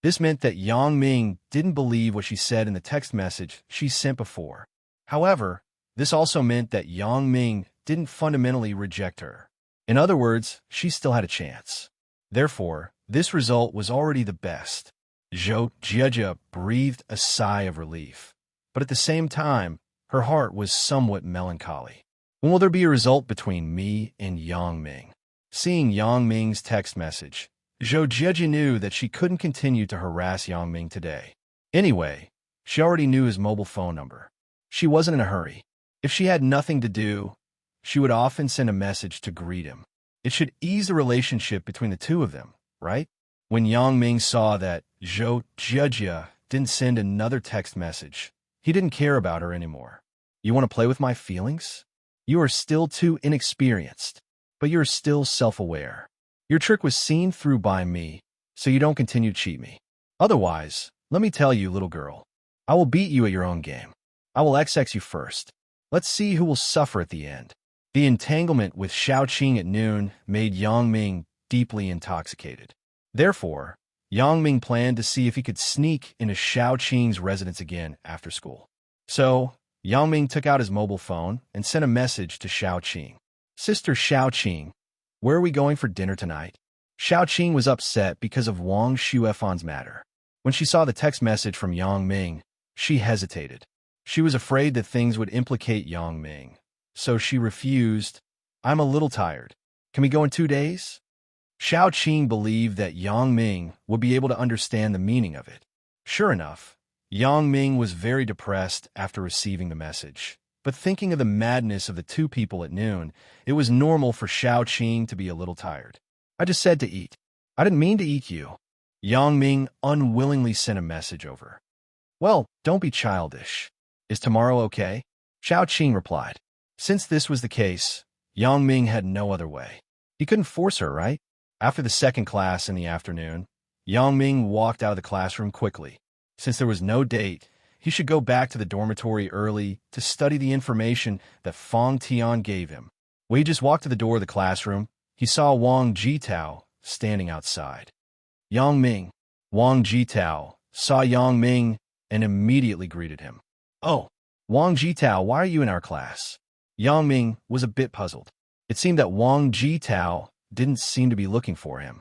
This meant that Yang Ming didn't believe what she said in the text message she sent before. However, this also meant that Yang Ming didn't fundamentally reject her. In other words, she still had a chance. Therefore, this result was already the best. Zhou Jieji breathed a sigh of relief, but at the same time, her heart was somewhat melancholy. When will there be a result between me and Yang Ming? Seeing Yang Ming's text message, Zhou Jieji knew that she couldn't continue to harass Yang Ming today. Anyway, she already knew his mobile phone number. She wasn't in a hurry. If she had nothing to do, she would often send a message to greet him. It should ease the relationship between the two of them, right? When Yang Ming saw that Zhou Jieji didn't send another text message, he didn't care about her anymore. You want to play with my feelings? You are still too inexperienced, but you're still self-aware. Your trick was seen through by me, so you don't continue to cheat me. Otherwise, let me tell you, little girl, I will beat you at your own game. I will XX you first. Let's see who will suffer at the end. The entanglement with Xiaoqing at noon made Yang Ming deeply intoxicated. Therefore, Yang Ming planned to see if he could sneak into Xiaoqing's residence again after school. So, Yang Ming took out his mobile phone and sent a message to Xiaoqing. Sister Xiaoqing, where are we going for dinner tonight? Xiaoqing was upset because of Wang Xuefan's matter. When she saw the text message from Yang Ming, she hesitated. She was afraid that things would implicate Yang Ming, so she refused. I'm a little tired. Can we go in 2 days? Xiao Qing believed that Yang Ming would be able to understand the meaning of it. Sure enough, Yang Ming was very depressed after receiving the message. But thinking of the madness of the two people at noon, it was normal for Xiao Qing to be a little tired. I just said to eat. I didn't mean to eat you. Yang Ming unwillingly sent a message over. Well, don't be childish. Is tomorrow okay? Xiao Qing replied. Since this was the case, Yang Ming had no other way. He couldn't force her, right? After the second class in the afternoon, Yang Ming walked out of the classroom quickly. Since there was no date, he should go back to the dormitory early to study the information that Fang Tian gave him. When he just walked to the door of the classroom, he saw Wang Jitao standing outside. Yang Ming. Wang Jitao saw Yang Ming and immediately greeted him. Oh, Wang Jitao, why are you in our class? Yang Ming was a bit puzzled. It seemed that Wang Jitao didn't seem to be looking for him.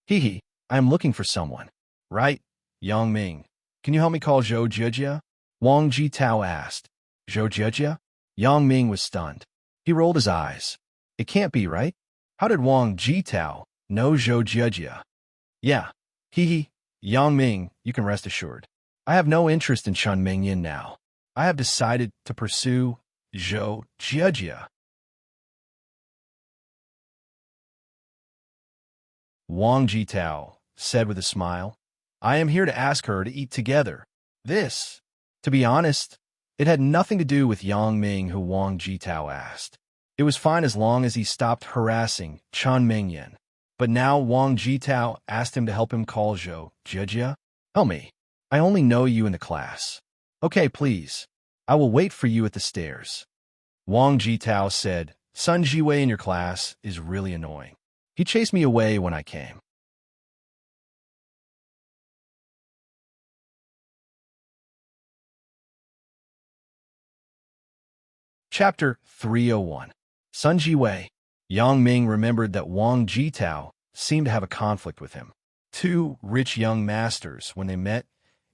Hee, I am looking for someone. Right, Yang Ming. Can you help me call Zhou Jijia? Wang Jitao asked. Zhou Jijia? Yang Ming was stunned. He rolled his eyes. It can't be, right? How did Wang Jitao know Zhou Jijia? Yeah. Hee, Yang Ming, you can rest assured. I have no interest in Chun Mingyan now. I have decided to pursue Zhou Jijia. Wang Jitao said with a smile. I am here to ask her to eat together. This, to be honest, it had nothing to do with Yang Ming who Wang Jitao asked. It was fine as long as he stopped harassing Chun Mingyan. But now Wang Jitao asked him to help him call Zhou Jijia. Tell me, I only know you in the class. Okay, please. I will wait for you at the stairs. Wang Jitao said, Sun Jiwei in your class is really annoying. He chased me away when I came. Chapter 301. Sun Jiwei. Yang Ming remembered that Wang Jitao seemed to have a conflict with him. Two rich young masters, when they met,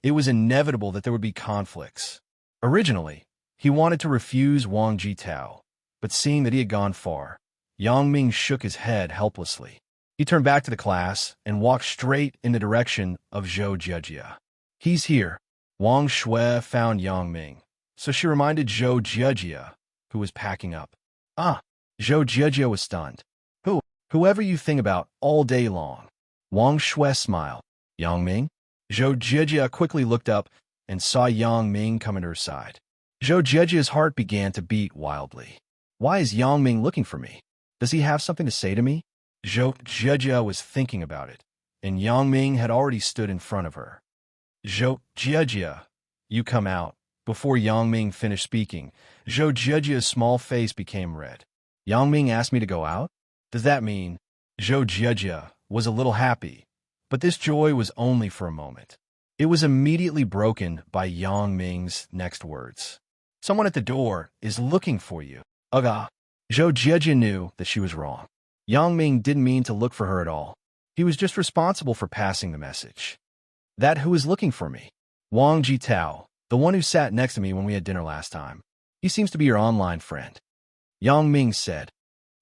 it was inevitable that there would be conflicts. Originally, he wanted to refuse Wang Jitao, but seeing that he had gone far, Yang Ming shook his head helplessly. He turned back to the class and walked straight in the direction of Zhou Jijia. He's here. Wang Shui found Yang Ming, so she reminded Zhou Jijia, who was packing up. Zhou Jijia was stunned. Whoever you think about all day long. Wang Shui smiled. Yang Ming? Zhou Jijia quickly looked up and saw Yang Ming coming to her side. Zhou Jijia's heart began to beat wildly. Why is Yang Ming looking for me? Does he have something to say to me? Zhou Jijia was thinking about it, and Yang Ming had already stood in front of her. Zhou Jijia, you come out. Before Yang Ming finished speaking, Zhou Jijia's small face became red. Yang Ming asked me to go out? Does that mean? Zhou Jijia was a little happy, but this joy was only for a moment. It was immediately broken by Yang Ming's next words. Someone at the door is looking for you. Zhou Jijia knew that she was wrong. Yang Ming didn't mean to look for her at all. He was just responsible for passing the message. That who is looking for me? Wang Jitao, the one who sat next to me when we had dinner last time. He seems to be your online friend. Yang Ming said.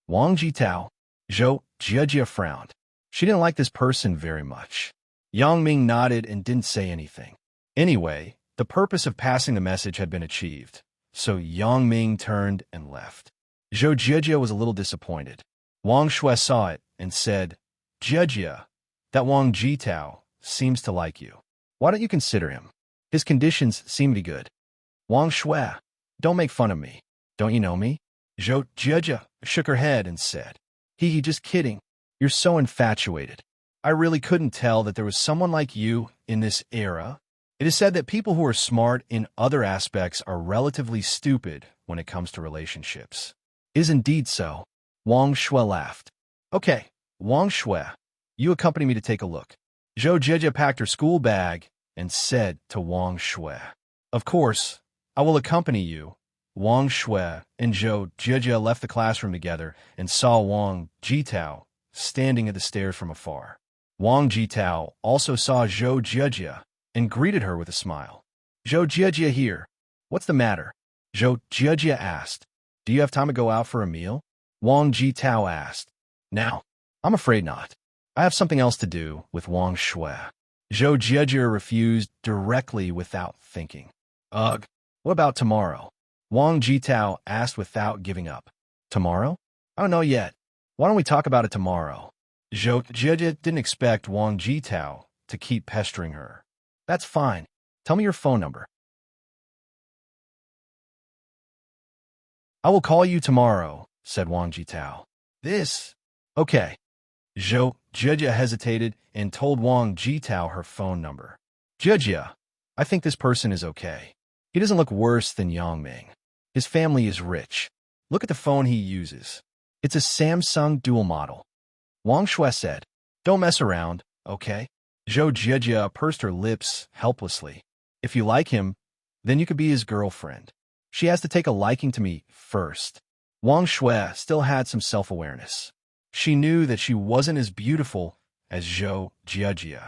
Wang Jitao. Zhou Jijia frowned. She didn't like this person very much. Yang Ming nodded and didn't say anything. Anyway, the purpose of passing the message had been achieved, so Yang Ming turned and left. Zhou Jijia was a little disappointed. Wang Shui saw it and said, Jijia, that Wang Jitao seems to like you. Why don't you consider him? His conditions seem to be good. Wang Shui, don't make fun of me. Don't you know me? Zhou Jijia shook her head and said, just kidding. You're so infatuated. I really couldn't tell that there was someone like you in this era. It is said that people who are smart in other aspects are relatively stupid when it comes to relationships. Is indeed so. Wang Shui laughed. Okay, Wang Shui, you accompany me to take a look. Zhou Jijia packed her school bag and said to Wang Shui, Of course, I will accompany you. Wang Shui and Zhou Jijia left the classroom together and saw Wang Jitao standing at the stairs from afar. Wang Jitao also saw Zhou Jijia and greeted her with a smile. Zhou Jijia here. What's the matter? Zhou Jijia asked. Do you have time to go out for a meal? Wang Jitao asked. Now? I'm afraid not. I have something else to do with Wang Shui. Zhou Jiejie refused directly without thinking. Ugh, what about tomorrow? Wang Jitao asked without giving up. Tomorrow? I don't know yet. Why don't we talk about it tomorrow? Zhou Jiejie didn't expect Wang Jitao to keep pestering her. That's fine. Tell me your phone number. I will call you tomorrow, said Wang Jitao. This? Okay. Zhou Jiejie hesitated and told Wang Jitao her phone number. Jiejie, I think this person is okay. He doesn't look worse than Yang Ming. His family is rich. Look at the phone he uses. It's a Samsung dual model. Wang Shui said, don't mess around, okay? Zhou Jiejie pursed her lips helplessly. If you like him, then you could be his girlfriend. She has to take a liking to me first. Wang Shui still had some self-awareness. She knew that she wasn't as beautiful as Zhou Jiejie.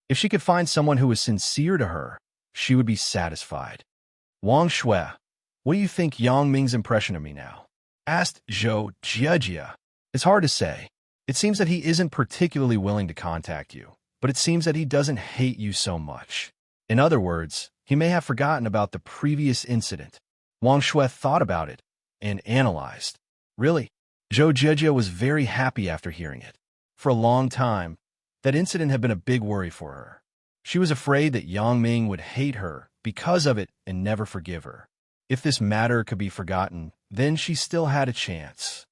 If she could find someone who was sincere to her, she would be satisfied. Wang Shui, what do you think Yang Ming's impression of me now? Asked Zhou Jiejie. It's hard to say. It seems that he isn't particularly willing to contact you, but it seems that he doesn't hate you so much. In other words, he may have forgotten about the previous incident. Wang Shui thought about it and analyzed. Really? Zhou Jiejie was very happy after hearing it. For a long time, that incident had been a big worry for her. She was afraid that Yang Ming would hate her because of it and never forgive her. If this matter could be forgotten, then she still had a chance.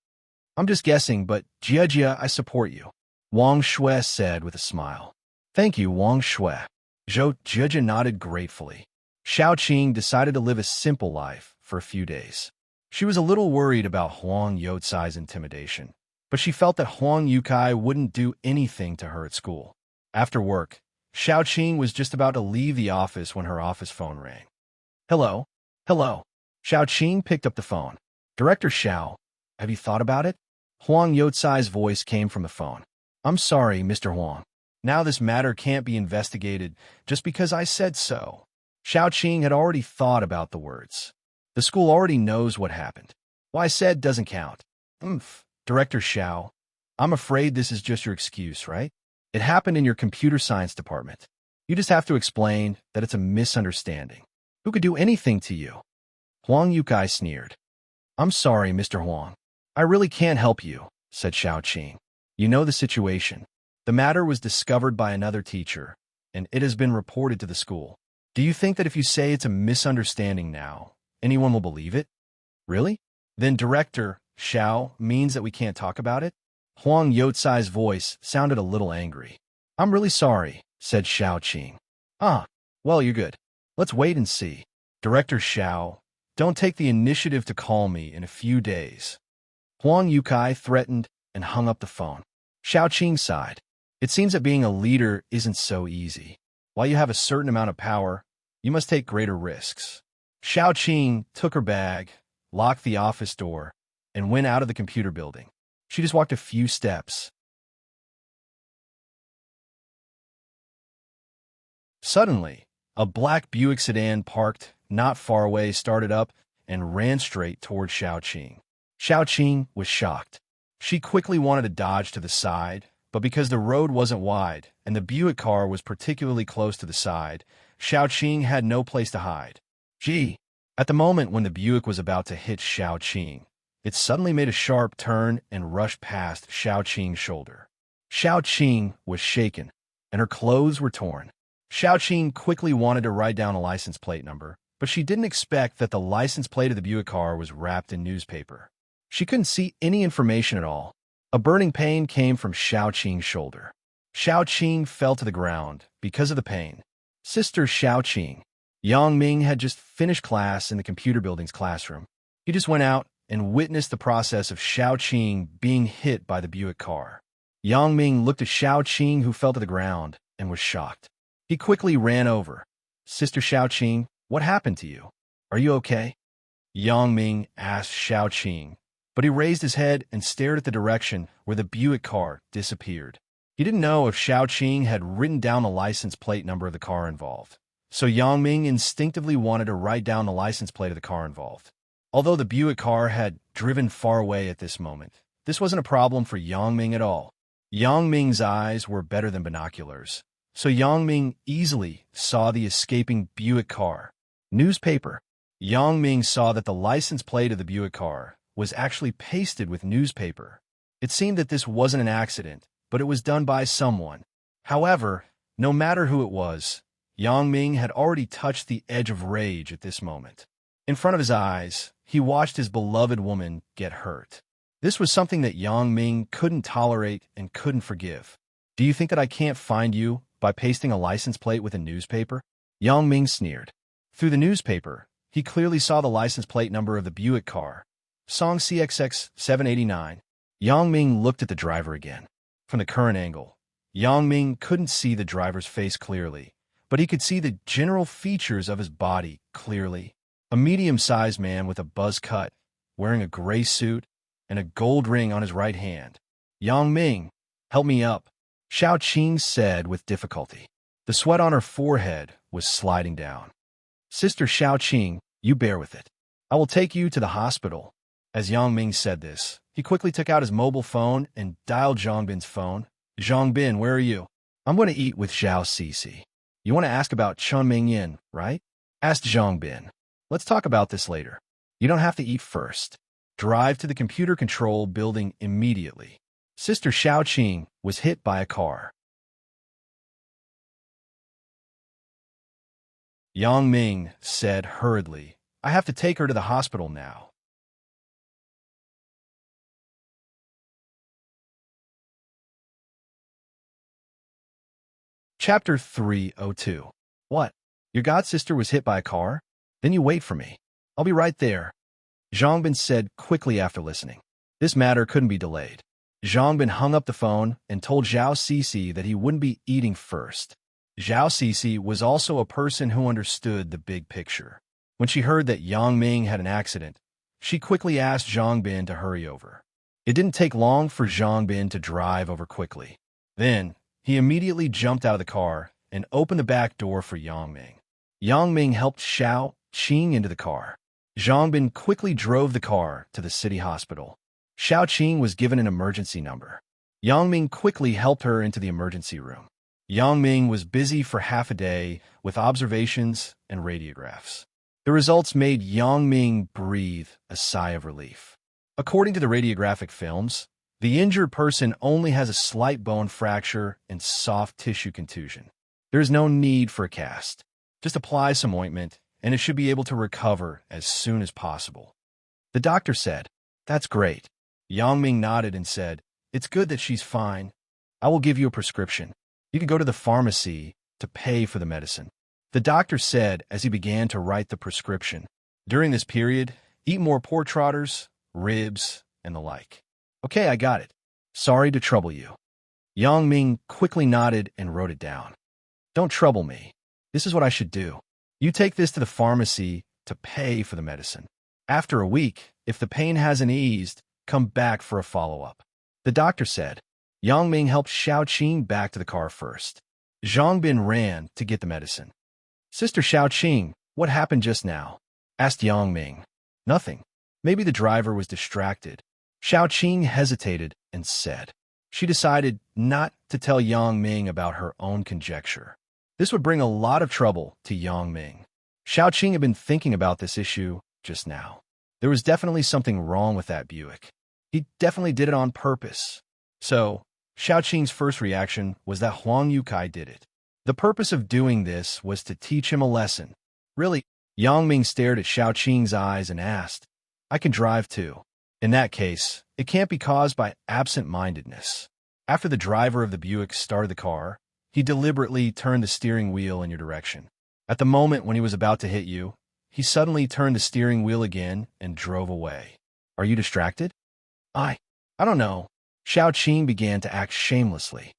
I'm just guessing, but Jiejie, I support you, Wang Shui said with a smile. Thank you, Wang Shui. Zhou Jiejie nodded gratefully. Xiaoqing decided to live a simple life for a few days. She was a little worried about Huang Youcai's intimidation, but she felt that Huang Youcai wouldn't do anything to her at school. After work, Xiaoqing was just about to leave the office when her office phone rang. Hello? Hello. Xiaoqing picked up the phone. Director Xiao, have you thought about it? Huang Youcai's voice came from the phone. I'm sorry, Mr. Huang. Now this matter can't be investigated just because I said so. Xiaoqing had already thought about the words. The school already knows what happened. What I said doesn't count. Director Xiao, I'm afraid this is just your excuse, right? It happened in your computer science department. You just have to explain that it's a misunderstanding. Who could do anything to you? Huang Youcai sneered. I'm sorry, Mr. Huang. I really can't help you, said Xiaoqing. You know the situation. The matter was discovered by another teacher, and it has been reported to the school. Do you think that if you say it's a misunderstanding now, anyone will believe it? Really? Then Director Xiao means that we can't talk about it? Huang Youcai's voice sounded a little angry. I'm really sorry, said Xiaoqing. Well, you're good. Let's wait and see. Director Xiao, don't take the initiative to call me in a few days. Huang Youcai threatened and hung up the phone. Xiaoqing sighed. It seems that being a leader isn't so easy. While you have a certain amount of power, you must take greater risks. Xiaoqing took her bag, locked the office door, and went out of the computer building. She just walked a few steps. Suddenly, a black Buick sedan parked not far away started up and ran straight toward Xiaoqing. Xiaoqing was shocked. She quickly wanted to dodge to the side, but because the road wasn't wide and the Buick car was particularly close to the side, Xiaoqing had no place to hide. Gee! At the moment when the Buick was about to hit Xiaoqing, it suddenly made a sharp turn and rushed past Xiaoqing's shoulder. Xiaoqing was shaken, and her clothes were torn. Xiaoqing quickly wanted to write down a license plate number, but she didn't expect that the license plate of the Buick car was wrapped in newspaper. She couldn't see any information at all. A burning pain came from Xiaoqing's shoulder. Xiaoqing fell to the ground because of the pain. Sister Xiaoqing. Yang Ming had just finished class in the computer building's classroom. He just went out and witnessed the process of Xiaoqing being hit by the Buick car. Yang Ming looked at Xiaoqing, who fell to the ground, and was shocked. He quickly ran over. Sister Xiaoqing, what happened to you? Are you okay? Yang Ming asked Xiaoqing, but he raised his head and stared at the direction where the Buick car disappeared. He didn't know if Xiaoqing had written down the license plate number of the car involved, so Yang Ming instinctively wanted to write down the license plate of the car involved. Although the Buick car had driven far away at this moment, this wasn't a problem for Yang Ming at all. Yang Ming's eyes were better than binoculars, so Yang Ming easily saw the escaping Buick car. Newspaper. Yang Ming saw that the license plate of the Buick car was actually pasted with newspaper. It seemed that this wasn't an accident, but it was done by someone. However, no matter who it was, Yang Ming had already touched the edge of rage at this moment. In front of his eyes, he watched his beloved woman get hurt. This was something that Yang Ming couldn't tolerate and couldn't forgive. Do you think that I can't find you by pasting a license plate with a newspaper? Yang Ming sneered. Through the newspaper, he clearly saw the license plate number of the Buick car. Song CXX 789. Yang Ming looked at the driver again. From the current angle, Yang Ming couldn't see the driver's face clearly, but he could see the general features of his body clearly. A medium-sized man with a buzz cut, wearing a gray suit, and a gold ring on his right hand. Yang Ming, help me up, Xiao Qing said with difficulty. The sweat on her forehead was sliding down. Sister Xiao Qing, you bear with it. I will take you to the hospital. As Yang Ming said this, he quickly took out his mobile phone and dialed Zhongbin's phone. Zhongbin, where are you? I'm going to eat with Zhao Cece. You want to ask about Chun Mingyin, right? Asked Zhongbin. Let's talk about this later. You don't have to eat first. Drive to the computer control building immediately. Sister Xiao Qing was hit by a car. Yang Ming said hurriedly, I have to take her to the hospital now. Chapter 302. What? Your godsister was hit by a car? Then you wait for me. I'll be right there. Zhongbin said quickly after listening. This matter couldn't be delayed. Zhongbin hung up the phone and told Zhao Cece that he wouldn't be eating first. Zhao Cece was also a person who understood the big picture. When she heard that Yang Ming had an accident, she quickly asked Zhongbin to hurry over. It didn't take long for Zhongbin to drive over quickly. Then, he immediately jumped out of the car and opened the back door for Yang Ming. Yang Ming helped Xiao Qing into the car. Zhongbin quickly drove the car to the city hospital. Xiao Qing was given an emergency number. Yang Ming quickly helped her into the emergency room. Yang Ming was busy for half a day with observations and radiographs. The results made Yang Ming breathe a sigh of relief. According to the radiographic films, the injured person only has a slight bone fracture and soft tissue contusion. There is no need for a cast. Just apply some ointment, and it should be able to recover as soon as possible. The doctor said, That's great. Yang Ming nodded and said, It's good that she's fine. I will give you a prescription. You can go to the pharmacy to pay for the medicine. The doctor said as he began to write the prescription. During this period, eat more pork trotters, ribs, and the like. Okay, I got it. Sorry to trouble you. Yang Ming quickly nodded and wrote it down. Don't trouble me. This is what I should do. You take this to the pharmacy to pay for the medicine. After a week, if the pain hasn't eased, come back for a follow-up. The doctor said. Yang Ming helped Xiao Qing back to the car first. Zhongbin ran to get the medicine. Sister Xiao Qing, what happened just now? Asked Yang Ming. Nothing. Maybe the driver was distracted. Xiao Qing hesitated and said. She decided not to tell Yang Ming about her own conjecture. This would bring a lot of trouble to Yang Ming. Xiao Qing had been thinking about this issue just now. There was definitely something wrong with that Buick. He definitely did it on purpose. So, Xiao Qing's first reaction was that Huang Yukai did it. The purpose of doing this was to teach him a lesson. Really, Yang Ming stared at Xiao Qing's eyes and asked, I can drive too. In that case, it can't be caused by absent-mindedness. After the driver of the Buick started the car, he deliberately turned the steering wheel in your direction. At the moment when he was about to hit you, he suddenly turned the steering wheel again and drove away. Are you distracted? I don't know. Xiao Qing began to act shamelessly.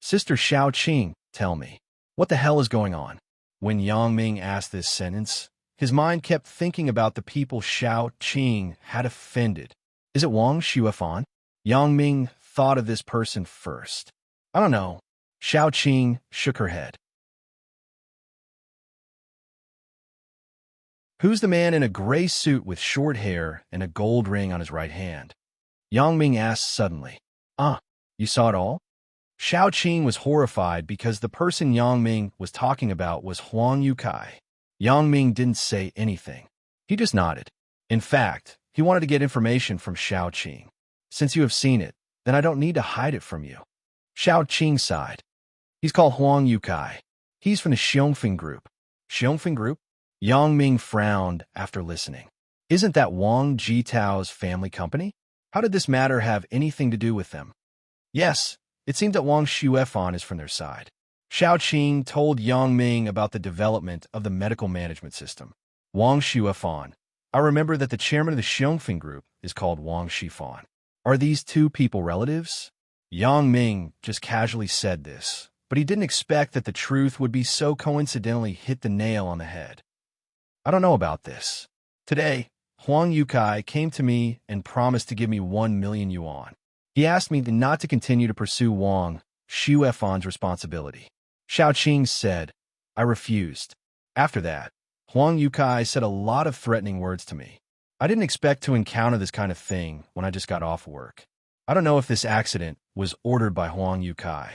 Sister Xiao Qing, tell me, what the hell is going on? When Yang Ming asked this sentence, his mind kept thinking about the people Xiao Qing had offended. Is it Wang Xuefan? Yang Ming thought of this person first. I don't know. Xiao Qing shook her head. Who's the man in a gray suit with short hair and a gold ring on his right hand? Yang Ming asked suddenly. You saw it all? Xiao Qing was horrified because the person Yang Ming was talking about was Huang Yukai. Yang Ming didn't say anything. He just nodded. In fact, he wanted to get information from Xiao Qing. Since you have seen it, then I don't need to hide it from you. Xiao Qing sighed. He's called Huang Yukai. He's from the Xiongfeng Group. Xiongfeng Group? Yang Ming frowned after listening. Isn't that Wang Jitao's family company? How did this matter have anything to do with them? Yes, it seemed that Wang Xuefan is from their side. Xiao Qing told Yang Ming about the development of the medical management system. Wang Xuefan. I remember that the chairman of the Xiongfeng Group is called Wang Shifan. Are these two people relatives? Yang Ming just casually said this, but he didn't expect that the truth would be so coincidentally hit the nail on the head. I don't know about this. Today, Huang Yukai came to me and promised to give me 1 million yuan. He asked me not to continue to pursue Wang Xuefan's responsibility. Xiao Qing said, I refused. After that, Huang Yukai said a lot of threatening words to me. I didn't expect to encounter this kind of thing when I just got off work. I don't know if this accident was ordered by Huang Yukai.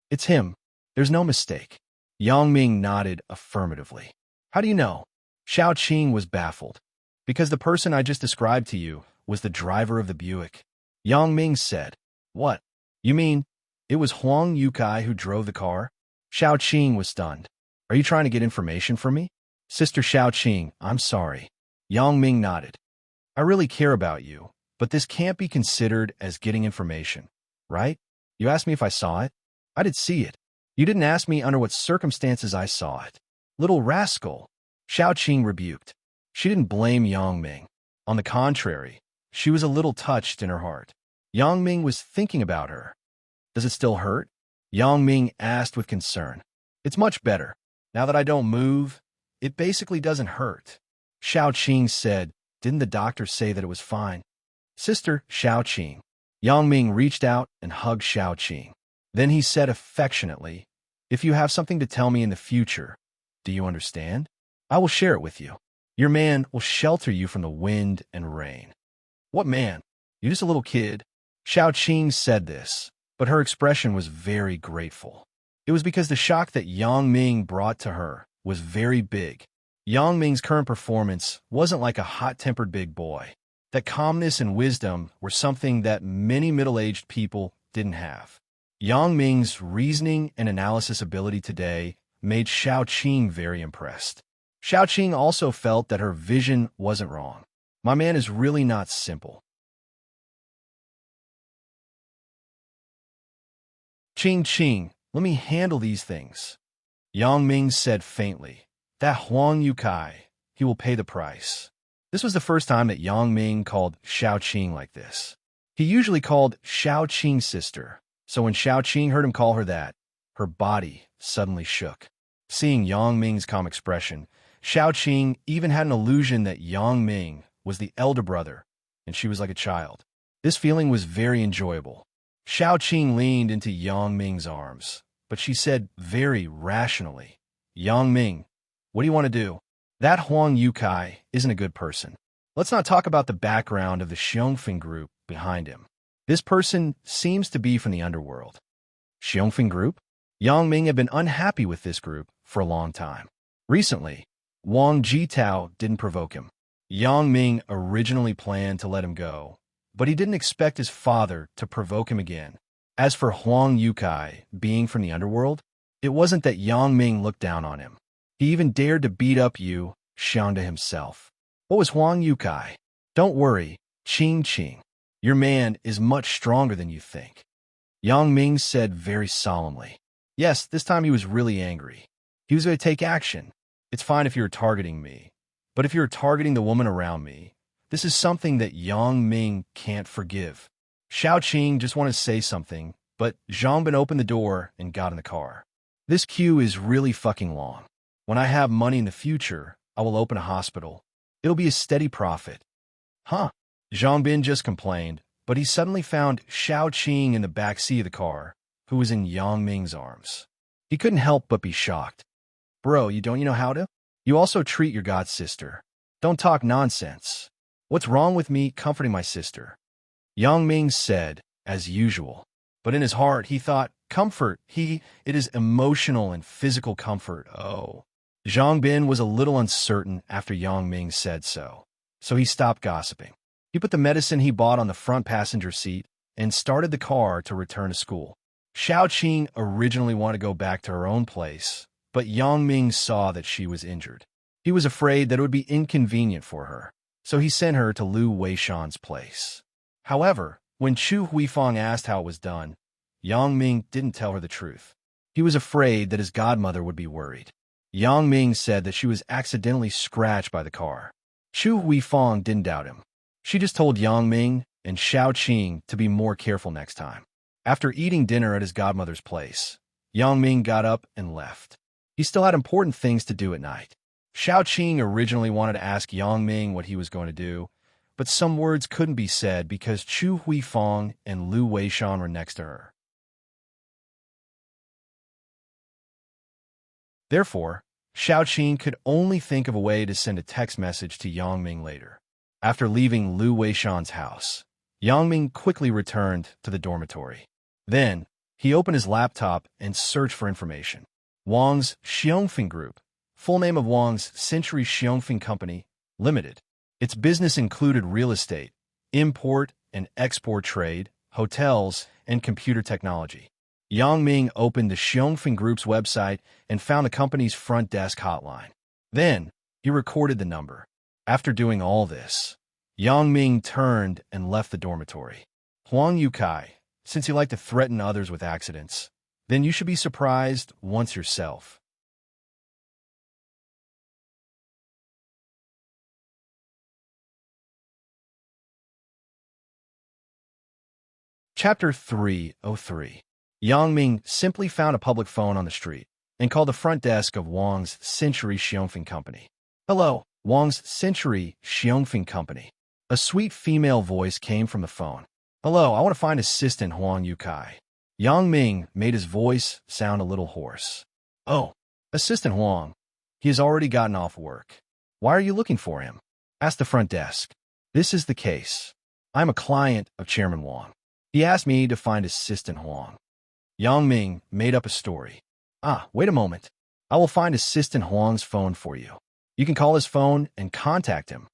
It's him. There's no mistake. Yang Ming nodded affirmatively. How do you know? Xiao Qing was baffled. Because the person I just described to you was the driver of the Buick. Yang Ming said, What? You mean, it was Huang Yukai who drove the car? Xiao Qing was stunned. Are you trying to get information from me? Sister Xiao Qing, I'm sorry. Yang Ming nodded. I really care about you, but this can't be considered as getting information, right? You asked me if I saw it? I did see it. You didn't ask me under what circumstances I saw it. Little rascal. Xiao Qing rebuked. She didn't blame Yang Ming. On the contrary, she was a little touched in her heart. Yang Ming was thinking about her. Does it still hurt? Yang Ming asked with concern. It's much better. Now that I don't move, it basically doesn't hurt. Xiao Qing said, Didn't the doctor say that it was fine? Sister Xiao Qing. Yang Ming reached out and hugged Xiao Qing. Then he said affectionately, If you have something to tell me in the future, do you understand? I will share it with you. Your man will shelter you from the wind and rain. What man? You're just a little kid. Xiao Qing said this, but her expression was very grateful. It was because the shock that Yang Ming brought to her was very big. Yang Ming's current performance wasn't like a hot-tempered big boy. That calmness and wisdom were something that many middle-aged people didn't have. Yang Ming's reasoning and analysis ability today made Xiao Qing very impressed. Xiao Qing also felt that her vision wasn't wrong. My man is really not simple. Qing, let me handle these things. Yang Ming said faintly, That Huang Yukai, he will pay the price. This was the first time that Yang Ming called Xiao Qing like this. He usually called Xiao Qing sister, so when Xiao Qing heard him call her that, her body suddenly shook. Seeing Yang Ming's calm expression, Xiao Qing even had an illusion that Yang Ming was the elder brother, and she was like a child. This feeling was very enjoyable. Xiao Qing leaned into Yang Ming's arms, but she said very rationally, Yang Ming, what do you want to do? That Huang Yukai isn't a good person. Let's not talk about the background of the Xiongfeng Group behind him. This person seems to be from the underworld. Xiongfeng Group? Yang Ming had been unhappy with this group for a long time. Recently, Wang Jitao didn't provoke him. Yang Ming originally planned to let him go, but he didn't expect his father to provoke him again. As for Huang Yukai being from the underworld, it wasn't that Yang Ming looked down on him. He even dared to beat up Yu Xiangda himself. What was Huang Yukai? Don't worry, Qing. Your man is much stronger than you think. Yang Ming said very solemnly. Yes, this time he was really angry. He was going to take action. It's fine if you're targeting me, but if you're targeting the woman around me, this is something that Yang Ming can't forgive. Xiao Qing just wanted to say something, but Zhang Bin opened the door and got in the car. This queue is really fucking long. When I have money in the future, I will open a hospital. It'll be a steady profit. Huh? Zhang Bin just complained, but he suddenly found Xiao Qing in the back seat of the car, who was in Yang Ming's arms. He couldn't help but be shocked. Bro, you know how to? You also treat your god sister. Don't talk nonsense. What's wrong with me comforting my sister? Yang Ming said, as usual. But in his heart, he thought, Comfort, it is emotional and physical comfort, oh. Zhang Bin was a little uncertain after Yang Ming said so, so he stopped gossiping. He put the medicine he bought on the front passenger seat and started the car to return to school. Xiao Qing originally wanted to go back to her own place, but Yang Ming saw that she was injured. He was afraid that it would be inconvenient for her, so he sent her to Lu Weishan's place. However, when Chu Huifang asked how it was done, Yang Ming didn't tell her the truth. He was afraid that his godmother would be worried. Yang Ming said that she was accidentally scratched by the car. Chu Huifang didn't doubt him. She just told Yang Ming and Xiao Qing to be more careful next time. After eating dinner at his godmother's place, Yang Ming got up and left. He still had important things to do at night. Xiao Qing originally wanted to ask Yang Ming what he was going to do, but some words couldn't be said because Chu Huifang and Lu Weishan were next to her. Therefore, Xiao Qing could only think of a way to send a text message to Yang Ming later. After leaving Lu Weishan's house, Yang Ming quickly returned to the dormitory. Then, he opened his laptop and searched for information. Wang's Xiongfeng Group, full name of Wang's Century Xiongfeng Company, Limited. Its business included real estate, import and export trade, hotels, and computer technology. Yang Ming opened the Xiongfeng Group's website and found the company's front desk hotline. Then, he recorded the number. After doing all this, Yang Ming turned and left the dormitory. Huang Yukai, since you like to threaten others with accidents, then you should be surprised once yourself. Chapter 303. Yang Ming simply found a public phone on the street and called the front desk of Wang's Century Xiongfeng Company. Hello, Wang's Century Xiongfeng Company. A sweet female voice came from the phone. Hello, I want to find Assistant Huang Yukai. Yang Ming made his voice sound a little hoarse. Oh, Assistant Huang. He has already gotten off work. Why are you looking for him? Asked the front desk. This is the case. I'm a client of Chairman Wang. He asked me to find Assistant Huang. Yang Ming made up a story. Wait a moment. I will find Assistant Huang's phone for you. You can call his phone and contact him.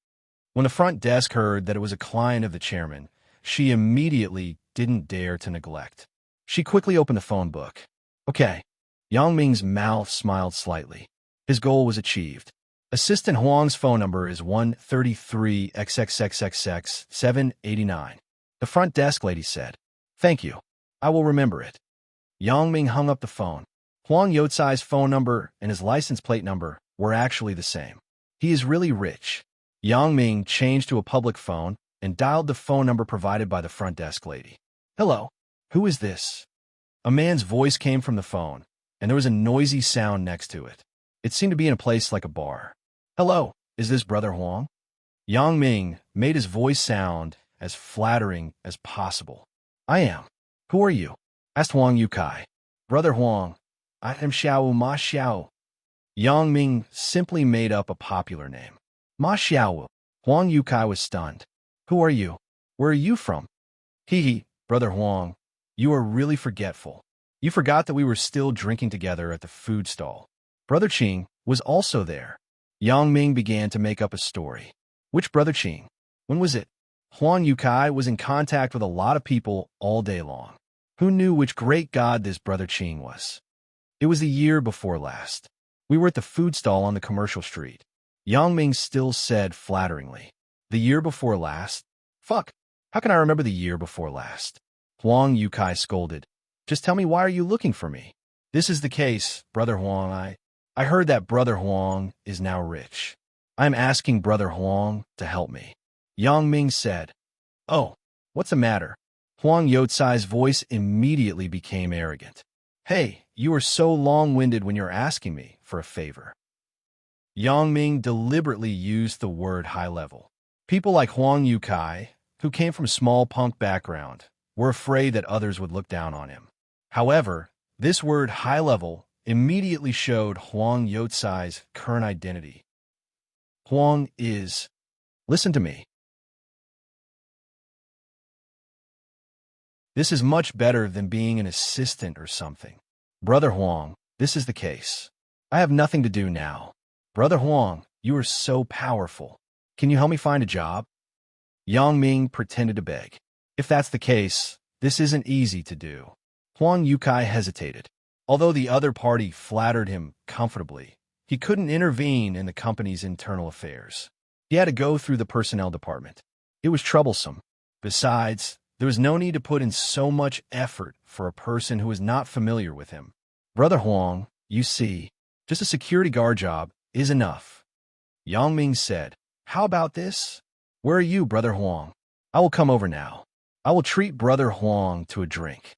When the front desk heard that it was a client of the chairman, she immediately didn't dare to neglect. She quickly opened the phone book. Okay. Yang Ming's mouth smiled slightly. His goal was achieved. Assistant Huang's phone number is 133 XXXXX 789. The front desk lady said. Thank you. I will remember it. Yang Ming hung up the phone. Huang Youcai's phone number and his license plate number were actually the same. He is really rich. Yang Ming changed to a public phone and dialed the phone number provided by the front desk lady. Hello, who is this? A man's voice came from the phone, and there was a noisy sound next to it. It seemed to be in a place like a bar. Hello, is this Brother Huang? Yang Ming made his voice sound as flattering as possible. I am. Who are you? Asked Huang Yukai. Brother Huang, I am Xiao Ma Xiao. Yang Ming simply made up a popular name. Ma Xiao. Huang Yukai was stunned. Who are you? Where are you from? Brother Huang, you are really forgetful. You forgot that we were still drinking together at the food stall. Brother Qing was also there. Yang Ming began to make up a story. Which Brother Qing? When was it? Huang Yukai was in contact with a lot of people all day long. Who knew which great god this Brother Qing was? It was the year before last. We were at the food stall on the commercial street. Yang Ming still said flatteringly. The year before last? Fuck. How can I remember the year before last? Huang Yukai scolded. Just tell me, why are you looking for me? This is the case, Brother Huang. I heard that Brother Huang is now rich. I'm asking Brother Huang to help me. Yang Ming said. Oh, what's the matter? Huang Youcai's voice immediately became arrogant. Hey, you are so long-winded when you're asking me for a favor. Yang Ming deliberately used the word high level. People like Huang Yukai, who came from a small punk background, were afraid that others would look down on him. However, this word high level immediately showed Huang Youcai's current identity. Huang is. Listen to me. This is much better than being an assistant or something. Brother Huang, this is the case. I have nothing to do now. Brother Huang, you are so powerful. Can you help me find a job? Yang Ming pretended to beg. If that's the case, this isn't easy to do. Huang Yukai hesitated. Although the other party flattered him comfortably, he couldn't intervene in the company's internal affairs. He had to go through the personnel department. It was troublesome. Besides, there was no need to put in so much effort for a person who was not familiar with him. Brother Huang, you see, just a security guard job is enough. Yang Ming said, How about this? Where are you, Brother Huang? I will come over now. I will treat Brother Huang to a drink.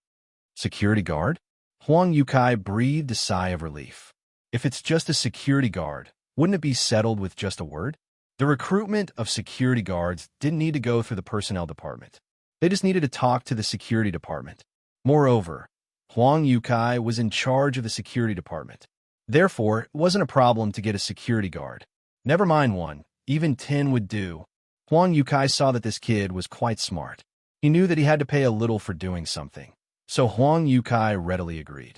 Security guard? Huang Yukai breathed a sigh of relief. If it's just a security guard, wouldn't it be settled with just a word? The recruitment of security guards didn't need to go through the personnel department. They just needed to talk to the security department. Moreover, Huang Yukai was in charge of the security department. Therefore, it wasn't a problem to get a security guard. Never mind one, even 10 would do. Huang Yukai saw that this kid was quite smart. He knew that he had to pay a little for doing something. So Huang Yukai readily agreed.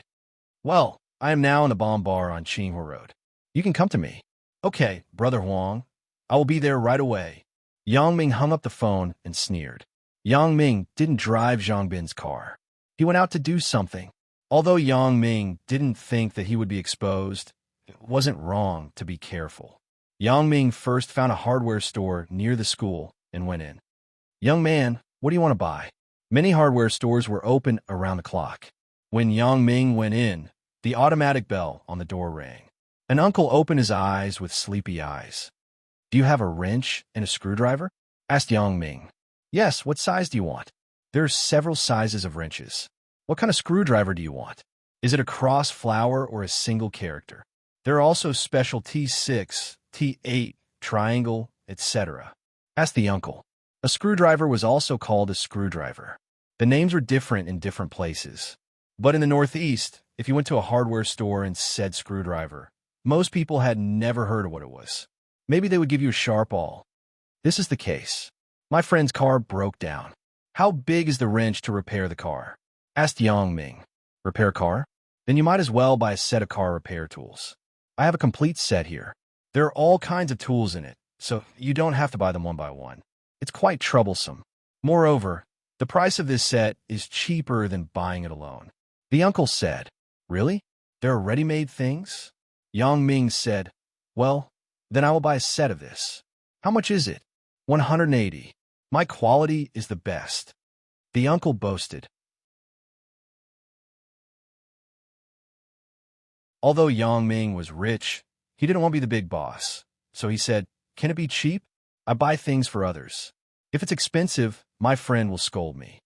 Well, I am now in the bomb bar on Qinghua Road. You can come to me. Okay, Brother Huang. I will be there right away. Yang Ming hung up the phone and sneered. Yang Ming didn't drive Zhang Bin's car. He went out to do something. Although Yang Ming didn't think that he would be exposed, it wasn't wrong to be careful. Yang Ming first found a hardware store near the school and went in. Young man, what do you want to buy? Many hardware stores were open around the clock. When Yang Ming went in, the automatic bell on the door rang. An uncle opened his eyes with sleepy eyes. Do you have a wrench and a screwdriver? Asked Yang Ming. Yes, what size do you want? There are several sizes of wrenches. What kind of screwdriver do you want? Is it a cross flower or a single character? There are also special T6, T8, triangle, etc. Asked the uncle. A screwdriver was also called a screwdriver. The names were different in different places. But in the Northeast, if you went to a hardware store and said screwdriver, most people had never heard of what it was. Maybe they would give you a sharp awl. This is the case. My friend's car broke down. How big is the wrench to repair the car? Asked Yang Ming. Repair car? Then you might as well buy a set of car repair tools. I have a complete set here. There are all kinds of tools in it, so you don't have to buy them one by one. It's quite troublesome. Moreover, the price of this set is cheaper than buying it alone. The uncle said, Really? There are ready-made things? Yang Ming said, Well, then I will buy a set of this. How much is it? 180. My quality is the best. The uncle boasted. Although Yang Ming was rich, he didn't want to be the big boss. So he said, Can it be cheap? I buy things for others. If it's expensive, my friend will scold me.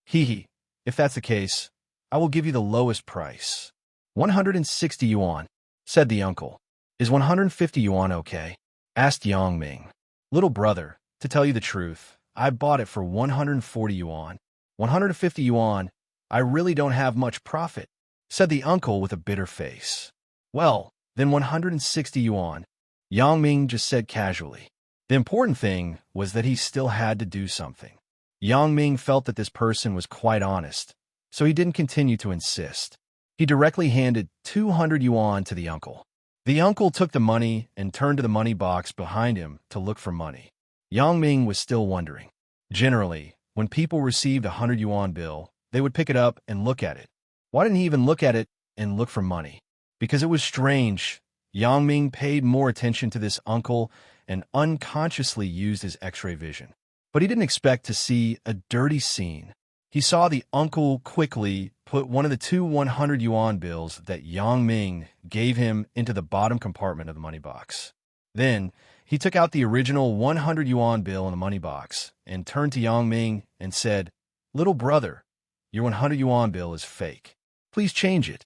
Hee. If that's the case, I will give you the lowest price. 160 yuan, said the uncle. Is 150 yuan okay? Asked Yang Ming. Little brother, to tell you the truth, I bought it for 140 yuan. 150 yuan, I really don't have much profit, said the uncle with a bitter face. Well, then 160 yuan, Yang Ming just said casually. The important thing was that he still had to do something. Yang Ming felt that this person was quite honest, so he didn't continue to insist. He directly handed 200 yuan to the uncle. The uncle took the money and turned to the money box behind him to look for money. Yang Ming was still wondering. Generally, when people received a 100 yuan bill, they would pick it up and look at it. Why didn't he even look at it and look for money? Because it was strange. Yang Ming paid more attention to this uncle and unconsciously used his X-ray vision. But he didn't expect to see a dirty scene. He saw the uncle quickly put one of the two 100 yuan bills that Yang Ming gave him into the bottom compartment of the money box. Then, he took out the original 100 yuan bill in the money box and turned to Yang Ming and said, Little brother, your 100 yuan bill is fake. Please change it.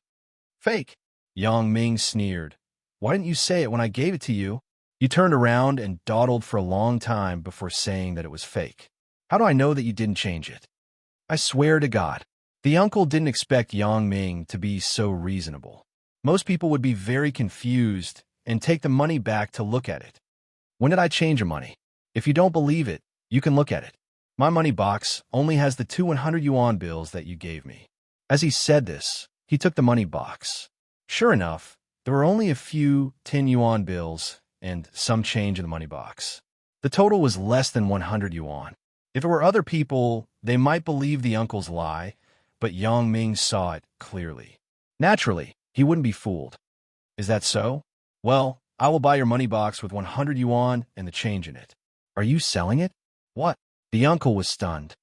Fake? Yang Ming sneered. Why didn't you say it when I gave it to you? You turned around and dawdled for a long time before saying that it was fake. How do I know that you didn't change it? I swear to God. The uncle didn't expect Yang Ming to be so reasonable. Most people would be very confused and take the money back to look at it. When did I change your money? If you don't believe it, you can look at it. My money box only has the two 100 yuan bills that you gave me. As he said this, he took the money box. Sure enough, there were only a few 10 yuan bills and some change in the money box. The total was less than 100 yuan. If it were other people, they might believe the uncle's lie, but Yang Ming saw it clearly. Naturally, he wouldn't be fooled. Is that so? Well, I will buy your money box with 100 yuan and the change in it. Are you selling it? What? The uncle was stunned.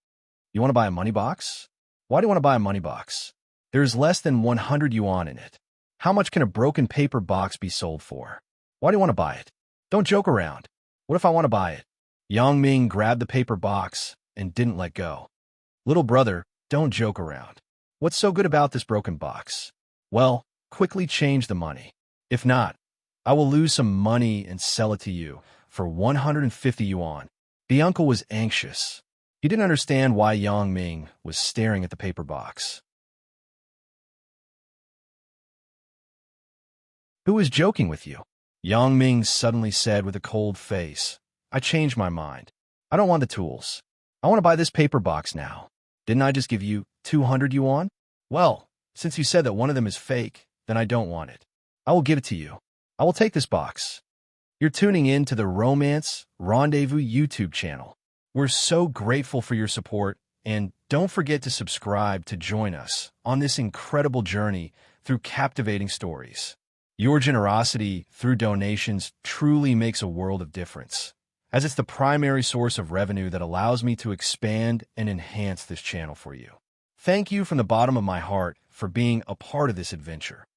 You want to buy a money box? Why do you want to buy a money box? There is less than 100 yuan in it. How much can a broken paper box be sold for? Why do you want to buy it? Don't joke around. What if I want to buy it? Yang Ming grabbed the paper box and didn't let go. Little brother, don't joke around. What's so good about this broken box? Well, quickly change the money. If not, I will lose some money and sell it to you for 150 yuan. The uncle was anxious. He didn't understand why Yang Ming was staring at the paper box. Who is joking with you? Yang Ming suddenly said with a cold face. I changed my mind. I don't want the tools. I want to buy this paper box now. Didn't I just give you 200 yuan? Well, since you said that one of them is fake, then I don't want it. I will give it to you. I will take this box. You're tuning in to the Romance Rendezvous YouTube channel. We're so grateful for your support, and don't forget to subscribe to join us on this incredible journey through captivating stories. Your generosity through donations truly makes a world of difference, as it's the primary source of revenue that allows me to expand and enhance this channel for you. Thank you from the bottom of my heart for being a part of this adventure.